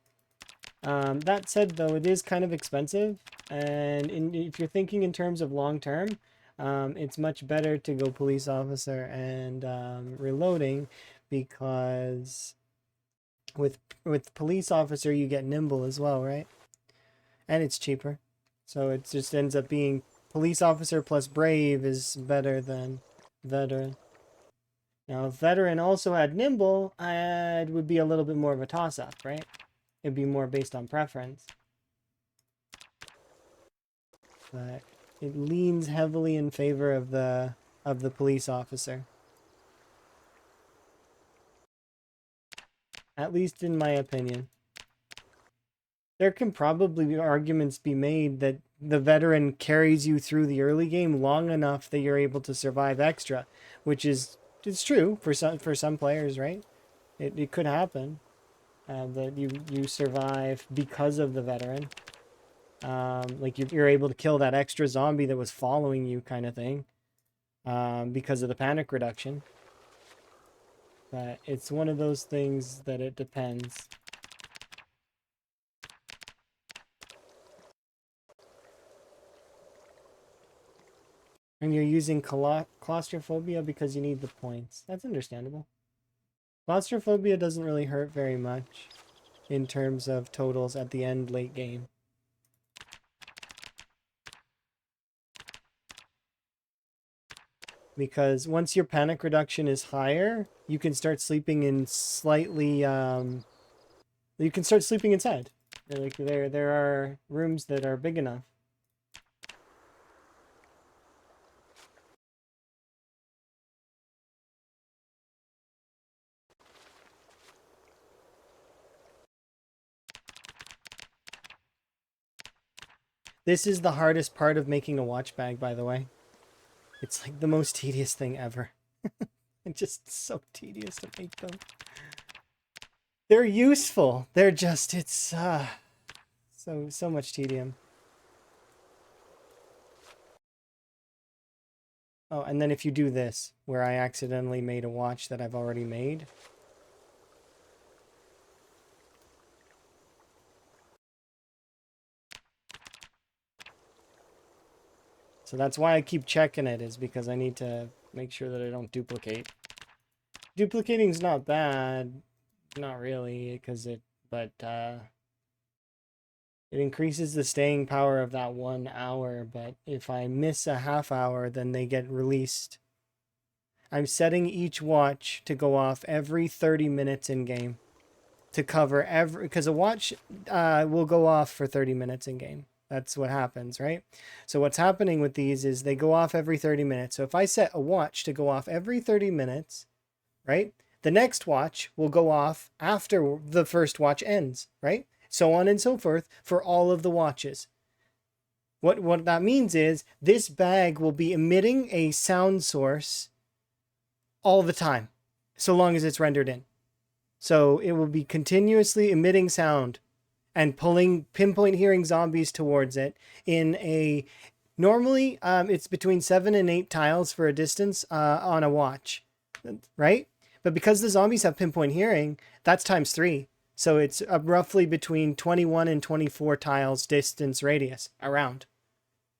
That said, though, it is kind of expensive, and if you're thinking in terms of long term, it's much better to go police officer and reloading, because with police officer you get nimble as well, right? And it's cheaper, so it just ends up being police officer plus brave is better than veteran. Now, if veteran also had nimble, it would be a little bit more of a toss-up, right? It'd be more based on preference. But it leans heavily in favor of the police officer. At least in my opinion. There can probably be arguments be made that the veteran carries you through the early game long enough that you're able to survive extra, which is it's true for some players, right? It could happen that you survive because of the veteran. Like you're able to kill that extra zombie that was following you, kind of thing, because of the panic reduction. But it's one of those things that it depends. And you're using claustrophobia because you need the points. That's understandable. Claustrophobia doesn't really hurt very much in terms of totals at the end late game. Because once your panic reduction is higher, you can start sleeping in slightly you can start sleeping inside. Like there are rooms that are big enough. This is the hardest part of making a watch bag, by the way. It's like the most tedious thing ever. It's just so tedious to make them. They're useful. They're just, it's so much tedium. Oh, and then if you do this, where I accidentally made a watch that I've already made. So that's why I keep checking it, is because I need to make sure that I don't duplicate. Duplicating's not bad. Not really, because but it increases the staying power of that 1 hour, but if I miss a half hour, then they get released. I'm setting each watch to go off every 30 minutes in game to cover because a watch will go off for 30 minutes in game. That's what happens, right? So what's happening with these is they go off every 30 minutes. So if I set a watch to go off every 30 minutes, right? The next watch will go off after the first watch ends, right? So on and so forth for all of the watches. What that means is this bag will be emitting a sound source all the time, so long as it's rendered in. So it will be continuously emitting sound and pulling pinpoint hearing zombies towards it in a normally it's between 7 and 8 tiles for a distance on a watch, right? But because the zombies have pinpoint hearing, that's times 3. So it's roughly between 21 and 24 tiles distance radius around.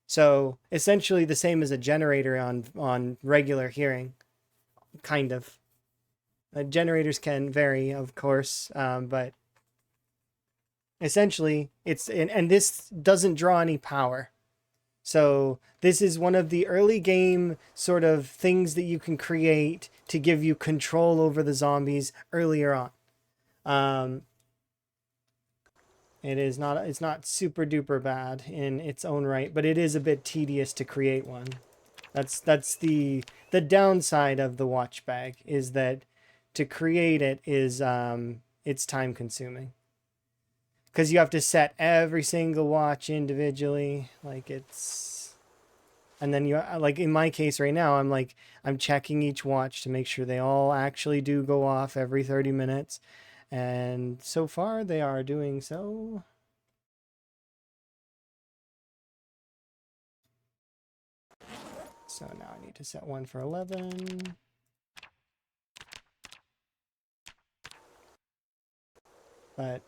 So essentially the same as a generator on regular hearing, kind of. Generators can vary, of course, but essentially it's and this doesn't draw any power. So this is one of the early game sort of things that you can create to give you control over the zombies earlier on. It's not super duper bad in its own right, but it is a bit tedious to create one. That's the downside of the watch bag, is that to create it is it's time consuming. Because you have to set every single watch individually, like it's, and then you like in my case right now, I'm checking each watch to make sure they all actually do go off every 30 minutes, and so far they are doing so. So now I need to set one for 11. But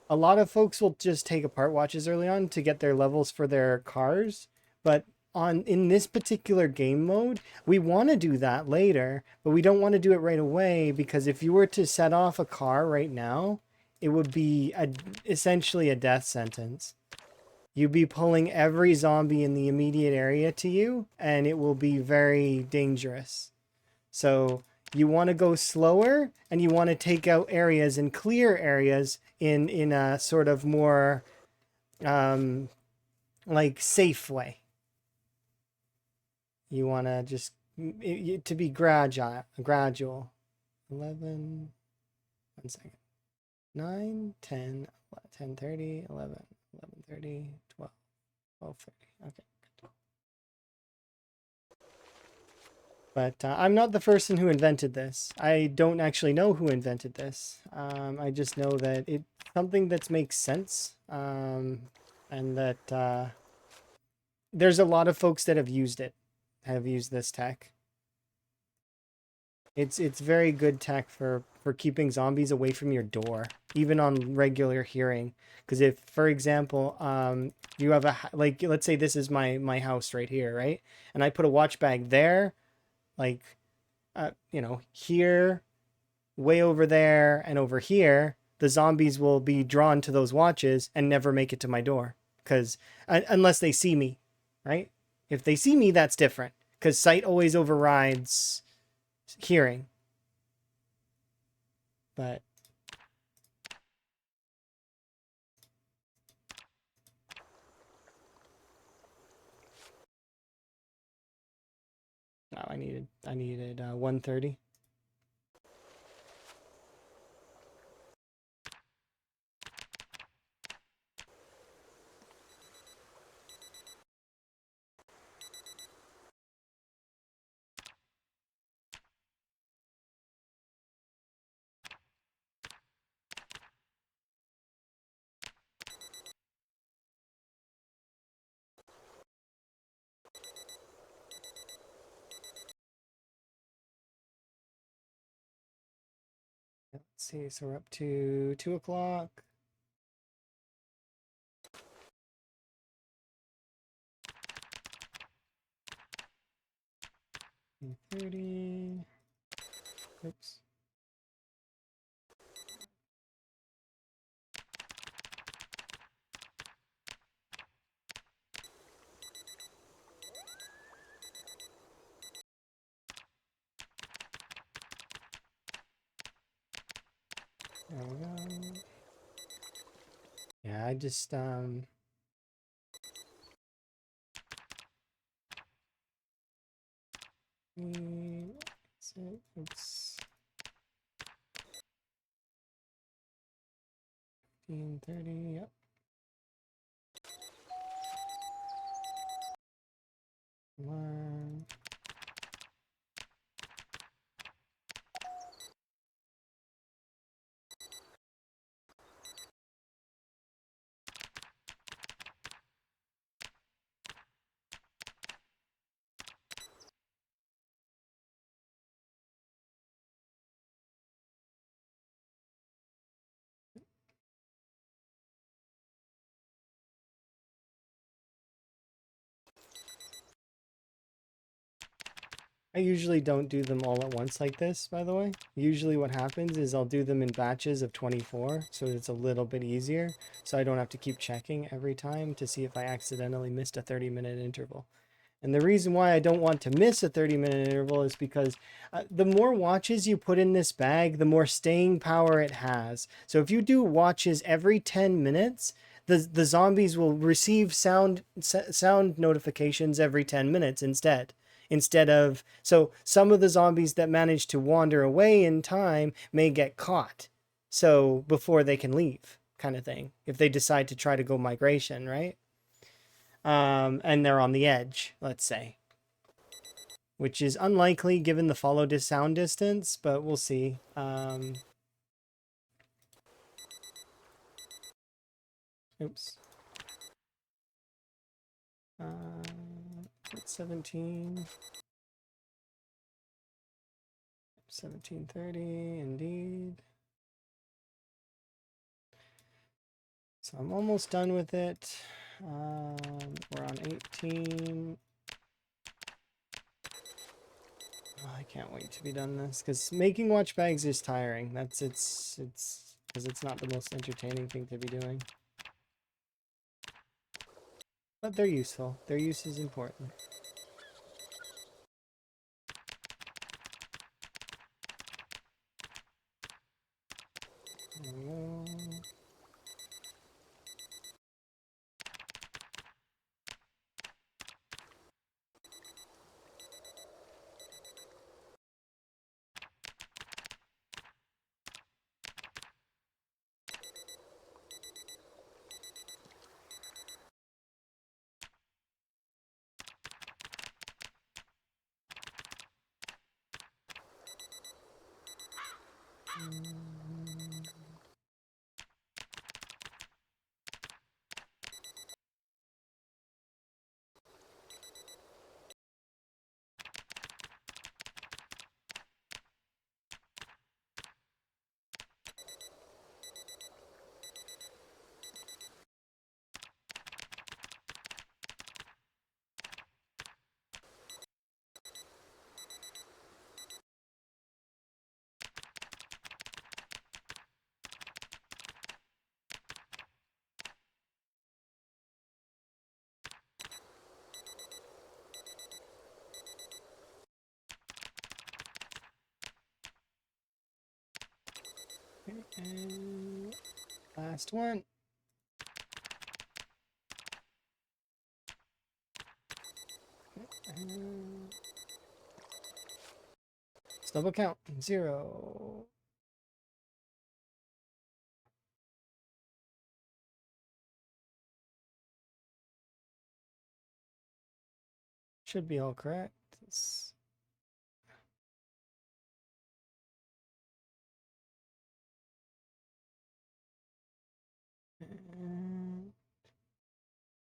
a lot of folks will just take apart watches early on to get their levels for their cars, but on in this particular game mode, we want to do that later, but we don't want to do it right away because if you were to set off a car right now, it would be essentially a death sentence. You'd be pulling every zombie in the immediate area to you, and it will be very dangerous. So you want to go slower, and you want to take out areas and clear areas in a sort of more like safe way. You want to just to be gradual. 11, 1 second. 9, 10, 10:30, 11, 11:30, 12, 12:30. Okay. But I'm not the person who invented this. I don't actually know who invented this. I just know that it's something that makes sense, and that there's a lot of folks that have used this tech. It's very good tech for keeping zombies away from your door, even on regular hearing. Because if, for example, you have like, let's say this is my house right here, right? And I put a watch bag there, like, here, way over there, and over here, the zombies will be drawn to those watches and never make it to my door. Because unless they see me, right? If they see me, that's different. Because sight always overrides hearing. But no, I needed 130. Let's see, so we're up to 2 o'clock. 30. Oops. There we go. Yeah, I just oops. 15:30, yep. One. I usually don't do them all at once like this, by the way. Usually what happens is I'll do them in batches of 24, so it's a little bit easier, so I don't have to keep checking every time to see if I accidentally missed a 30-minute interval. And the reason why I don't want to miss a 30-minute interval is because the more watches you put in this bag, the more staying power it has. So if you do watches every 10 minutes, the zombies will receive sound notifications every 10 minutes instead of, so some of the zombies that manage to wander away in time may get caught, so before they can leave, kind of thing, if they decide to try to go migration, right? And they're on the edge, let's say, which is unlikely given the follow to sound distance, but we'll see. Oops. 17. 17:30, indeed. So I'm almost done with it. We're on 18. Oh, I can't wait to be done this because making watch bags is tiring. It's because it's not the most entertaining thing to be doing. But they're useful. Their use is important. There we go. And last one. Let's double count. 0. Should be all correct.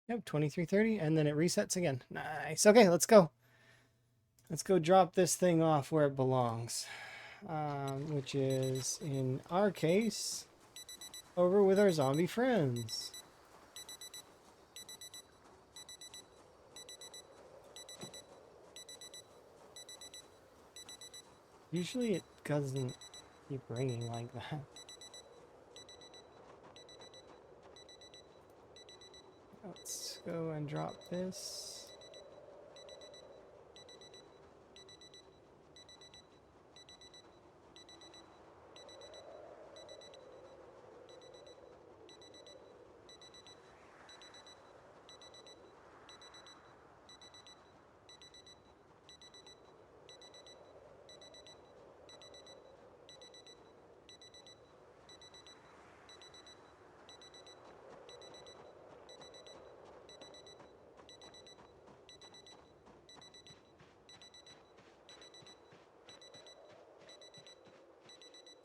Yep, 23:30, and then it resets again. Nice. Okay, let's go. Let's go drop this thing off where it belongs, which is, in our case, over with our zombie friends. Usually it doesn't keep ringing like that. Let's go and drop this.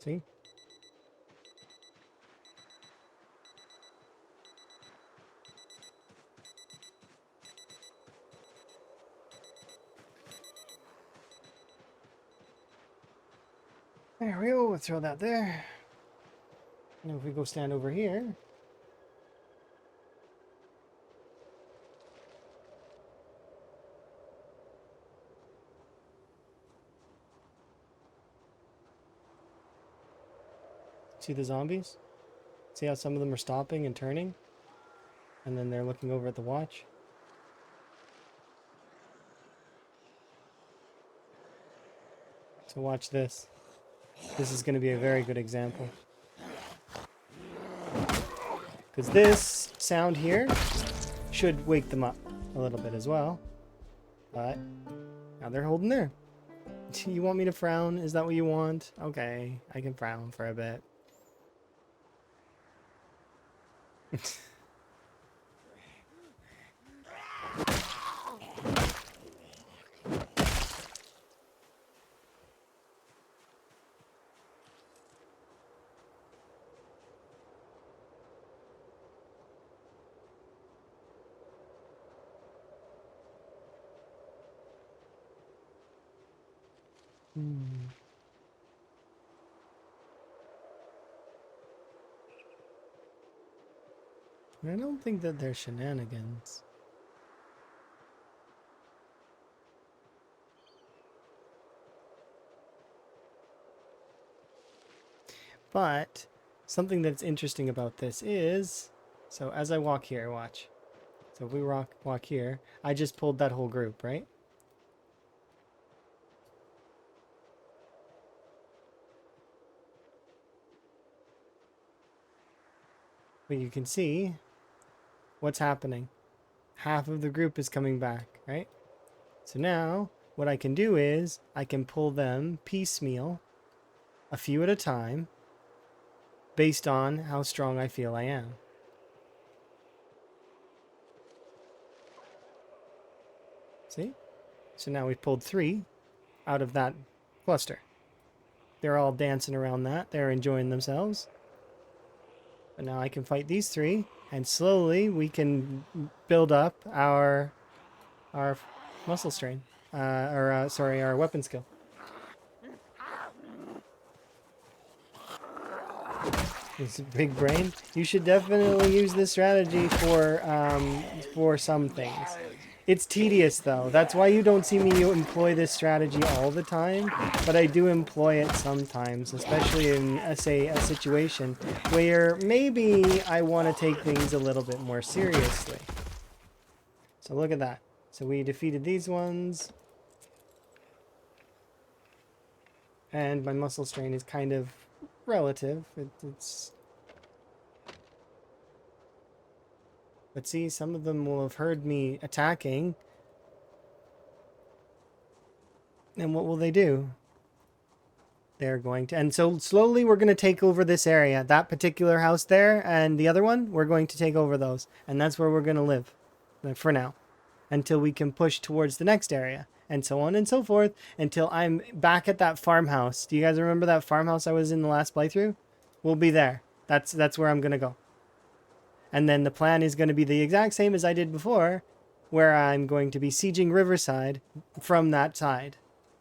See? There we go. We'll throw that there. And if we go stand over here. See the zombies? See how some of them are stopping and turning? And then they're looking over at the watch? So watch this. This is going to be a very good example. Because this sound here should wake them up a little bit as well. But now they're holding there. You want me to frown? Is that what you want? Okay, I can frown for a bit. I don't think that they're shenanigans. But something that's interesting about this is, so as I walk here, watch. So if we walk here, I just pulled that whole group, right? But you can see what's happening. Half of the group is coming back, right? So now what I can do is I can pull them piecemeal, a few at a time, based on how strong I feel I am. See? So now we've pulled 3 out of that cluster. They're all dancing around that. They're enjoying themselves. But now I can fight these 3, and slowly we can build up our muscle strain, sorry, our weapon skill. This big brain. You should definitely use this strategy for some things. It's tedious though. That's why you don't see me employ this strategy all the time, but I do employ it sometimes, especially in say a situation where maybe I want to take things a little bit more seriously. So look at that. So we defeated these ones. And my muscle strain is kind of relative. It's But see, some of them will have heard me attacking. And what will they do? They're going to... And so slowly we're going to take over this area. That particular house there and the other one, we're going to take over those. And that's where we're going to live for now. Until we can push towards the next area. And so on and so forth. Until I'm back at that farmhouse. Do you guys remember that farmhouse I was in the last playthrough? We'll be there. That's where I'm going to go. And then the plan is going to be the exact same as I did before, where I'm going to be sieging Riverside from that side.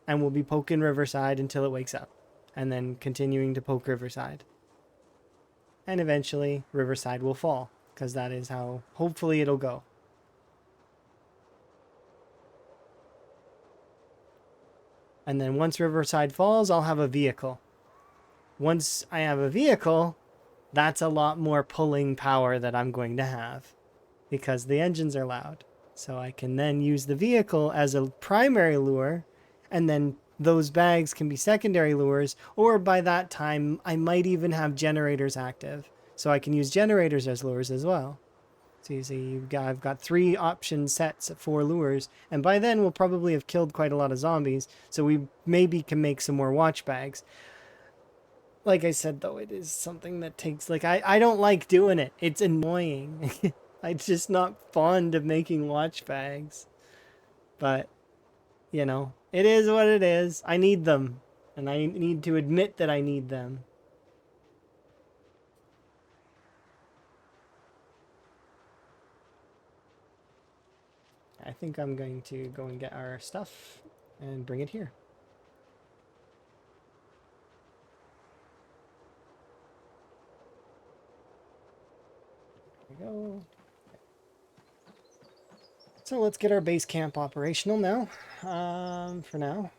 And we'll be poking Riverside until it wakes up. And then continuing to poke Riverside. And eventually, Riverside will fall. Because that is how, hopefully, it'll go. And then once Riverside falls, I'll have a vehicle. Once I have a vehicle... That's a lot more pulling power that I'm going to have because the engines are loud. So I can then use the vehicle as a primary lure, and then those bags can be secondary lures, or by that time I might even have generators active. So I can use generators as lures as well. So you see, I've got 3 option sets of 4 lures, and by then we'll probably have killed quite a lot of zombies, so we maybe can make some more watch bags. Like I said, though, it is something that takes, like, I don't like doing it. It's annoying. I'm just not fond of making watch bags. But, you know, it is what it is. I need them. And I need to admit that I need them. I think I'm going to go and get our stuff and bring it here. There we go. So let's get our base camp operational now. For now.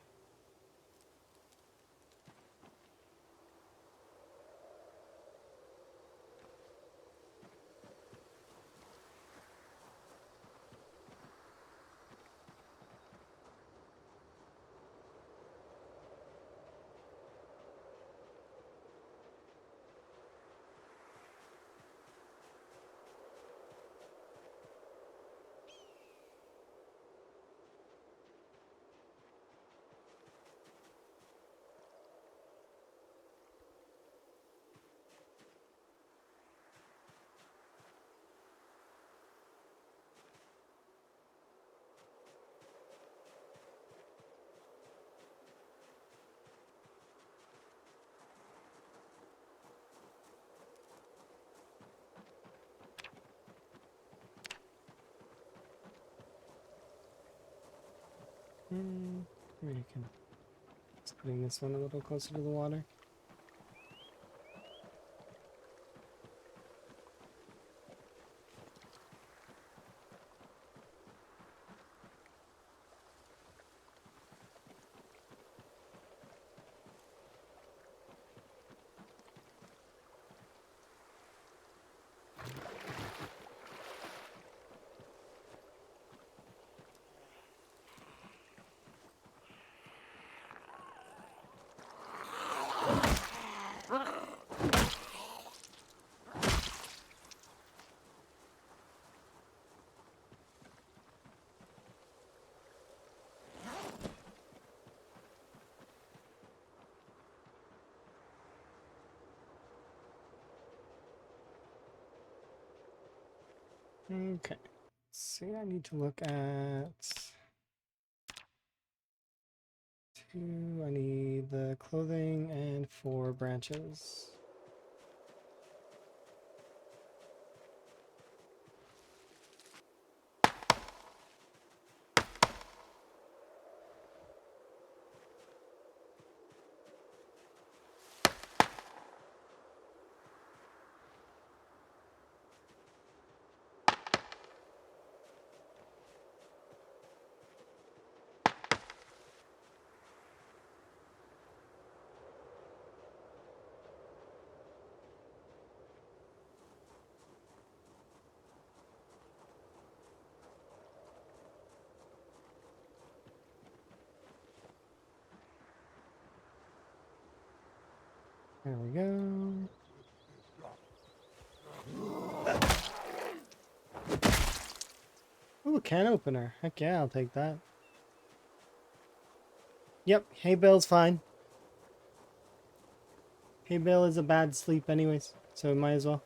Maybe you can... Just putting this one a little closer to the water. Okay. See, I need to look at 2. I need the clothing and 4 branches. There we go. Ooh, can opener. Heck yeah, I'll take that. Yep, hay bale's fine. Hay bale is a bad sleep anyways, so might as well.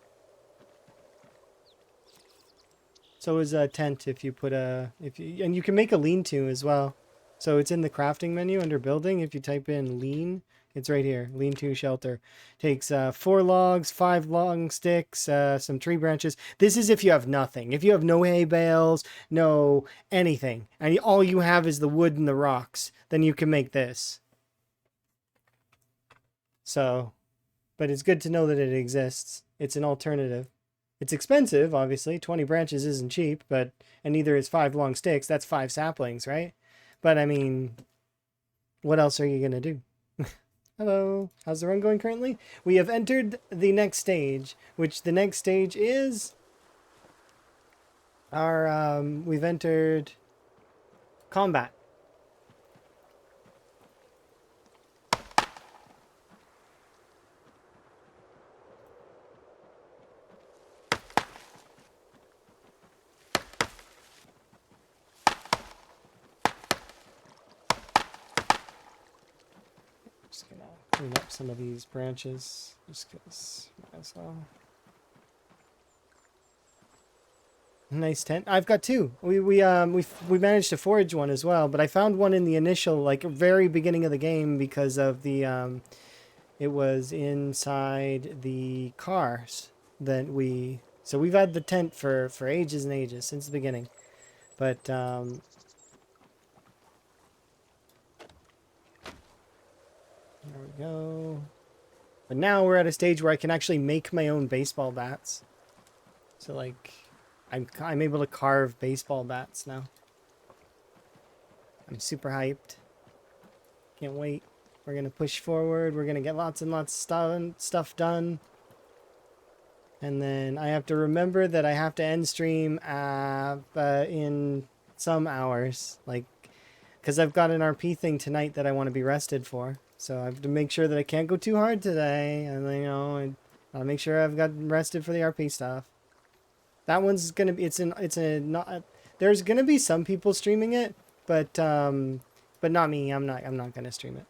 So is a tent if you put a and you can make a lean-to as well. So it's in the crafting menu under building. If you type in lean, it's right here. Lean-to shelter. Takes 4 logs, 5 long sticks, some tree branches. This is if you have nothing. If you have no hay bales, no anything, and all you have is the wood and the rocks, then you can make this. So, but it's good to know that it exists. It's an alternative. It's expensive, obviously. 20 branches isn't cheap, but and neither is 5 long sticks. That's 5 saplings, right? But I mean, what else are you gonna do? Hello. How's the run going currently? We have entered the next stage, which the next stage is our we've entered combat. Just gonna clean up some of these branches, just because might as well. Nice tent. I've got 2. We managed to forage one as well, but I found one in the initial, like, very beginning of the game because of the it was inside the cars that we. So we've had the tent for ages and ages since the beginning, but there we go. But now we're at a stage where I can actually make my own baseball bats. So like, I'm able to carve baseball bats now. I'm super hyped. Can't wait. We're gonna push forward. We're gonna get lots and lots of stuff done. And then I have to remember that I have to end stream in some hours, like, because I've got an RP thing tonight that I want to be rested for. So I have to make sure that I can't go too hard today, and I'll make sure I've got rested for the RP stuff. That one's gonna be not. There's gonna be some people streaming it, but not me. I'm not gonna stream it.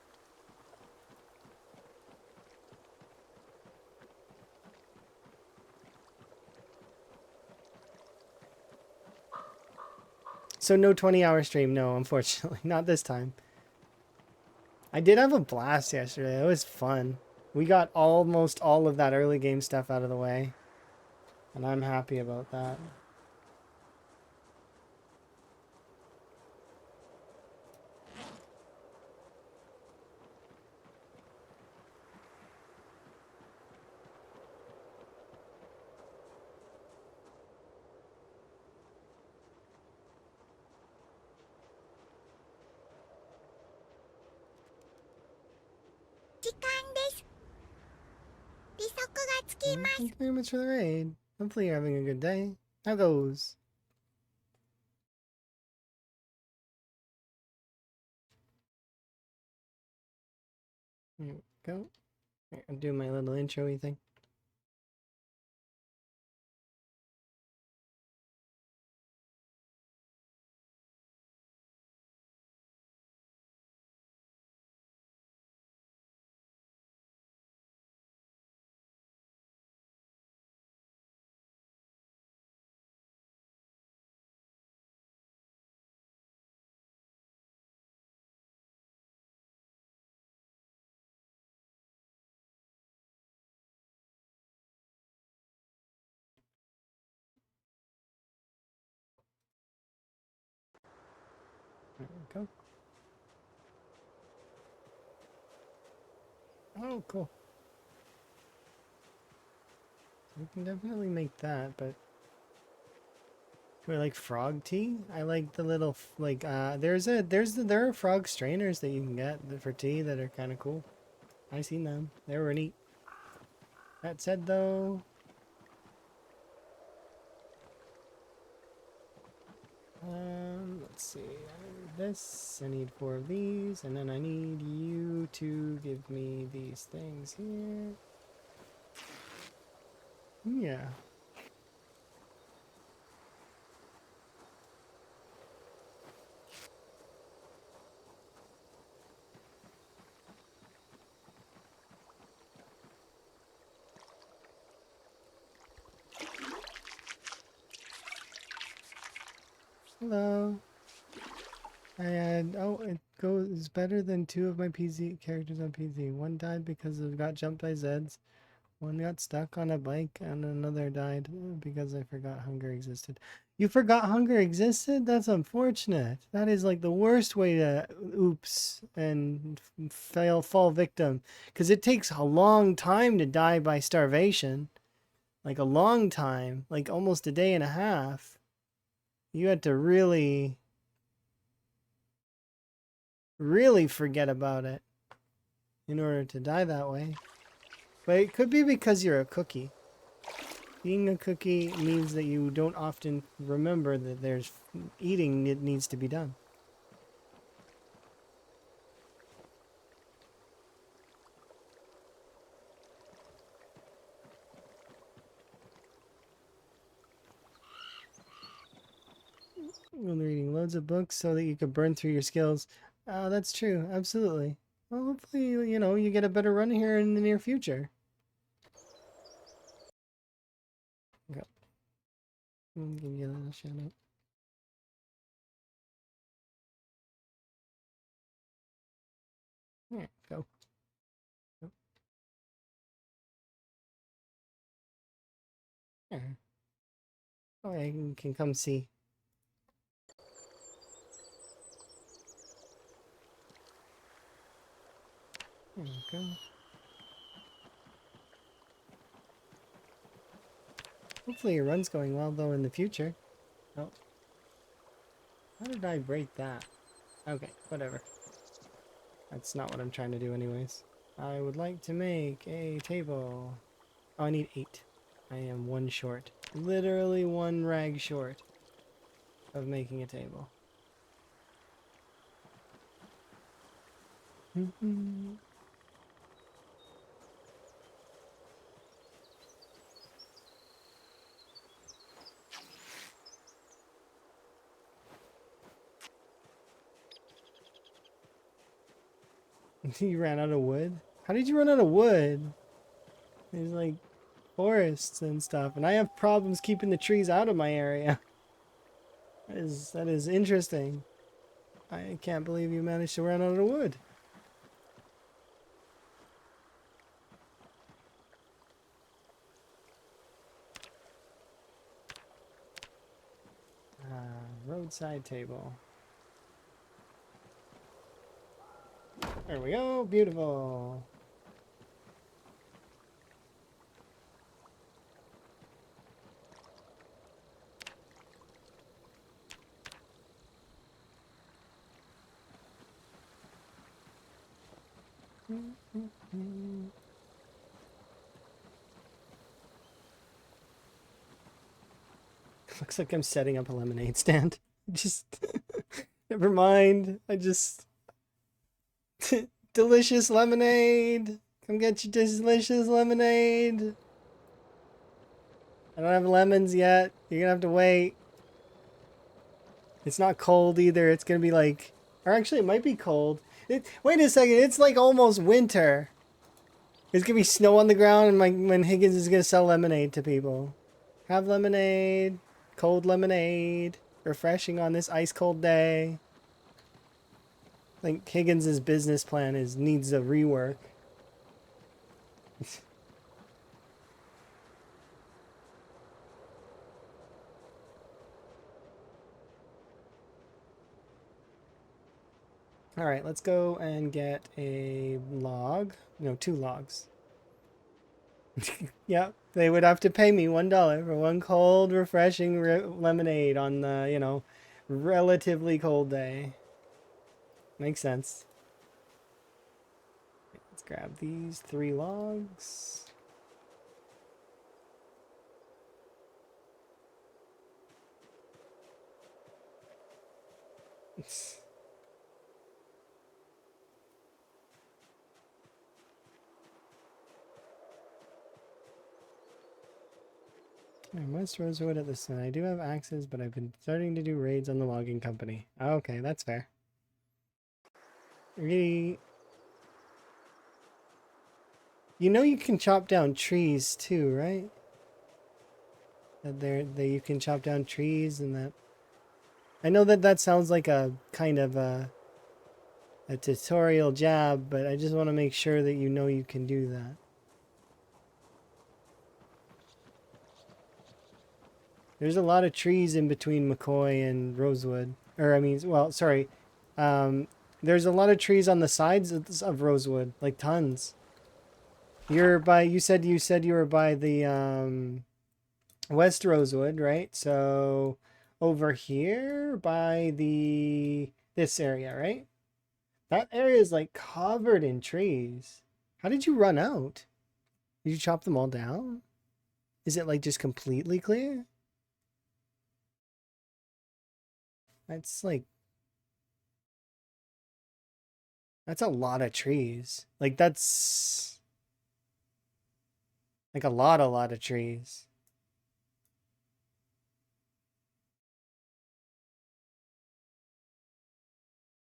So no 20-hour stream, no, unfortunately. Not this time. I did have a blast yesterday. It was fun. We got almost all of that early game stuff out of the way. And I'm happy about that. Thank you very much for the raid. Hopefully you're having a good day. How goes? There we go. I'll do my little intro-y thing. we go. Oh, cool. We can definitely make that, but do I like frog tea? I like the little like there are frog strainers that you can get for tea that are kind of cool. I seen them. They were neat. That said, though, let's see. I need this. I need 4 of these, and then I need you to give me these things here. Yeah. Hello. It goes better than 2 of my PZ characters on PZ. One died because of got jumped by Zeds. One got stuck on a bike, and another died because I forgot hunger existed. You forgot hunger existed? That's unfortunate. That is like the worst way to oops and fall victim. Because it takes a long time to die by starvation. Like a long time. Like almost a day and a half. You had to really, really forget about it in order to die that way. But it could be because you're a cookie. Being a cookie means that you don't often remember that there's eating that needs to be done. When reading loads of books so that you could burn through your skills. That's true, absolutely. Well, hopefully, you get a better run here in the near future. Go. I'll give you a little shout out. Yeah, go. Go. Yeah. Oh, yeah, you can come see. There you go. Hopefully your run's going well, though, in the future. Oh. How did I break that? Okay, whatever. That's not what I'm trying to do anyways. I would like to make a table. Oh, I need 8. I am 1 short. Literally 1 rag short of making a table. You ran out of wood? How did you run out of wood? There's like forests and stuff, and I have problems keeping the trees out of my area. That is interesting. I can't believe you managed to run out of wood. Roadside table. There we go. Beautiful. Looks like I'm setting up a lemonade stand. Just never mind. I just delicious lemonade. Come get your delicious lemonade. I don't have lemons yet. You're gonna have to wait. It's not cold either. It's gonna be like, or actually, it might be cold. Wait a second. It's like almost winter. There's gonna be snow on the ground, and when Higgins is gonna sell lemonade to people. Have lemonade, cold lemonade, refreshing on this ice cold day. Like Higgins's business plan needs a rework. All right, let's go and get a log. No, 2 logs. Yep, they would have to pay me $1 for one cold, refreshing lemonade on the, relatively cold day. Makes sense. Let's grab these 3 logs. I must rosewood at the sun. I do have axes, but I've been starting to do raids on the logging company. Okay, that's fair. Really, you can chop down trees too, right? That you can chop down trees and that. I know that sounds like a kind of a tutorial jab, but I just want to make sure that you can do that. There's a lot of trees in between McCoy and Rosewood. Or, I mean, well, sorry. There's a lot of trees on the sides of Rosewood, like tons. You said you were by the West Rosewood, right? So over here by this area, right? That area is like covered in trees. How did you run out? Did you chop them all down? Is it like just completely clear? That's a lot of trees. Like that's like a lot of trees.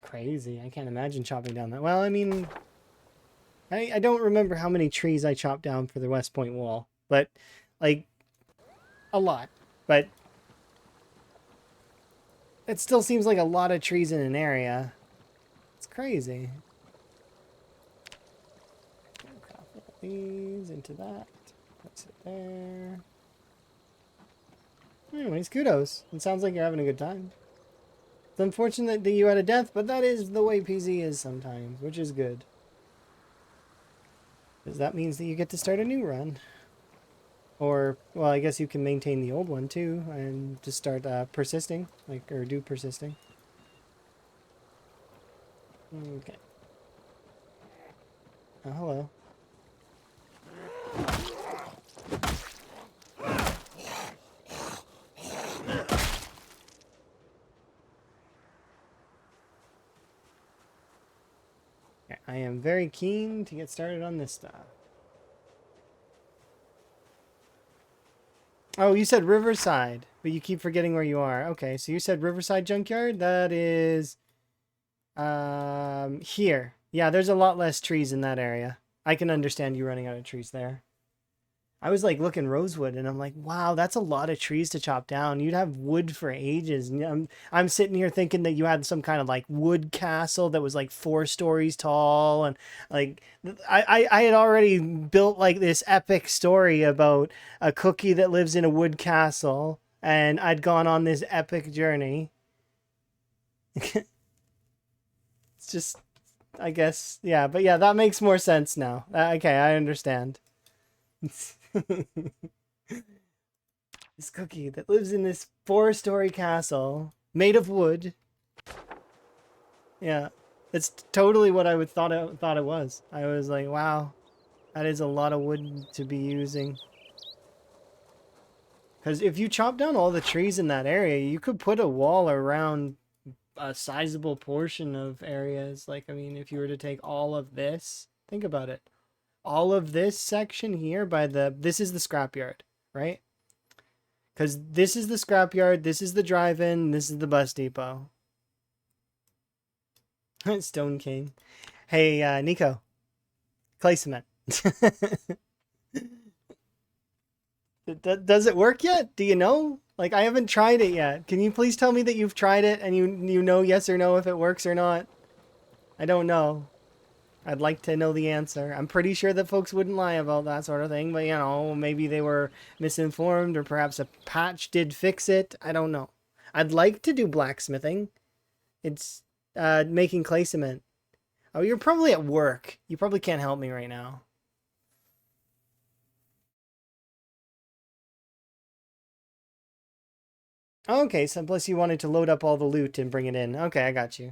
Crazy. I can't imagine chopping down that. Well, I mean, I don't remember how many trees I chopped down for the West Point wall, but like a lot. But it still seems like a lot of trees in an area. It's crazy. These into that. Place it there. Anyways, kudos. It sounds like you're having a good time. It's unfortunate that you had a death, but that is the way PZ is sometimes, which is good. Because that means that you get to start a new run. Or, well, I guess you can maintain the old one too, and just start persisting, or do persisting. Okay. Oh, hello. Okay, I am very keen to get started on this stuff. Oh, you said Riverside, but you keep forgetting where you are. Okay, so you said Riverside Junkyard? That is here. Yeah, there's a lot less trees in that area. I can understand you running out of trees there. I was like looking Rosewood and I'm like, wow, that's a lot of trees to chop down. You'd have wood for ages. And I'm sitting here thinking that you had some kind of like wood castle that was like 4 stories tall. And like, I had already built like this epic story about a cookie that lives in a wood castle. And I'd gone on this epic journey. It's just, I guess, yeah. But yeah, that makes more sense now. Okay, I understand. This cookie that lives in this 4-story castle made of wood. Yeah, it's totally what I thought it was. I was like, wow, that is a lot of wood to be using. Because if you chop down all the trees in that area, you could put a wall around a sizable portion of areas. Like, I mean, if you were to take all of this, think about it. All of this section here this is the scrapyard, right? Because this is the scrapyard, this is the drive-in, this is the bus depot. Stone King. Hey, Nico. Clay cement. Does it work yet? Do you know? Like, I haven't tried it yet. Can you please tell me that you've tried it and you know yes or no if it works or not? I don't know. I'd like to know the answer. I'm pretty sure that folks wouldn't lie about that sort of thing, but maybe they were misinformed or perhaps a patch did fix it. I don't know. I'd like to do blacksmithing. It's Making clay cement. Oh, you're probably at work. You probably can't help me right now. Okay, so plus you wanted to load up all the loot and bring it in. Okay, I got you.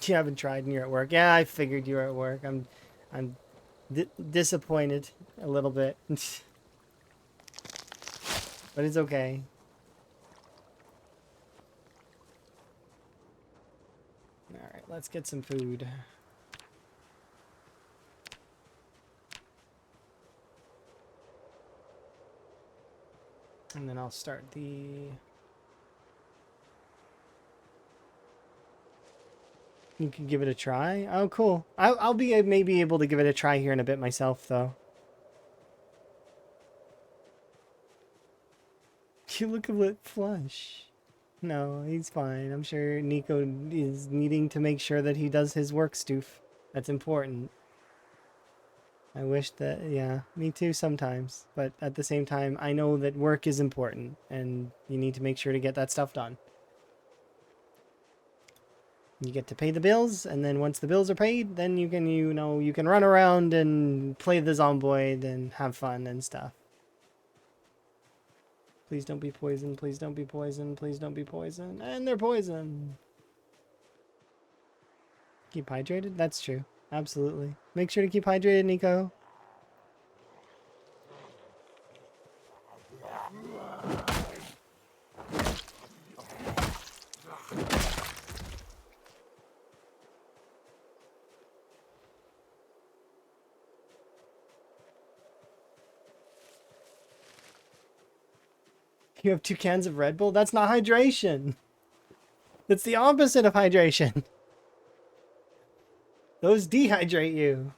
You haven't tried and you're at work. Yeah, I figured you were at work. I'm disappointed a little bit, but it's okay. All right, let's get some food. And then I'll start the... You can give it a try? Oh, cool. I'll be maybe able to give it a try here in a bit myself, though. You look a bit flush. No, he's fine. I'm sure Nico is needing to make sure that he does his work, Stoof. That's important. I wish that, yeah, me too sometimes. But at the same time, I know that work is important, and you need to make sure to get that stuff done. You get to pay the bills, and then once the bills are paid, then you can, you can run around and play the Zomboid and have fun and stuff. Please don't be poisoned, please don't be poisoned, please don't be poisoned. And they're poisoned. Keep hydrated? That's true. Absolutely. Make sure to keep hydrated, Nico. You have 2 cans of Red Bull? That's not hydration. That's the opposite of hydration. Those dehydrate you.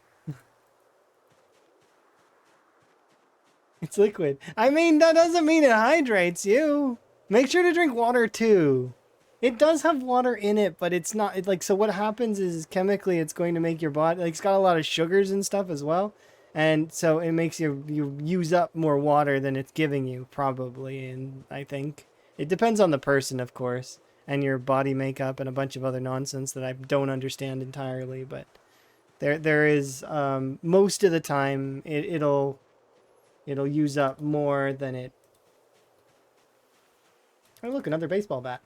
It's liquid. I mean, that doesn't mean it hydrates you. Make sure to drink water too. It does have water in it, but it's not like, so what happens is chemically it's going to make your body, like, it's got a lot of sugars and stuff as well. And so it makes you use up more water than it's giving you, probably. And I think it depends on the person, of course, and your body makeup and a bunch of other nonsense that I don't understand entirely. But there is, most of the time it'll use up more than it. Oh, look, another baseball bat.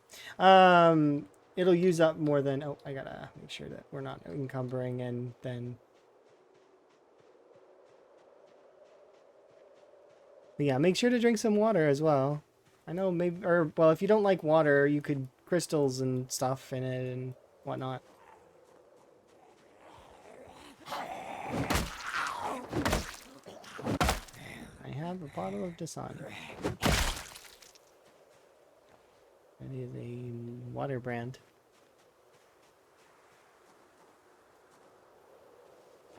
It'll use up more than. Oh, I gotta make sure that we're not encumbering, and then. But yeah, make sure to drink some water as well. I know maybe, or well, if you don't like water, you could crystals and stuff in it and whatnot. I have a bottle of Dasani. That is a water brand.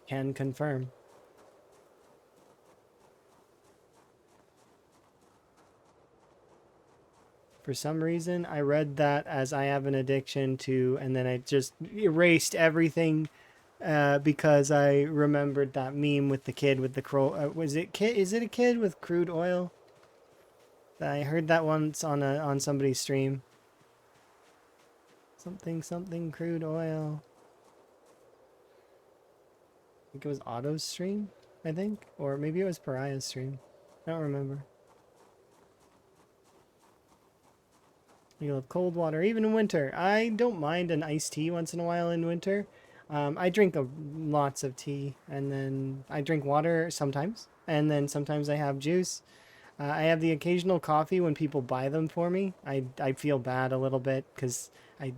Can confirm. For some reason, I read that as I have an addiction to, and then I just erased everything because I remembered that meme with the kid with the crow. Was it kid? Is it a kid with crude oil? I heard that once on somebody's stream. Something crude oil. I think it was Otto's stream, I think, or maybe it was Pariah's stream. I don't remember. You love cold water, even in winter. I don't mind an iced tea once in a while in winter. I drink lots of tea, and then I drink water sometimes, and then sometimes I have juice. I have the occasional coffee when people buy them for me. I feel bad a little bit because I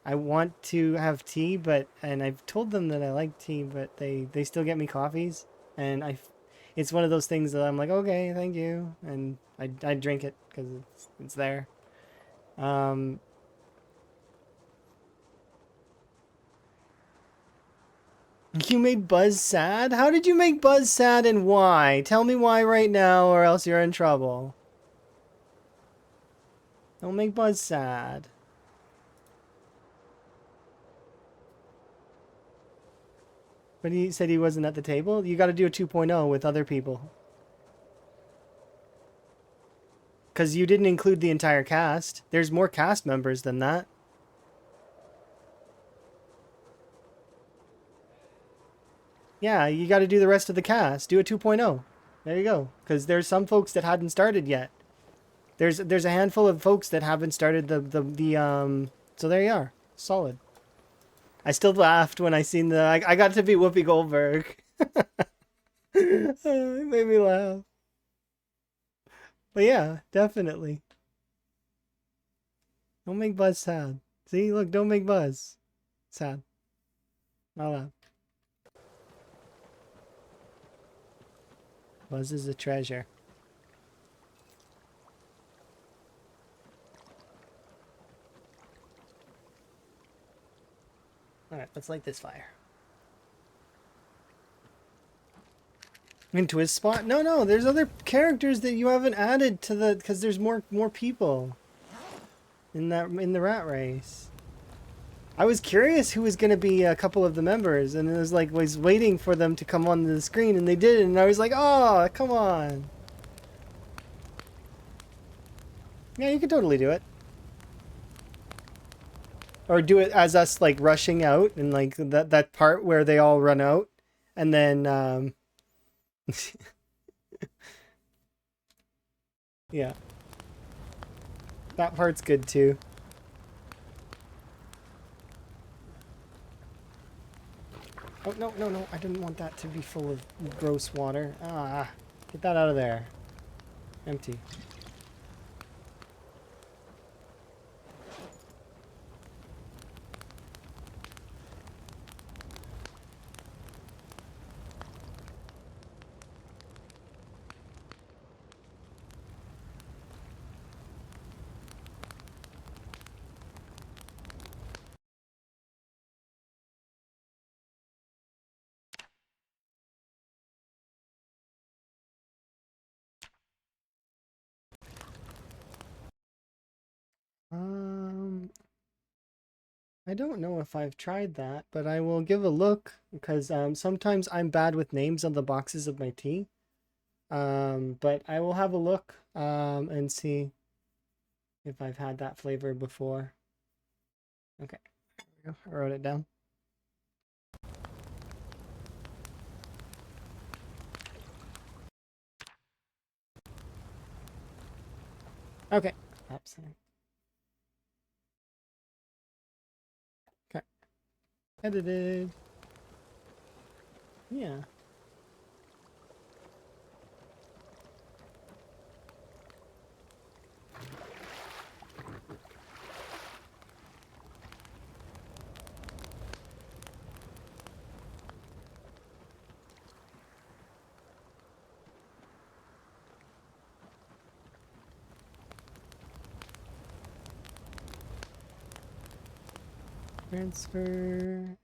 I want to have tea, and I've told them that I like tea, but they still get me coffees, and it's one of those things that I'm like, okay, thank you, and I drink it because it's there. Um, you made Buzz sad? How did you make Buzz sad and why? Tell me why right now or else you're in trouble. Don't make Buzz sad. But he said he wasn't at the table? You gotta do a 2.0 with other people. Because you didn't include the entire cast. There's more cast members than that. Yeah, you got to do the rest of the cast. Do a 2.0. There you go. Because there's some folks that hadn't started yet. There's a handful of folks that haven't started the. So there you are. Solid. I still laughed when I seen the. I got to be Whoopi Goldberg. It made me laugh. But yeah, definitely. Don't make Buzz sad. See, look, don't make Buzz sad. Not laugh. Buzz is a treasure. Alright, let's light this fire. Into his spot? No, there's other characters that you haven't added to the... Because there's more people in the rat race. I was curious who was going to be a couple of the members, and it was like, was waiting for them to come on the screen, and they did, and I was like, oh, come on. Yeah, you could totally do it. Or do it as us, like, rushing out, and, like, that part where they all run out, and then, yeah. That part's good, too. Oh, no, I didn't want that to be full of gross water. Ah, get that out of there. Empty. I don't know if I've tried that, but I will give a look because sometimes I'm bad with names on the boxes of my tea. But I will have a look and see if I've had that flavor before. Okay, there we go. I wrote it down. Okay, absolutely. Okay, edited. Yeah. Transfer.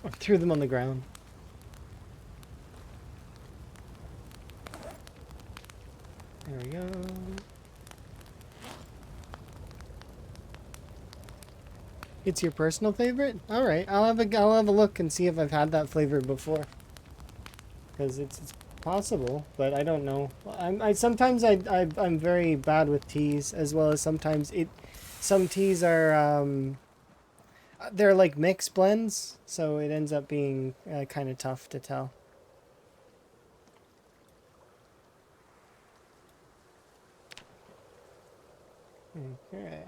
I threw them on the ground. There we go. It's your personal favorite? All right, I'll have a look and see if I've had that flavor before. Because it's possible, but I don't know. I'm very bad with teas, as well as sometimes some teas are they're like mix blends, so it ends up being kind of tough to tell. Okay,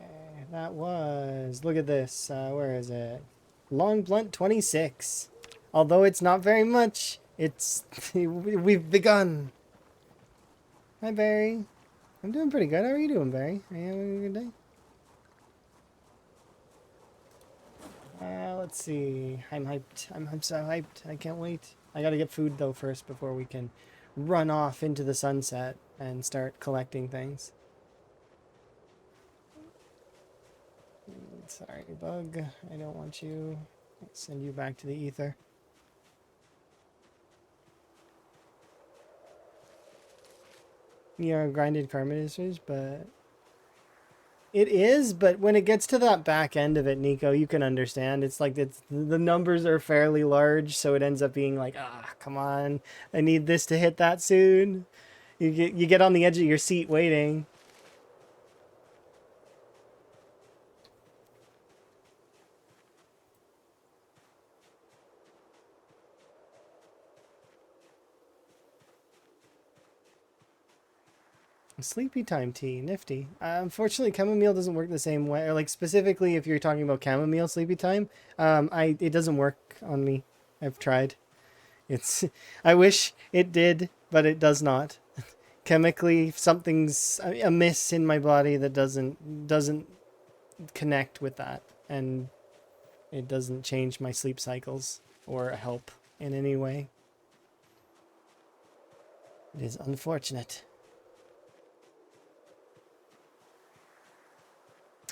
that was, look at this, where is it? Long Blunt 26. Although it's not very much, it's, we've begun. Hi, Barry. I'm doing pretty good. How are you doing, Barry? Are you having a good day? Let's see. I'm hyped. I'm so hyped. I can't wait. I gotta get food, though, first before we can run off into the sunset and start collecting things. Sorry, bug. I don't want you. I'll send you back to the ether. Yeah, grinded carbon but it is, but when it gets to that back end of it, Nico, you can understand. It's like the numbers are fairly large, so it ends up being like, come on, I need this to hit that soon. You get on the edge of your seat waiting. Sleepy time tea, nifty. Unfortunately, chamomile doesn't work the same way. Or like specifically, if you're talking about chamomile sleepy time, it doesn't work on me. I've tried. It's I wish it did, but it does not. Chemically, something's amiss in my body that doesn't connect with that, and it doesn't change my sleep cycles or help in any way. It is unfortunate.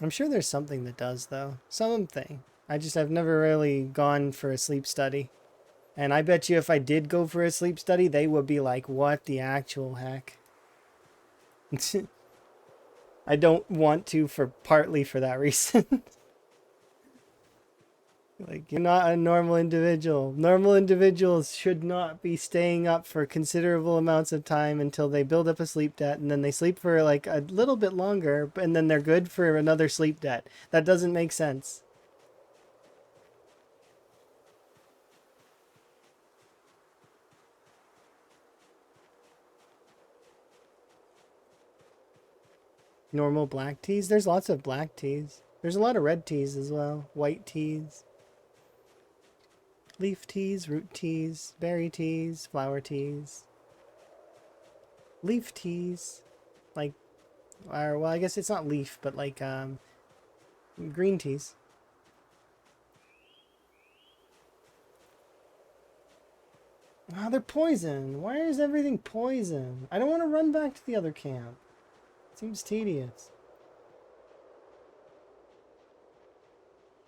I'm sure there's something that does, though. Something. I've never really gone for a sleep study. And I bet you if I did go for a sleep study, they would be like, what the actual heck? I don't want to partly for that reason. Like, you're not a normal individual. Normal individuals should not be staying up for considerable amounts of time until they build up a sleep debt, and then they sleep for like a little bit longer, and then they're good for another sleep debt. That doesn't make sense. Normal black teas? There's lots of black teas. There's a lot of red teas as well. White teas. Leaf teas, root teas, berry teas, flower teas. Leaf teas. Like, well, I guess it's not leaf, but like green teas. Ah, they're poison. Why is everything poison? I don't want to run back to the other camp. Seems tedious.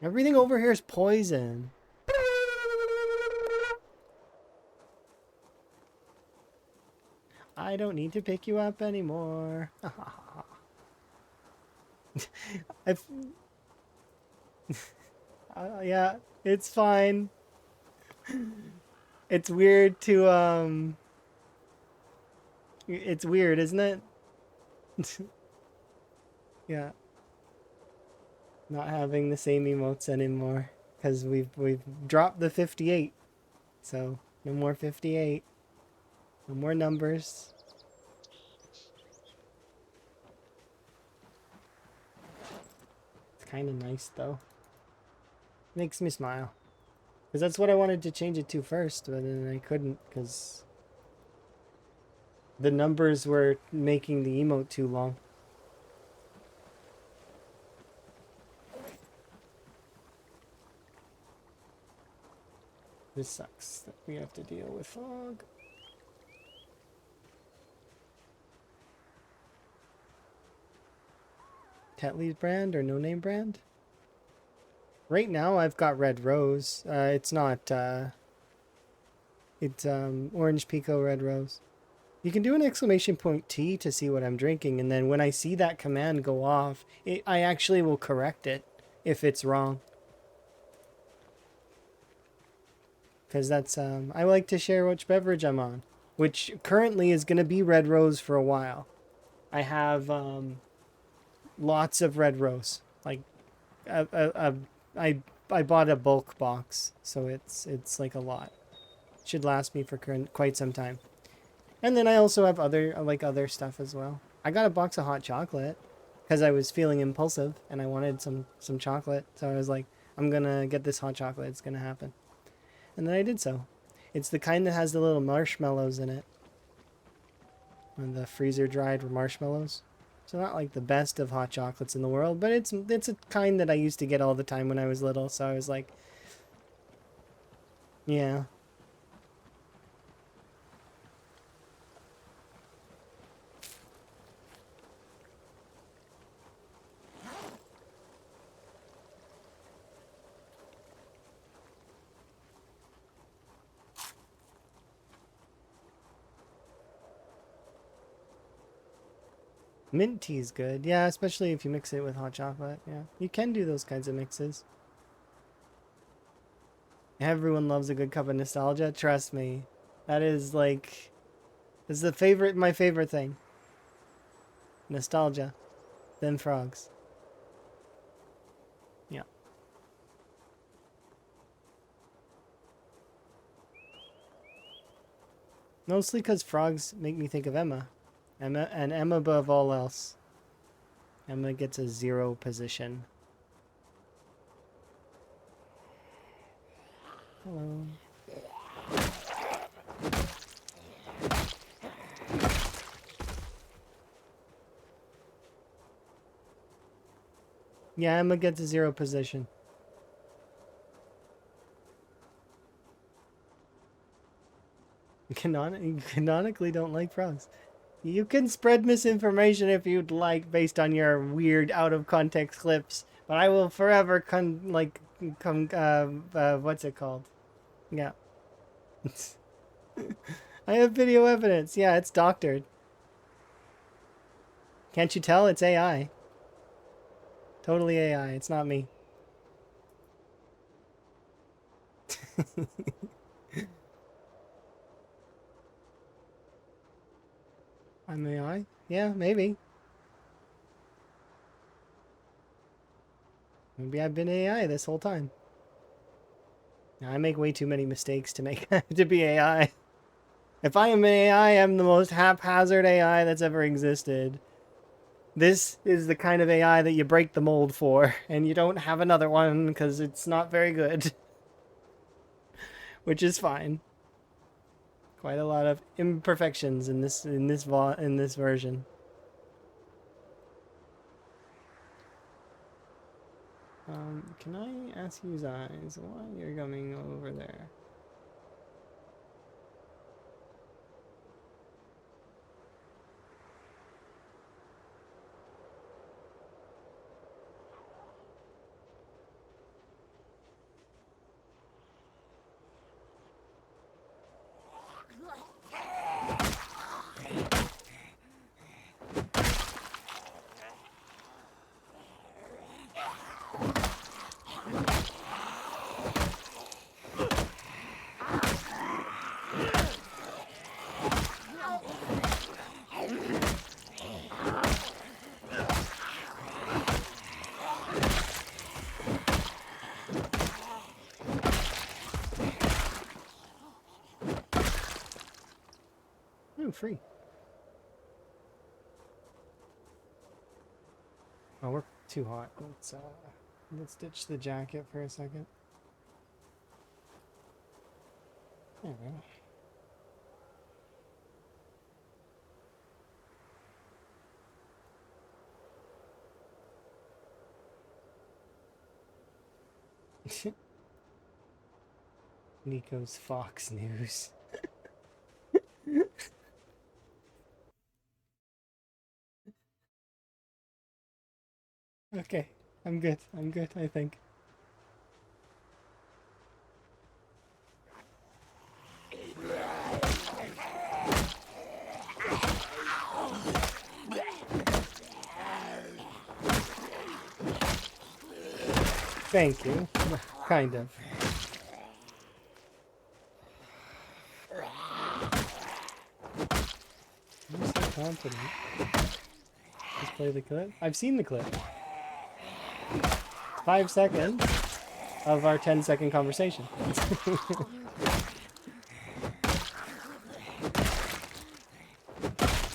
Everything over here is poison. I don't need to pick you up anymore. I've... yeah, it's fine. It's weird to, It's weird, isn't it? Yeah. Not having the same emotes anymore. Because we've dropped the 58. So, no more 58. No more numbers. It's kind of nice, though. Makes me smile. Because that's what I wanted to change it to first, but then I couldn't because the numbers were making the emote too long. This sucks that we have to deal with fog. Tetley's brand or no name brand? Right now I've got Red Rose. It's not, it's Orange Pico Red Rose. You can do an exclamation point T to see what I'm drinking, and then when I see that command go off, I actually will correct it if it's wrong. Because that's, I like to share which beverage I'm on, which currently is going to be Red Rose for a while. I have lots of Red Rose. Like, I bought a bulk box, so it's like a lot. Should last me for quite some time. And then I also have other stuff as well. I got a box of hot chocolate because I was feeling impulsive and I wanted some chocolate. So I was like, I'm gonna get this hot chocolate. It's gonna happen. And then I did so. It's the kind that has the little marshmallows in it. And the freezer dried marshmallows. So not like the best of hot chocolates in the world, but it's a kind that I used to get all the time when I was little. So I was like, yeah. Mint tea is good. Yeah, especially if you mix it with hot chocolate. Yeah, you can do those kinds of mixes. Everyone loves a good cup of nostalgia. Trust me. That is like, is the favorite, my favorite thing. Nostalgia. Then frogs. Yeah. Mostly because frogs make me think of Emma. Emma above all else. Emma gets a 0 position. Hello. Yeah, Emma gets a 0 position. You canonically don't like frogs. You can spread misinformation if you'd like based on your weird out of context clips, but I will forever what's it called? Yeah. I have video evidence. Yeah, it's doctored. Can't you tell? It's AI. Totally AI. It's not me. I'm AI? Yeah, maybe. Maybe I've been AI this whole time. I make way too many mistakes to make to be AI. If I am an AI, I'm the most haphazard AI that's ever existed. This is the kind of AI that you break the mold for, and you don't have another one because it's not very good. Which is fine. Quite a lot of imperfections in this version. Can I ask you guys why you're coming over there? Oh, free. Oh, we're too hot. Let's ditch the jacket for a second. There we go. Nico's Fox News. Okay, I'm good. I'm good, I think. Thank you. Kind of. I'm so confident. Just play the clip. I've seen the clip. 5 seconds of our 10-second conversation.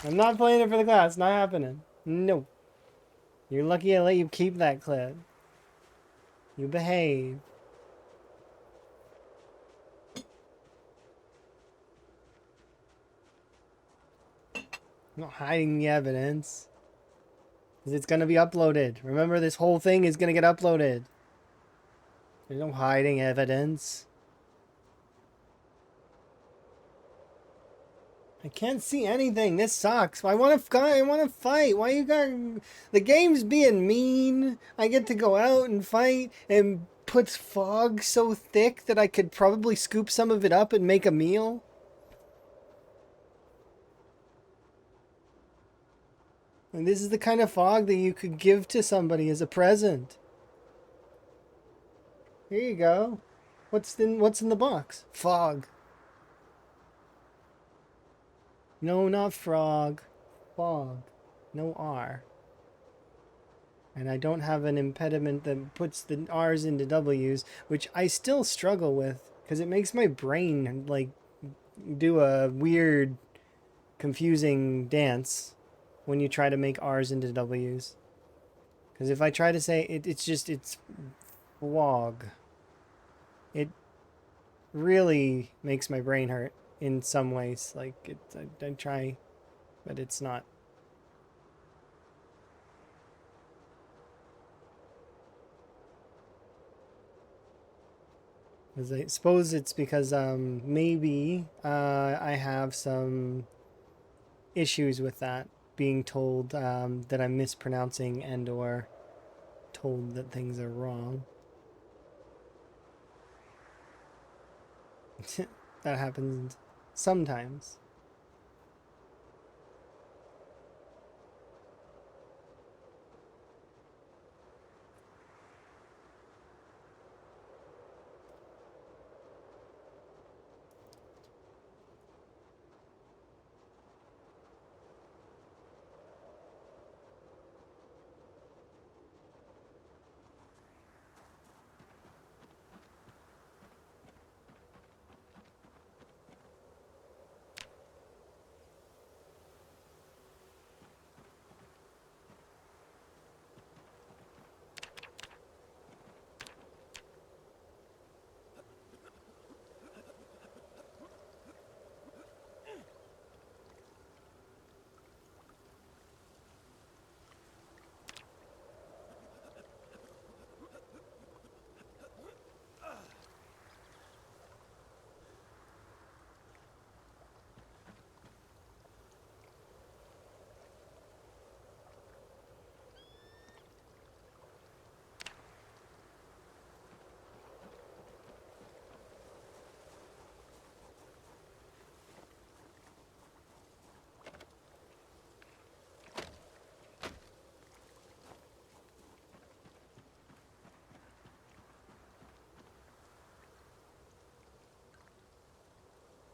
I'm not playing it for the class. Not happening. No. You're lucky I let you keep that clip. You behave. I'm not hiding the evidence. Because it's going to be uploaded. Remember, this whole thing is going to get uploaded. There's no hiding evidence. I can't see anything. This sucks. I want to fight. Why you got... The game's being mean. I get to go out and fight and puts fog so thick that I could probably scoop some of it up and make a meal. And this is the kind of fog that you could give to somebody as a present. Here you go. What's in the box? Fog. No, not frog. Fog. No R. And I don't have an impediment that puts the R's into W's, which I still struggle with because it makes my brain like do a weird, confusing dance when you try to make R's into W's. Because if I try to say it, it's vlog. It really makes my brain hurt in some ways. Like I try, but it's not. As I suppose it's because maybe I have some issues with that, being told that I'm mispronouncing and or told that things are wrong. That happens sometimes.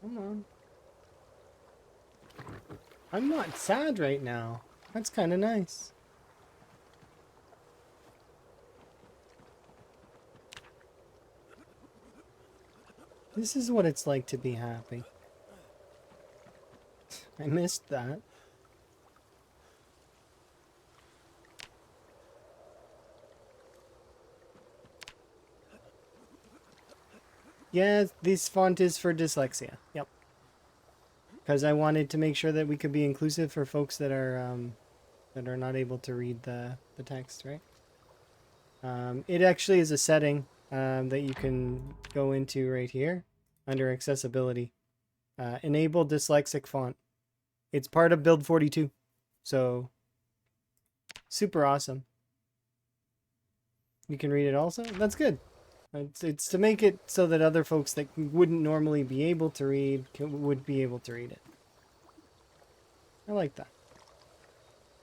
Come on. I'm not sad right now. That's kind of nice. This is what it's like to be happy. I missed that. Yeah, this font is for dyslexia. Yep. Because I wanted to make sure that we could be inclusive for folks that are not able to read the text, right? It actually is a setting that you can go into right here under accessibility. Enable dyslexic font. It's part of build 42. So super awesome. You can read it also. That's good. It's to make it so that other folks that wouldn't normally be able to read would be able to read it. I like that.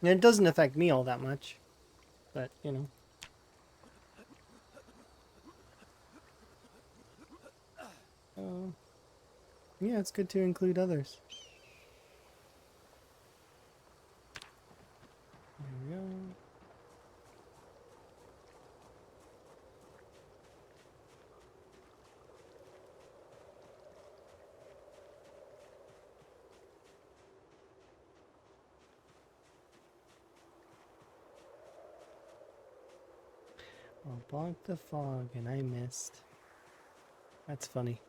And it doesn't affect me all that much, but you know. Yeah, it's good to include others. There we go. I'll block the fog and I missed. That's funny.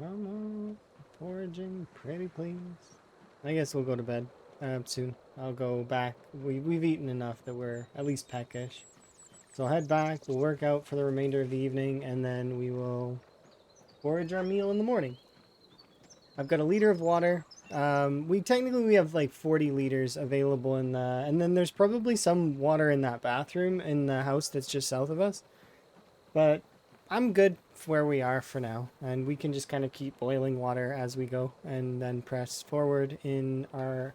Come on, foraging, pretty please. I guess we'll go to bed soon. I'll go back. We've eaten enough that we're at least peckish. So I'll head back. We'll work out for the remainder of the evening, and then we will forage our meal in the morning. I've got a liter of water. We have like 40 liters available in the, and then there's probably some water in that bathroom in the house that's just south of us. But I'm good where we are for now, and we can just kind of keep boiling water as we go, and then press forward in our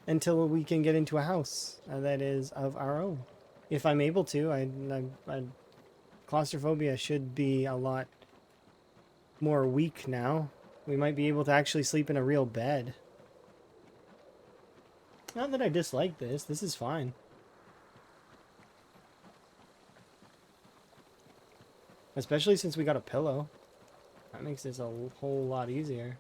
until we can get into a house that is of our own. If I'm able to, claustrophobia should be a lot more weak now. We might be able to actually sleep in a real bed. Not that I dislike this. This is fine. Especially since we got a pillow. That makes this a whole lot easier.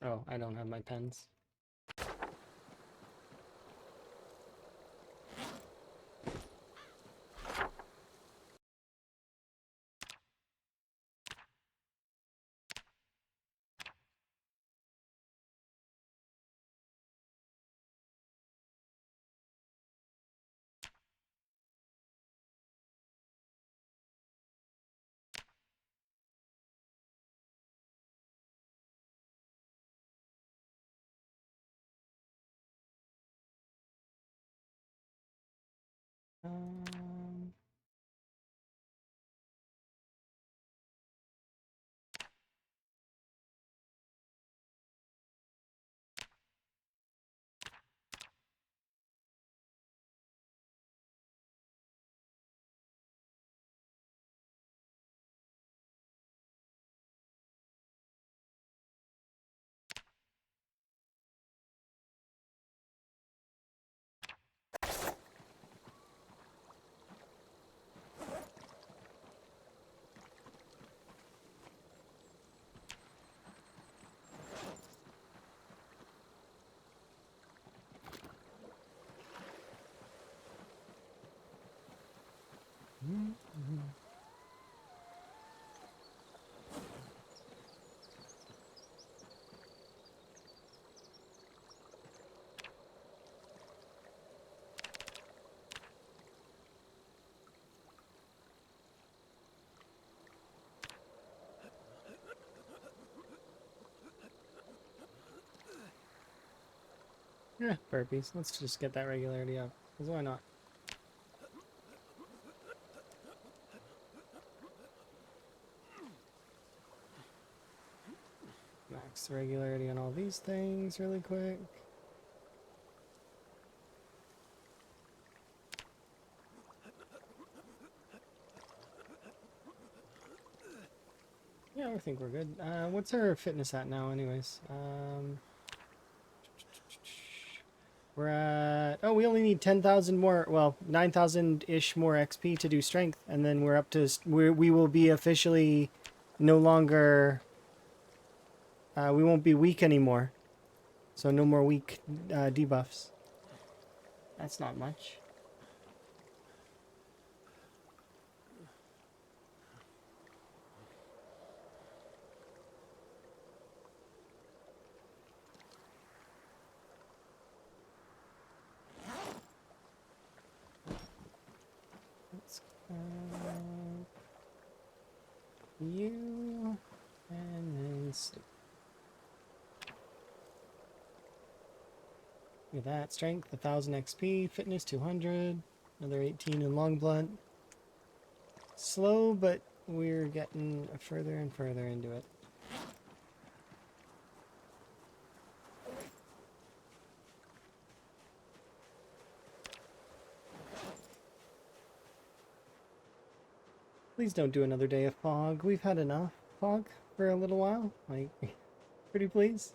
Oh, I don't have my pens. Um, Yeah, burpees. Let's just get that regularity up. Because why not? Max the regularity on all these things really quick. Yeah, I think we're good. What's our fitness at now anyways? We're at... Oh, we only need 10,000 more... Well, 9,000-ish more XP to do strength. And then we're up to... We will be officially no longer... we won't be weak anymore. So no more weak debuffs. That's not much. Let's you and then sleep. Look at that. Strength 1000 XP, fitness 200, another 18 in long blunt. Slow, but we're getting further and further into it. Please don't do another day of fog. We've had enough fog for a little while. Like, pretty please.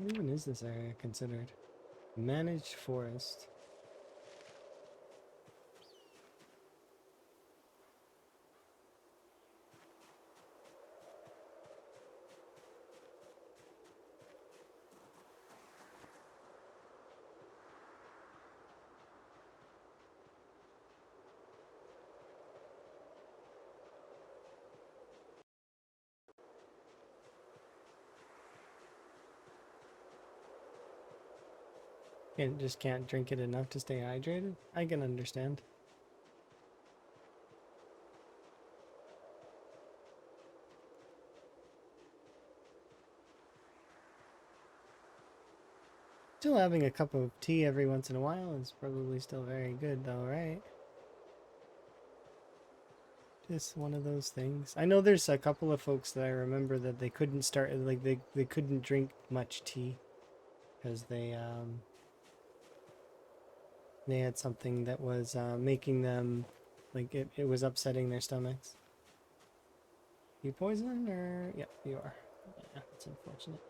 What even is this area considered? Managed forest. And just can't drink it enough to stay hydrated? I can understand. Still having a cup of tea every once in a while is probably still very good though, right? Just one of those things. I know there's a couple of folks that I remember that they couldn't start, like they couldn't drink much tea because they had something that was making them, like it was upsetting their stomachs. You poisoned or? Yep, you are. Yeah, that's unfortunate.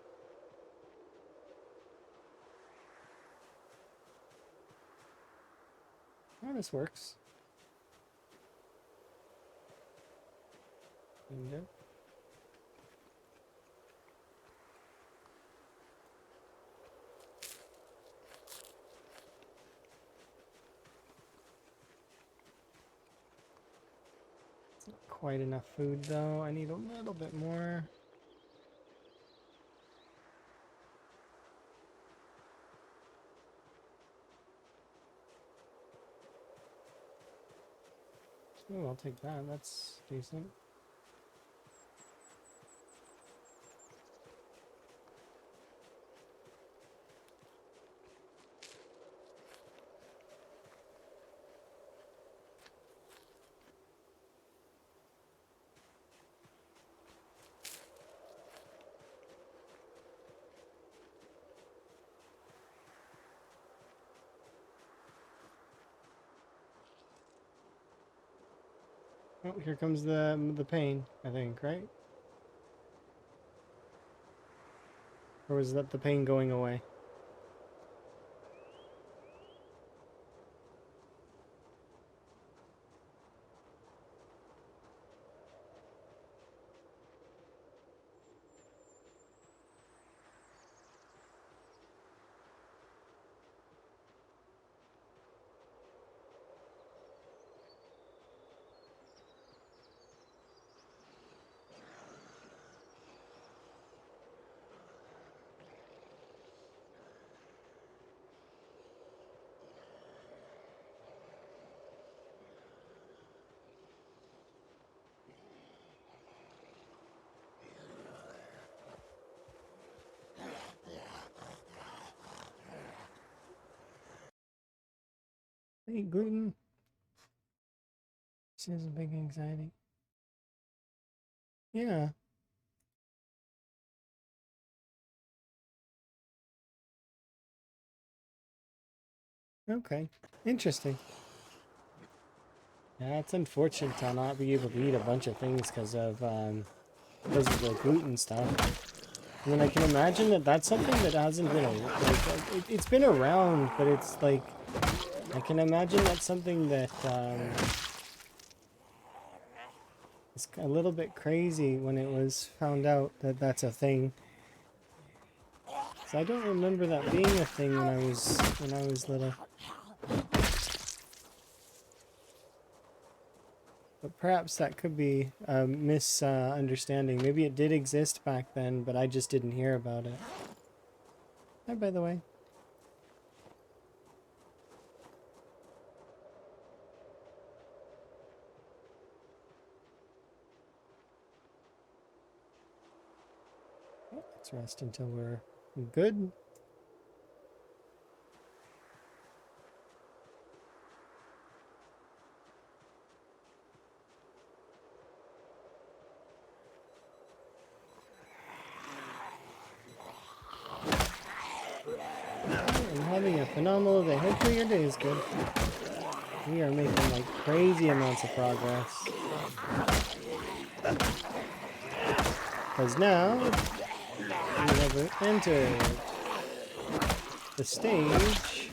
Oh, this works. Kind of. It's not quite enough food though. I need a little bit more. Oh, I'll take that. That's decent. Oh, here comes the pain, I think, right? Or was that the pain going away? Hey, gluten. This is a big anxiety. Yeah. Okay. Interesting. Yeah, it's unfortunate to not be able to eat a bunch of things because of the gluten stuff. I mean, I can imagine that that's something that hasn't been it's been around, but it's like I can imagine that's something that is a little bit crazy when it was found out that that's a thing. So I don't remember that being a thing when I was little. But perhaps that could be a misunderstanding. Maybe it did exist back then, but I just didn't hear about it. Hi, by the way. Let's rest until we're good. I'm having a phenomenal day. Hopefully your day is good. We are making like crazy amounts of progress. Because now we have entered the stage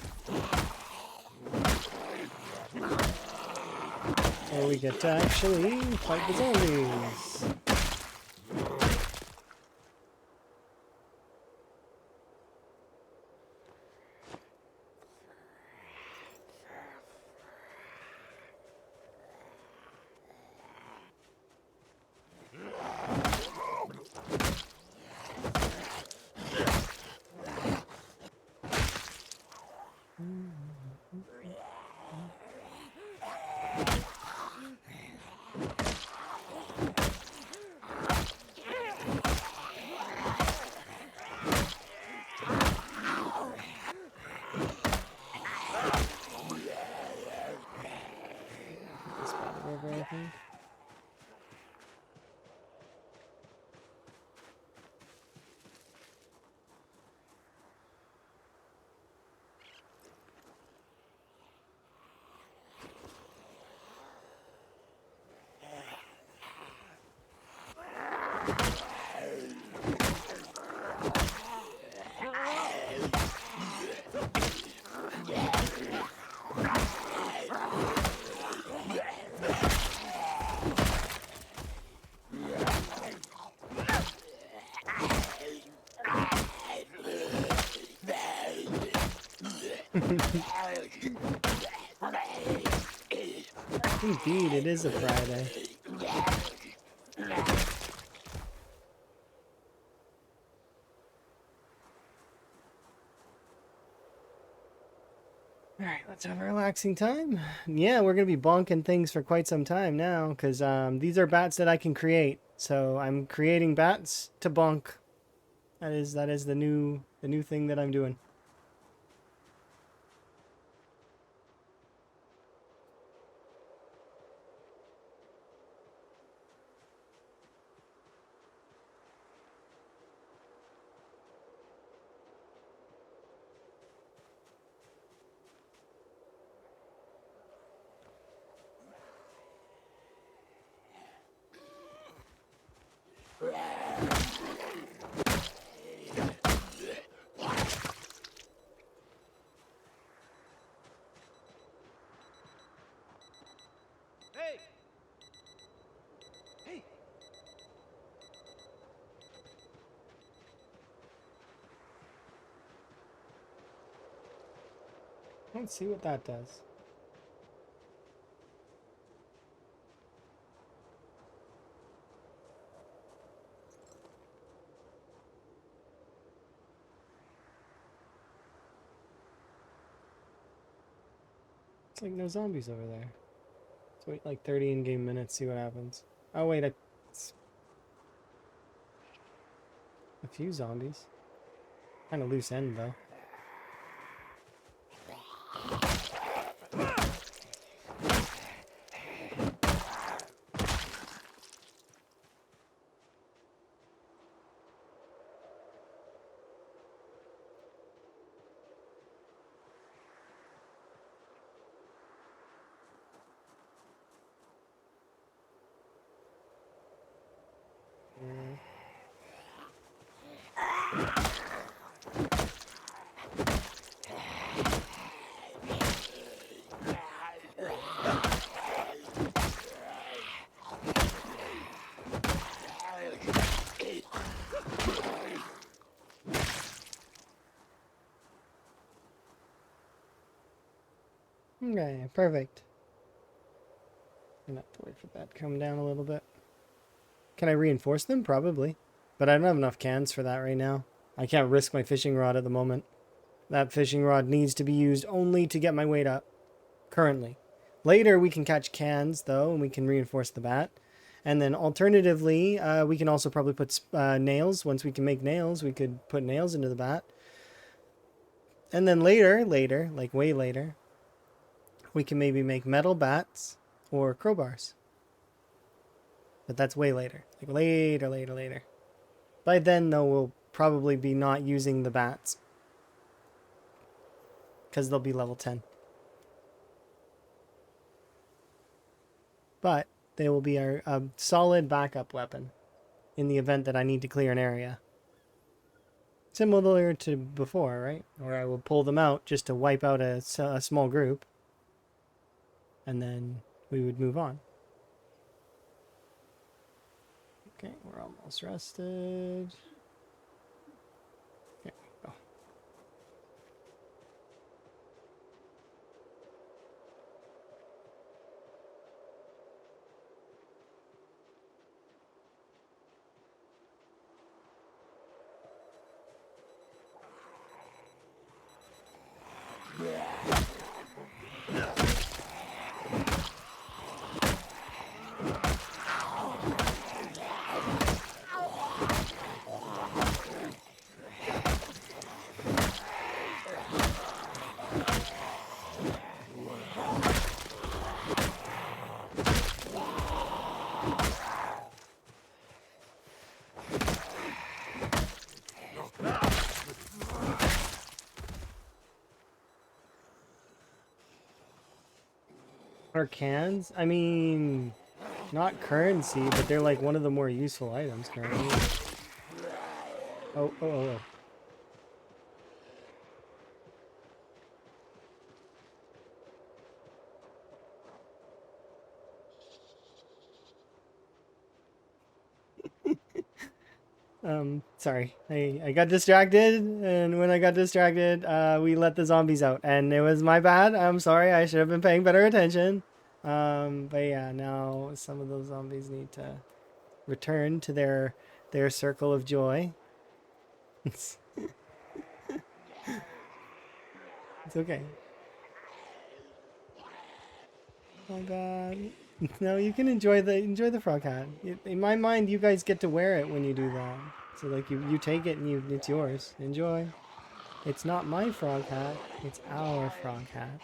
where we get to actually fight the zombies. This by the river, I think. Indeed, it is a Friday. Alright, let's have a relaxing time. Yeah, we're going to be bonking things for quite some time now, because these are bats that I can create. So I'm creating bats to bonk. That is the new thing that I'm doing. Let's see what that does. It's like no zombies over there. Let's wait like 30 in-game minutes, see what happens. Oh wait, a few zombies. Kind of loose end though. Okay, perfect. I'm gonna have to wait for that to come down a little bit. Can I reinforce them? Probably. But I don't have enough cans for that right now. I can't risk my fishing rod at the moment. That fishing rod needs to be used only to get my weight up. Currently. Later we can catch cans though, and we can reinforce the bat. And then alternatively, we can also probably put nails. Once we can make nails, we could put nails into the bat. And then later, like way later, we can maybe make metal bats or crowbars. But that's way later. Like later. By then, though, we'll probably be not using the bats. Because they'll be level 10. But they will be our solid backup weapon in the event that I need to clear an area. Similar to before, right? Or I will pull them out just to wipe out a small group, and then we would move on. Okay, we're almost rested. Okay, go. Our cans? I mean, not currency, but they're like one of the more useful items currently. Oh. Sorry. I got distracted, and when I got distracted, we let the zombies out, and it was my bad. I'm sorry. I should have been paying better attention. But yeah, now some of those zombies need to return to their circle of joy. It's okay. Oh god. No, you can enjoy the frog hat. In my mind, you guys get to wear it when you do that. So like you take it and it's yours. Enjoy. It's not my frog hat. It's our frog hat.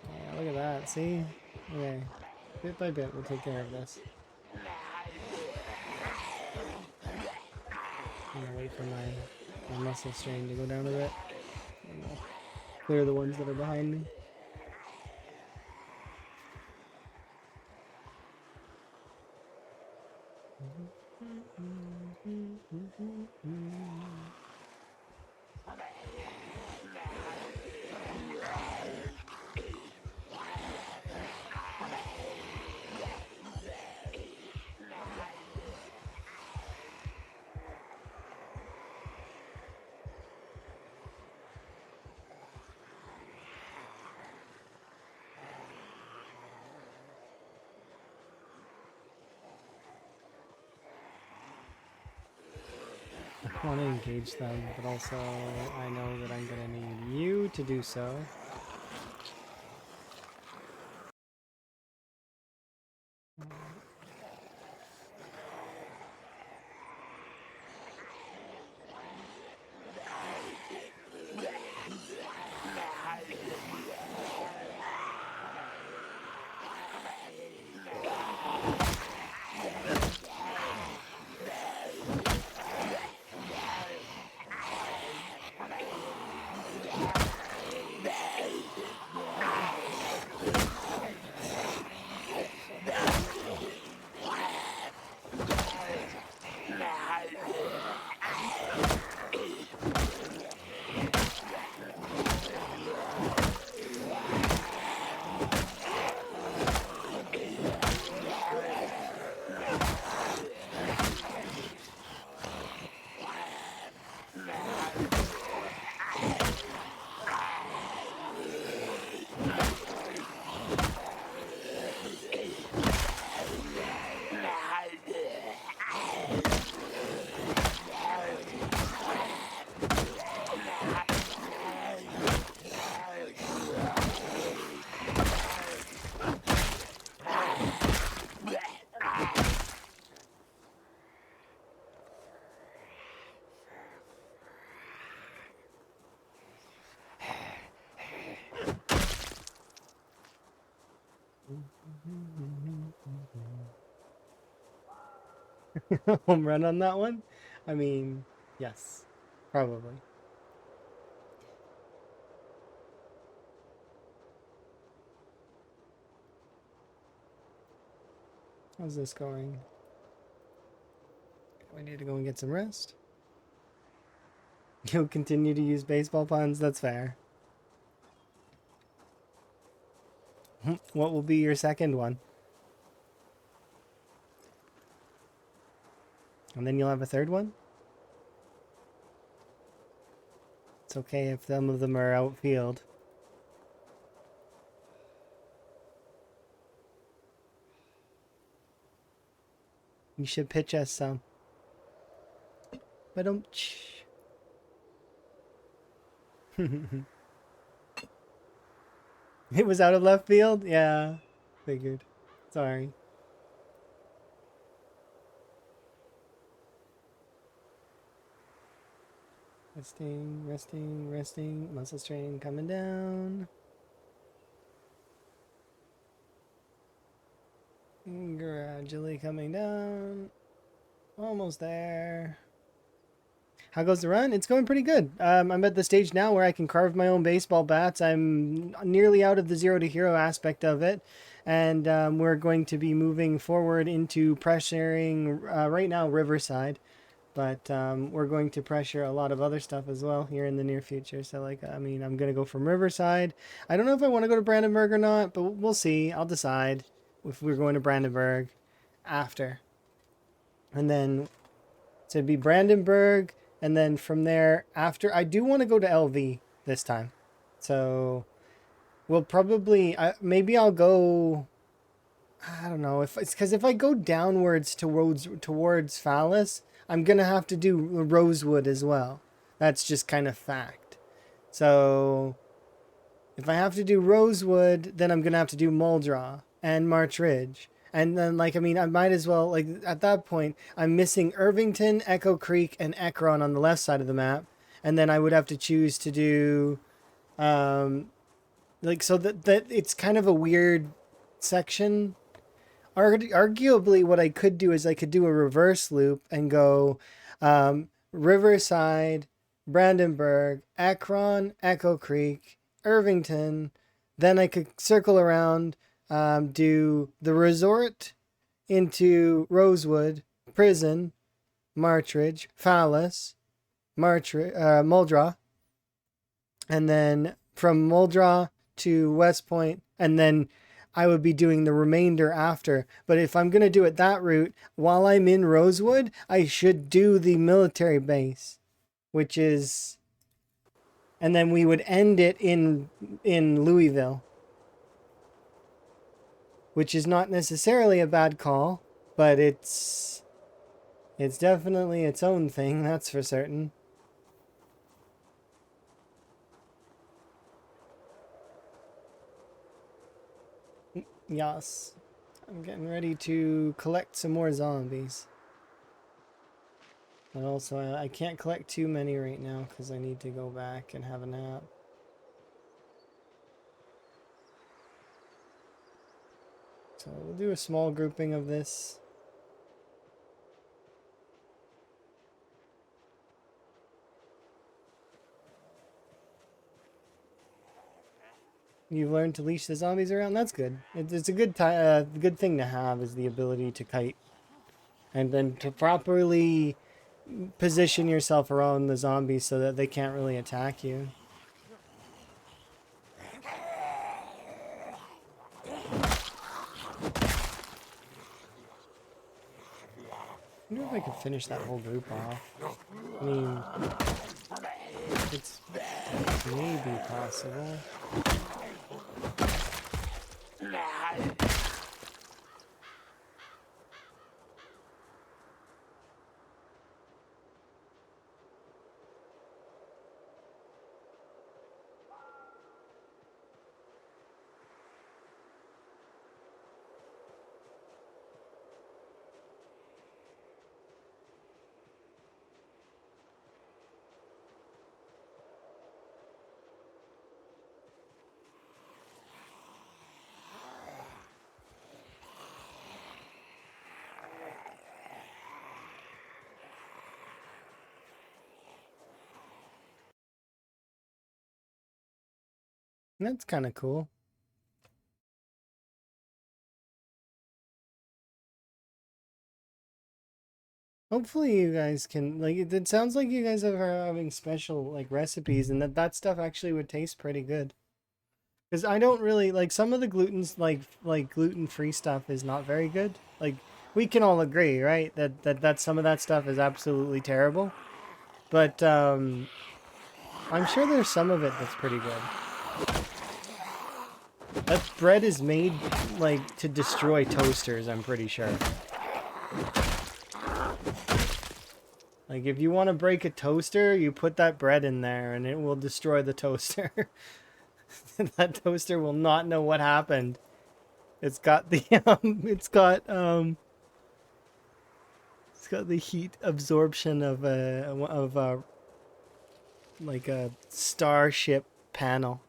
Yeah, look at that. See? Okay. Bit by bit, we'll take care of this. I'm gonna wait for my muscle strain to go down a bit. And we'll clear the ones that are behind me. I want to engage them, but also I know that I'm gonna need you to do so. Home run on that one? I mean, yes, probably. How's this going? I need to go and get some rest. You'll continue to use baseball puns? That's fair. What will be your second one? And then you'll have a third one? It's okay if some of them are outfield. You should pitch us some. But don't. It was out of left field? Yeah. Figured. Sorry. Resting, resting, resting. Muscle strain coming down. Gradually coming down. Almost there. How goes the run? It's going pretty good. I'm at the stage now where I can carve my own baseball bats. I'm nearly out of the zero to hero aspect of it. And we're going to be moving forward into pressuring, right now, Riverside. But we're going to pressure a lot of other stuff as well here in the near future. So, like, I mean, I'm going to go from Riverside. I don't know if I want to go to Brandenburg or not, but we'll see. I'll decide if we're going to Brandenburg after. And then, so it'd be Brandenburg, and then from there, after, I do want to go to LV this time. So, we'll probably, maybe I'll go, I don't know, if it's, because if I go downwards towards Phallus, I'm going to have to do Rosewood as well. That's just kind of fact. So, if I have to do Rosewood, then I'm going to have to do Muldraw and March Ridge. And then, like, I mean, I might as well, like, at that point, I'm missing Irvington, Echo Creek, and Ekron on the left side of the map. And then I would have to choose to do, like, so that it's kind of a weird section. Arguably, what I could do is I could do a reverse loop and go Riverside, Brandenburg, Ekron, Echo Creek, Irvington. Then I could circle around, do the resort into Rosewood, Prison, Marchridge, Phallus, Muldraw, and then from Muldraw to West Point, and then I would be doing the remainder after. But if I'm going to do it that route, while I'm in Rosewood, I should do the military base, which is, and then we would end it in Louisville, which is not necessarily a bad call, but it's definitely its own thing, that's for certain. Yes. I'm getting ready to collect some more zombies. But also, I can't collect too many right now because I need to go back and have a nap. So we'll do a small grouping of this. You've learned to leash the zombies around? That's good. It's a good good thing to have, is the ability to kite. And then to properly position yourself around the zombies so that they can't really attack you. I wonder if I could finish that whole group off. I mean, it's maybe possible. That's kind of cool. Hopefully you guys can like it sounds like you guys are having special like recipes and that stuff actually would taste pretty good. Because I don't really like some of the gluten's like gluten-free stuff is not very good. Like we can all agree, right? That some of that stuff is absolutely terrible. But I'm sure there's some of it that's pretty good. That bread is made like to destroy toasters, I'm pretty sure. Like if you want to break a toaster, you put that bread in there and it will destroy the toaster. That toaster will not know what happened. It's got the it's got the heat absorption of a like a starship panel.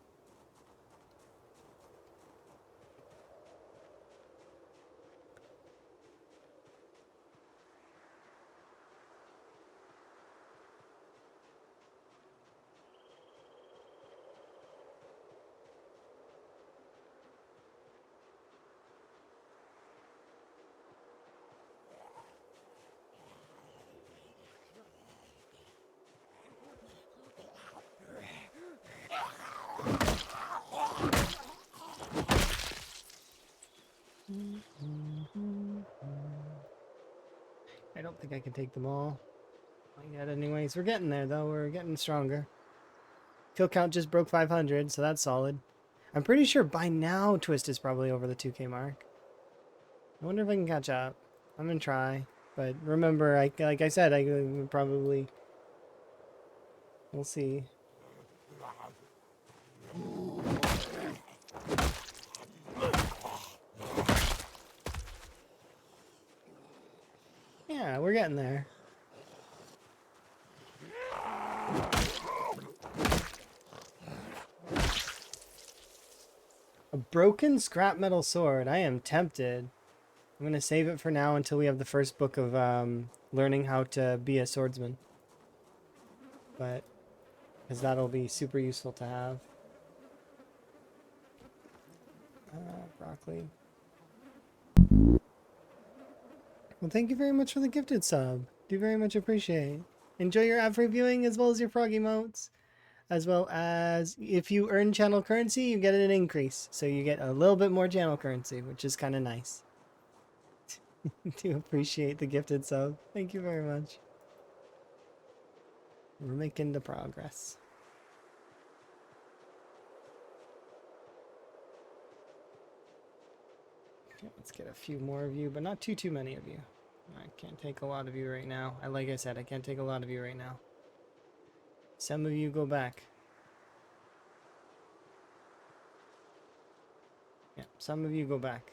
I don't think I can take them all. Not yet anyways. We're getting there though. We're getting stronger. Kill count just broke 500, so that's solid. I'm pretty sure by now Twist is probably over the 2K mark. I wonder if I can catch up. I'm gonna try. But remember, like I said, I probably... We'll see. Yeah, we're getting there. A broken scrap metal sword. I am tempted. I'm gonna save it for now until we have the first book of learning how to be a swordsman. But, because that'll be super useful to have. Broccoli. Well, thank you very much for the gifted sub. Do very much appreciate. Enjoy your app reviewing as well as your frog emotes. As well as if you earn channel currency, you get an increase. So you get a little bit more channel currency, which is kind of nice. Do appreciate the gifted sub. Thank you very much. We're making the progress. Okay, let's get a few more of you, but not too many of you. I can't take a lot of you right now. Like I said, I can't take a lot of you right now. Some of you go back. Yeah, some of you go back.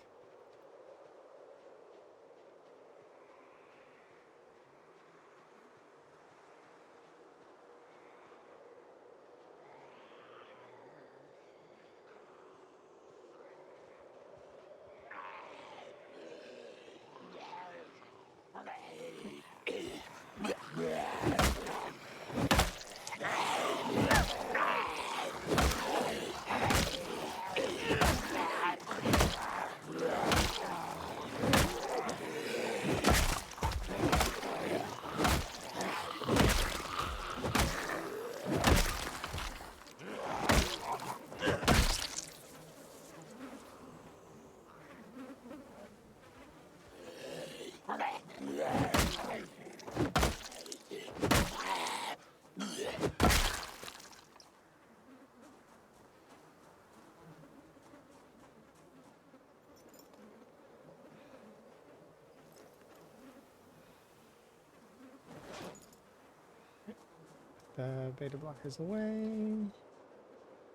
Beta blockers away.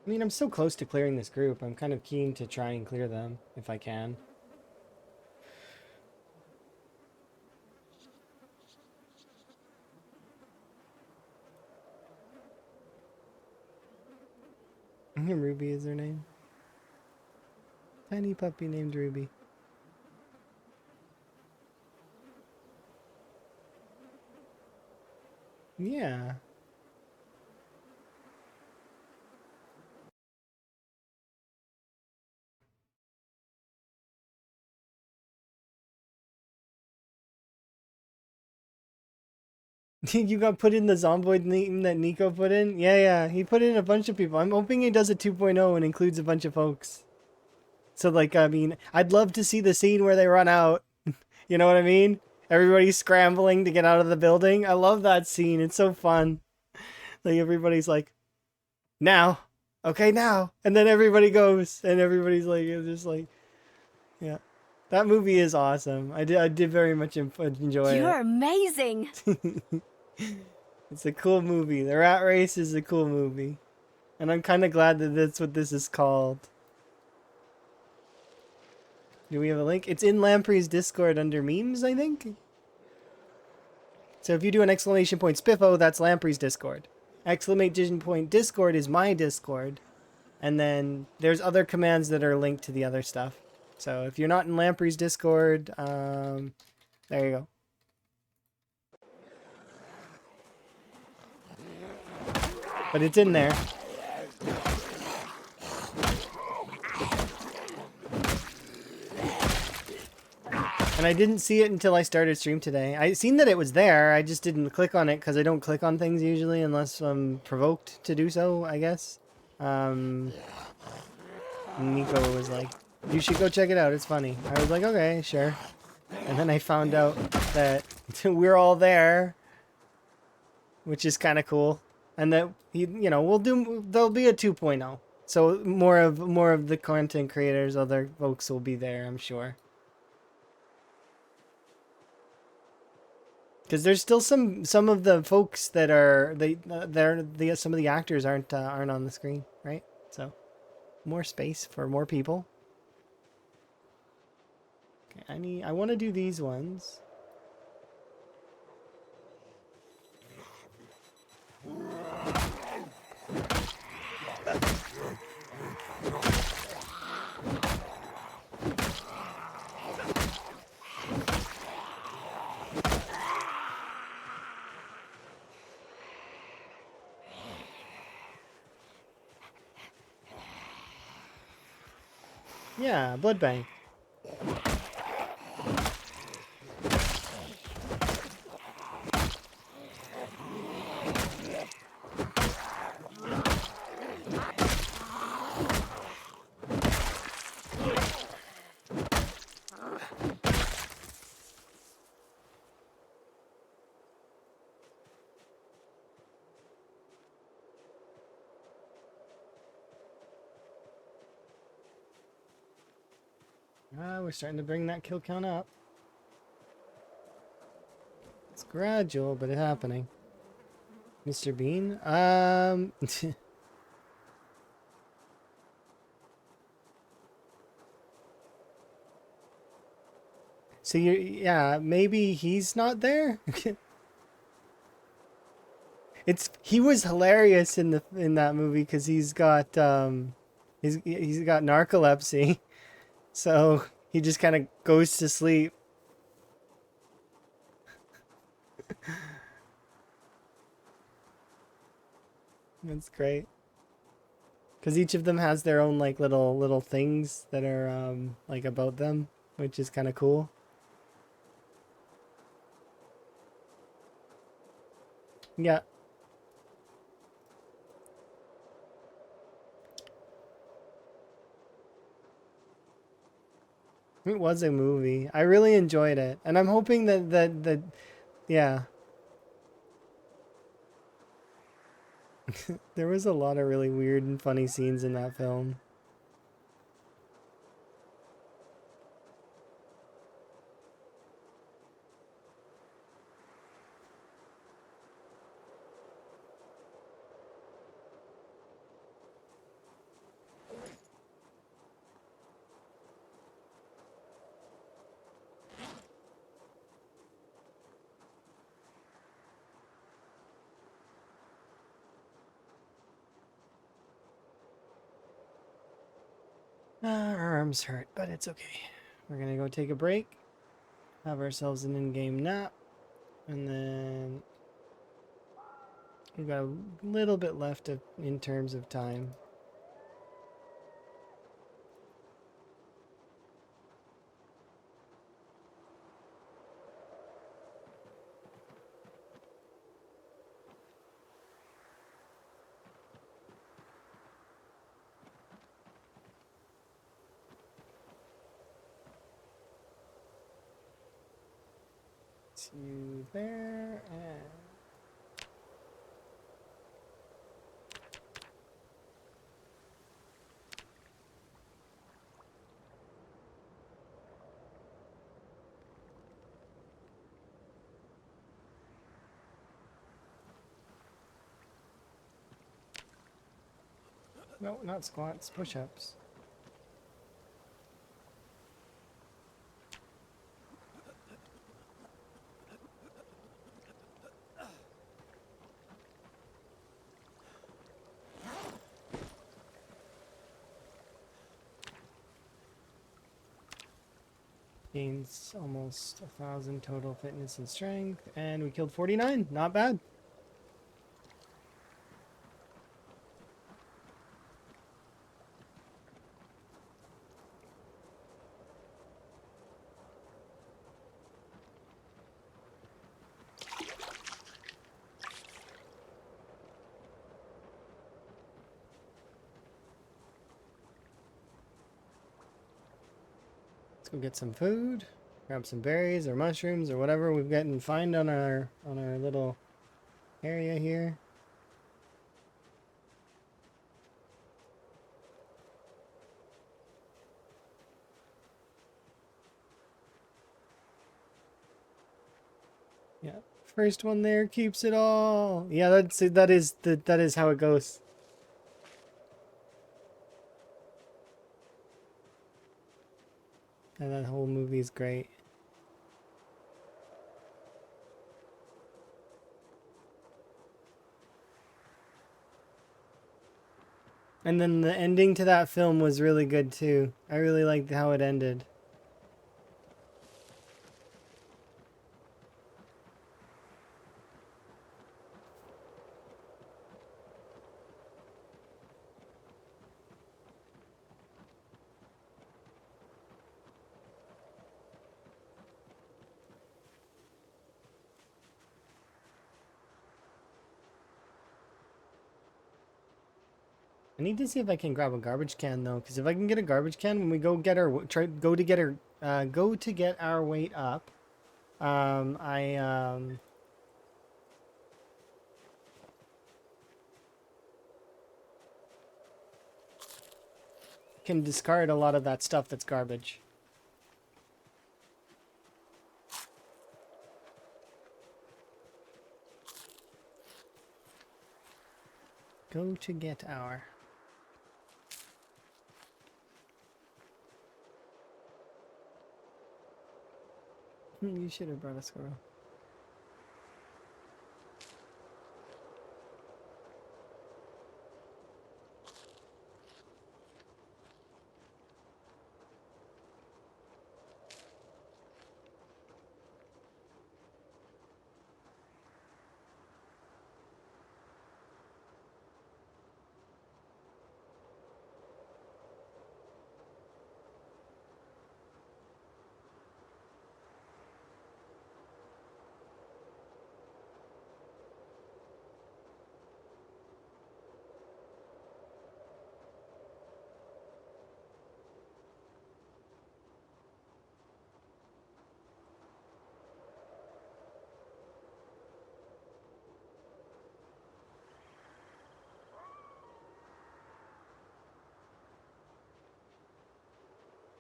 I mean, I'm so close to clearing this group. I'm kind of keen to try and clear them, if I can. Ruby is her name. Tiny puppy named Ruby. Yeah. You got put in the zomboid name that Nico put in? Yeah, yeah. He put in a bunch of people. I'm hoping he does a 2.0 and includes a bunch of folks. So, like, I mean, I'd love to see the scene where they run out. You know what I mean? Everybody's scrambling to get out of the building. I love that scene. It's so fun. Like, everybody's like, now. Okay, now. And then everybody goes. And everybody's like, it's just like, yeah. That movie is awesome. I did very much enjoy it. You're amazing. It's a cool movie. The Rat Race is a cool movie. And I'm kind of glad that that's what this is called. Do we have a link? It's in Lamprey's Discord under memes, I think. So if you do an exclamation point Spiffo, that's Lamprey's Discord. Exclamation point Discord is my Discord. And then there's other commands that are linked to the other stuff. So if you're not in Lamprey's Discord, there you go. But it's in there. And I didn't see it until I started stream today. I seen that it was there. I just didn't click on it because I don't click on things usually unless I'm provoked to do so, I guess. Nico was like, you should go check it out. It's funny. I was like, okay, sure. And then I found out that we're all there, which is kind of cool. And that, you know, there'll be a 2.0. So more of the content creators, other folks will be there, I'm sure. Because there's still some of the folks that are some of the actors aren't on the screen, right? So more space for more people. Okay, I want to do these ones. Yeah, blood bank. We're starting to bring that kill count up. It's gradual, but it's happening. Mr. Bean? So yeah, maybe he's not there? He was hilarious in that movie because he's got narcolepsy. So he just kind of goes to sleep. That's great. Because each of them has their own like little things that are like about them, which is kind of cool. Yeah. It was a movie. I really enjoyed it. And I'm hoping that yeah. There was a lot of really weird and funny scenes in that film. Our arms hurt, but it's okay. We're gonna go take a break, have ourselves an in-game nap, and then we've got a little bit left in terms of time. You there and no, not squats, push-ups. Gains almost 1,000 total fitness and strength, and we killed 49. Not bad. Let's go get some food, grab some berries or mushrooms or whatever we've got and find on our little area here. Yeah, first one there keeps it all. Yeah, that is how it goes. And that whole movie is great. And then the ending to that film was really good too. I really liked how it ended. I need to see if I can grab a garbage can though, because if I can get a garbage can when we go get our go to get our weight up, I can discard a lot of that stuff that's garbage. Go to get our. You should have brought a squirrel.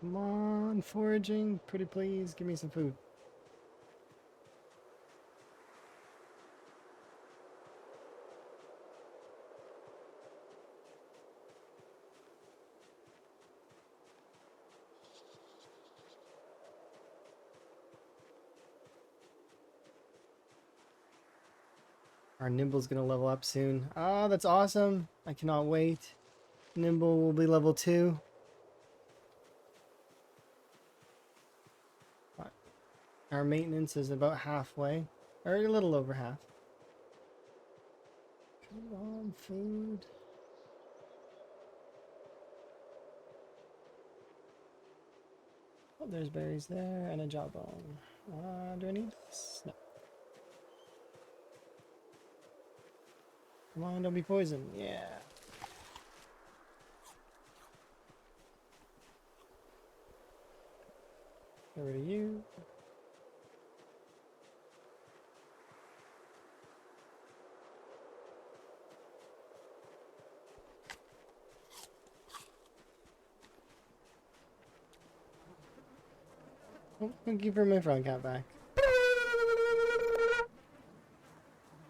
Come on, foraging, pretty please, give me some food. Our Nimble's gonna level up soon. Oh, that's awesome. I cannot wait. Nimble will be level 2. Our maintenance is about halfway, or a little over half. Come on, food. Oh, there's berries there and a jawbone. Do I need this? No. Come on, don't be poisoned. Yeah. Get rid of you. Oh, thank you for my frog cat back.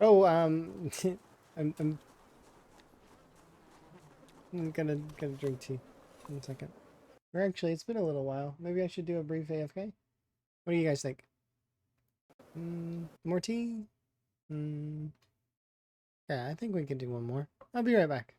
Oh, I'm gonna drink tea. 1 second. Or actually, it's been a little while. Maybe I should do a brief AFK. What do you guys think? More tea? Yeah, I think we can do one more. I'll be right back.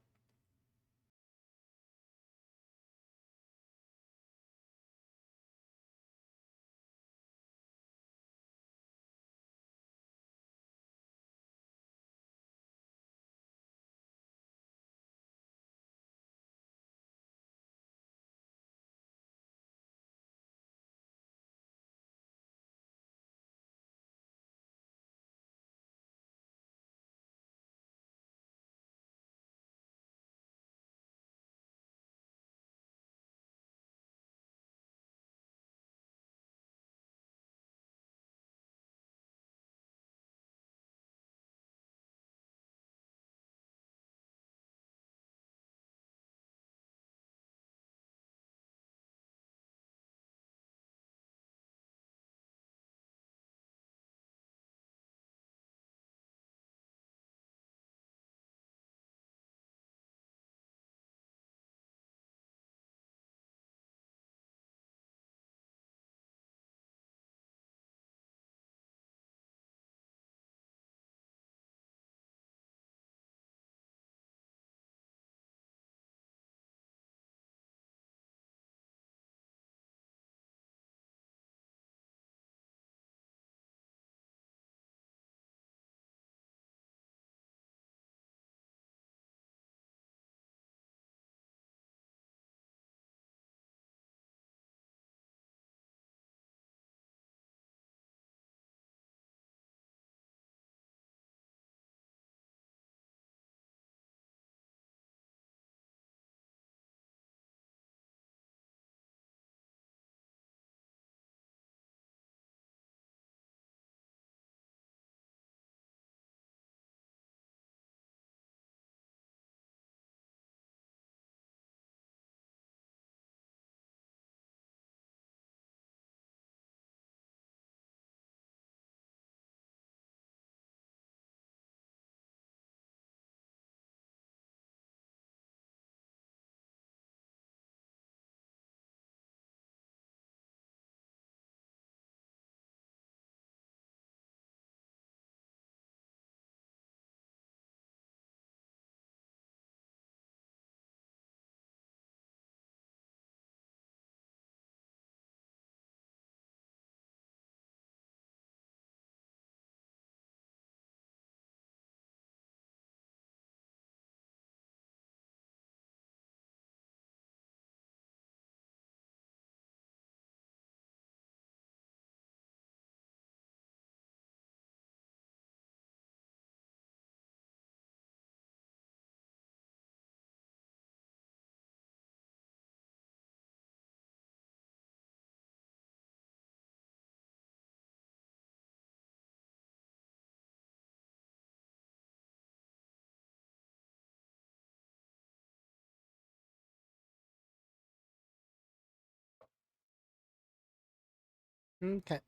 Okay,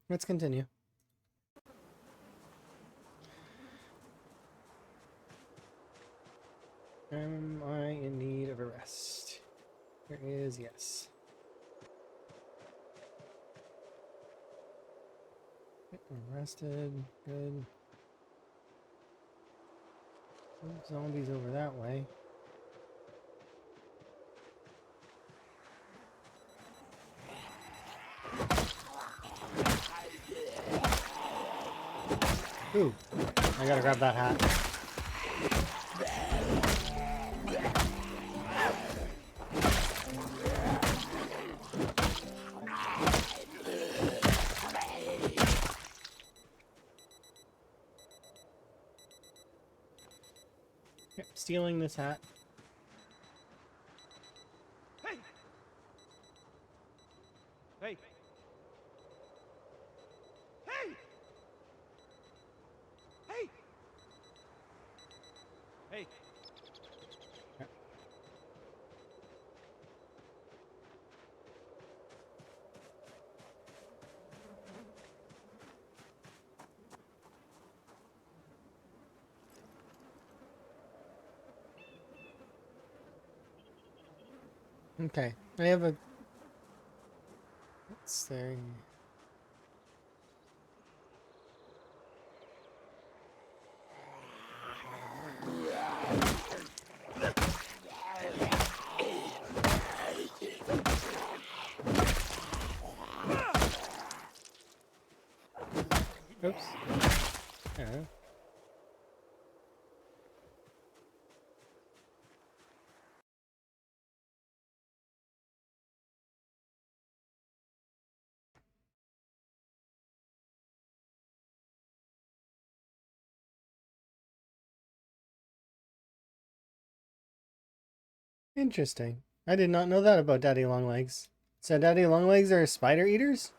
let's continue. Am I in need of a rest? There is yes. I'm rested. Good. Ooh, zombies over that way. Ooh, I gotta grab that hat. Yep, stealing this hat. Hey! Hey! Hey! Hey! Hey! Yep. Okay, I have a... What's there? Oops. Oh. Interesting. I did not know that about daddy long legs. So daddy long legs are spider eaters?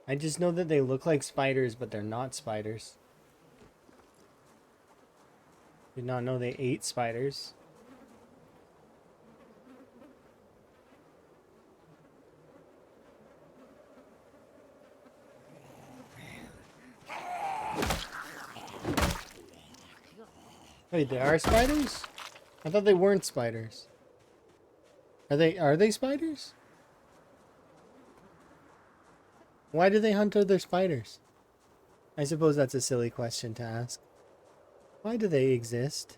I just know that they look like spiders, but they're not spiders. Did not know they ate spiders. Wait, they are spiders? I thought they weren't spiders. Are they spiders? Why do they hunt other spiders? I suppose that's a silly question to ask. Why do they exist?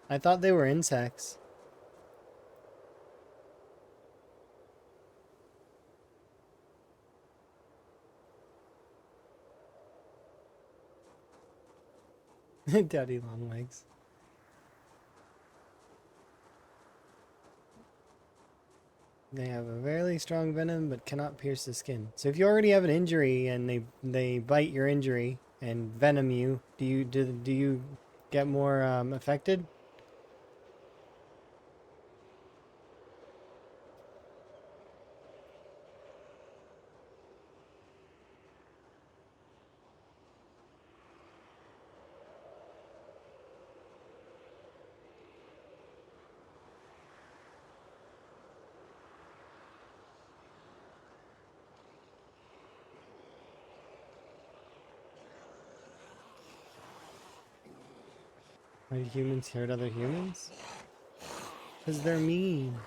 I thought they were insects. Daddy long legs. They have a very strong venom but cannot pierce the skin. So if you already have an injury and they bite your injury and venom you, do you get more affected? Why do humans hurt other humans? Because they're mean.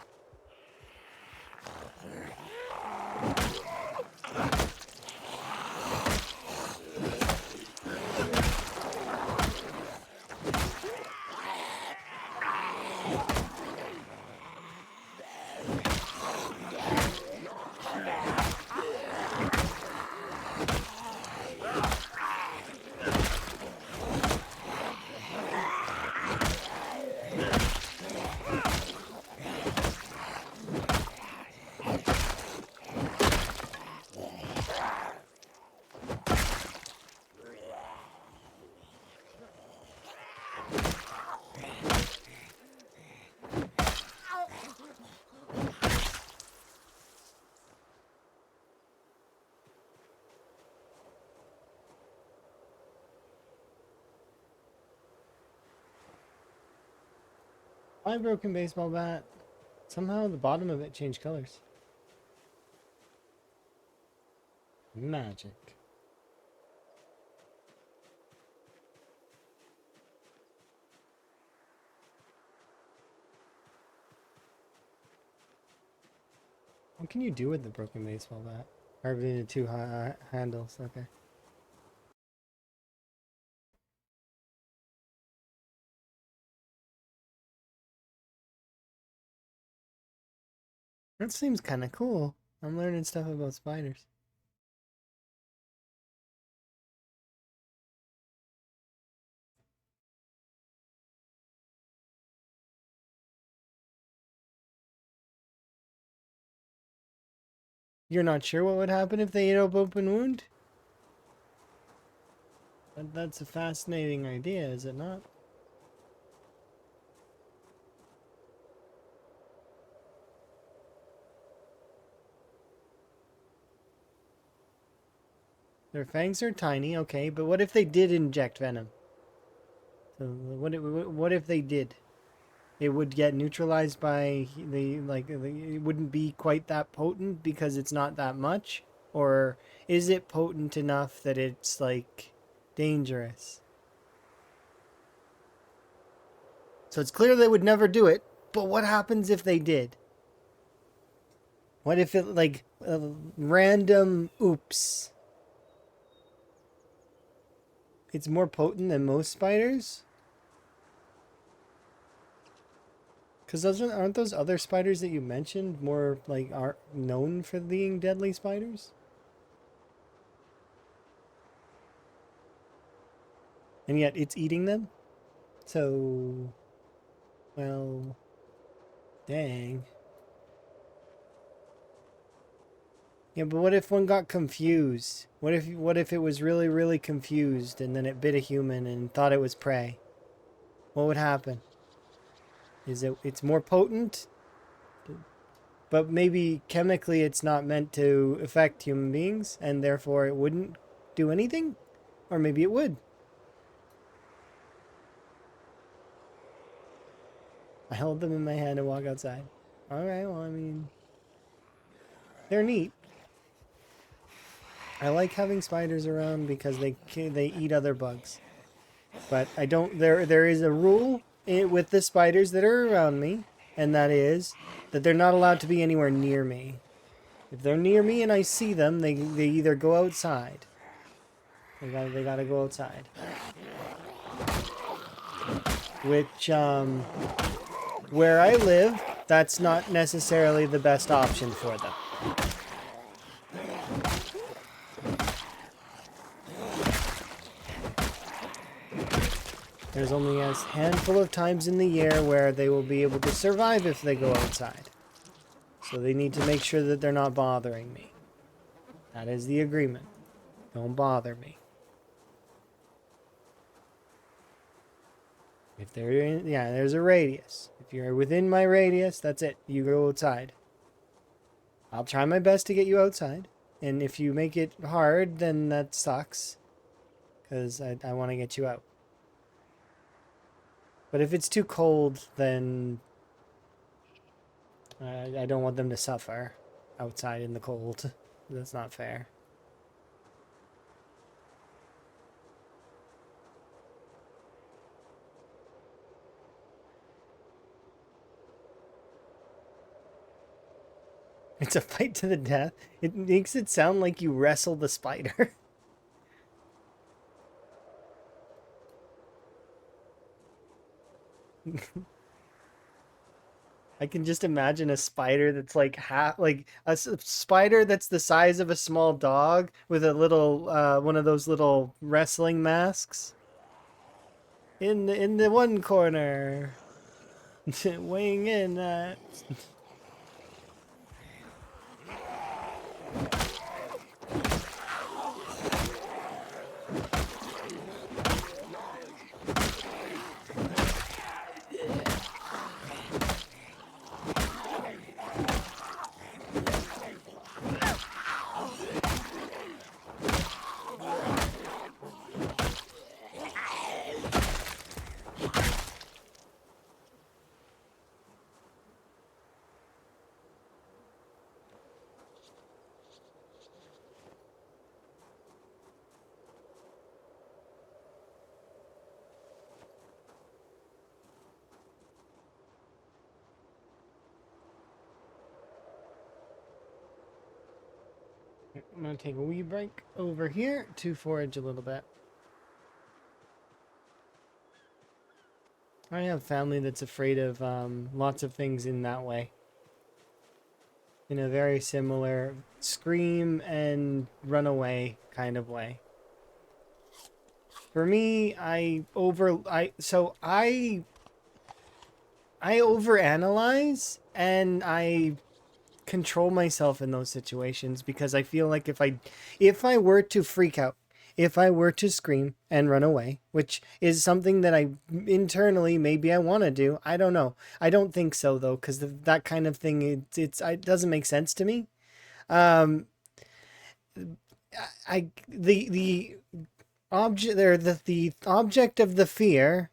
My broken baseball bat. Somehow the bottom of it changed colors. Magic. What can you do with the broken baseball bat? Carved into two handles. Okay. That seems kind of cool. I'm learning stuff about spiders. You're not sure what would happen if they ate up open wound? That's a fascinating idea, is it not? Their fangs are tiny, okay, but what if they did inject venom? So what if they did? It would get neutralized by it wouldn't be quite that potent because it's not that much, or is it potent enough that it's like dangerous? So it's clear they would never do it, but what happens if they did? What if it, like, a random oops? It's more potent than most spiders? Because aren't those other spiders that you mentioned more, like, are known for being deadly spiders? And yet it's eating them? So, well, dang. Yeah, but what if one got confused? What if it was really, really confused and then it bit a human and thought it was prey? What would happen? It's more potent, but maybe chemically it's not meant to affect human beings and therefore it wouldn't do anything? Or maybe it would. I held them in my hand and walk outside. Alright, well, I mean, they're neat. I like having spiders around because they eat other bugs. But I don't. There is a rule with the spiders that are around me, and that is that they're not allowed to be anywhere near me. If they're near me and I see them, they either go outside. They gotta go outside. Which where I live, that's not necessarily the best option for them. There's only a handful of times in the year where they will be able to survive if they go outside. So they need to make sure that they're not bothering me. That is the agreement. Don't bother me. If they're in, yeah, there's a radius. If you're within my radius, that's it. You go outside. I'll try my best to get you outside. And if you make it hard, then that sucks. Because I want to get you out. But if it's too cold, then I don't want them to suffer outside in the cold. That's not fair. It's a fight to the death. It makes it sound like you wrestle the spider. I can just imagine a spider that's like like spider that's the size of a small dog with a little one of those little wrestling masks in the one corner, weighing in at. I'm gonna take a wee break over here to forage a little bit. I have family that's afraid of lots of things in that way. In a very similar scream and run away kind of way. For me, I overanalyze and I control myself in those situations because I feel like if I were to freak out, if I were to scream and run away, which is something that I internally maybe I want to do, I don't know. I don't think so though, because that kind of thing it doesn't make sense to me. Um, I the object there the object of the fear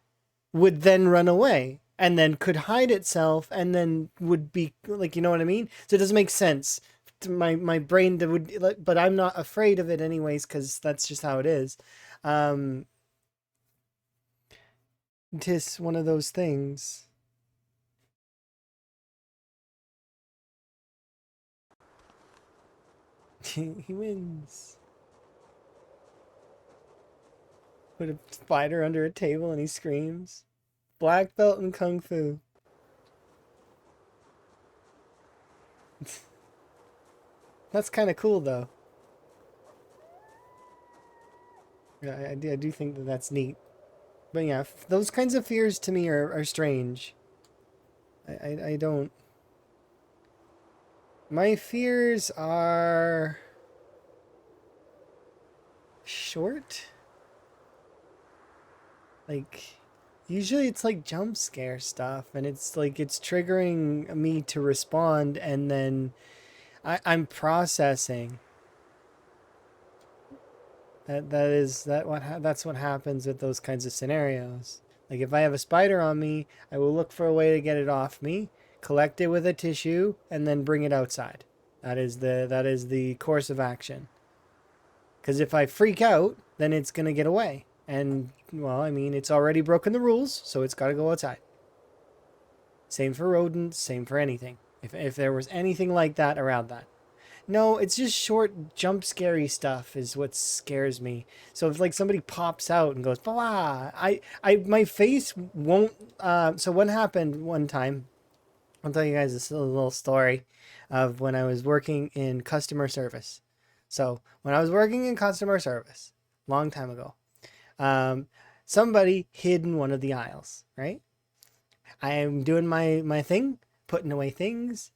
would then run away and then could hide itself and then would be like, you know what I mean? So it doesn't make sense to my brain that would, but I'm not afraid of it anyways because that's just how it is. um 'tis one of those things. He wins. Put a spider under a table and he screams. Black belt in kung fu. That's kind of cool though. Yeah, I do think that that's neat. But yeah, those kinds of fears to me are strange. I don't. My fears are short. Like, usually it's like jump scare stuff, and it's like it's triggering me to respond, and then I'm processing. That's what happens with those kinds of scenarios. Like if I have a spider on me, I will look for a way to get it off me, collect it with a tissue, and then bring it outside. That is the course of action. Because if I freak out, then it's gonna get away. And well, I mean, it's already broken the rules, so it's got to go outside. Same for rodents, same for anything. If there was anything like that around that. No, it's just short jump scary stuff is what scares me. So if like somebody pops out and goes blah, my face won't. So what happened one time? I'll tell you guys this little story of when I was working in customer service. So when I was working in customer service, long time ago, um, somebody hid in one of the aisles. Right? I am doing my thing, putting away things,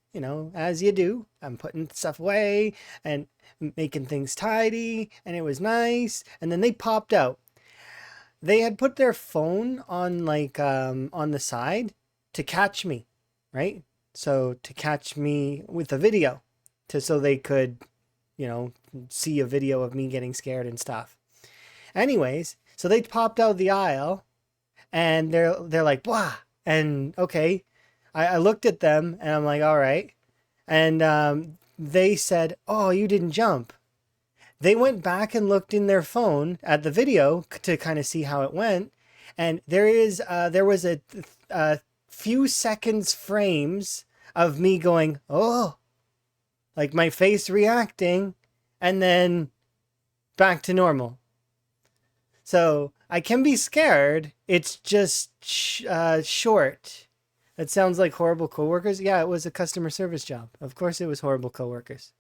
as you do. I'm putting stuff away and making things tidy, and it was nice. And then they popped out. They had put their phone on on the side to catch me, right? So to catch me with a video, to so they could, you know, see a video of me getting scared and stuff. Anyways, so they popped out the aisle and they're like, "Blah." And okay, I looked at them and I'm like, all right. And they said, "Oh, you didn't jump." They went back and looked in their phone at the video to kind of see how it went, and there was a few seconds frames of me going, "Oh," like my face reacting, and then back to normal. So I can be scared. It's just short. That sounds like horrible coworkers. Yeah, it was a customer service job. Of course, it was horrible coworkers.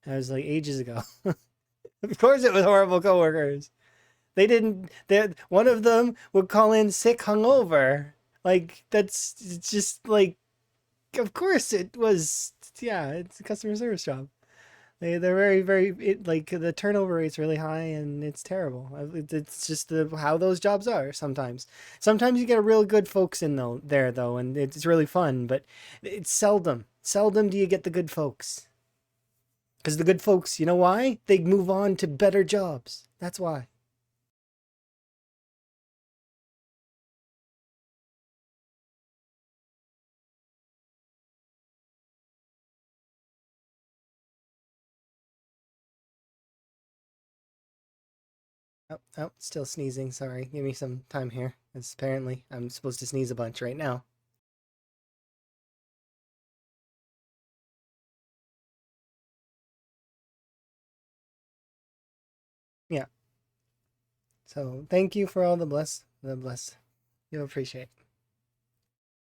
That was like ages ago. Of course, it was horrible coworkers. They didn't. One of them would call in sick, hungover. Like that's it's just like. Of course, it was. Yeah, it's a customer service job. They're like the turnover rate's really high and it's terrible. It's just how those jobs are sometimes. Sometimes you get real good folks in there though, and it's really fun. But it's seldom. Seldom do you get the good folks. Because the good folks, you know why? They move on to better jobs. That's why. Oh, oh, still sneezing. Sorry. Give me some time here. It's apparently I'm supposed to sneeze a bunch right now. Yeah. So thank you for all the bless. You appreciate.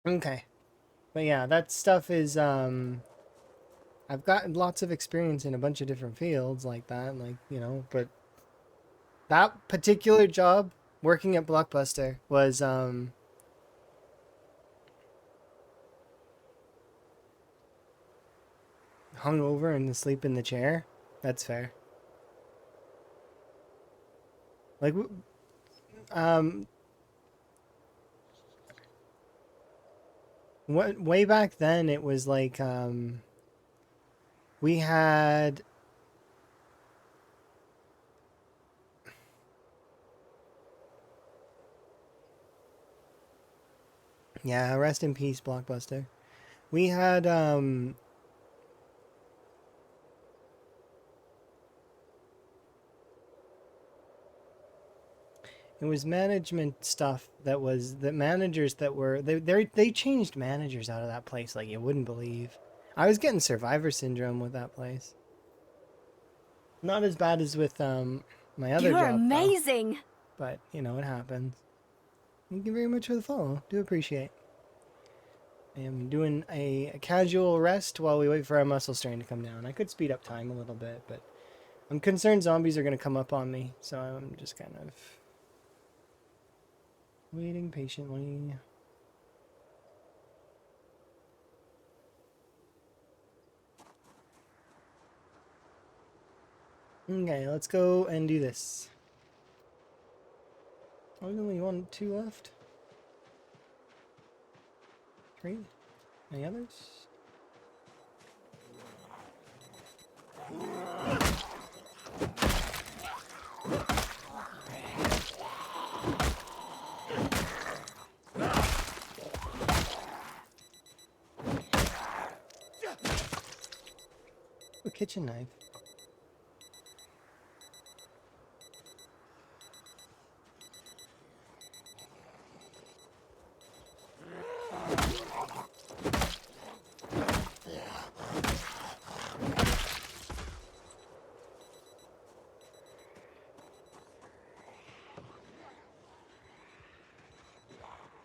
Okay. But yeah, that stuff is I've got lots of experience in a bunch of different fields like that, but that particular job working at Blockbuster was hung over and asleep in the chair. That's fair. Like um what way back then it was like we had yeah, rest in peace Blockbuster. We had It was management stuff that was the managers that were they changed managers out of that place like you wouldn't believe. I was getting survivor syndrome with that place. Not as bad as with my other You're job though, amazing. but you know it happens. Thank you very much for the follow. Do appreciate. I am doing a casual rest while we wait for our muscle strain to come down. I could speed up time a little bit, but I'm concerned zombies are going to come up on me, so I'm just kind of waiting patiently. Okay, let's go and do this. Oh, only one, two left. 3. Any others? A kitchen knife.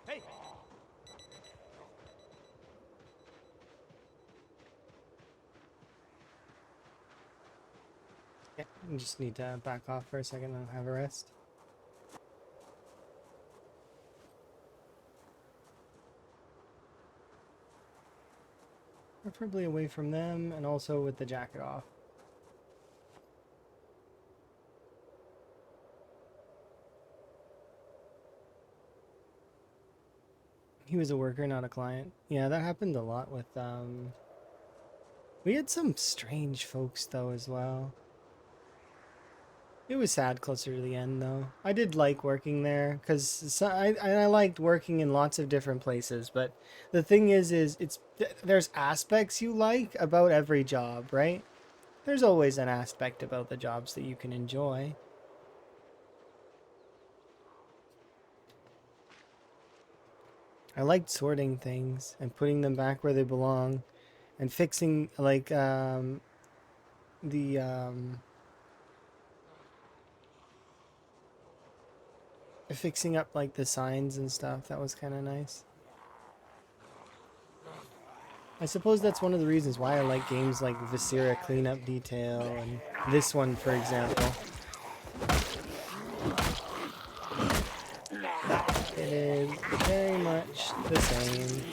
Hey! Yeah, I just need to back off for a second and have a rest. Preferably away from them and also with the jacket off. He was a worker, not a client. Yeah, that happened a lot with we had some strange folks though as well. It was sad closer to the end though. I did like working there because I liked working in lots of different places. But the thing is there's aspects you like about every job, right? There's always an aspect about the jobs that you can enjoy. I liked sorting things and putting them back where they belong, and fixing like the fixing up like the signs and stuff. That was kind of nice. I suppose that's one of the reasons why I like games like Viscera Cleanup Detail and this one, for example. It is very much the same.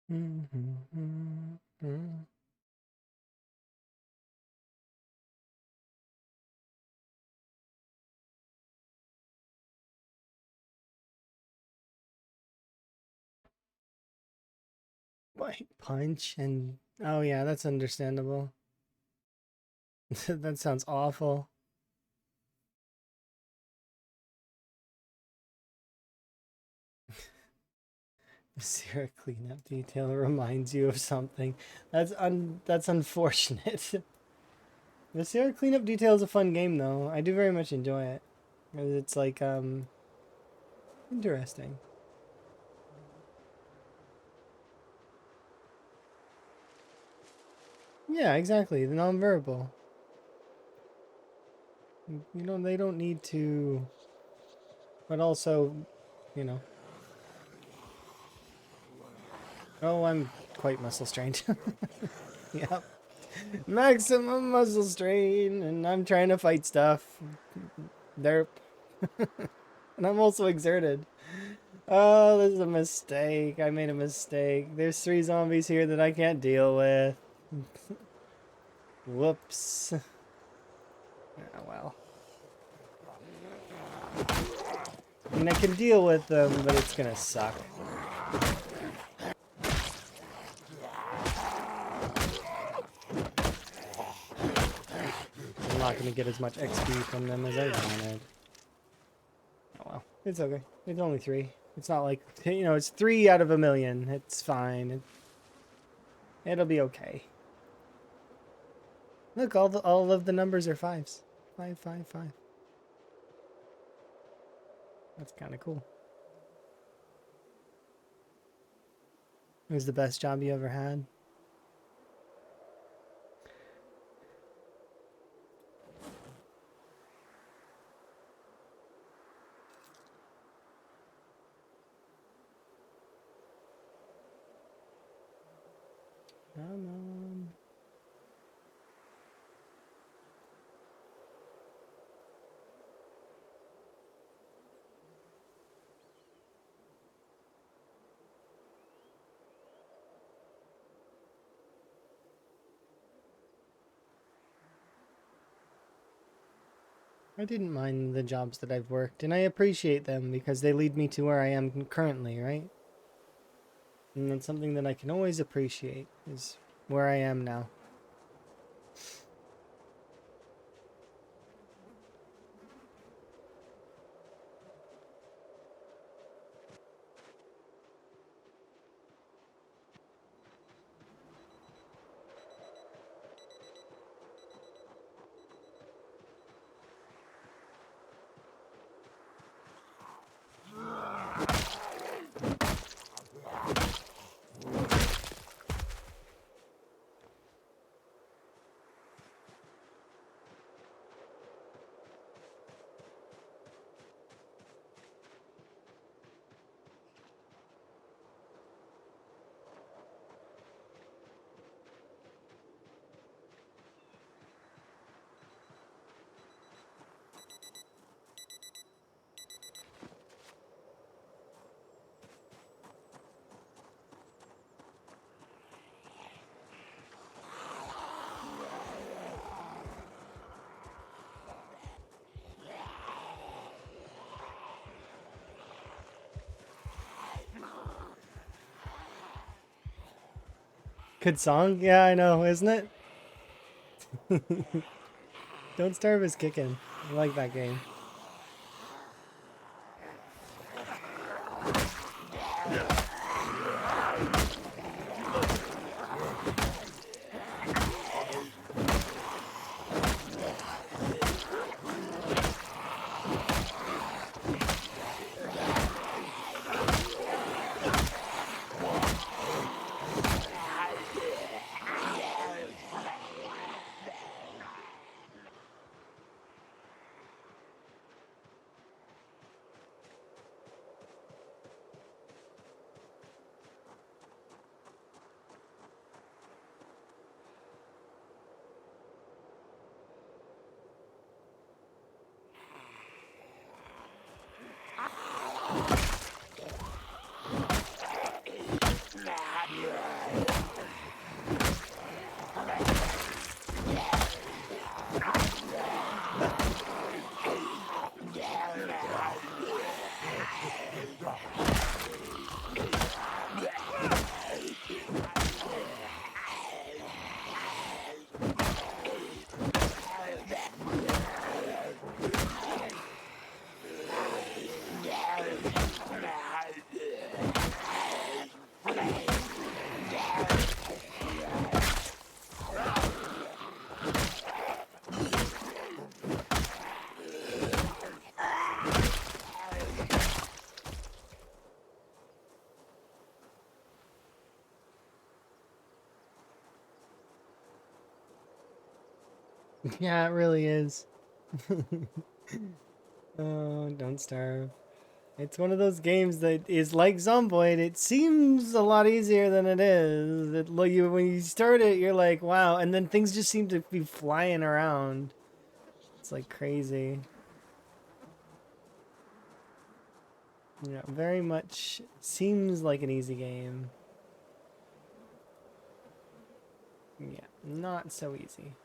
White punch and oh yeah, that's understandable. That sounds awful. The Sarah cleanup detail reminds you of something. That's unfortunate. The Sarah cleanup detail is a fun game though. I do very much enjoy it. It's like interesting. Yeah, exactly. The nonverbal. You know, they don't need to, but also, you know. Oh, I'm quite muscle strained. Yep. Maximum muscle strain, and I'm trying to fight stuff. Derp. And I'm also exerted. Oh, this is a mistake. I made a mistake. There's 3 zombies here that I can't deal with. Whoops. Oh, well. I mean, I can deal with them, but it's gonna suck. I'm not gonna get as much XP from them as I wanted. Oh well, it's okay. It's only 3. It's not like, you know, it's 3 out of a million. It's fine. It'll be okay. Look, all of the numbers are 5s. 5, 5, 5. That's kind of cool. It was the best job you ever had. Come on. I didn't mind the jobs that I've worked, and I appreciate them because they lead me to where I am currently, right? And that's something that I can always appreciate, is where I am now. Good song? Yeah, I know, isn't it? Don't Starve is kicking. I like that game. Yeah, it really is. Oh, don't starve. It's one of those games that is like Zomboid. It seems a lot easier than it is. When you start it, you're like, wow, and then things just seem to be flying around. It's like crazy. Yeah, very much seems like an easy game. Yeah, not so easy.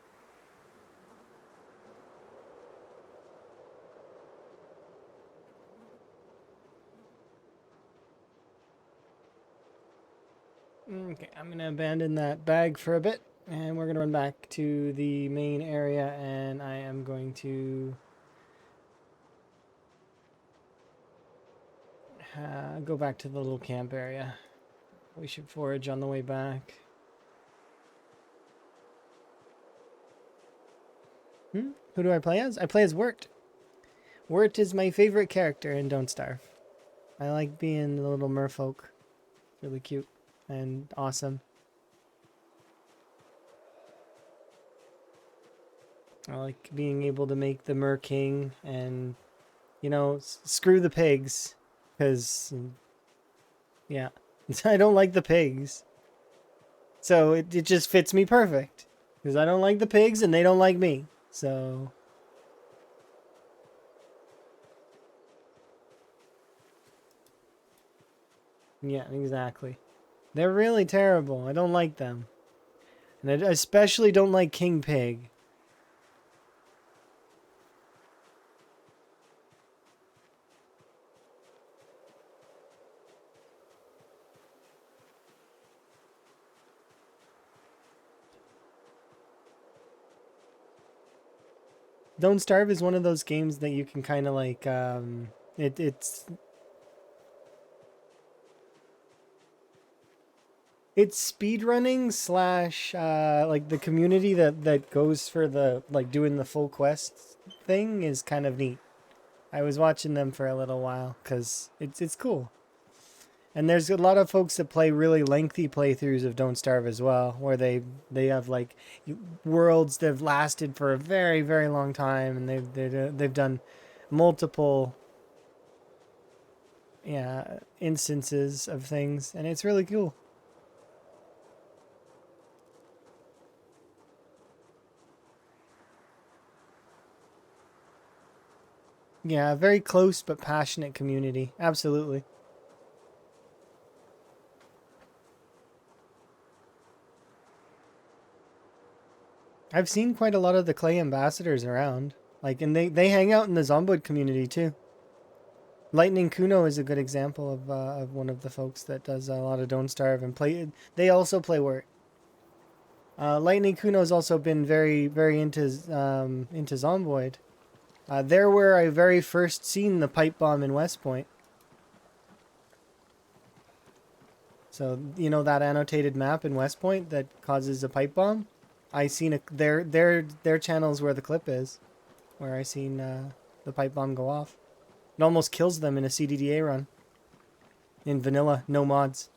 Okay, I'm gonna abandon that bag for a bit, and we're gonna run back to the main area, and I am going to go back to the little camp area. We should forage on the way back. Who do I play as? I play as Wirt. Wirt is my favorite character in Don't Starve. I like being the little merfolk. Really cute and awesome. I like being able to make the Mer King and, screw the pigs. Because, yeah, I don't like the pigs. So it just fits me perfect. Because I don't like the pigs and they don't like me. So, yeah, exactly. They're really terrible. I don't like them. And I especially don't like King Pig. Don't Starve is one of those games that you can kind of like, it's speed running slash like the community that goes for the like doing the full quest thing is kind of neat. I was watching them for a little while because it's cool. And there's a lot of folks that play really lengthy playthroughs of Don't Starve as well, where they have like worlds that have lasted for a very very long time, and they've done multiple instances of things, and it's really cool. Yeah, very close but passionate community. Absolutely. I've seen quite a lot of the clay ambassadors around. Like, and they hang out in the Zomboid community too. Lightning Kuno is a good example of one of the folks that does a lot of Don't Starve and play. They also play Word. Lightning Kuno's also been very very into Zomboid. There where I very first seen the pipe bomb in West Point. So you know that annotated map in West Point that causes a pipe bomb. I seen their channels where the clip is, where I seen the pipe bomb go off. It almost kills them in a CDDA run. In vanilla, no mods.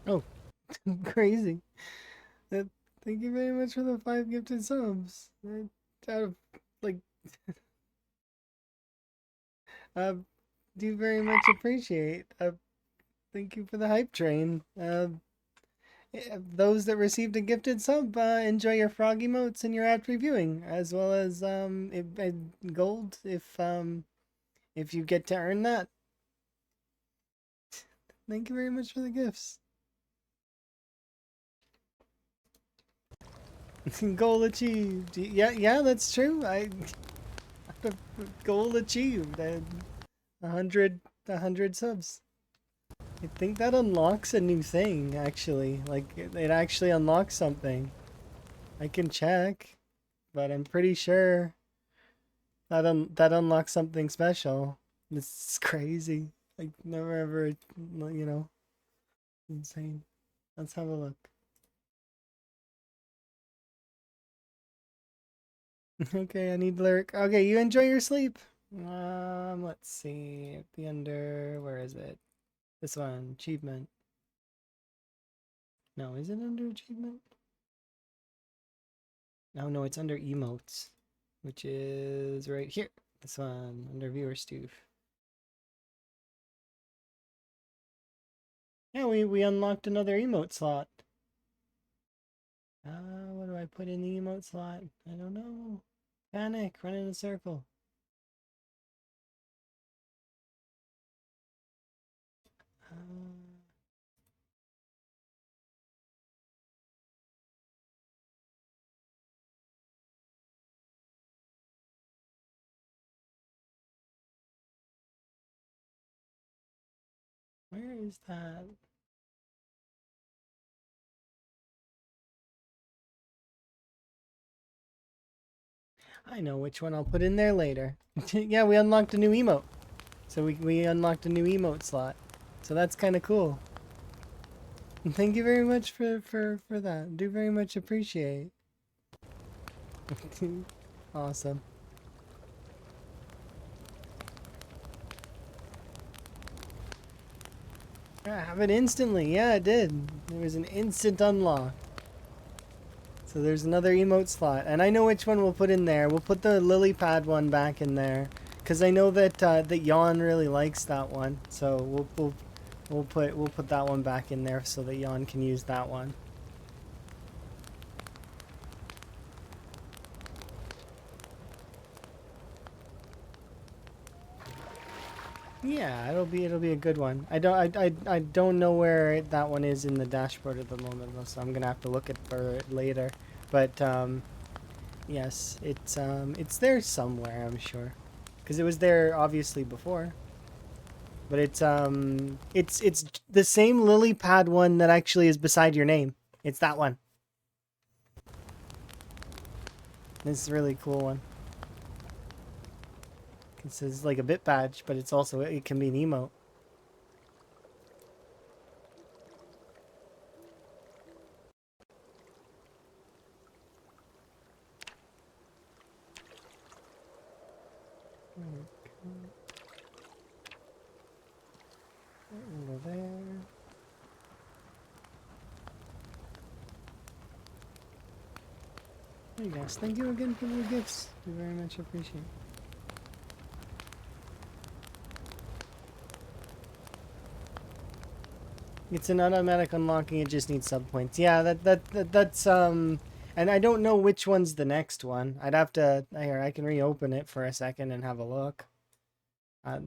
Oh, crazy. Uh, Thank you very much for the 5 gifted subs. Out of, like, uh, do very much appreciate. Thank you for the hype train. those that received a gifted sub enjoy your frog emotes and your apt reviewing, as well as gold if you get to earn that. Thank you very much for the gifts. Goal achieved. Yeah, that's true. I goal achieved. A hundred subs. I think that unlocks a new thing. Actually, like it actually unlocks something. I can check, but I'm pretty sure that unlocks something special. This is crazy. Like never ever, insane. Let's have a look. Okay, I need lyric. Okay, you enjoy your sleep. Let's see. Be under, where is it? This one, achievement. No, is it under achievement? No, it's under emotes, which is right here. This one, under viewer Stoof. Yeah, we unlocked another emote slot. What do I put in the emote slot? I don't know. Panic, run in a circle. Uh, where is that? I know which one I'll put in there later. Yeah, we unlocked a new emote. So we unlocked a new emote slot. So that's kind of cool. Thank you very much for that. Do very much appreciate. Awesome. I have it instantly. Yeah, it did. There was an instant unlock. So there's another emote slot, and I know which one we'll put in there. We'll put the lily pad one back in there, cause I know that that Jan really likes that one. So we'll put that one back in there so that Jan can use that one. Yeah, it'll be a good one. I don't know where that one is in the dashboard at the moment though, so I'm gonna have to look for it later. But yes, it's there somewhere, I'm sure, because it was there obviously before. But it's the same lily pad one that actually is beside your name. It's that one. This is a really cool one. It says like a bit badge, but it's also it can be an emote. Over there. Hey guys, thank you again for the gifts. We very much appreciate. It's an automatic unlocking. It just needs sub points. Yeah, that's and I don't know which one's the next one. I'd have to here. I can reopen it for a second and have a look. Uh,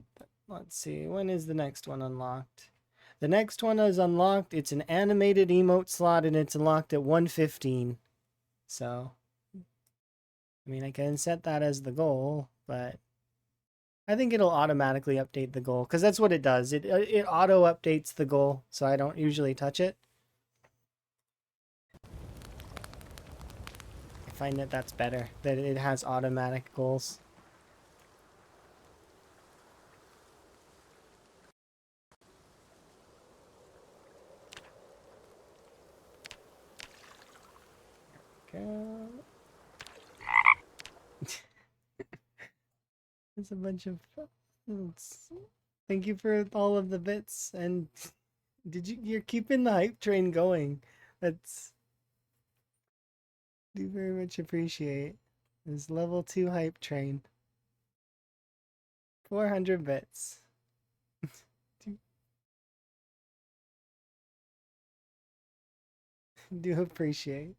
let's see. When is the next one unlocked? The next one is unlocked. It's an animated emote slot, and it's unlocked at 1:15. So, I mean, I can set that as the goal, but I think it'll automatically update the goal because that's what it does. It auto updates the goal, so I don't usually touch it. I find that that's better, that it has automatic goals. Okay. There's a bunch of. Thank you for all of the bits, and you're keeping the hype train going. That's do very much appreciate. This level 2 hype train. 400 bits. Do appreciate.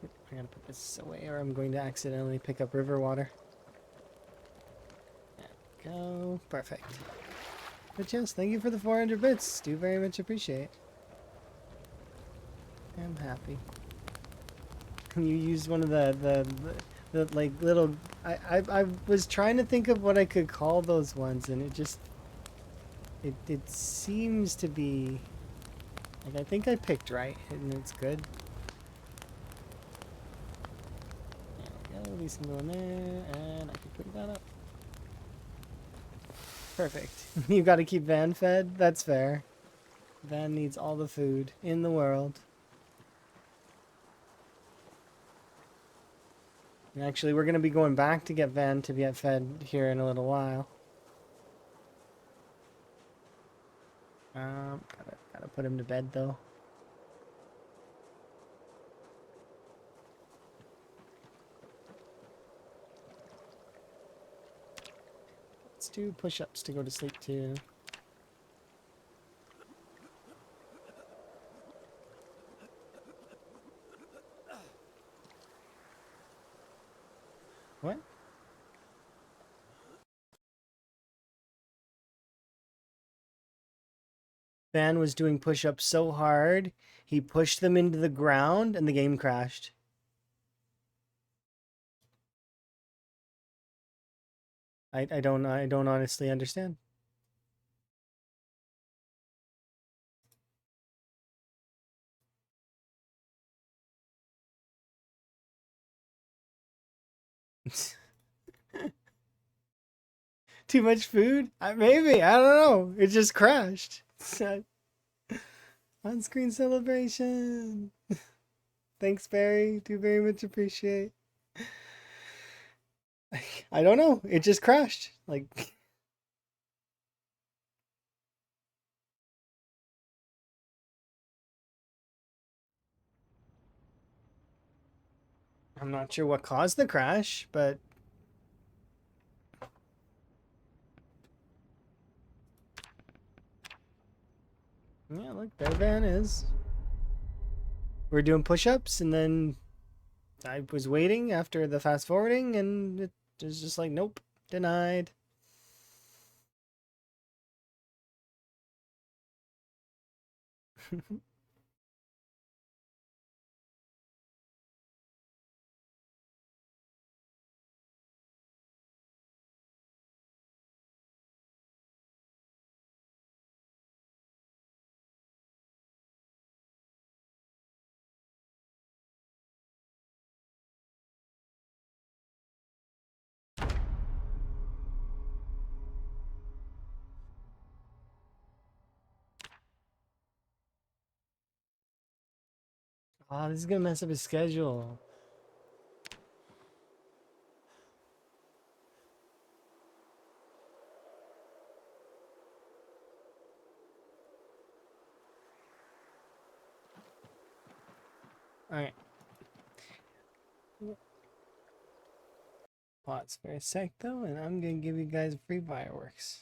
I'm gonna put this away or I'm going to accidentally pick up river water. There we go. Perfect. But yes, thank you for the 400 bits. Do very much appreciate. I'm happy. You used one of the like little I was trying to think of what I could call those ones and it just it seems to be like I think I picked right and it's good. There we go, at least can go in there and I can pick that up. Perfect. You gotta keep Van fed? That's fair. Van needs all the food in the world. And actually, we're going to be going back to get Van to get fed here in a little while. Gotta put him to bed though. Let's do push-ups to go to sleep too. What? Van was doing push-ups so hard, he pushed them into the ground and the game crashed. I don't honestly understand. Too much food? Maybe. I don't know. It just crashed. On-screen celebration. Thanks, Barry. Do very much appreciate. I don't know. It just crashed. Like, I'm not sure what caused the crash, but yeah, look, there Van is. We're doing push-ups, and then I was waiting after the fast forwarding, and it was just like, nope, denied. Oh, this is gonna mess up his schedule. All right. Pause for a sec though, and I'm gonna give you guys free fireworks.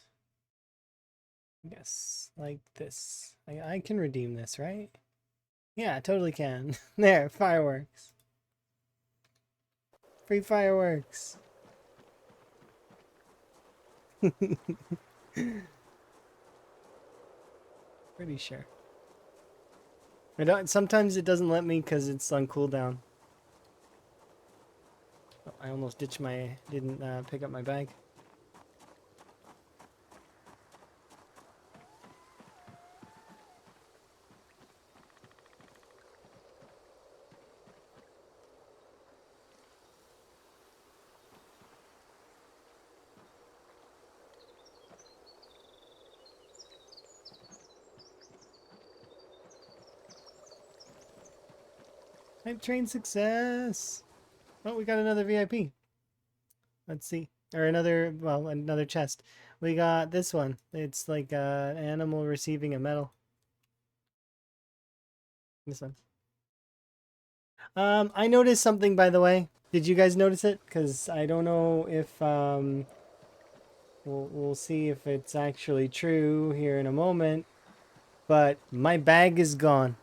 Yes, like this. I can redeem this, right? Yeah, I totally can. There, fireworks. Free fireworks. Pretty sure. I don't. Sometimes it doesn't let me because it's on cooldown. Oh, I almost ditched my. Didn't pick up my bag. Hype train success. Oh, we got another VIP. Let's see. Or another, well, another chest. We got this one. It's like an animal receiving a medal. This one. I noticed something, by the way. Did you guys notice it? Because I don't know if We'll see if it's actually true here in a moment. But my bag is gone.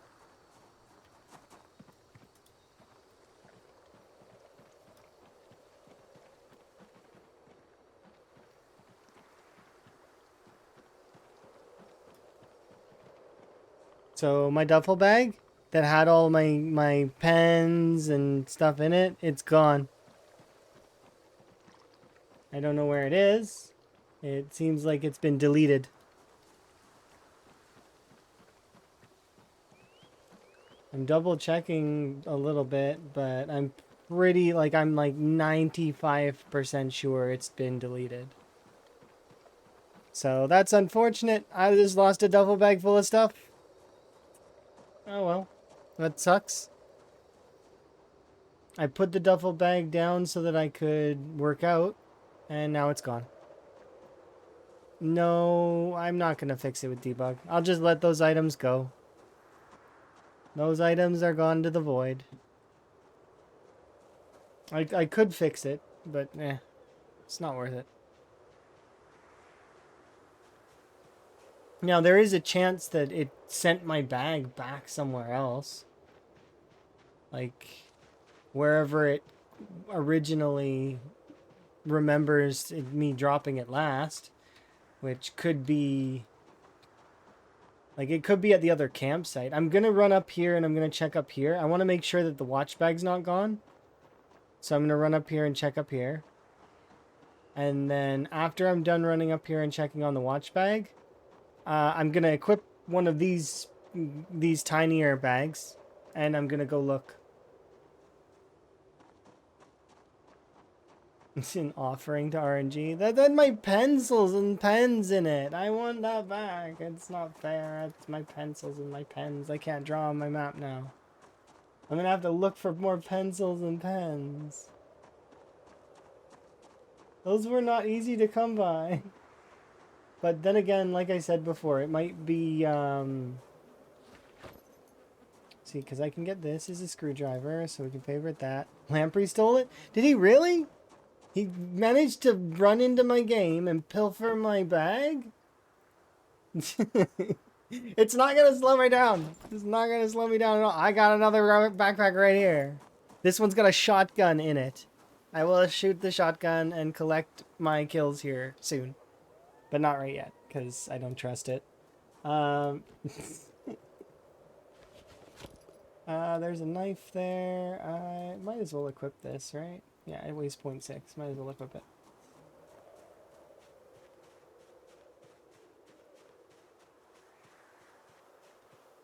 So my duffel bag that had all my pens and stuff in it, it's gone. I don't know where it is. It seems like it's been deleted. I'm double checking a little bit, but I'm I'm like 95% sure it's been deleted. So that's unfortunate. I just lost a duffel bag full of stuff. Oh well, that sucks. I put the duffel bag down so that I could work out, and now it's gone. No, I'm not going to fix it with debug. I'll just let those items go. Those items are gone to the void. I could fix it, but it's not worth it. Now, there is a chance that it sent my bag back somewhere else. Like, wherever it originally remembers me dropping it last. Which could be... Like, it could be at the other campsite. I'm going to run up here and I'm going to check up here. I want to make sure that the watch bag's not gone. So I'm going to run up here and check up here. And then after I'm done running up here and checking on the watch bag, I'm going to equip one of these tinier bags. And I'm going to go look. It's an offering to RNG. That had my pencils and pens in it. I want that back. It's not fair. It's my pencils and my pens. I can't draw on my map now. I'm gonna have to look for more pencils and pens. Those were not easy to come by. But then again, like I said before, it might be, see, because I can get this as a screwdriver, so we can favorite that. Lamprey stole it? Did he really? He managed to run into my game and pilfer my bag? It's not going to slow me down. It's not going to slow me down at all. I got another backpack right here. This one's got a shotgun in it. I will shoot the shotgun and collect my kills here soon. But not right yet, because I don't trust it. There's a knife there. I might as well equip this, right? Yeah, it weighs 0.6. Might as well equip it.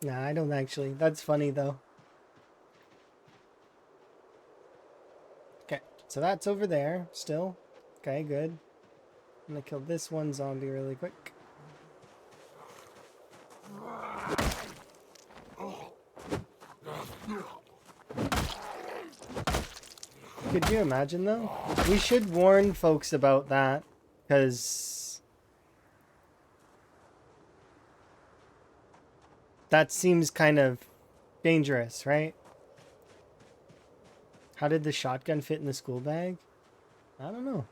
Nah, I don't actually. That's funny, though. Okay, so that's over there still. Okay, good. I'm gonna kill this one zombie really quick. Could you imagine, though? We should warn folks about that, because that seems kind of dangerous, right? How did the shotgun fit in the school bag? I don't know.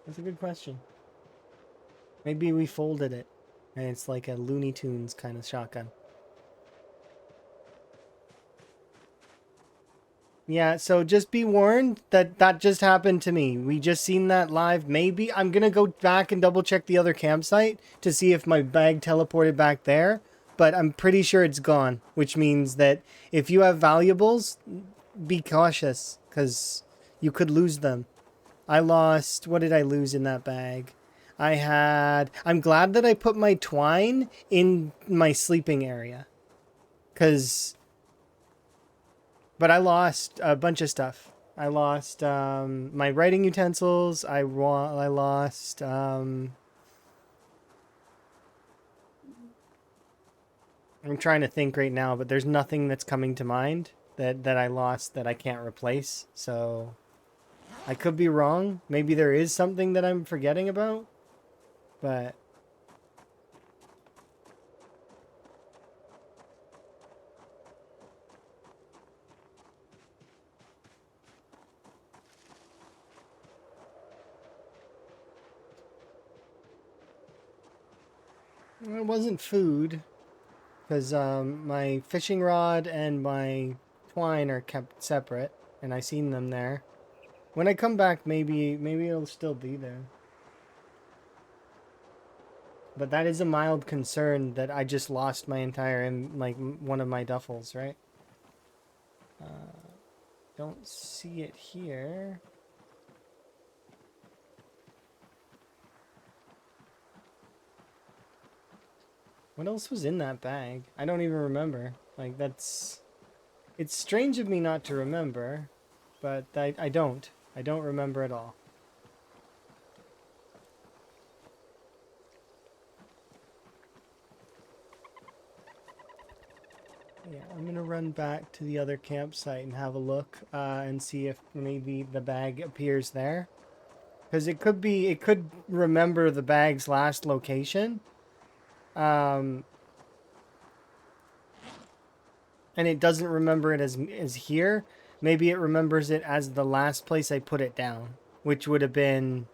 That's a good question. Maybe we folded it, and it's like a Looney Tunes kind of shotgun. Yeah, so just be warned that that just happened to me. We just seen that live. Maybe I'm going to go back and double check the other campsite to see if my bag teleported back there. But I'm pretty sure it's gone, which means that if you have valuables, be cautious because you could lose them. I lost, what did I lose in that bag? I'm glad that I put my twine in my sleeping area. But I lost a bunch of stuff. I lost my writing utensils. I lost... I'm trying to think right now, but there's nothing that's coming to mind that I lost that I can't replace. So I could be wrong. Maybe there is something that I'm forgetting about. But... It wasn't food, because my fishing rod and my twine are kept separate, and I seen them there. When I come back, maybe it'll still be there. But that is a mild concern that I just lost my entire, like, one of my duffels, right? Don't see it here. What else was in that bag? I don't even remember. Like, that's... It's strange of me not to remember, but I don't. I don't remember at all. Yeah, I'm gonna run back to the other campsite and have a look and see if maybe the bag appears there. Because it could remember the bag's last location. And it doesn't remember it as here. Maybe it remembers it as the last place I put it down, which would have been...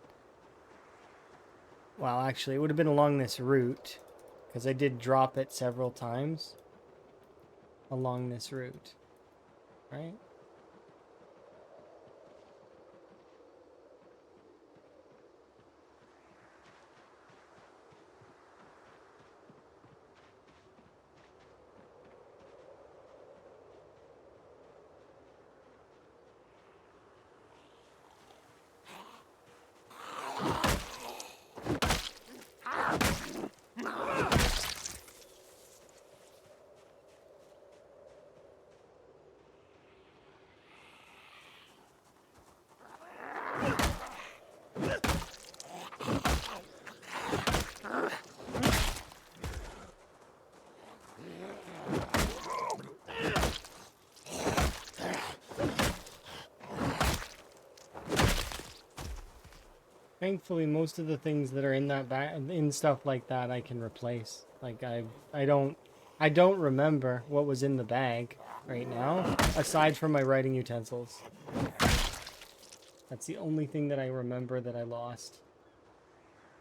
Well, actually, it would have been along this route, because I did drop it several times along this route, right? Thankfully, most of the things that are in that bag, in stuff like that, I can replace. Like I don't remember what was in the bag right now, aside from my writing utensils. That's the only thing that I remember that I lost.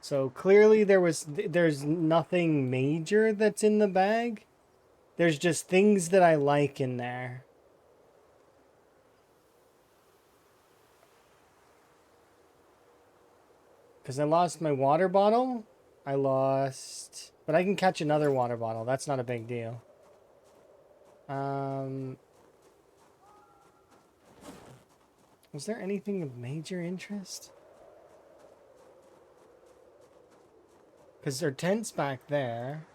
So clearly there's nothing major that's in the bag. There's just things that I like in there. Because I lost my water bottle. But I can catch another water bottle. That's not a big deal. Was there anything of major interest? Because their tent's back there.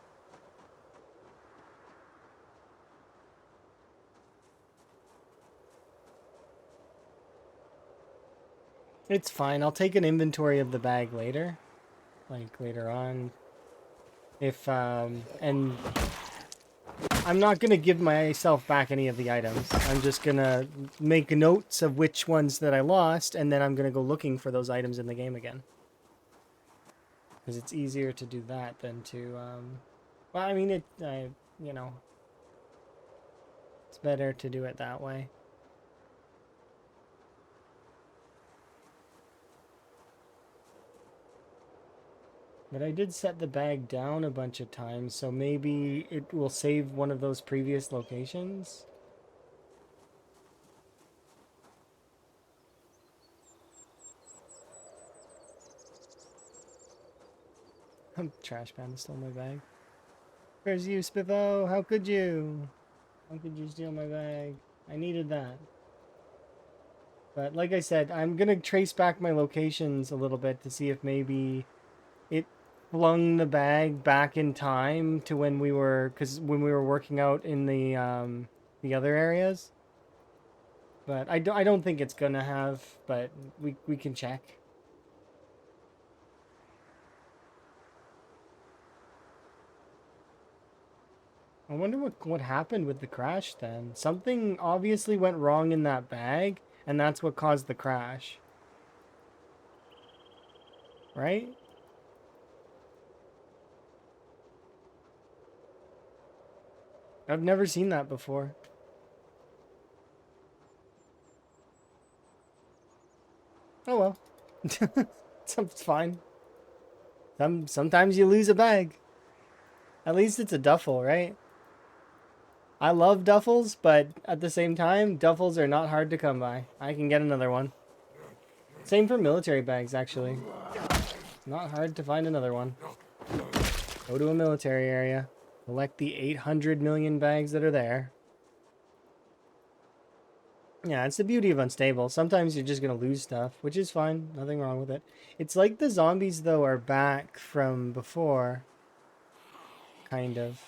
It's fine. I'll take an inventory of the bag later. Like, later on. And I'm not going to give myself back any of the items. I'm just going to make notes of which ones that I lost, and then I'm going to go looking for those items in the game again. Because it's easier to do that than to, well, I mean, you know, it's better to do it that way. But I did set the bag down a bunch of times, so maybe it will save one of those previous locations. Trash panda stole my bag. Where's you, Spiffo? How could you? How could you steal my bag? I needed that. But like I said, I'm gonna trace back my locations a little bit to see if maybe it flung the bag back in time to when we were, because when we were working out in the other areas. But I don't think it's gonna have, but we can check. I wonder what happened with the crash then. Something obviously went wrong in that bag, and that's what caused the crash. Right? I've never seen that before. Oh well. It's fine. Sometimes you lose a bag. At least it's a duffel, right? I love duffels, but at the same time, duffels are not hard to come by. I can get another one. Same for military bags, actually. It's not hard to find another one. Go to a military area. Collect the 800 million bags that are there. Yeah, it's the beauty of Unstable. Sometimes you're just going to lose stuff, which is fine. Nothing wrong with it. It's like the zombies, though, are back from before. Kind of.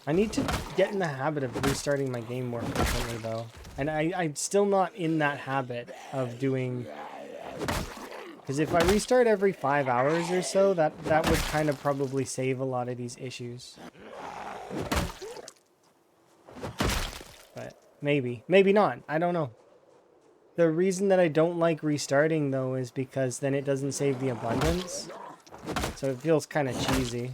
I need to get in the habit of restarting my game more frequently, though. And I'm still not in that habit of doing... Because if I restart every 5 hours or so, that would kind of probably save a lot of these issues. But maybe. Maybe not. I don't know. The reason that I don't like restarting, though, is because then it doesn't save the abundance. So it feels kind of cheesy.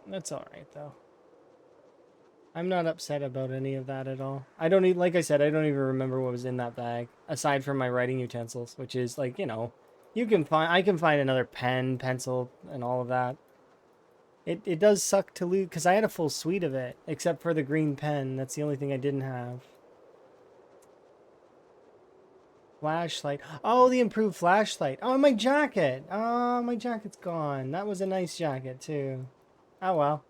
That's alright, though. I'm not upset about any of that at all. I don't even, like I said, I don't even remember what was in that bag. Aside from my writing utensils, which is like, you know, I can find another pen, pencil, and all of that. It does suck to lose, because I had a full suite of it, except for the green pen. That's the only thing I didn't have. Flashlight. Oh, the improved flashlight. Oh, my jacket. Oh, my jacket's gone. That was a nice jacket, too. Oh, well.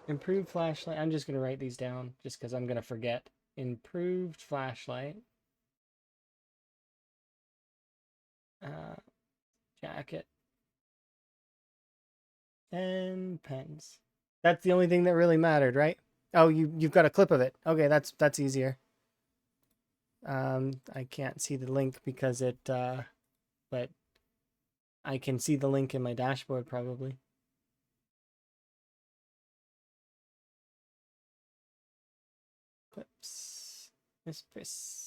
Improved flashlight. I'm just going to write these down just because I'm going to forget. Improved flashlight. Jacket. And pens. That's the only thing that really mattered, right? Oh, you've got a clip of it. Okay, that's easier. I can't see the link because but I can see the link in my dashboard probably. Clips. Miss Chris.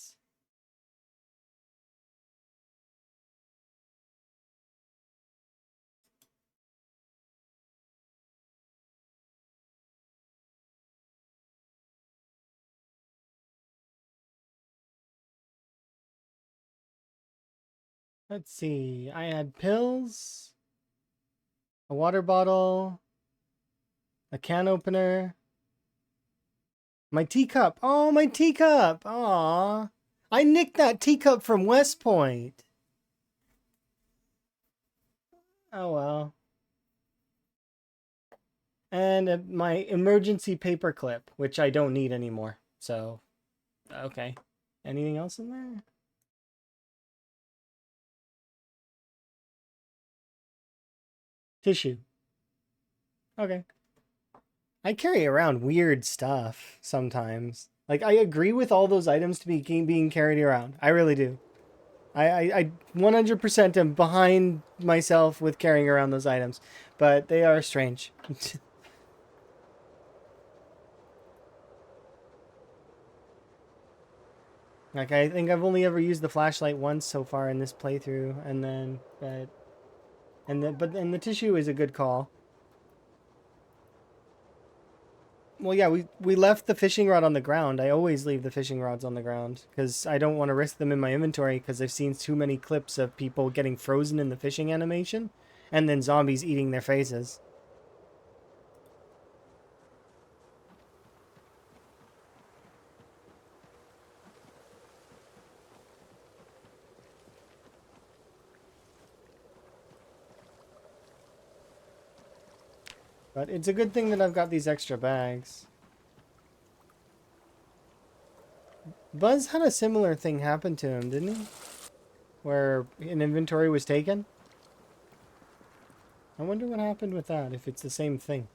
Let's see. I had pills, a water bottle, a can opener, my teacup. Oh, my teacup. Aw. I nicked that teacup from West Point. Oh, well. And my emergency paper clip, which I don't need anymore. So, okay. Anything else in there? Tissue. Okay. I carry around weird stuff sometimes. Like, I agree with all those items to be being carried around. I really do. I 100% am behind myself with carrying around those items. But they are strange. Like, I think I've only ever used the flashlight once so far in this playthrough. And then, but the tissue is a good call. Well, yeah, we left the fishing rod on the ground. I always leave the fishing rods on the ground because I don't want to risk them in my inventory because I've seen too many clips of people getting frozen in the fishing animation and then zombies eating their faces. But it's a good thing that I've got these extra bags. Buzz had a similar thing happen to him, didn't he? Where an inventory was taken? I wonder what happened with that, if it's the same thing.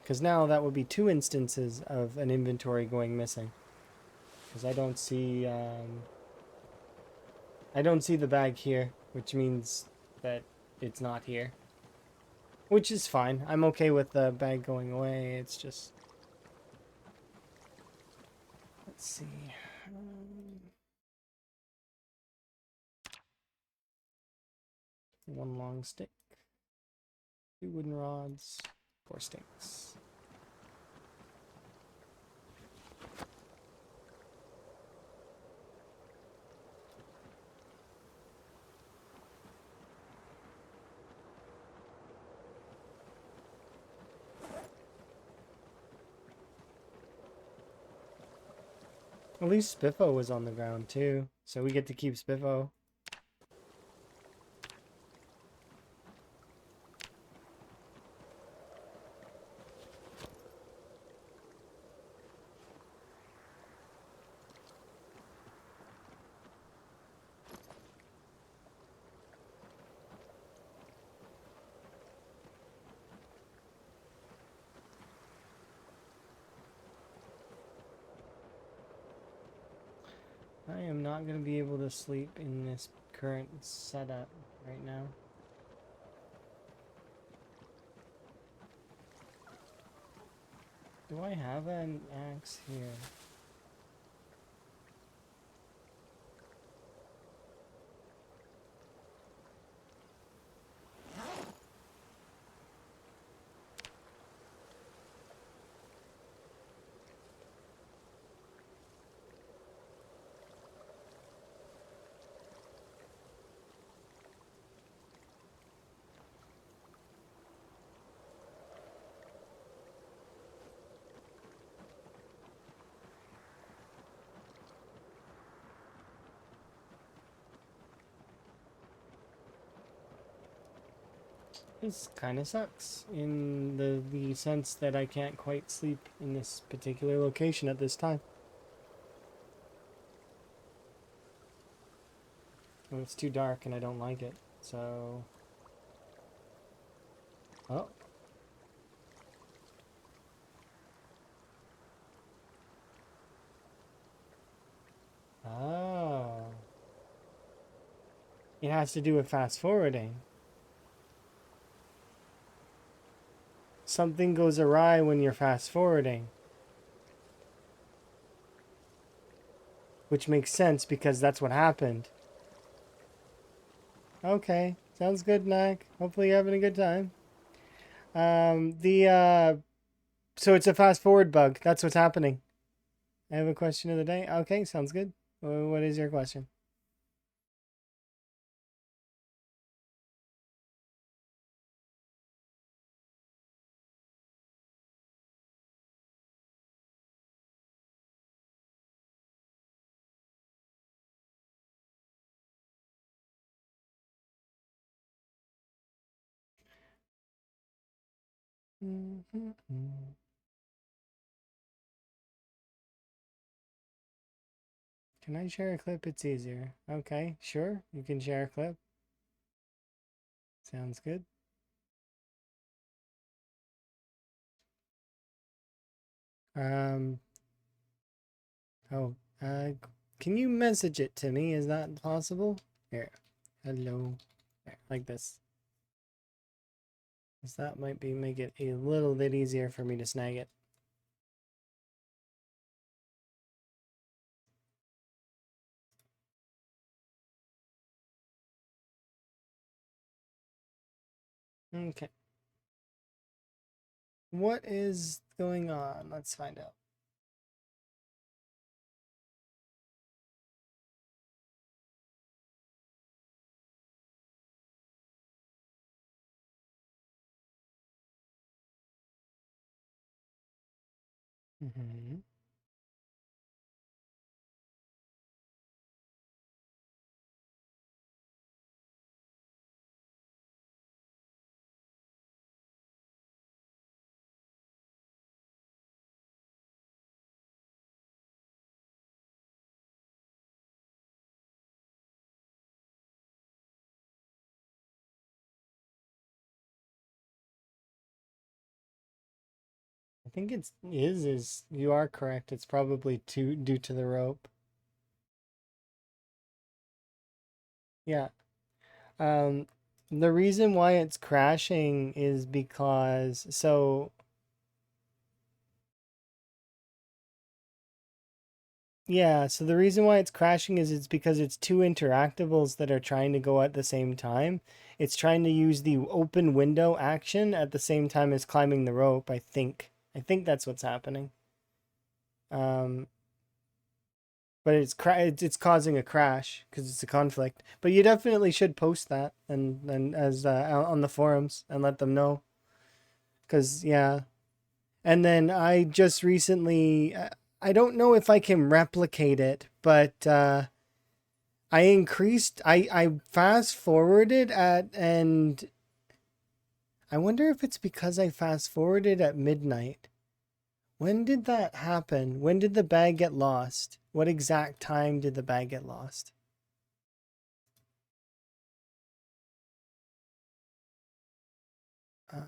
Because now that would be 2 instances of an inventory going missing. Because I don't see the bag here, which means that it's not here. Which is fine. I'm okay with the bag going away. It's just... Let's see. One long stick, 2 wooden rods, 4 sticks. At least Spiffo was on the ground too, so we get to keep Spiffo. I am not going to be able to sleep in this current setup right now. Do I have an axe here? This kind of sucks in the sense that I can't quite sleep in this particular location at this time. Well, it's too dark and I don't like it, so... Oh. Oh. It has to do with fast forwarding. Something goes awry when you're fast forwarding. Which makes sense because that's what happened. Okay, sounds good, Mac. Hopefully you're having a good time. So it's a fast forward bug. That's what's happening. I have a question of the day. Okay, sounds good. What is your question? Can I share a clip? It's easier. Okay, sure. You can share a clip. Sounds good. Um, oh, can you message it to me? Is that possible? Here. Hello. There, like this. 'Cause that might make it a little bit easier for me to snag it. Okay. What is going on? Let's find out. Mm-hmm. I think is you are correct. It's probably due to the rope. Yeah. Um, the reason why it's crashing is because so Yeah, so the reason why it's crashing is it's because it's two interactables that are trying to go at the same time. It's trying to use the open window action at the same time as climbing the rope, I think. I think that's what's happening. Um, but it's causing a crash because it's a conflict. But you definitely should post that and as on the forums and let them know. Cause yeah, and then I just recently, I don't know if I can replicate it, but I fast forwarded and I wonder if it's because I fast forwarded at midnight. When did that happen? When did the bag get lost? What exact time did the bag get lost? Uh,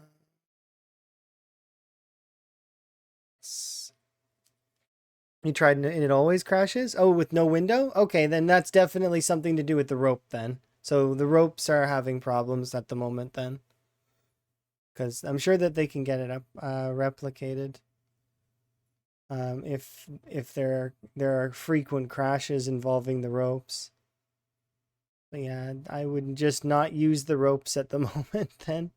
you tried and it always crashes? Oh, with no window? Okay, then that's definitely something to do with the rope then. So the ropes are having problems at the moment then. Because I'm sure that they can get it up replicated. If there are frequent crashes involving the ropes. But yeah, I would just not use the ropes at the moment then.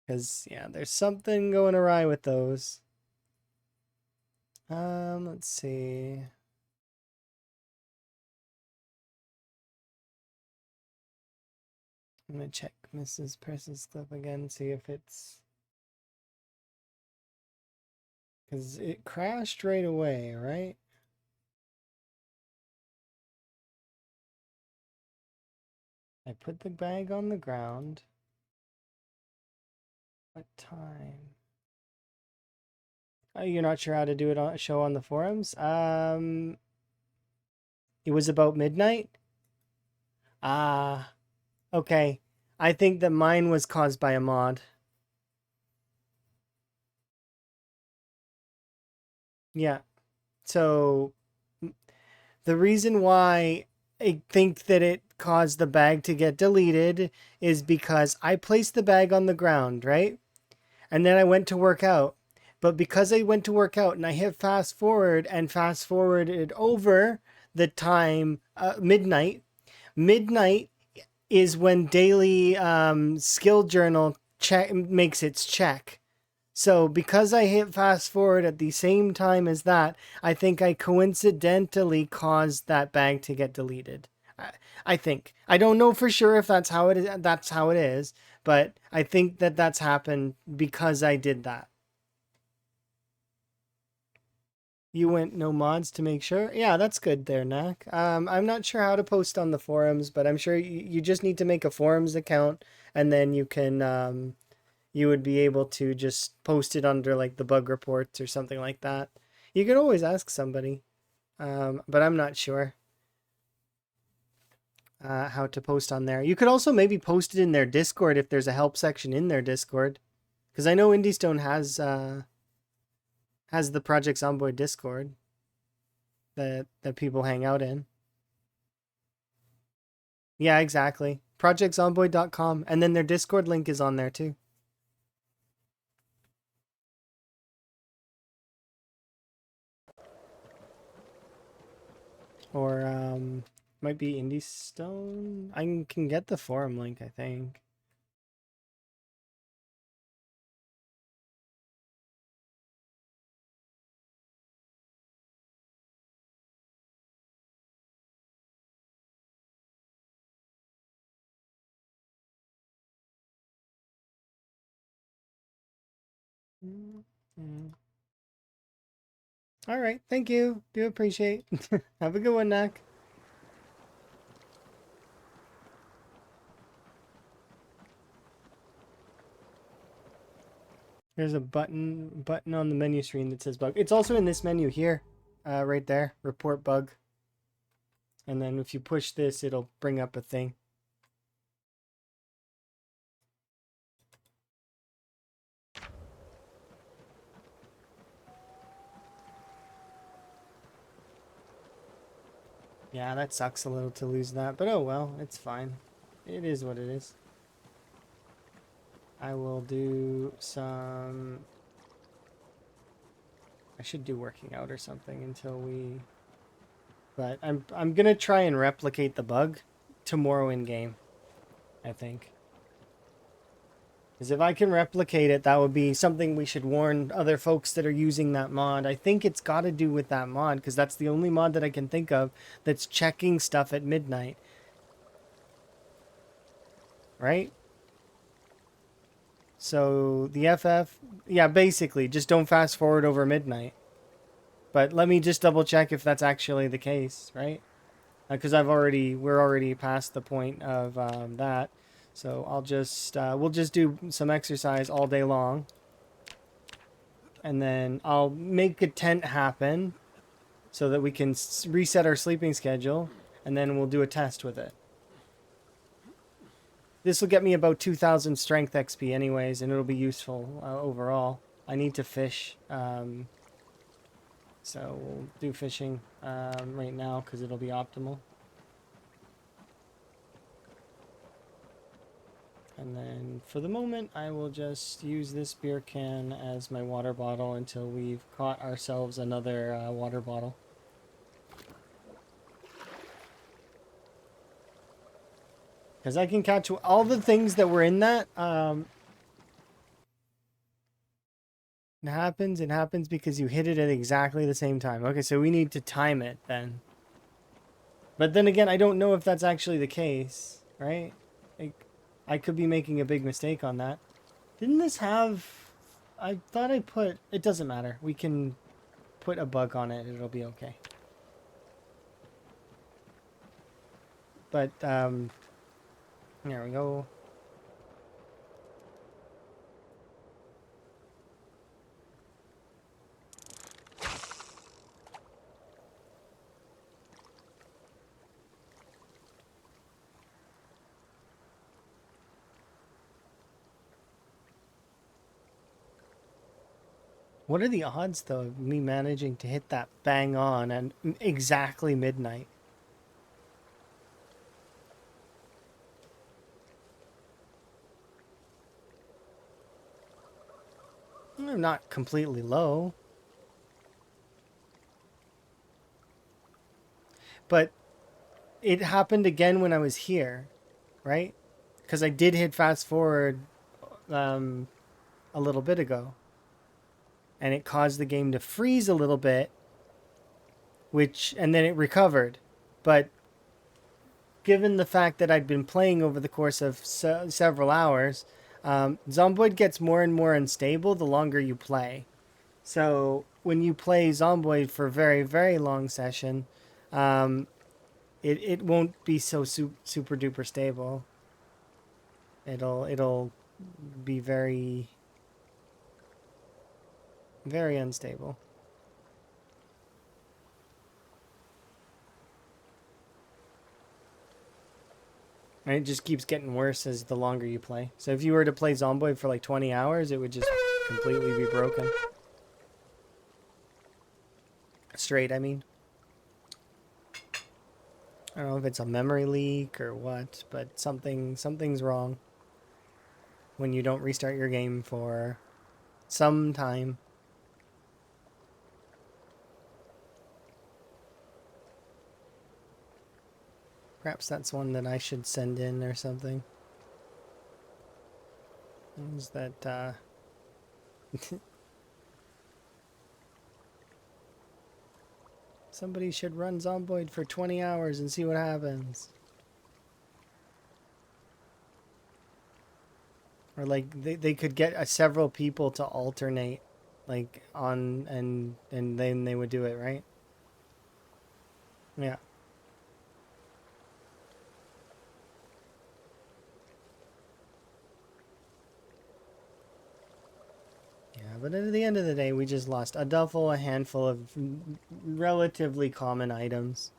Because yeah, there's something going awry with those. Let's see. I'm gonna check Mrs. Person's clip again, see if it's because it crashed right away, right? I put the bag on the ground. What time? Oh, you're not sure how to do it on show on the forums? It was about midnight. Ah, okay. I think that mine was caused by a mod. Yeah. So the reason why I think that it caused the bag to get deleted is because I placed the bag on the ground, right? And then I went to work out. But because I went to work out and I hit fast forward and fast forwarded over the time midnight is when daily skill journal check makes its check. So because I hit fast forward at the same time as that, I think I coincidentally caused that bag to get deleted. I think. I don't know for sure if that's how it is. That's how it is, but I think that that's happened because I did that. You went no mods to make sure. Yeah, that's good there, Knack. I'm not sure how to post on the forums, but I'm sure you just need to make a forums account, and then you can you would be able to just post it under like the bug reports or something like that. You could always ask somebody, but I'm not sure how to post on there. You could also maybe post it in their Discord if there's a help section in their Discord, because I know IndieStone has the Project Zomboid Discord that people hang out in. Yeah, exactly. ProjectZomboid.com, and then their Discord link is on there too. Or might be IndieStone. I can get the forum link, I think. Mm. All right, thank you. Do appreciate. Have a good one, Knack. There's a button on the menu screen that says bug. It's also in this menu here, right there, report bug. And then if you push this, it'll bring up a thing. Yeah, that sucks a little to lose that, but oh well, it's fine. It is what it is. I will do some I should do working out or something until we... But I'm gonna try and replicate the bug tomorrow in game, I think. Because if I can replicate it, that would be something we should warn other folks that are using that mod. I think it's got to do with that mod, because that's the only mod that I can think of that's checking stuff at midnight. Right? So the FF, yeah, basically, just don't fast forward over midnight. But let me just double check if that's actually the case, right? Because we're already past the point of that. So we'll just do some exercise all day long. And then I'll make a tent happen so that we can reset our sleeping schedule. And then we'll do a test with it. This will get me about 2,000 strength XP anyways, and it'll be useful overall. I need to fish. So we'll do fishing right now because it'll be optimal. And then for the moment, I will just use this beer can as my water bottle until we've caught ourselves another water bottle. Because I can catch all the things that were in that. It happens because you hit it at exactly the same time. Okay, so we need to time it then. But then again, I don't know if that's actually the case, right? Like, I could be making a big mistake on that. Didn't this have... I thought I put... It doesn't matter. We can put a bug on it. It'll be okay. But, there we go. What are the odds, though, of me managing to hit that bang on and exactly midnight? I'm not completely low. But it happened again when I was here, right? Because I did hit fast forward a little bit ago. And it caused the game to freeze a little bit, and then it recovered. But given the fact that I'd been playing over the course of several hours, Zomboid gets more and more unstable the longer you play. So when you play Zomboid for a very, very long session, it won't be so super duper stable. It'll be very, very unstable. And it just keeps getting worse as the longer you play. So if you were to play Zomboid for like 20 hours, it would just completely be broken. Straight, I mean. I don't know if it's a memory leak or what, but something's wrong when you don't restart your game for some time. Perhaps that's one that I should send in or something. Is that somebody should run Zomboid for 20 hours and see what happens. Or like they could get several people to alternate like on and then they would do it, right? Yeah. Yeah, but at the end of the day, we just lost a duffel, a handful of relatively common items.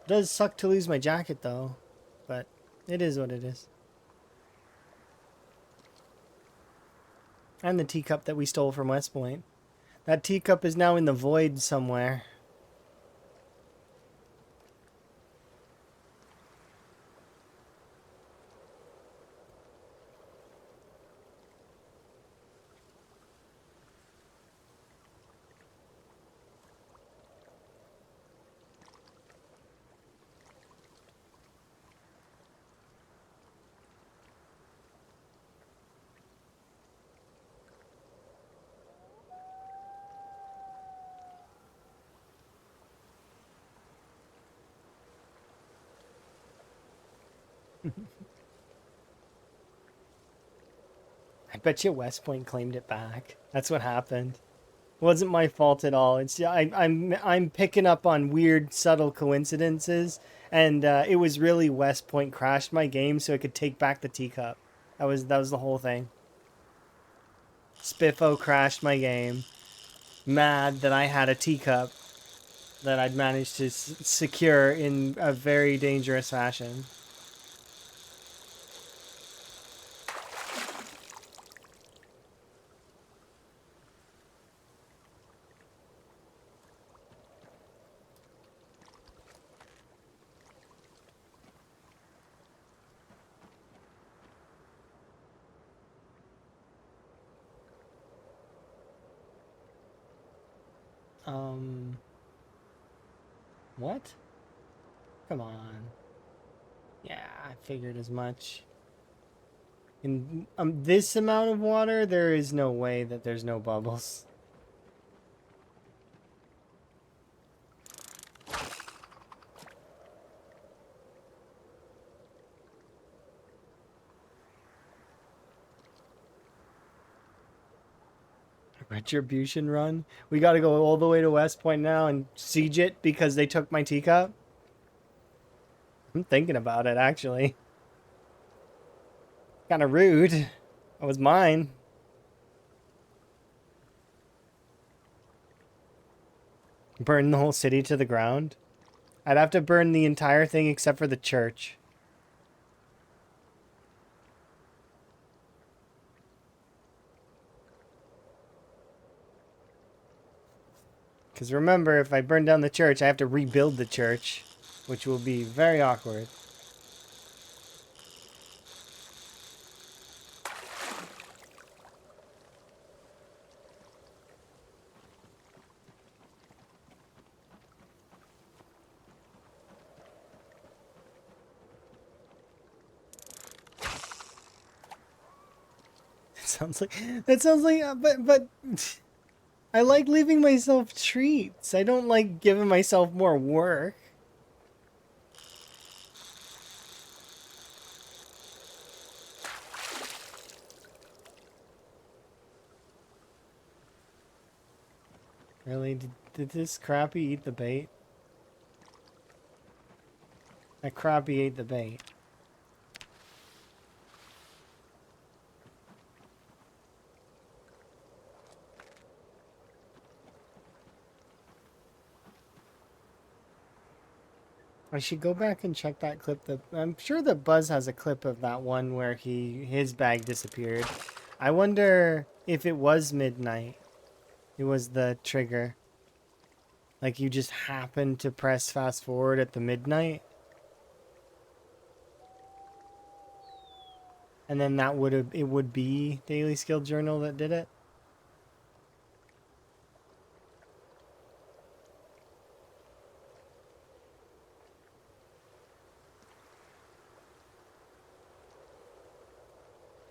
It does suck to lose my jacket though, but it is what it is. And the teacup that we stole from West Point. That teacup is now in the void somewhere. I bet you West Point claimed it back. That's what happened. It wasn't my fault at all. It's I'm picking up on weird, subtle coincidences, and it was really West Point crashed my game so it could take back the teacup. That was the whole thing. Spiffo crashed my game, mad that I had a teacup that I'd managed to secure in a very dangerous fashion. Um, what? Come on. Yeah, I figured as much. In this amount of water, there is no way that there's no bubbles. Retribution run. We got to go all the way to West Point now and siege it because they took my teacup. I'm thinking about it actually. Kind of rude. That was mine. Burn the whole city to the ground. I'd have to burn the entire thing except for the church. Because remember, if I burn down the church, I have to rebuild the church, which will be very awkward. But I like leaving myself treats. I don't like giving myself more work. Really? Did this crappie eat the bait? That crappie ate the bait. I should go back and check that clip. I'm sure that Buzz has a clip of that one where his bag disappeared. I wonder if it was midnight. It was the trigger. Like you just happened to press fast forward at the midnight. And then it would be Daily Skill Journal that did it.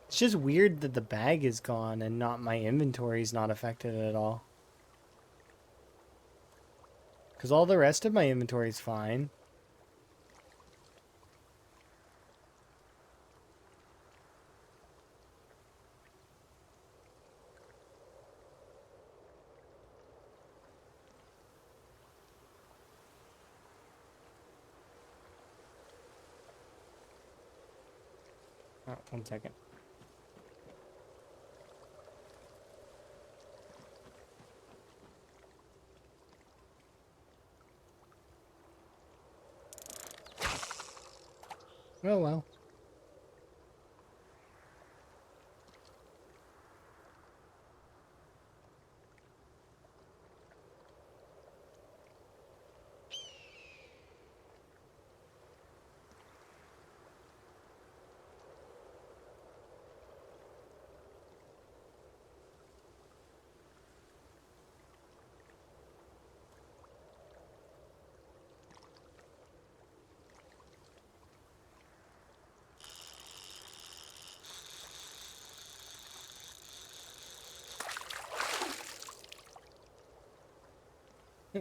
It's just weird that the bag is gone and not my inventory is not affected at all. Because all the rest of my inventory is fine. Oh, 1 second. Oh well.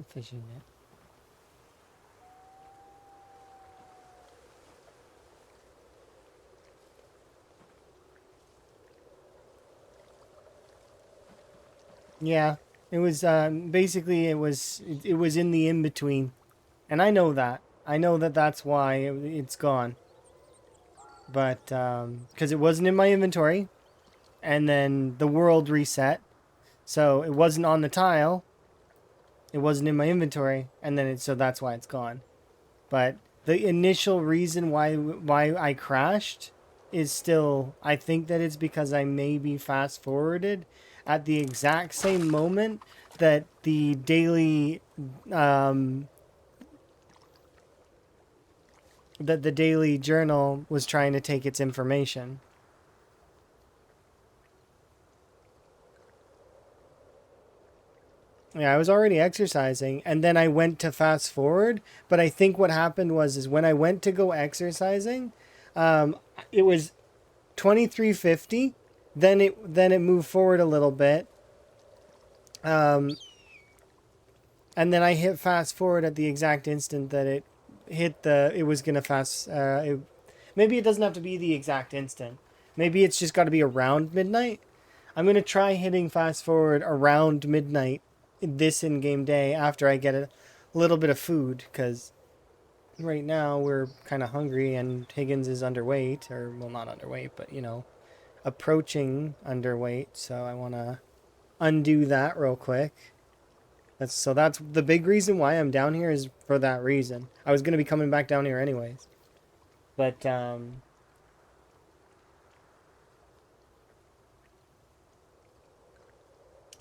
Fishing net. Yeah, it was basically it was in the in between, and I know that. I know that that's why it's gone. But because it wasn't in my inventory, and then the world reset, so it wasn't on the tile. It wasn't in my inventory, and then so that's why it's gone. But the initial reason why I crashed is still, I think that it's because I maybe fast forwarded at the exact same moment that um, the daily journal was trying to take its information. Yeah, I was already exercising, and then I went to fast forward. But I think what happened was is when I went to go exercising, um, it was 23:50. Then it moved forward a little bit, um, and then I hit fast forward at the exact instant that it hit the. It was gonna fast. Maybe it doesn't have to be the exact instant. Maybe it's just got to be around midnight. I'm gonna try hitting fast forward around midnight this in-game day after I get a little bit of food, because right now we're kind of hungry and Higgins is underweight, or well, not underweight, but approaching underweight. So I want to undo that real quick. That's the big reason why I'm down here, is for that reason. I was gonna be coming back down here anyways, but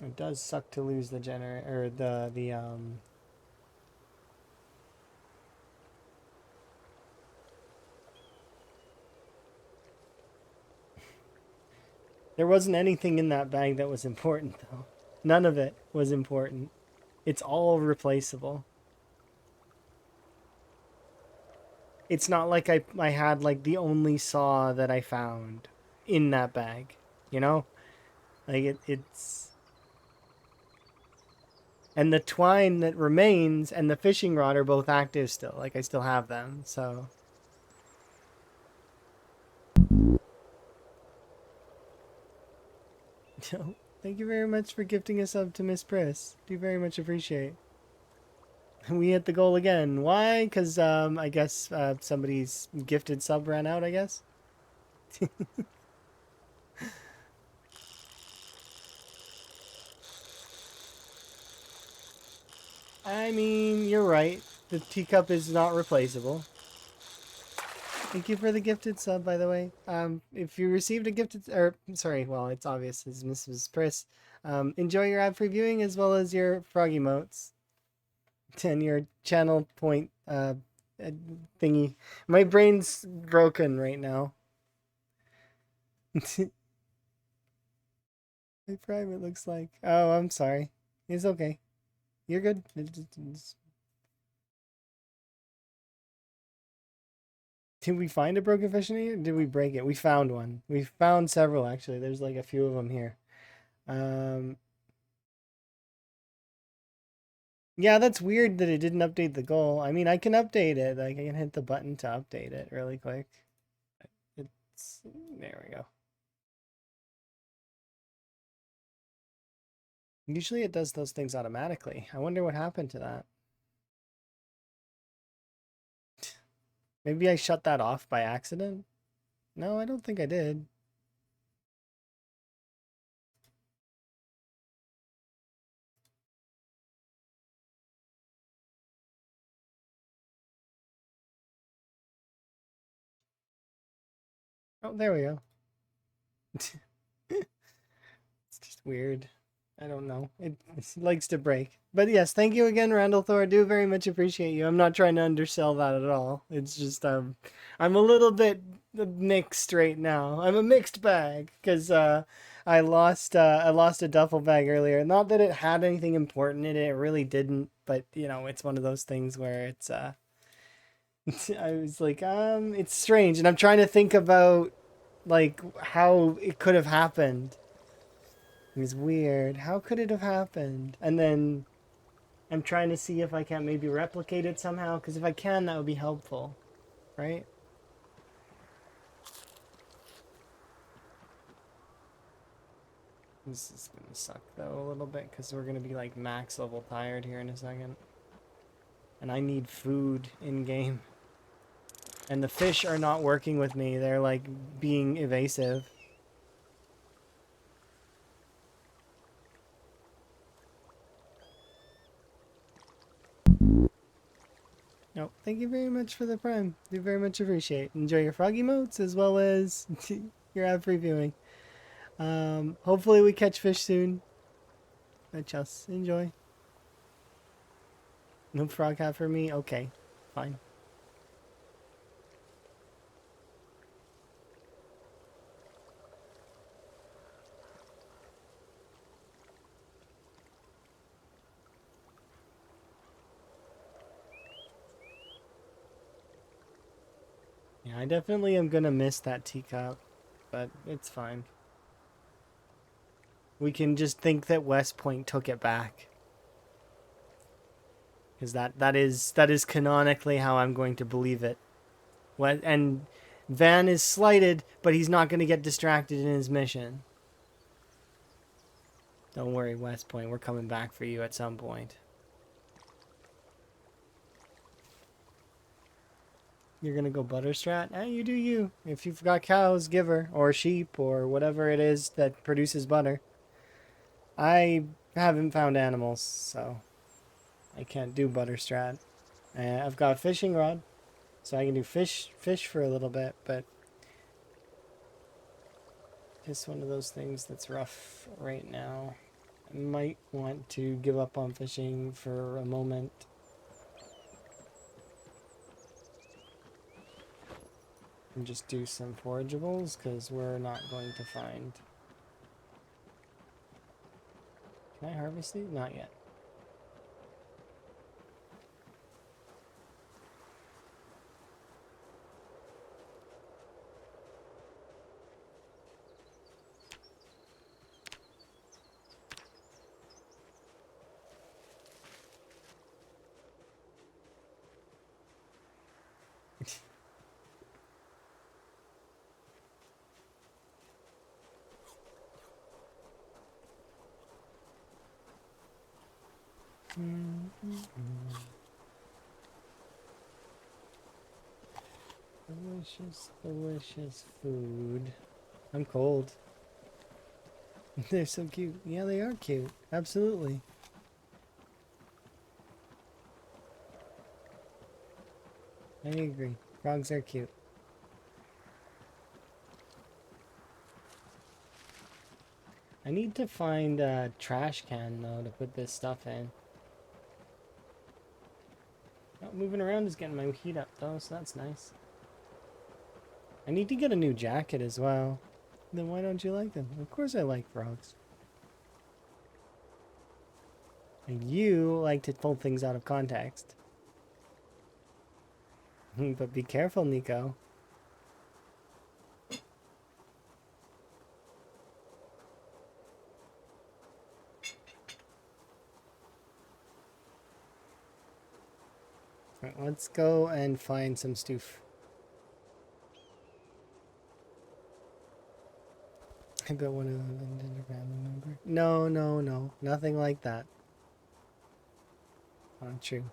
it does suck to lose the generator or the. There wasn't anything in that bag that was important though. None of it was important. It's all replaceable. It's not like I had like the only saw that I found in that bag, you know? Like it's and the twine that remains and the fishing rod are both active still. Like I still have them. So thank you very much for gifting us up to Miss Priss. Do very much appreciate. We hit the goal again. Why? Because I guess somebody's gifted sub ran out, I guess. I mean, you're right. The teacup is not replaceable. Thank you for the gifted sub, by the way. If you received a gifted, or sorry, well, it's obvious, it's Mrs. Priss. Enjoy your ad-free viewing as well as your frog emotes and your channel point thingy. My brain's broken right now. My private looks like. Oh, I'm sorry. It's okay. You're good. Did we find a broken fish in here? Did we break it? We found one. We found several actually. There's like a few of them here. Um, yeah, that's weird that it didn't update the goal. I mean, I can update it. Like I can hit the button to update it really quick. It's there we go. Usually it does those things automatically. I wonder what happened to that. Maybe I shut that off by accident? No, I don't think I did. Oh, there we go. It's just weird. I don't know. It likes to break. But yes, thank you again, Randall Thor. I do very much appreciate you. I'm not trying to undersell that at all. It's just I'm a little bit mixed right now. I'm a mixed bag because I lost a duffel bag earlier. Not that it had anything important in it. It really didn't. But it's one of those things where it's I was like it's strange, and I'm trying to think about like how it could have happened. It was weird. How could it have happened? And then I'm trying to see if I can maybe replicate it somehow, because if I can, that would be helpful, right? This is gonna suck though a little bit because we're gonna be like max level tired here in a second. And I need food in game. And the fish are not working with me. They're like being evasive. No, thank you very much for the prime. Do very much appreciate. Enjoy your frog emotes as well as your ad free viewing. Hopefully we catch fish soon. Just enjoy. No frog hat for me? Okay, fine. Yeah, I definitely am gonna miss that teacup, but it's fine. We can just think that West Point took it back. Because that is canonically how I'm going to believe it. And Van is slighted, but he's not going to get distracted in his mission. Don't worry, West Point. We're coming back for you at some point. You're going to go Butterstrat? You do you. If you've got cows, give her. Or sheep, or whatever it is that produces butter. I haven't found animals, so I can't do Butterstrat. I've got a fishing rod, so I can do fish for a little bit, but it's one of those things that's rough right now. I might want to give up on fishing for a moment. And just do some forageables, because we're not going to find... Can I harvest these? Not yet. Delicious, delicious food. I'm cold. They're so cute. Yeah, they are cute. Absolutely. I agree. Frogs are cute. I need to find a trash can, though, to put this stuff in. Not moving around is getting my heat up, though, so that's nice. I need to get a new jacket as well. Then why don't you like them? Of course I like frogs. And you like to pull things out of context. But be careful, Nico. Right, let's go and find some stoof. I bet one of them did a family member. No, no, no. Nothing like that. Not true.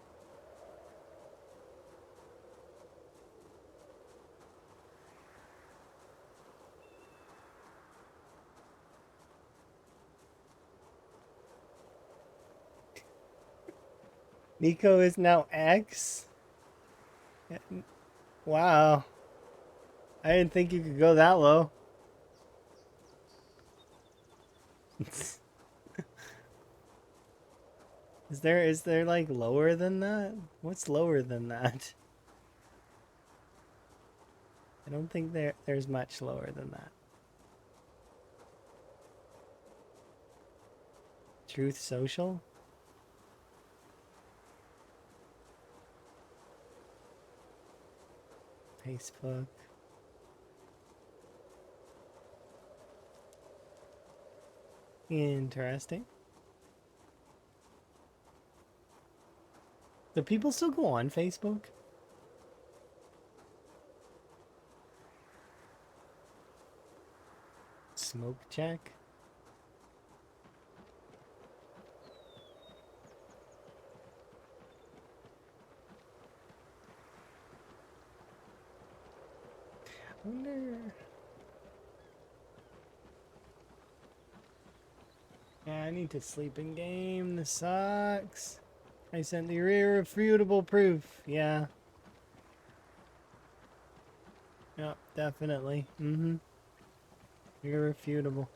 Nico is now X? Wow. I didn't think you could go that low. Is there like lower than that? What's lower than that? I don't think there's much lower than that. Truth Social? Facebook. Interesting. Do people still go on Facebook? Smoke check? Wonder. Yeah, I need to sleep in game. This sucks. I sent the irrefutable proof. Yeah. Yep, definitely. Mm-hmm. Irrefutable.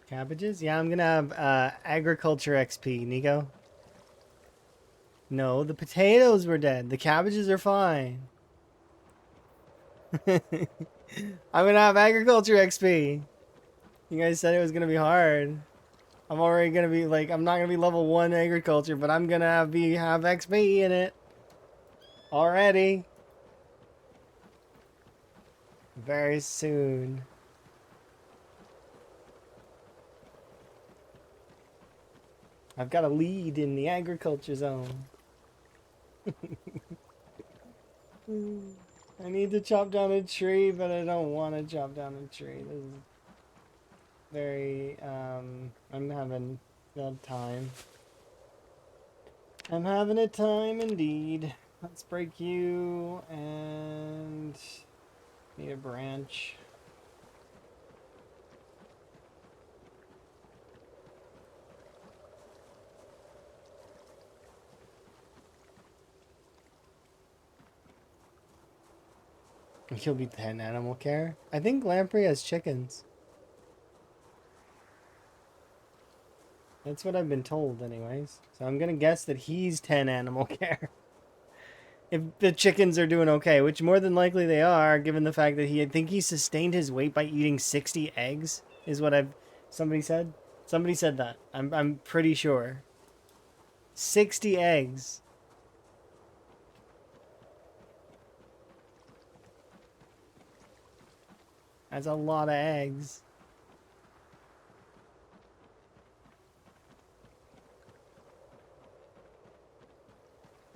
Cabbages? Yeah, I'm gonna have agriculture XP, Nico. No, the potatoes were dead. The cabbages are fine. I'm gonna have agriculture XP. You guys said it was gonna be hard. I'm already gonna be like, I'm not gonna be level 1 agriculture, but I'm gonna have XP in it. Already. Very soon. I've got a lead in the agriculture zone. I need to chop down a tree, but I don't want to chop down a tree. This is very, I'm having a time. I'm having a time indeed. Let's break you and need a branch. He'll be 10 animal care. I think Lamprey has chickens. That's what I've been told anyways. So I'm gonna guess that he's 10 animal care. If the chickens are doing okay, which more than likely they are, given the fact that I think he sustained his weight by eating 60 eggs, is what somebody said. Somebody said that. I'm pretty sure. 60 eggs. That's a lot of eggs.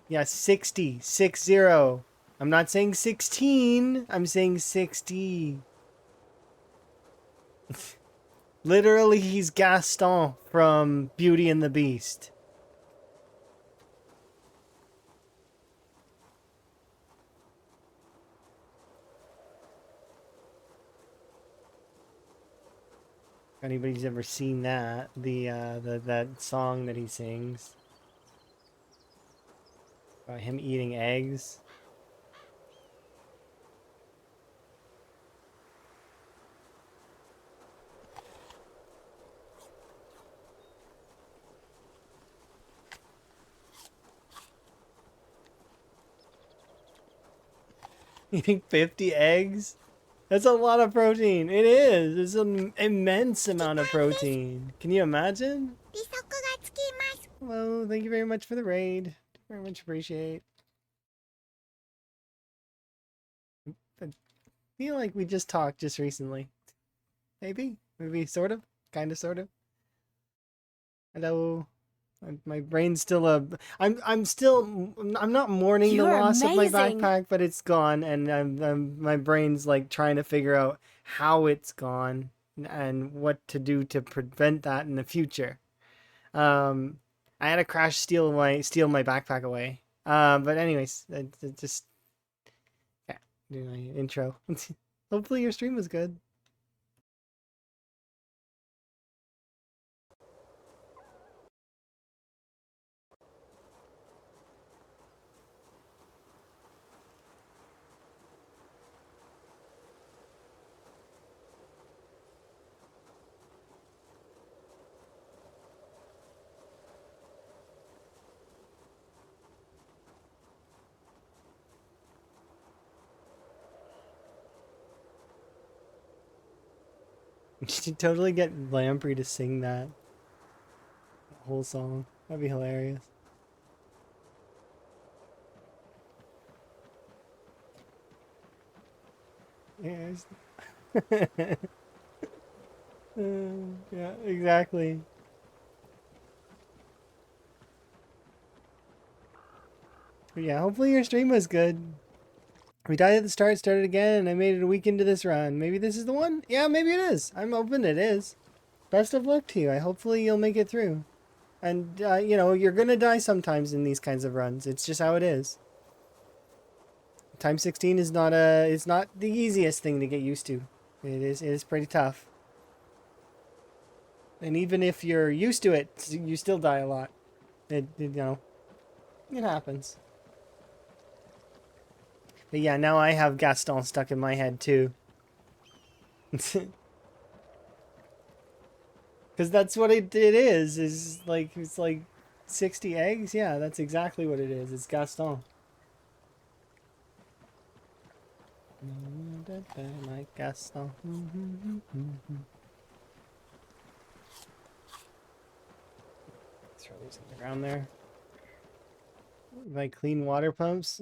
Yeah, 60. 60. I'm not saying 16. I'm saying 60. Literally, he's Gaston from Beauty and the Beast. If anybody's ever seen that, that song that he sings about him eating eggs. Eating 50 eggs? That's a lot of protein. It is. It's an immense amount of protein. Can you imagine? Well, thank you very much for the raid. Very much appreciate. I feel like we just talked just recently. Maybe? Maybe sort of? Kind of sort of? Hello? My brain's still I'm not mourning the You're loss of my amazing. backpack, but it's gone, and my brain's like trying to figure out how it's gone and what to do to prevent that in the future. Um, I had a crash steal my backpack away. But anyways, I just yeah, do my intro. Hopefully your stream was good. You should totally get Lamprey to sing that whole song. That'd be hilarious. Yes. Yeah, exactly. But yeah, hopefully your stream was good. We died at the start, started again, and I made it a week into this run. Maybe this is the one? Yeah, maybe it is. I'm hoping it is. Best of luck to you. Hopefully you'll make it through. And, you know, you're gonna die sometimes in these kinds of runs. It's just how it is. Time 16 is it's not the easiest thing to get used to. It is pretty tough. And even if you're used to it, you still die a lot. You know, it happens. But yeah, now I have Gaston stuck in my head too. Because that's what it is like, it's like 60 eggs? Yeah, that's exactly what it is. It's Gaston. My Gaston. Throw these on the ground there. Like clean water pumps.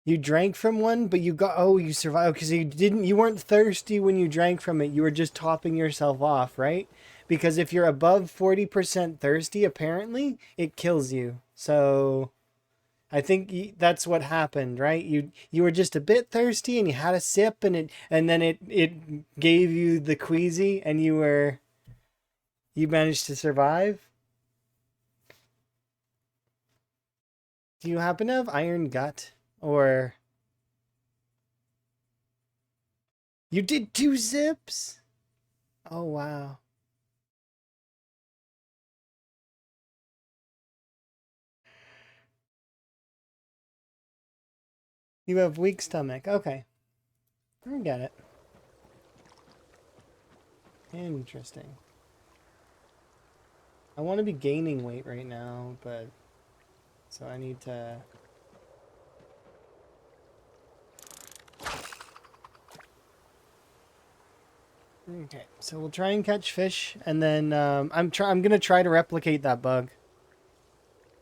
You drank from one, but you survived because you weren't thirsty when you drank from it. You were just topping yourself off, right? Because if you're above 40% thirsty, apparently, it kills you. So I think that's what happened, right? You were just a bit thirsty and you had a sip and then it gave you the queasy and you managed to survive. Do you happen to have iron gut or you did 2 zips? Oh wow. You have weak stomach. Okay. I get it. Interesting. I want to be gaining weight right now, but so I need to. Okay, so we'll try and catch fish, and then I'm gonna try to replicate that bug.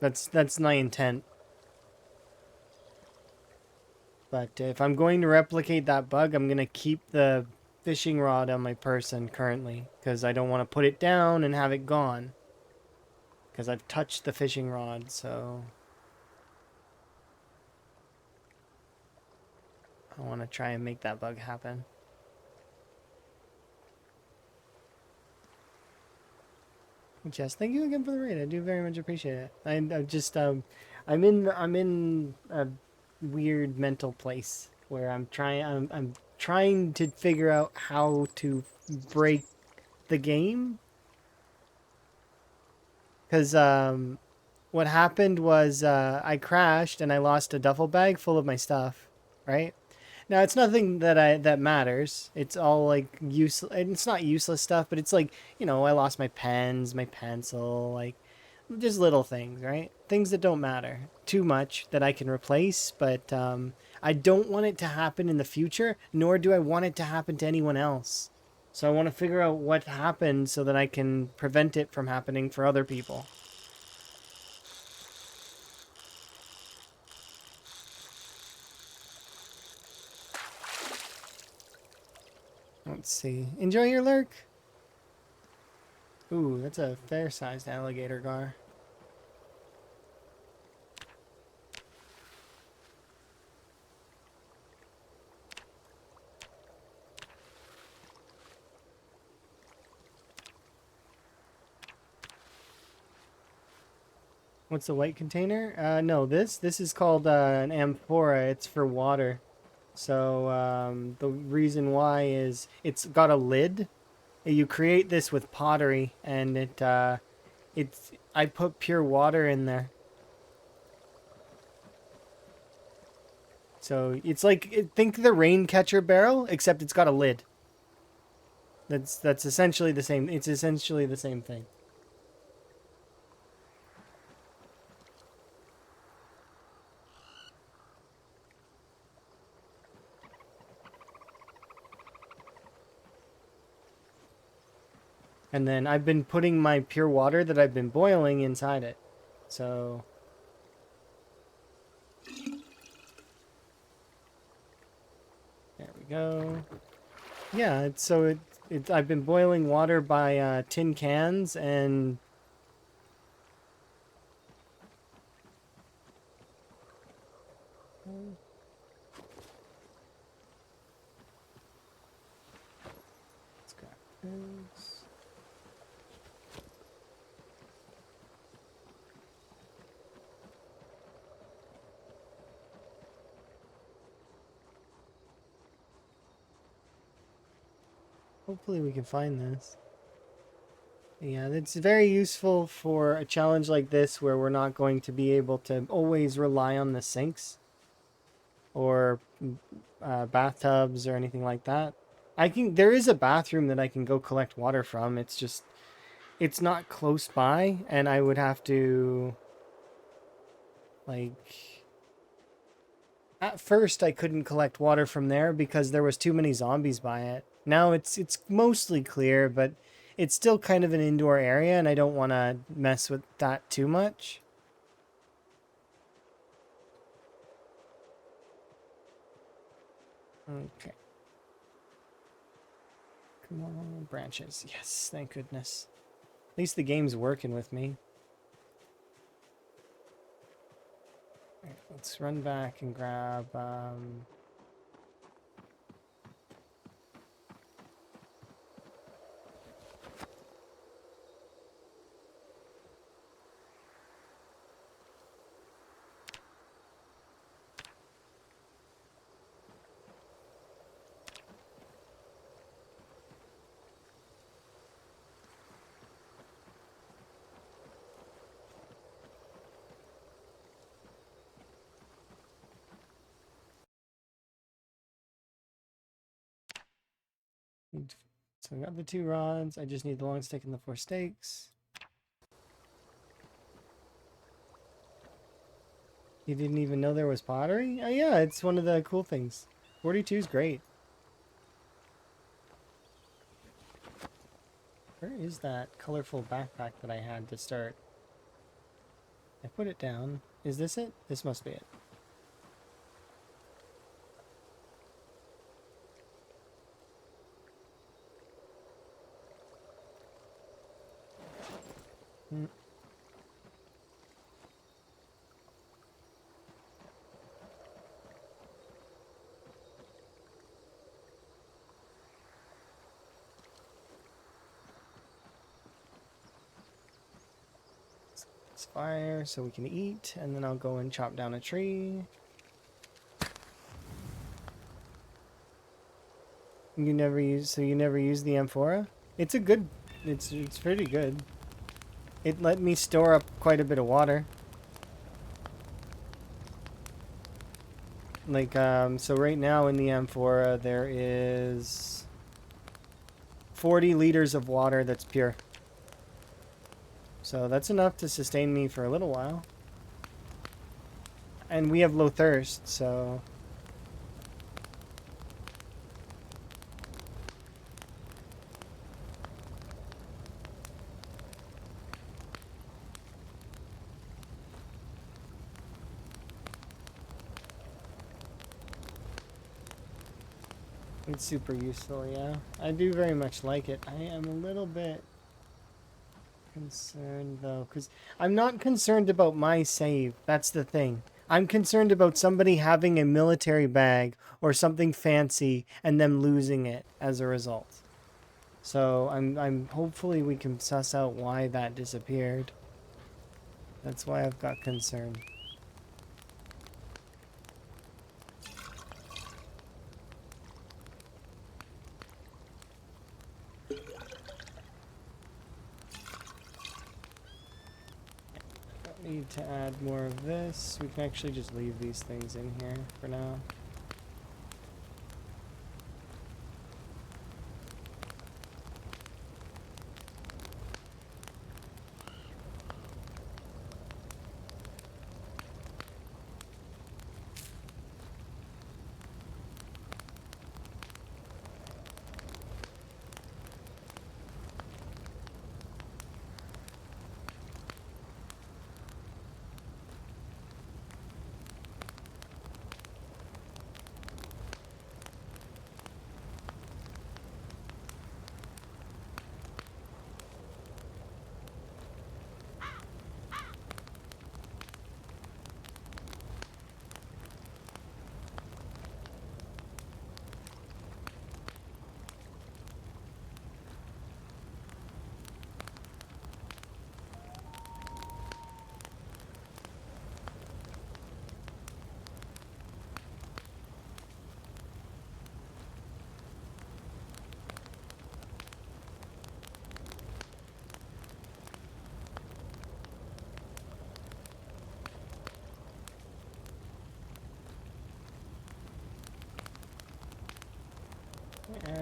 That's my intent. But if I'm going to replicate that bug, I'm gonna keep the fishing rod on my person currently, because I don't want to put it down and have it gone. Because I've touched the fishing rod, so I want to try and make that bug happen. Jess, thank you again for the raid. I do very much appreciate it. I just I'm in a weird mental place where I'm trying to figure out how to break the game because what happened was I crashed and I lost a duffel bag full of my stuff, right? Now it's nothing that matters. It's all like useless. It's not useless stuff, but it's like, you know, I lost my pens, my pencil, like just little things, right? Things that don't matter too much that I can replace, but I don't want it to happen in the future, nor do I want it to happen to anyone else. So I want to figure out what happened so that I can prevent it from happening for other people. Let's see. Enjoy your lurk. Ooh, that's a fair-sized alligator gar. What's the white container? No, this is called an amphora. It's for water. So the reason why is it's got a lid. You create this with pottery, and it's I put pure water in there. So it's like think the rain catcher barrel, except it's got a lid. That's essentially the same. It's essentially the same thing. And then I've been putting my pure water that I've been boiling inside it. So there we go. Yeah, I've been boiling water by tin cans and is. Hopefully we can find this. Yeah, it's very useful for a challenge like this where we're not going to be able to always rely on the sinks or bathtubs or anything like that. There is a bathroom that I can go collect water from. It's just, it's not close by, and I would have to, like, at first I couldn't collect water from there because there was too many zombies by it. Now it's mostly clear, but it's still kind of an indoor area, and I don't want to mess with that too much. Okay. Come on, branches. Yes, thank goodness. At least the game's working with me. Alright, let's run back and grab so I got the 2 rods. I just need the long stick and the 4 stakes. You didn't even know there was pottery? Oh yeah, it's one of the cool things. 42 is great. Where is that colorful backpack that I had to start? I put it down. Is this it? This must be it. Hmm. It's fire so we can eat, and then I'll go and chop down a tree. You never use the amphora? It's a good, it's pretty good. It let me store up quite a bit of water. Like, so right now in the amphora there is 40 liters of water that's pure. So that's enough to sustain me for a little while. And we have low thirst, so... It's super useful, yeah. I do very much like it. I am a little bit concerned, though, because I'm not concerned about my save. That's the thing. I'm concerned about somebody having a military bag or something fancy and them losing it as a result. So I'm hopefully we can suss out why that disappeared. That's why I've got concern. Need to add more of this. We can actually just leave these things in here for now.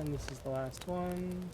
And this is the last one.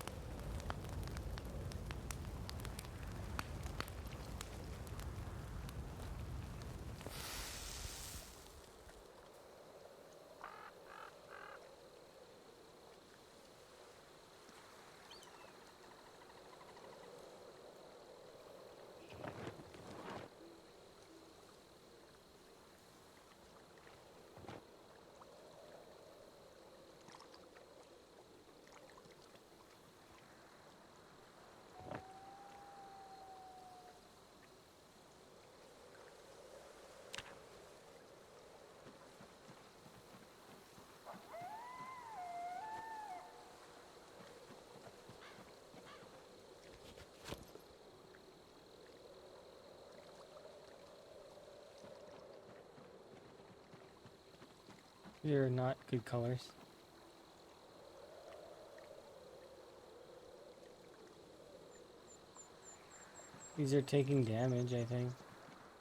They're not good colors. These are taking damage, I think,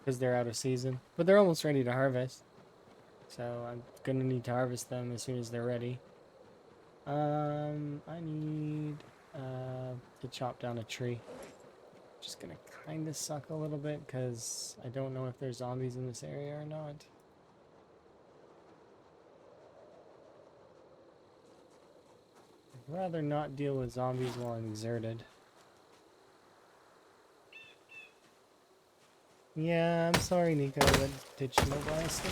because they're out of season. But they're almost ready to harvest. So I'm gonna need to harvest them as soon as they're ready. I need to chop down a tree. Just gonna kind of suck a little bit because I don't know if there's zombies in this area or not. I'd rather not deal with zombies while I'm exerted. Yeah, I'm sorry, Nico, that ditch no blasting.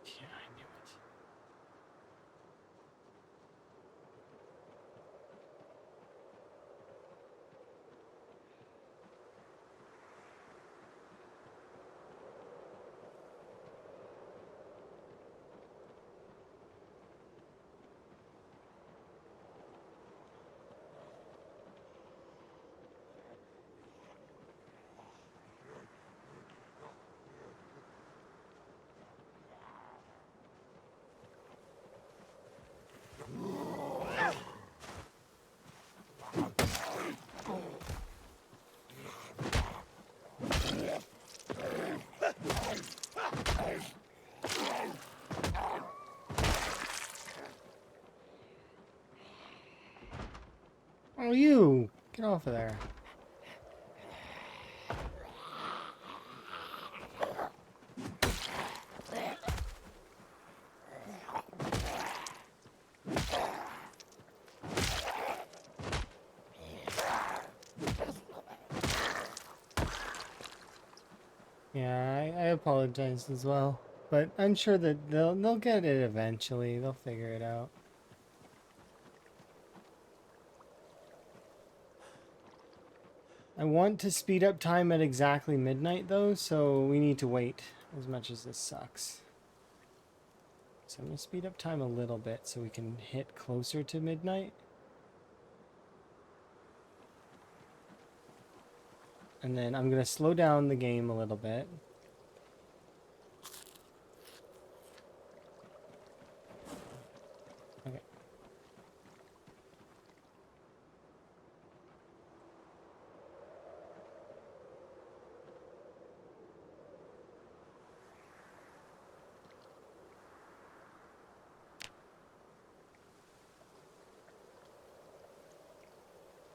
Yeah, I knew it. Oh, you! Get off of there. Yeah, I apologize as well. But I'm sure that they'll get it eventually. They'll figure it out. I want to speed up time at exactly midnight though, so we need to wait as much as this sucks. So I'm going to speed up time a little bit so we can hit closer to midnight. And then I'm going to slow down the game a little bit. Okay.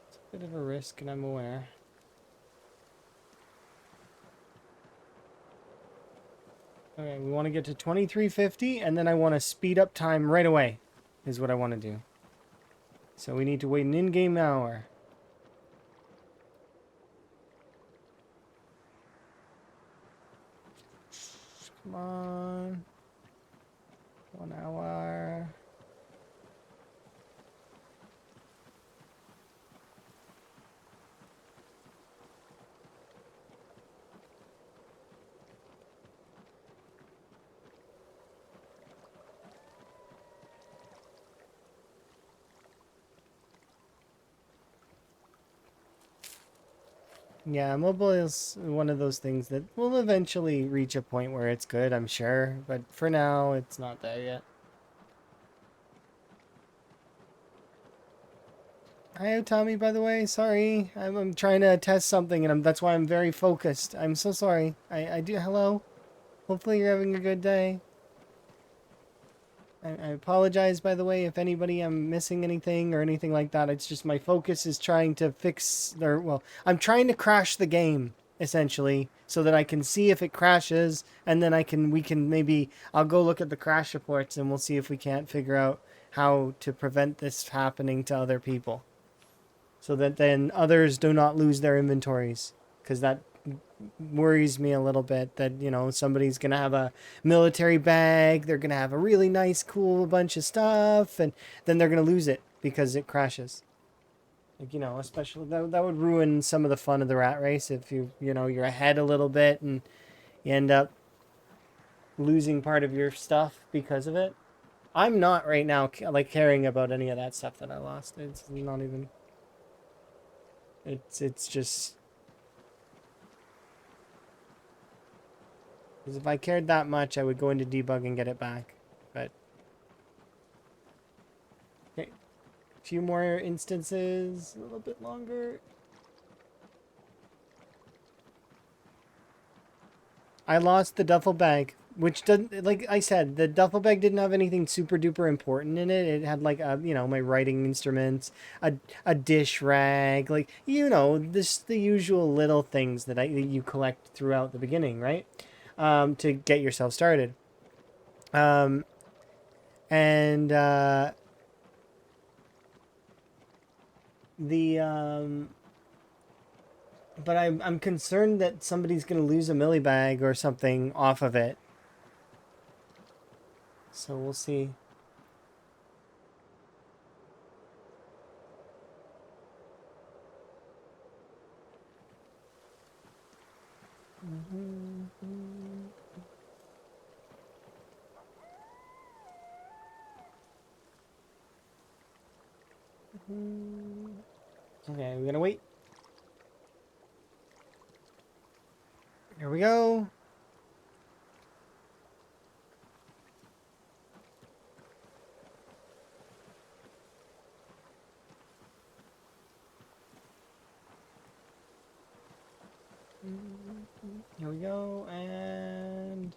It's a bit of a risk, and I'm aware. Okay, we want to get to 2350, and then I want to speed up time right away, is what I want to do. So we need to wait an in-game hour. Come on. 1 hour. Yeah, mobile is one of those things that will eventually reach a point where it's good, I'm sure. But for now, it's not there yet. Hi, Tommy, by the way. Sorry. I'm trying to test something, and that's why I'm very focused. I'm so sorry. I do. Hello. Hopefully, you're having a good day. I apologize, by the way, if anybody I'm missing anything or anything like that. It's just my focus is trying to fix, or, well, I'm trying to crash the game, essentially, so that I can see if it crashes, and then we can maybe, I'll go look at the crash reports, and we'll see if we can't figure out how to prevent this happening to other people. So that then others do not lose their inventories, because that worries me a little bit that somebody's gonna have a military bag, they're gonna have a really nice cool bunch of stuff, and then they're gonna lose it because it crashes. Like, especially that would ruin some of the fun of the rat race if you're ahead a little bit and you end up losing part of your stuff because of it. I'm not right now like caring about any of that stuff that I lost. It's not even, it's just, because if I cared that much, I would go into debug and get it back. But okay, a few more instances, a little bit longer. I lost the duffel bag, which doesn't, like I said, the duffel bag didn't have anything super duper important in it. It had like my writing instruments, a a dish rag, like this the usual little things that you collect throughout the beginning, right? To get yourself started. Um, and the but I'm concerned that somebody's gonna lose a milli bag or something off of it. So we'll see. Okay, we're gonna wait. Here we go. Here we go, and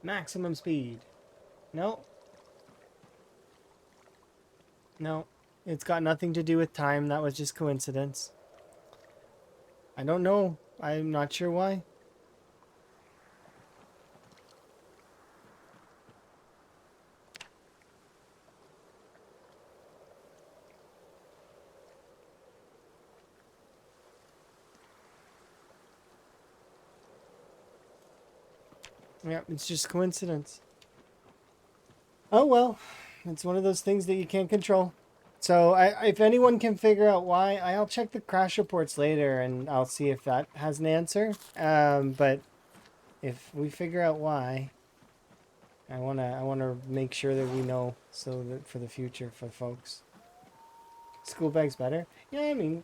maximum speed. No, no, it's got nothing to do with time. That was just coincidence. I don't know. I'm not sure why. Yeah, it's just coincidence. Oh well, it's one of those things that you can't control. So if anyone can figure out why, I'll check the crash reports later and I'll see if that has an answer. But if we figure out why, I wanna make sure that we know so that for the future for folks. School bags better? Yeah, I mean,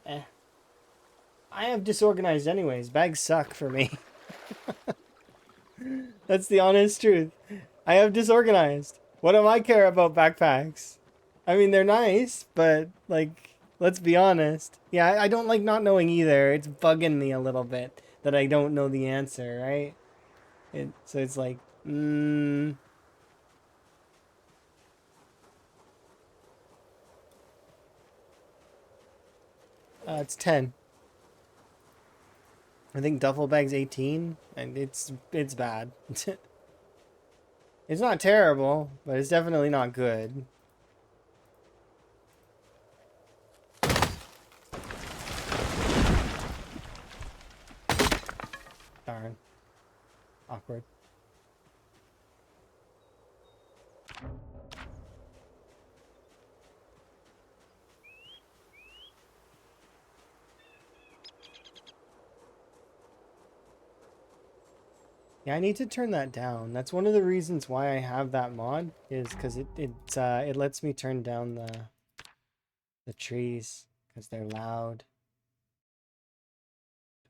I have disorganized anyways. Bags suck for me. That's the honest truth. I have disorganized. What do I care about backpacks? I mean, they're nice, but like, let's be honest. Yeah, I don't like not knowing either. It's bugging me a little bit that I don't know the answer, right? So it's like, it's 10. I think duffel bag's 18, and it's bad. It's not terrible, but it's definitely not good. Darn. Awkward. Yeah, I need to turn that down. That's one of the reasons why I have that mod, is because it lets me turn down the trees because they're loud.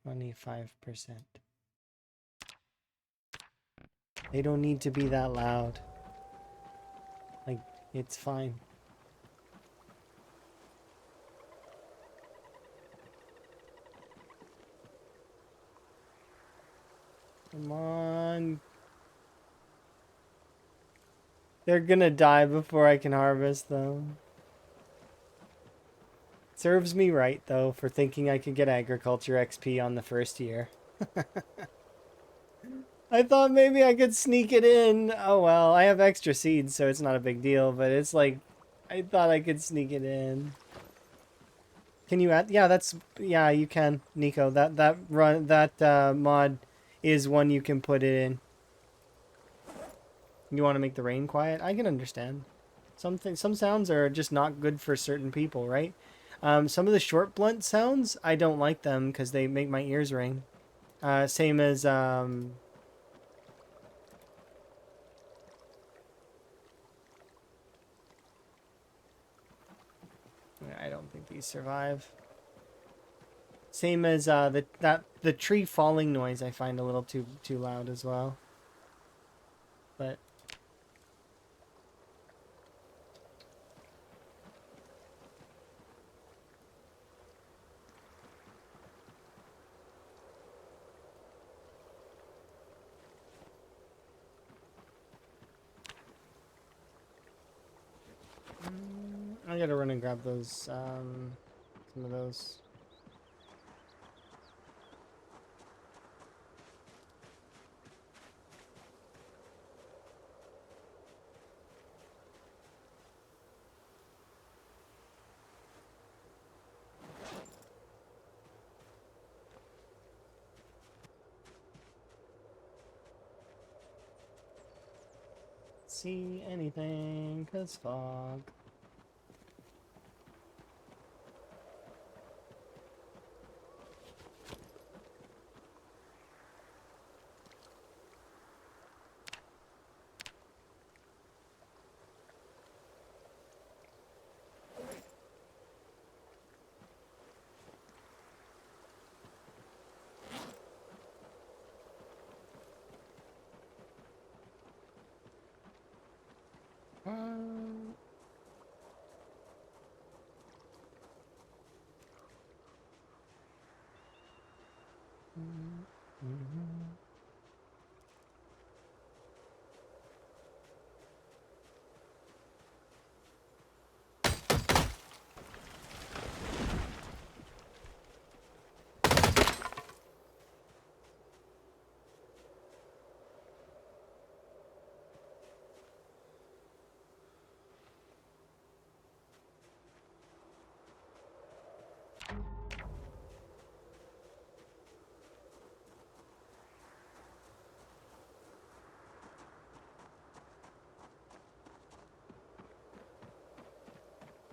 25%. They don't need to be that loud. Like, it's fine. Come on. They're gonna die before I can harvest them. Serves me right, though, for thinking I could get agriculture XP on the first year. I thought maybe I could sneak it in. Oh well, I have extra seeds, so it's not a big deal, but it's like, I thought I could sneak it in. Can you add? Yeah, yeah, you can, Nico. That mod is one you can put it in. You want to make the rain quiet? I can understand. Some sounds are just not good for certain people, right? Some of the short blunt sounds, I don't like them because they make my ears ring. Same as I don't think these survive. Same as the tree falling noise I find a little too loud as well. But I gotta run and grab those some of those. See anything, 'cause fog. Um,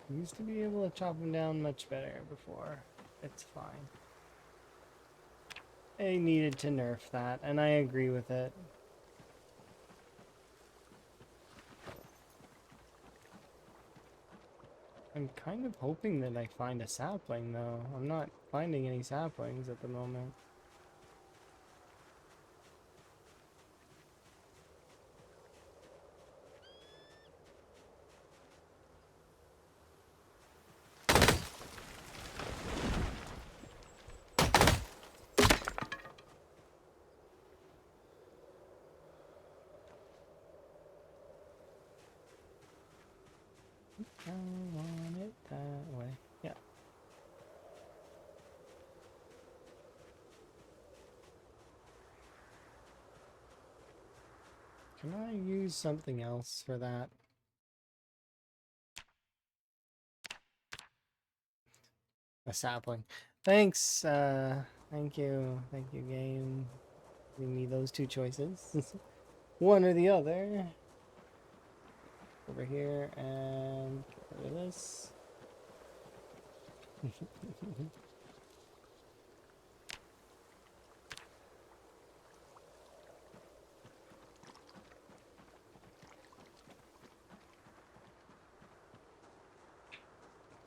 Used to be able to chop them down much better before. It's fine. They needed to nerf that, and I agree with it. I'm kind of hoping that I find a sapling, though. I'm not finding any saplings at the moment. I want it that way. Yeah. Can I use something else for that? A sapling. Thanks, thank you. Thank you, game. Give me those two choices. One or the other. Over here and get rid of this.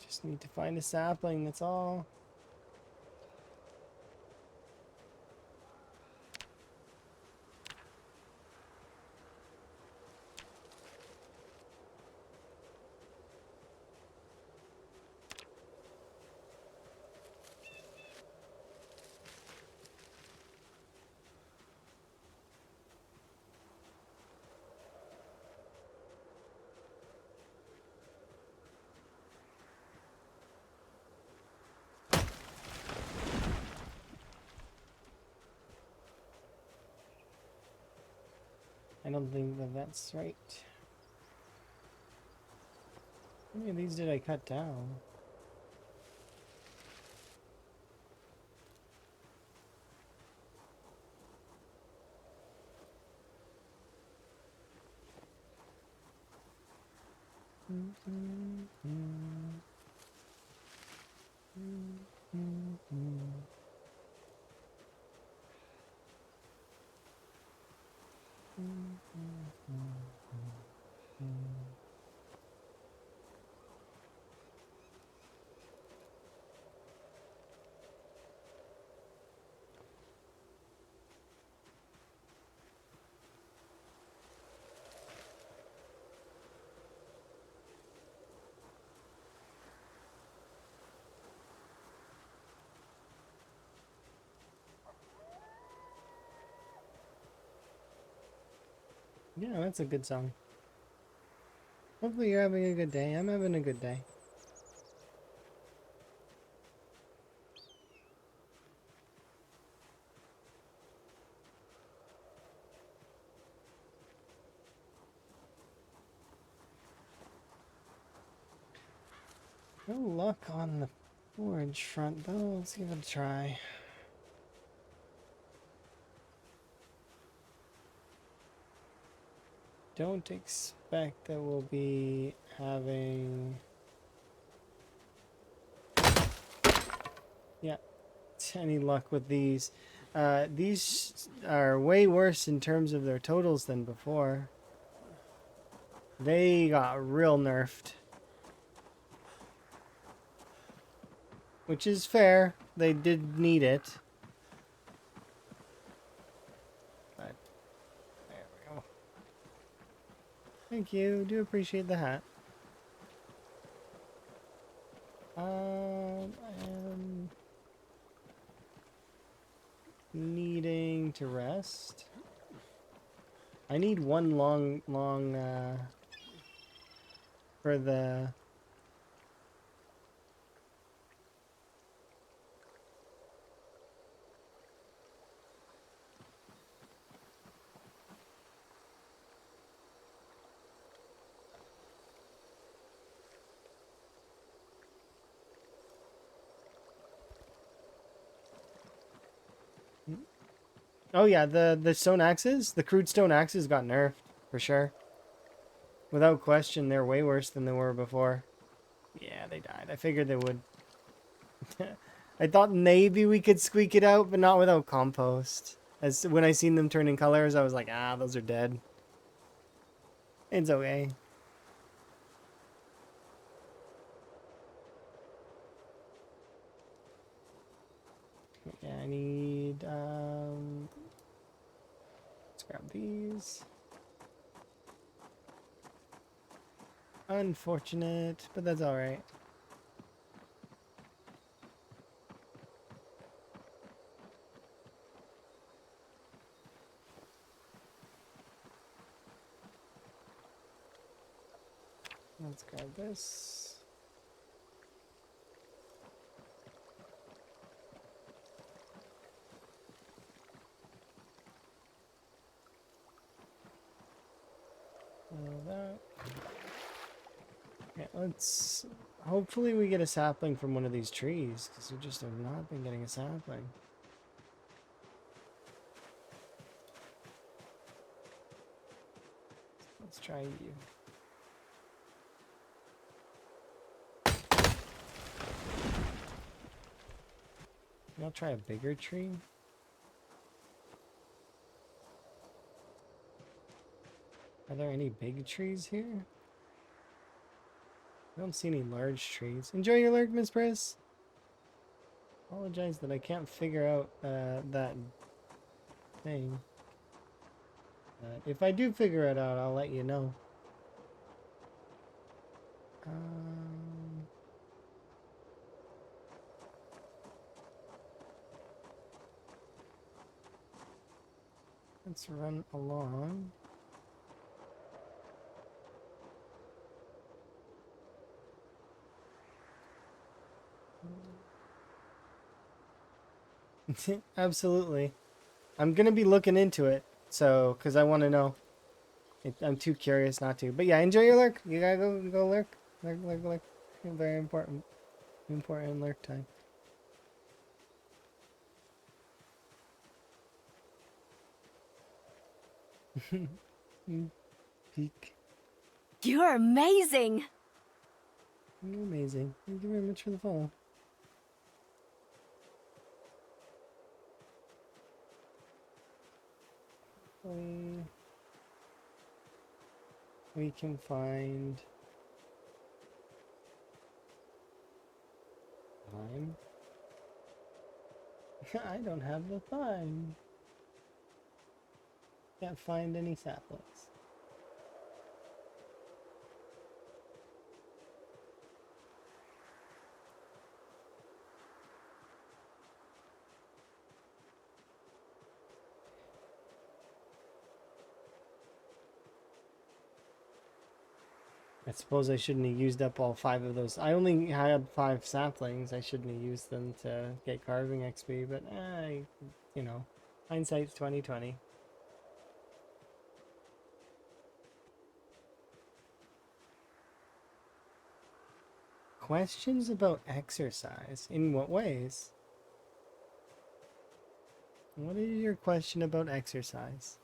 Just need to find a sapling, that's all. I don't think that that's right. How many of these did I cut down? Yeah, that's a good song. Hopefully you're having a good day. I'm having a good day. No luck on the forge front though. Let's give it a try. Don't expect that we'll be having... Yeah, any luck with these. These are way worse in terms of their totals than before. They got real nerfed. Which is fair. They did need it. But there we go. Thank you. Do appreciate the hat. I am needing to rest. I need one long for the... Oh yeah, the stone axes, the crude stone axes got nerfed for sure. Without question, they're way worse than they were before. Yeah, they died. I figured they would. I thought maybe we could squeak it out, but not without compost. As when I seen them turning colors, I was like, ah, those are dead. It's okay. Yeah, I need let's grab these. Unfortunate, but that's alright. Let's grab this. That. Yeah, let's... Hopefully we get a sapling from one of these trees, because we just have not been getting a sapling. Let's try you. Maybe I'll try a bigger tree. Are there any big trees here? I don't see any large trees. Enjoy your lurk, Miss Priss. Apologize that I can't figure out that thing. If I do figure it out, I'll let you know. Let's run along. Absolutely. I'm gonna be looking into it, so, because I want to know. I'm too curious not to. But yeah, enjoy your lurk. You gotta go lurk. Lurk. Very important. Important lurk time. Peek. You're amazing. You're amazing. Thank you very much for the follow. We can find time. I don't have the time. Can't find any saplings. I suppose I shouldn't have used up all 5 of those. I only had 5 saplings. I shouldn't have used them to get carving XP, but you know, hindsight's 2020. Questions about exercise? In what ways? What is your question about exercise?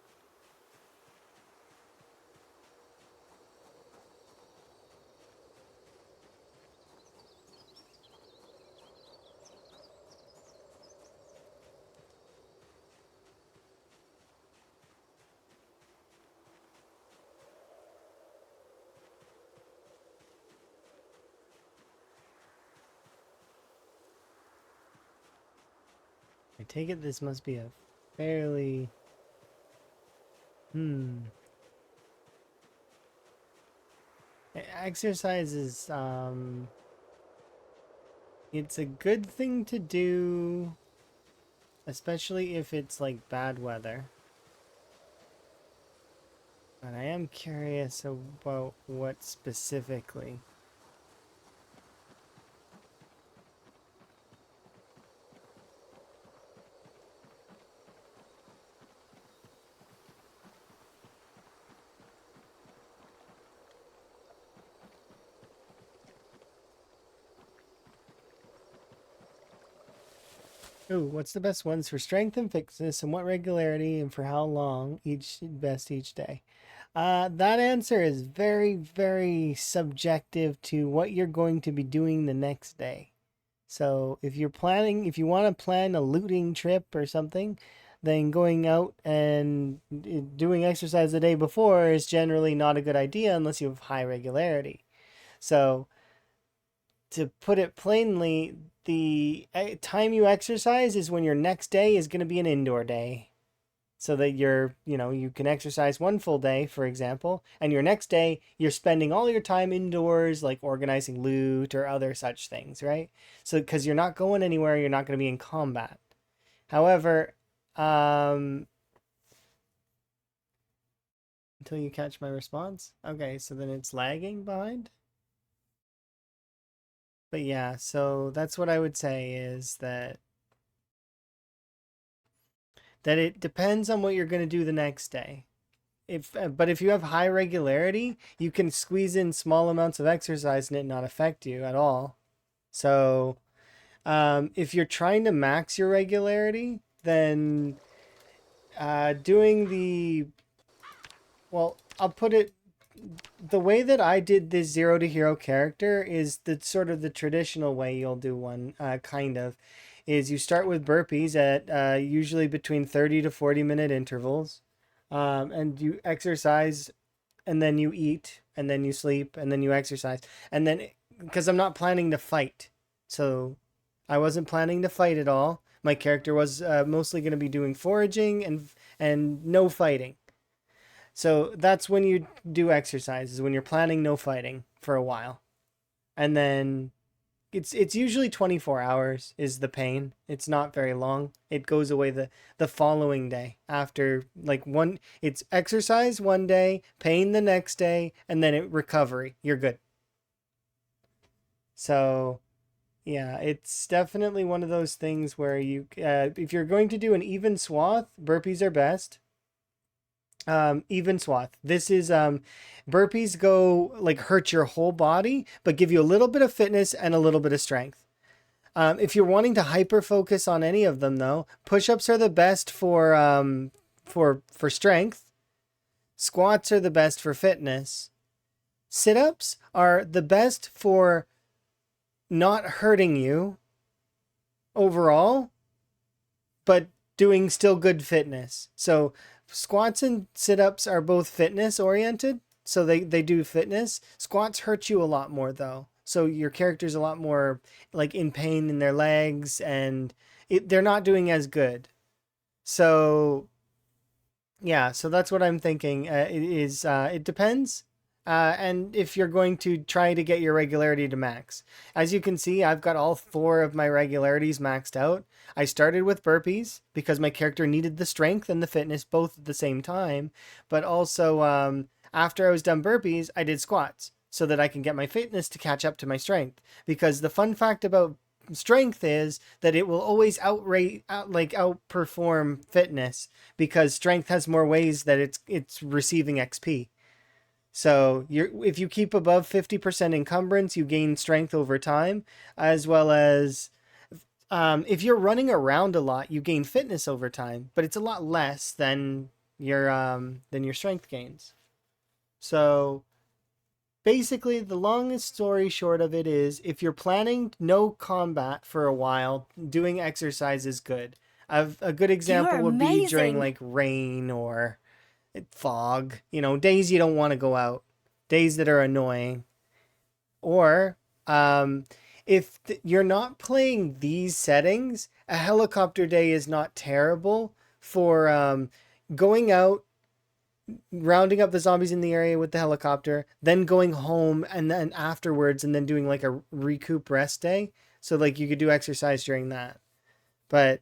I take it this must be a fairly... Exercise is, it's a good thing to do, especially if it's like bad weather. But I am curious about what specifically. Ooh, what's the best ones for strength and fitness, and what regularity and for how long each day? That answer is very, very subjective to what you're going to be doing the next day. So if you want to plan a looting trip or something, then going out and doing exercise the day before is generally not a good idea unless you have high regularity. So to put it plainly, the time you exercise is when your next day is going to be an indoor day. So that you can exercise one full day, for example, and your next day, you're spending all your time indoors, like organizing loot or other such things, right? So, because you're not going anywhere, you're not going to be in combat. However, until you catch my response. Okay, so then it's lagging behind. But yeah, so that's what I would say is that it depends on what you're going to do the next day. But if you have high regularity, you can squeeze in small amounts of exercise and it not affect you at all. So, if you're trying to max your regularity, then doing I'll put it the way that I did this 0 to hero character is the sort of the traditional way you'll do one, kind of, is you start with burpees at usually between 30 to 40-minute intervals, and you exercise, and then you eat, and then you sleep, and then you exercise, and then because I'm not planning to fight, so I wasn't planning to fight at all. My character was mostly going to be doing foraging and no fighting. So that's when you do exercises, when you're planning no fighting for a while. And then it's usually 24 hours is the pain. It's not very long. It goes away the following day after it's exercise one day, pain the next day, and then recovery. You're good. So yeah, it's definitely one of those things where if you're going to do an even swath, burpees are best. Even swath. This is burpees go like hurt your whole body, but give you a little bit of fitness and a little bit of strength. If you're wanting to hyper focus on any of them, though, push-ups are the best for strength. Squats are the best for fitness. Sit-ups are the best for not hurting you overall, but doing still good fitness. So squats and sit-ups are both fitness oriented, so they do fitness. Squats hurt you a lot more though. So your character's a lot more like in pain in their legs, and they're not doing as good. So yeah, so that's what I'm thinking. It depends. And if you're going to try to get your regularity to max. As you can see, I've got all four of my regularities maxed out. I started with burpees because my character needed the strength and the fitness both at the same time. But also, after I was done burpees, I did squats so that I can get my fitness to catch up to my strength. Because the fun fact about strength is that it will always outperform fitness because strength has more ways that it's receiving XP. So if you keep above 50% encumbrance, you gain strength over time, as well as if you're running around a lot, you gain fitness over time, but it's a lot less than your strength gains. So basically, the longest story short of it is if you're planning no combat for a while, doing exercise is good. A good example You're would be during amazing. like rain or fog, days you don't want to go out, days that are annoying. Or if you're not playing these settings, a helicopter day is not terrible for going out, rounding up the zombies in the area with the helicopter, then going home and then afterwards and then doing like a recoup rest day. So like you could do exercise during that. But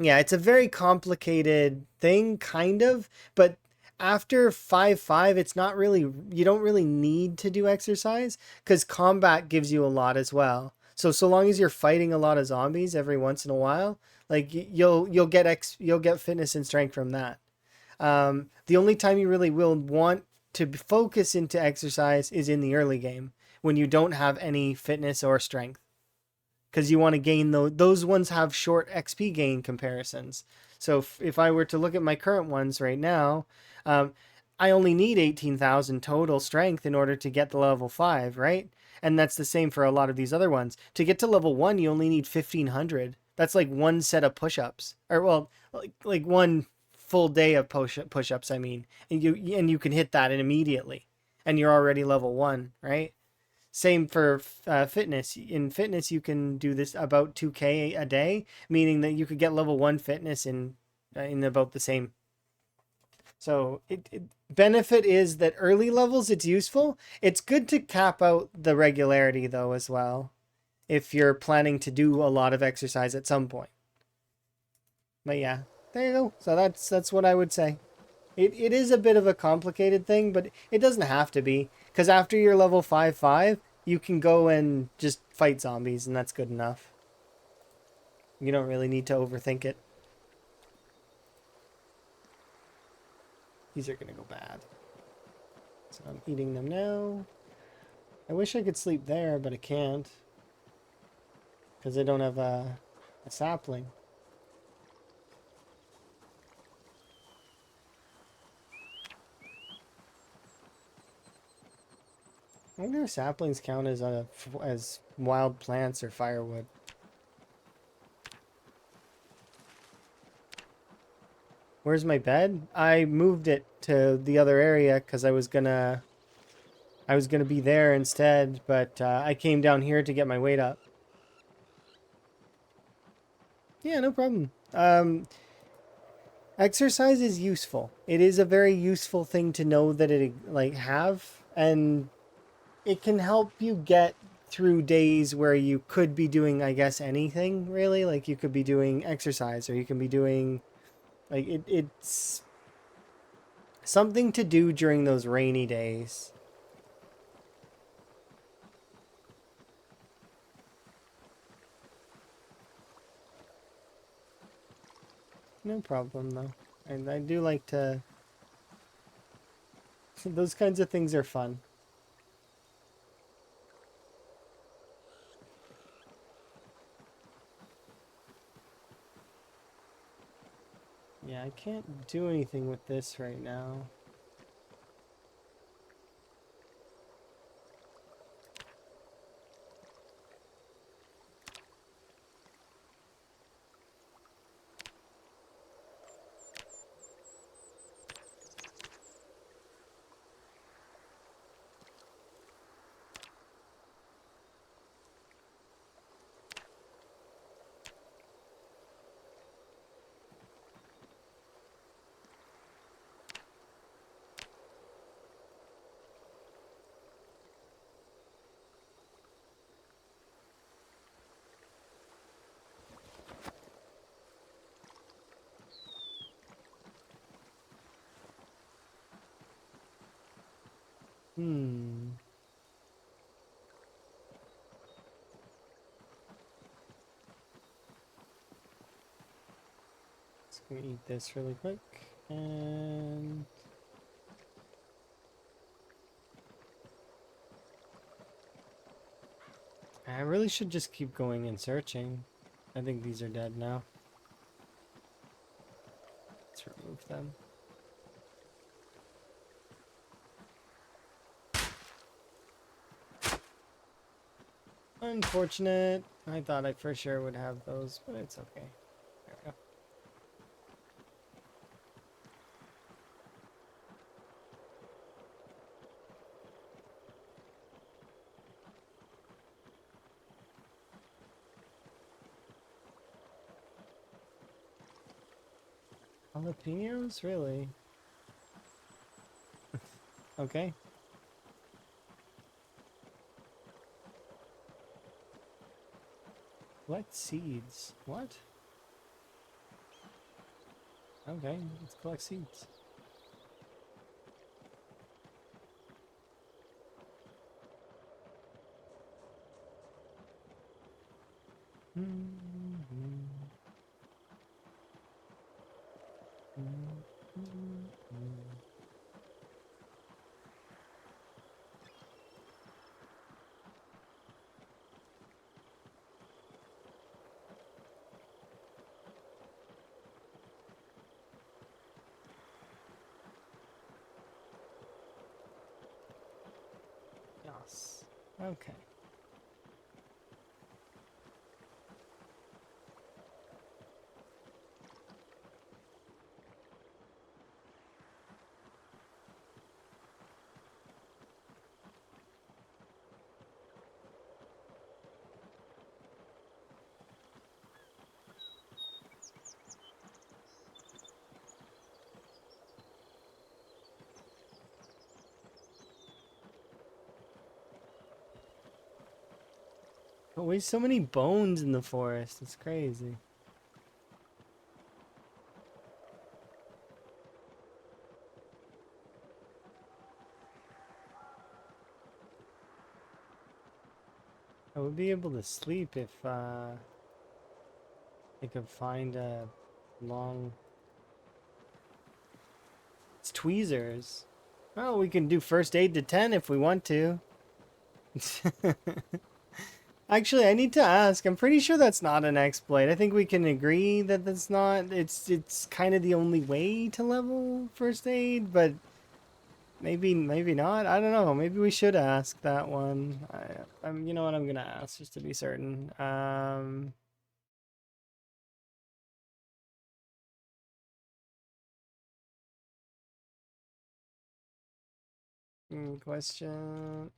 yeah, it's a very complicated thing, kind of. But after 5-5, it's not really, you don't really need to do exercise because combat gives you a lot as well. So long as you're fighting a lot of zombies every once in a while, like you'll get fitness and strength from that. The only time you really will want to focus into exercise is in the early game when you don't have any fitness or strength because you want to gain those ones have short XP gain comparisons. So if I were to look at my current ones right now, um, I only need 18,000 total strength in order to get the level 5, right? And that's the same for a lot of these other ones. To get to level 1, you only need 1,500. That's like one set of push-ups. Or well, like one full day of push-ups, I mean. And you can hit that immediately. And you're already level 1, right? Same for fitness. In fitness, you can do this about 2K a day, meaning that you could get level 1 fitness in about the same. So benefit is that early levels it's useful. It's good to cap out the regularity though as well, if you're planning to do a lot of exercise at some point. But yeah, there you go. So that's what I would say. It is a bit of a complicated thing, but it doesn't have to be. Because after you're level 5-5, you can go and just fight zombies, and that's good enough. You don't really need to overthink it. These are going to go bad. So I'm eating them now. I wish I could sleep there, but I can't. Because I don't have a sapling. I wonder if saplings count as wild plants or firewood. Where's my bed? I moved it to the other area because I was gonna be there instead, but I came down here to get my weight up. Yeah, no problem. Exercise is useful. It is a very useful thing to know that it like have, and it can help you get through days where you could be doing, I guess, anything really. Like you could be doing exercise, or you can be doing like it's something to do during those rainy days. No problem though. And I do like to Those kinds of things are fun. Yeah, I can't do anything with this right now. Hmm. Just gonna eat this really quick. And I really should just keep going and searching. I think these are dead now. Let's remove them. Unfortunate. I thought I for sure would have those, but it's okay. There we go. Jalapenos? Really? Okay. Collect seeds. What? Okay, let's collect seeds. Yes. Okay. Always so many bones in the forest. It's crazy. I would be able to sleep if I could find a long... It's tweezers. Oh, we can do first aid to 10 if we want to. Actually, I need to ask. I'm pretty sure that's not an exploit. I think we can agree that that's not. It's kind of the only way to level first aid, but maybe not. I don't know. Maybe we should ask that one. You know what? I'm gonna ask just to be certain. Question.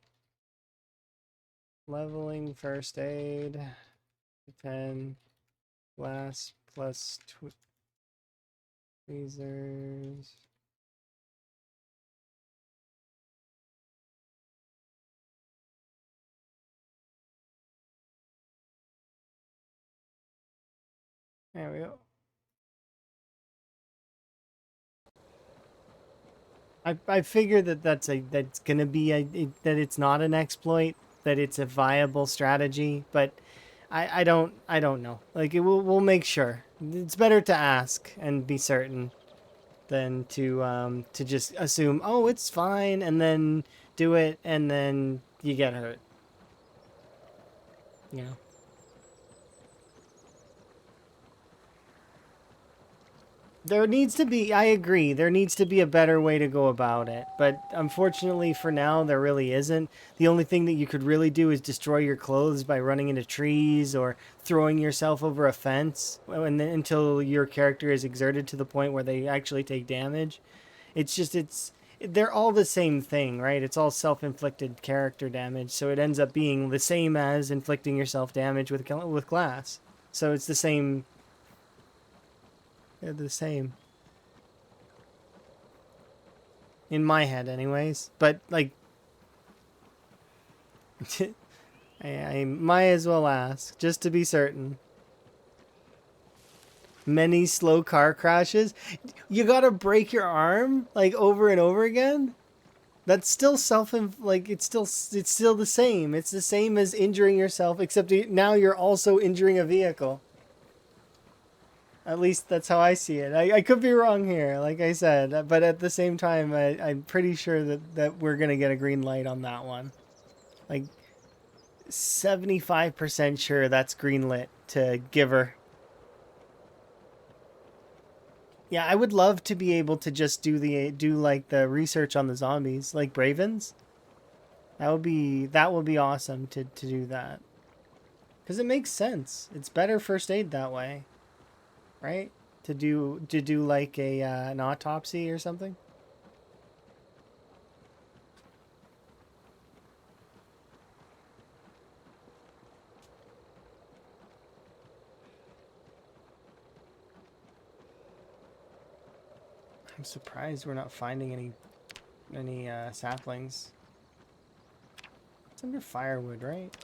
Leveling first aid. 10. Glass plus tweezers. There we go. I figure that that's gonna be that it's not an exploit, that it's a viable strategy, but I don't know. Like we'll make sure. It's better to ask and be certain than to just assume, oh, it's fine, and then do it, and then you get hurt. You know. There needs to be, I agree, there needs to be a better way to go about it. But unfortunately for now, there really isn't. The only thing that you could really do is destroy your clothes by running into trees or throwing yourself over a fence and then, until your character is exerted to the point where they actually take damage. It's just, they're all the same thing, right? It's all self-inflicted character damage. So it ends up being the same as inflicting yourself damage with glass. So it's the same. They're the same. In my head, anyways. But, like, I might as well ask, just to be certain. Many slow car crashes? You gotta break your arm, like, over and over again? That's still like, it's still the same. It's the same as injuring yourself, except now you're also injuring a vehicle. At least that's how I see it. I could be wrong here, like I said, but at the same time, I'm pretty sure that we're going to get a green light on that one. Like, 75% sure that's green lit to Giver. Yeah, I would love to be able to just do like the research on the zombies, like Bravens. That would be awesome to do that. Because it makes sense. It's better first aid that way. Right? To do like an autopsy or something. I'm surprised we're not finding any saplings. It's under firewood, right?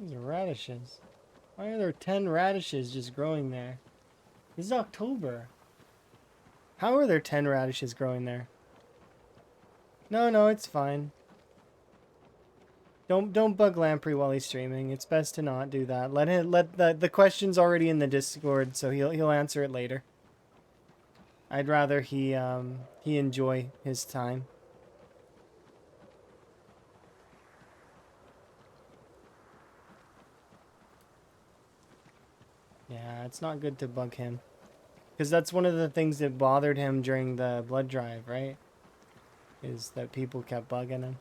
These are radishes. Why are there 10 radishes just growing there? This is October. How are there 10 radishes growing there? No, it's fine. Don't bug Lamprey while he's streaming. It's best to not do that. Let the question's already in the Discord, so he'll answer it later. I'd rather he enjoy his time. Yeah, it's not good to bug him. Because that's one of the things that bothered him during the blood drive, right? Is that people kept bugging him.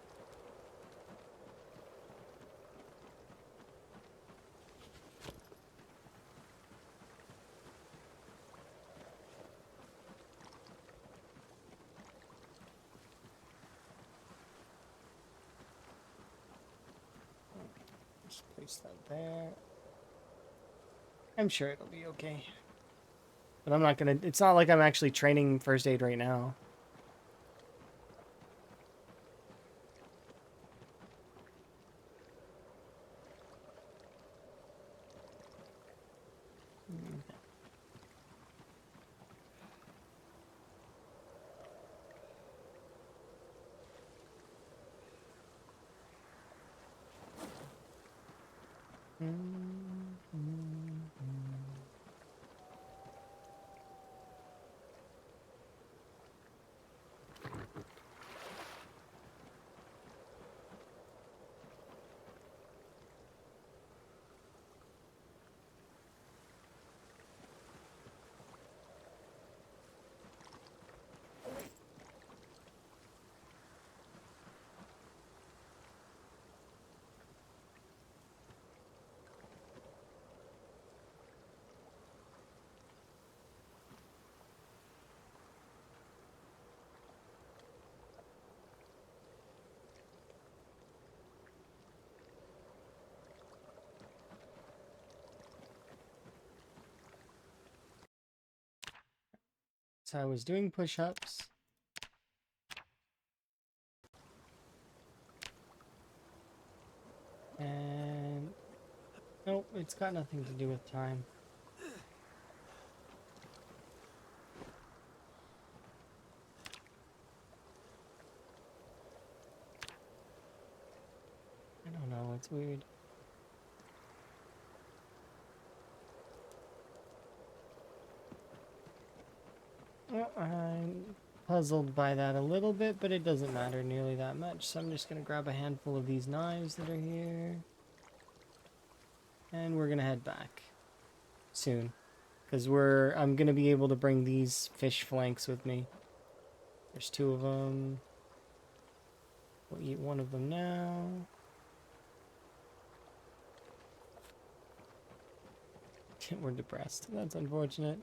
Just place that there. I'm sure it'll be okay. But I'm not gonna, it's not like I'm actually training first aid right now. So I was doing push-ups. And nope, it's got nothing to do with time. I don't know, it's weird. Well, I'm puzzled by that a little bit, but it doesn't matter nearly that much. So I'm just gonna grab a handful of these knives that are here. And we're gonna head back soon. Because I'm gonna be able to bring these fish flanks with me. There's 2 of them. We'll eat one of them now. We're depressed. That's unfortunate.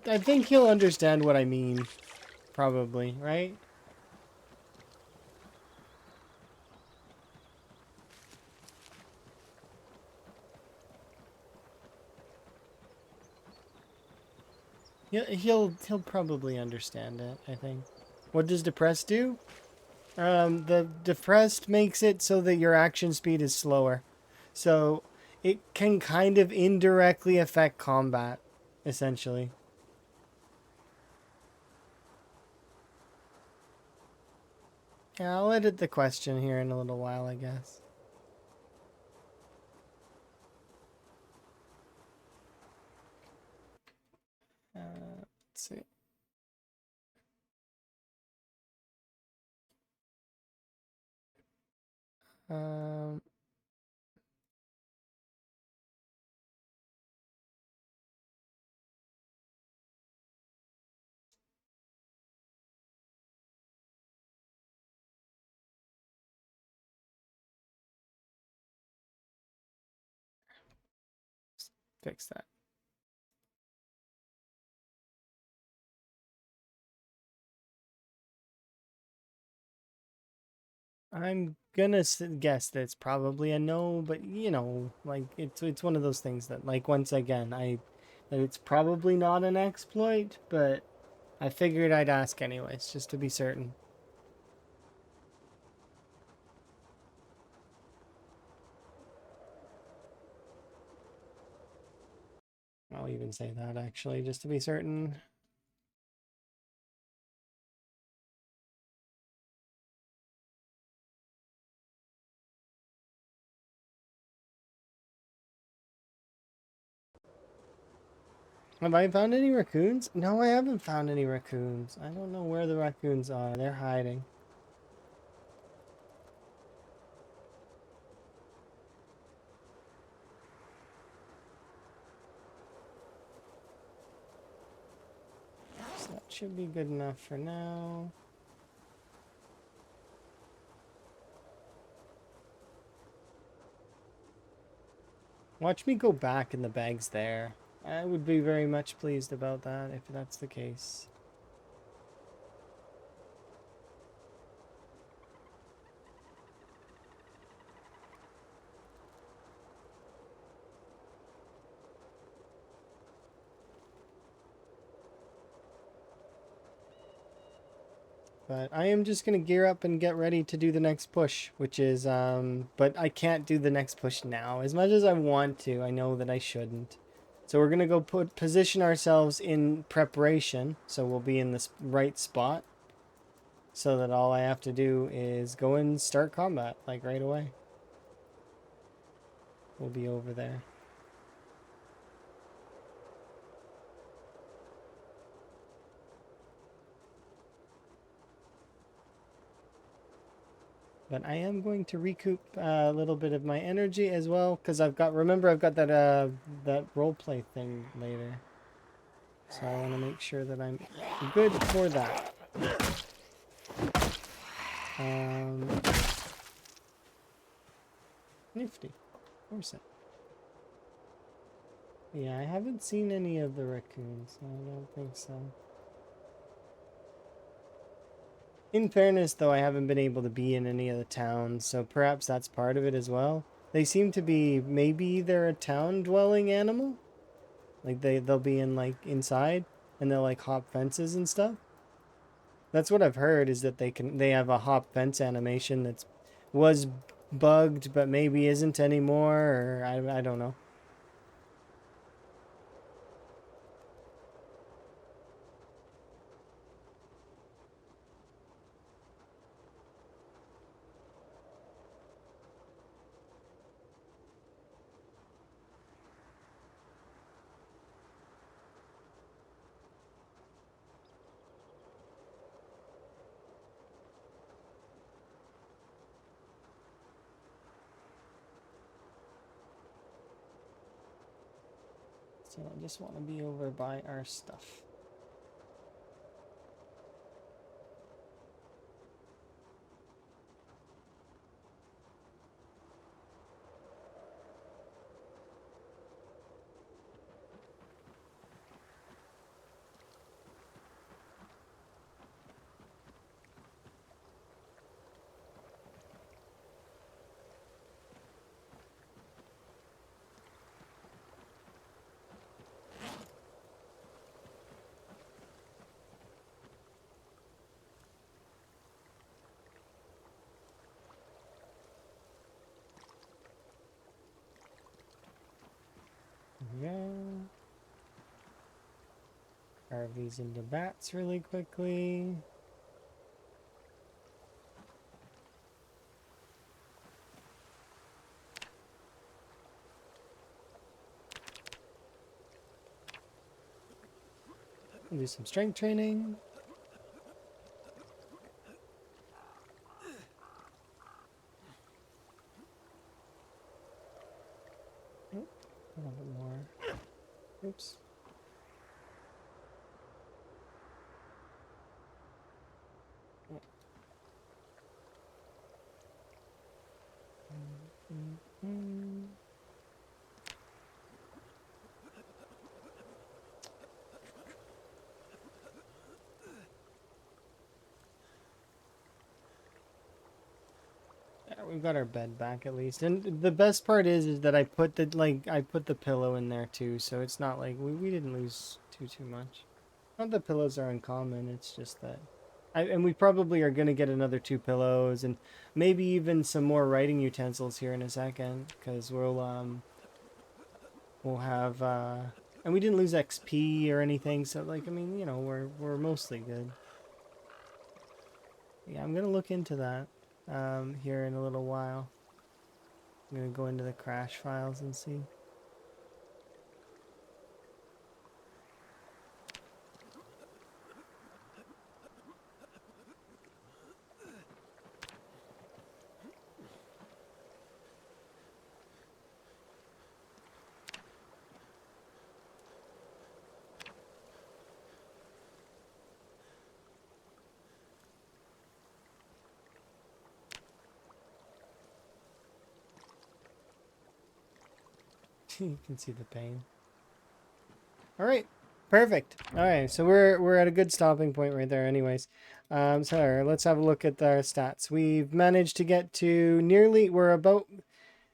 I think he'll understand what I mean. Probably, right? Yeah, he'll probably understand it, I think. What does depressed do? The depressed makes it so that your action speed is slower. So it can kind of indirectly affect combat, essentially. Yeah, I'll edit the question here in a little while, I guess. Let's see. Um, fix that. I'm gonna guess that it's probably a no, but you know, like it's one of those things that, like, once again, that it's probably not an exploit, but I figured I'd ask anyways, just to be certain. I'll even say that actually, just to be certain. Have I found any raccoons? No, I haven't found any raccoons. I don't know where the raccoons are. They're hiding. So that should be good enough for now. Watch me go back and the bag's there. I would be very much pleased about that if that's the case. But I am just going to gear up and get ready to do the next push, which is, but I can't do the next push now. As much as I want to, I know that I shouldn't. So we're going to go position ourselves in preparation, so we'll be in this right spot. So that all I have to do is go and start combat, like right away. We'll be over there. But I am going to recoup a little bit of my energy as well, because remember I've got that roleplay thing later. So I want to make sure that I'm good for that. Nifty. Of course it. Yeah, I haven't seen any of the raccoons. I don't think so. In fairness, though, I haven't been able to be in any of the towns, so perhaps that's part of it as well. They seem to be, maybe they're a town-dwelling animal? Like they'll be in like inside and they'll like hop fences and stuff. That's what I've heard is that they have a hop fence animation that's was bugged but maybe isn't anymore, or I don't know. So I just want to be over by our stuff. Yeah. Carve these into bats really quickly. We'll do some strength training. Oh, a little bit more. Oops. Mm. Yeah, we've got our bed back at least, and the best part is that I put the pillow in there too, so it's not like we didn't lose too much. Not that pillows are uncommon, it's just that and we probably are gonna get another two pillows and maybe even some more writing utensils here in a second, because we'll have and we didn't lose XP or anything, so like I mean, you know, we're mostly good. Yeah, I'm gonna look into that here in a little while. I'm gonna go into the crash files and see. You can see the pain. All right, perfect. All right, so we're at a good stopping point right there. Anyways, so let's have a look at our stats. We've managed to get to we're about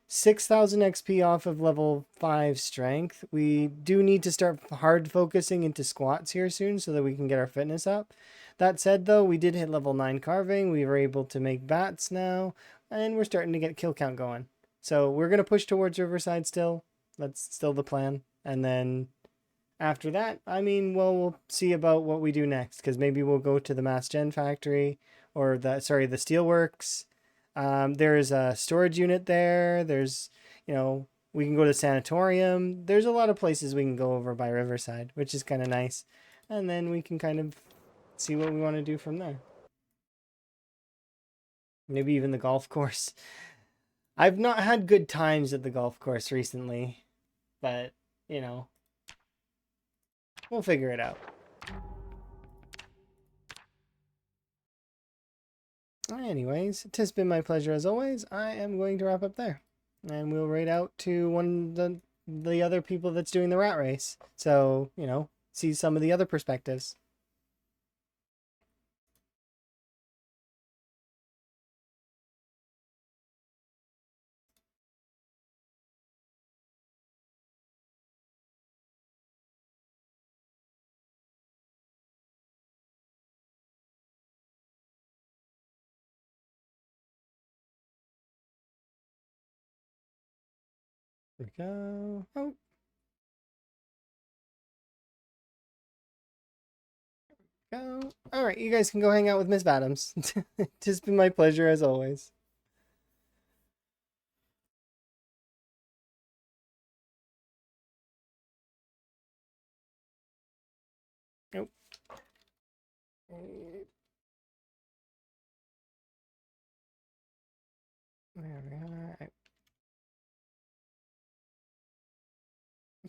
6,000 XP off of level 5 strength. We do need to start hard focusing into squats here soon so that we can get our fitness up. That said, though, we did hit level 9 carving. We were able to make bats now, and we're starting to get kill count going. So we're going to push towards Riverside still. That's still the plan. And then after that, I mean, well, we'll see about what we do next, because maybe we'll go to the Mass Gen factory or the steelworks. There's a storage unit there. There's, you know, we can go to the sanatorium. There's a lot of places we can go over by Riverside, which is kind of nice. And then we can kind of see what we want to do from there. Maybe even the golf course. I've not had good times at the golf course recently, but, you know, we'll figure it out. Anyways, it has been my pleasure as always. I am going to wrap up there. And we'll raid out to one of the other people that's doing the rat race. So, you know, see some of the other perspectives. we go. Oh. Go. All right, you guys can go hang out with Miss Adams. It's just been my pleasure as always. Nope. There we are.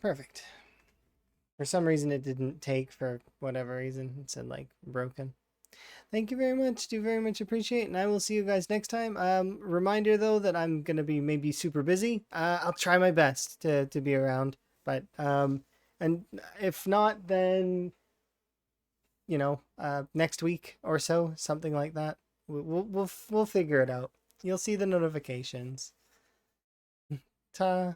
Perfect. For some reason, it didn't take for whatever reason. It said like broken. Thank you very much. Do very much appreciate, and I will see you guys next time. Reminder though that I'm gonna be maybe super busy. I'll try my best to be around, but and if not, then next week or so, something like that. We'll figure it out. You'll see the notifications. Ta.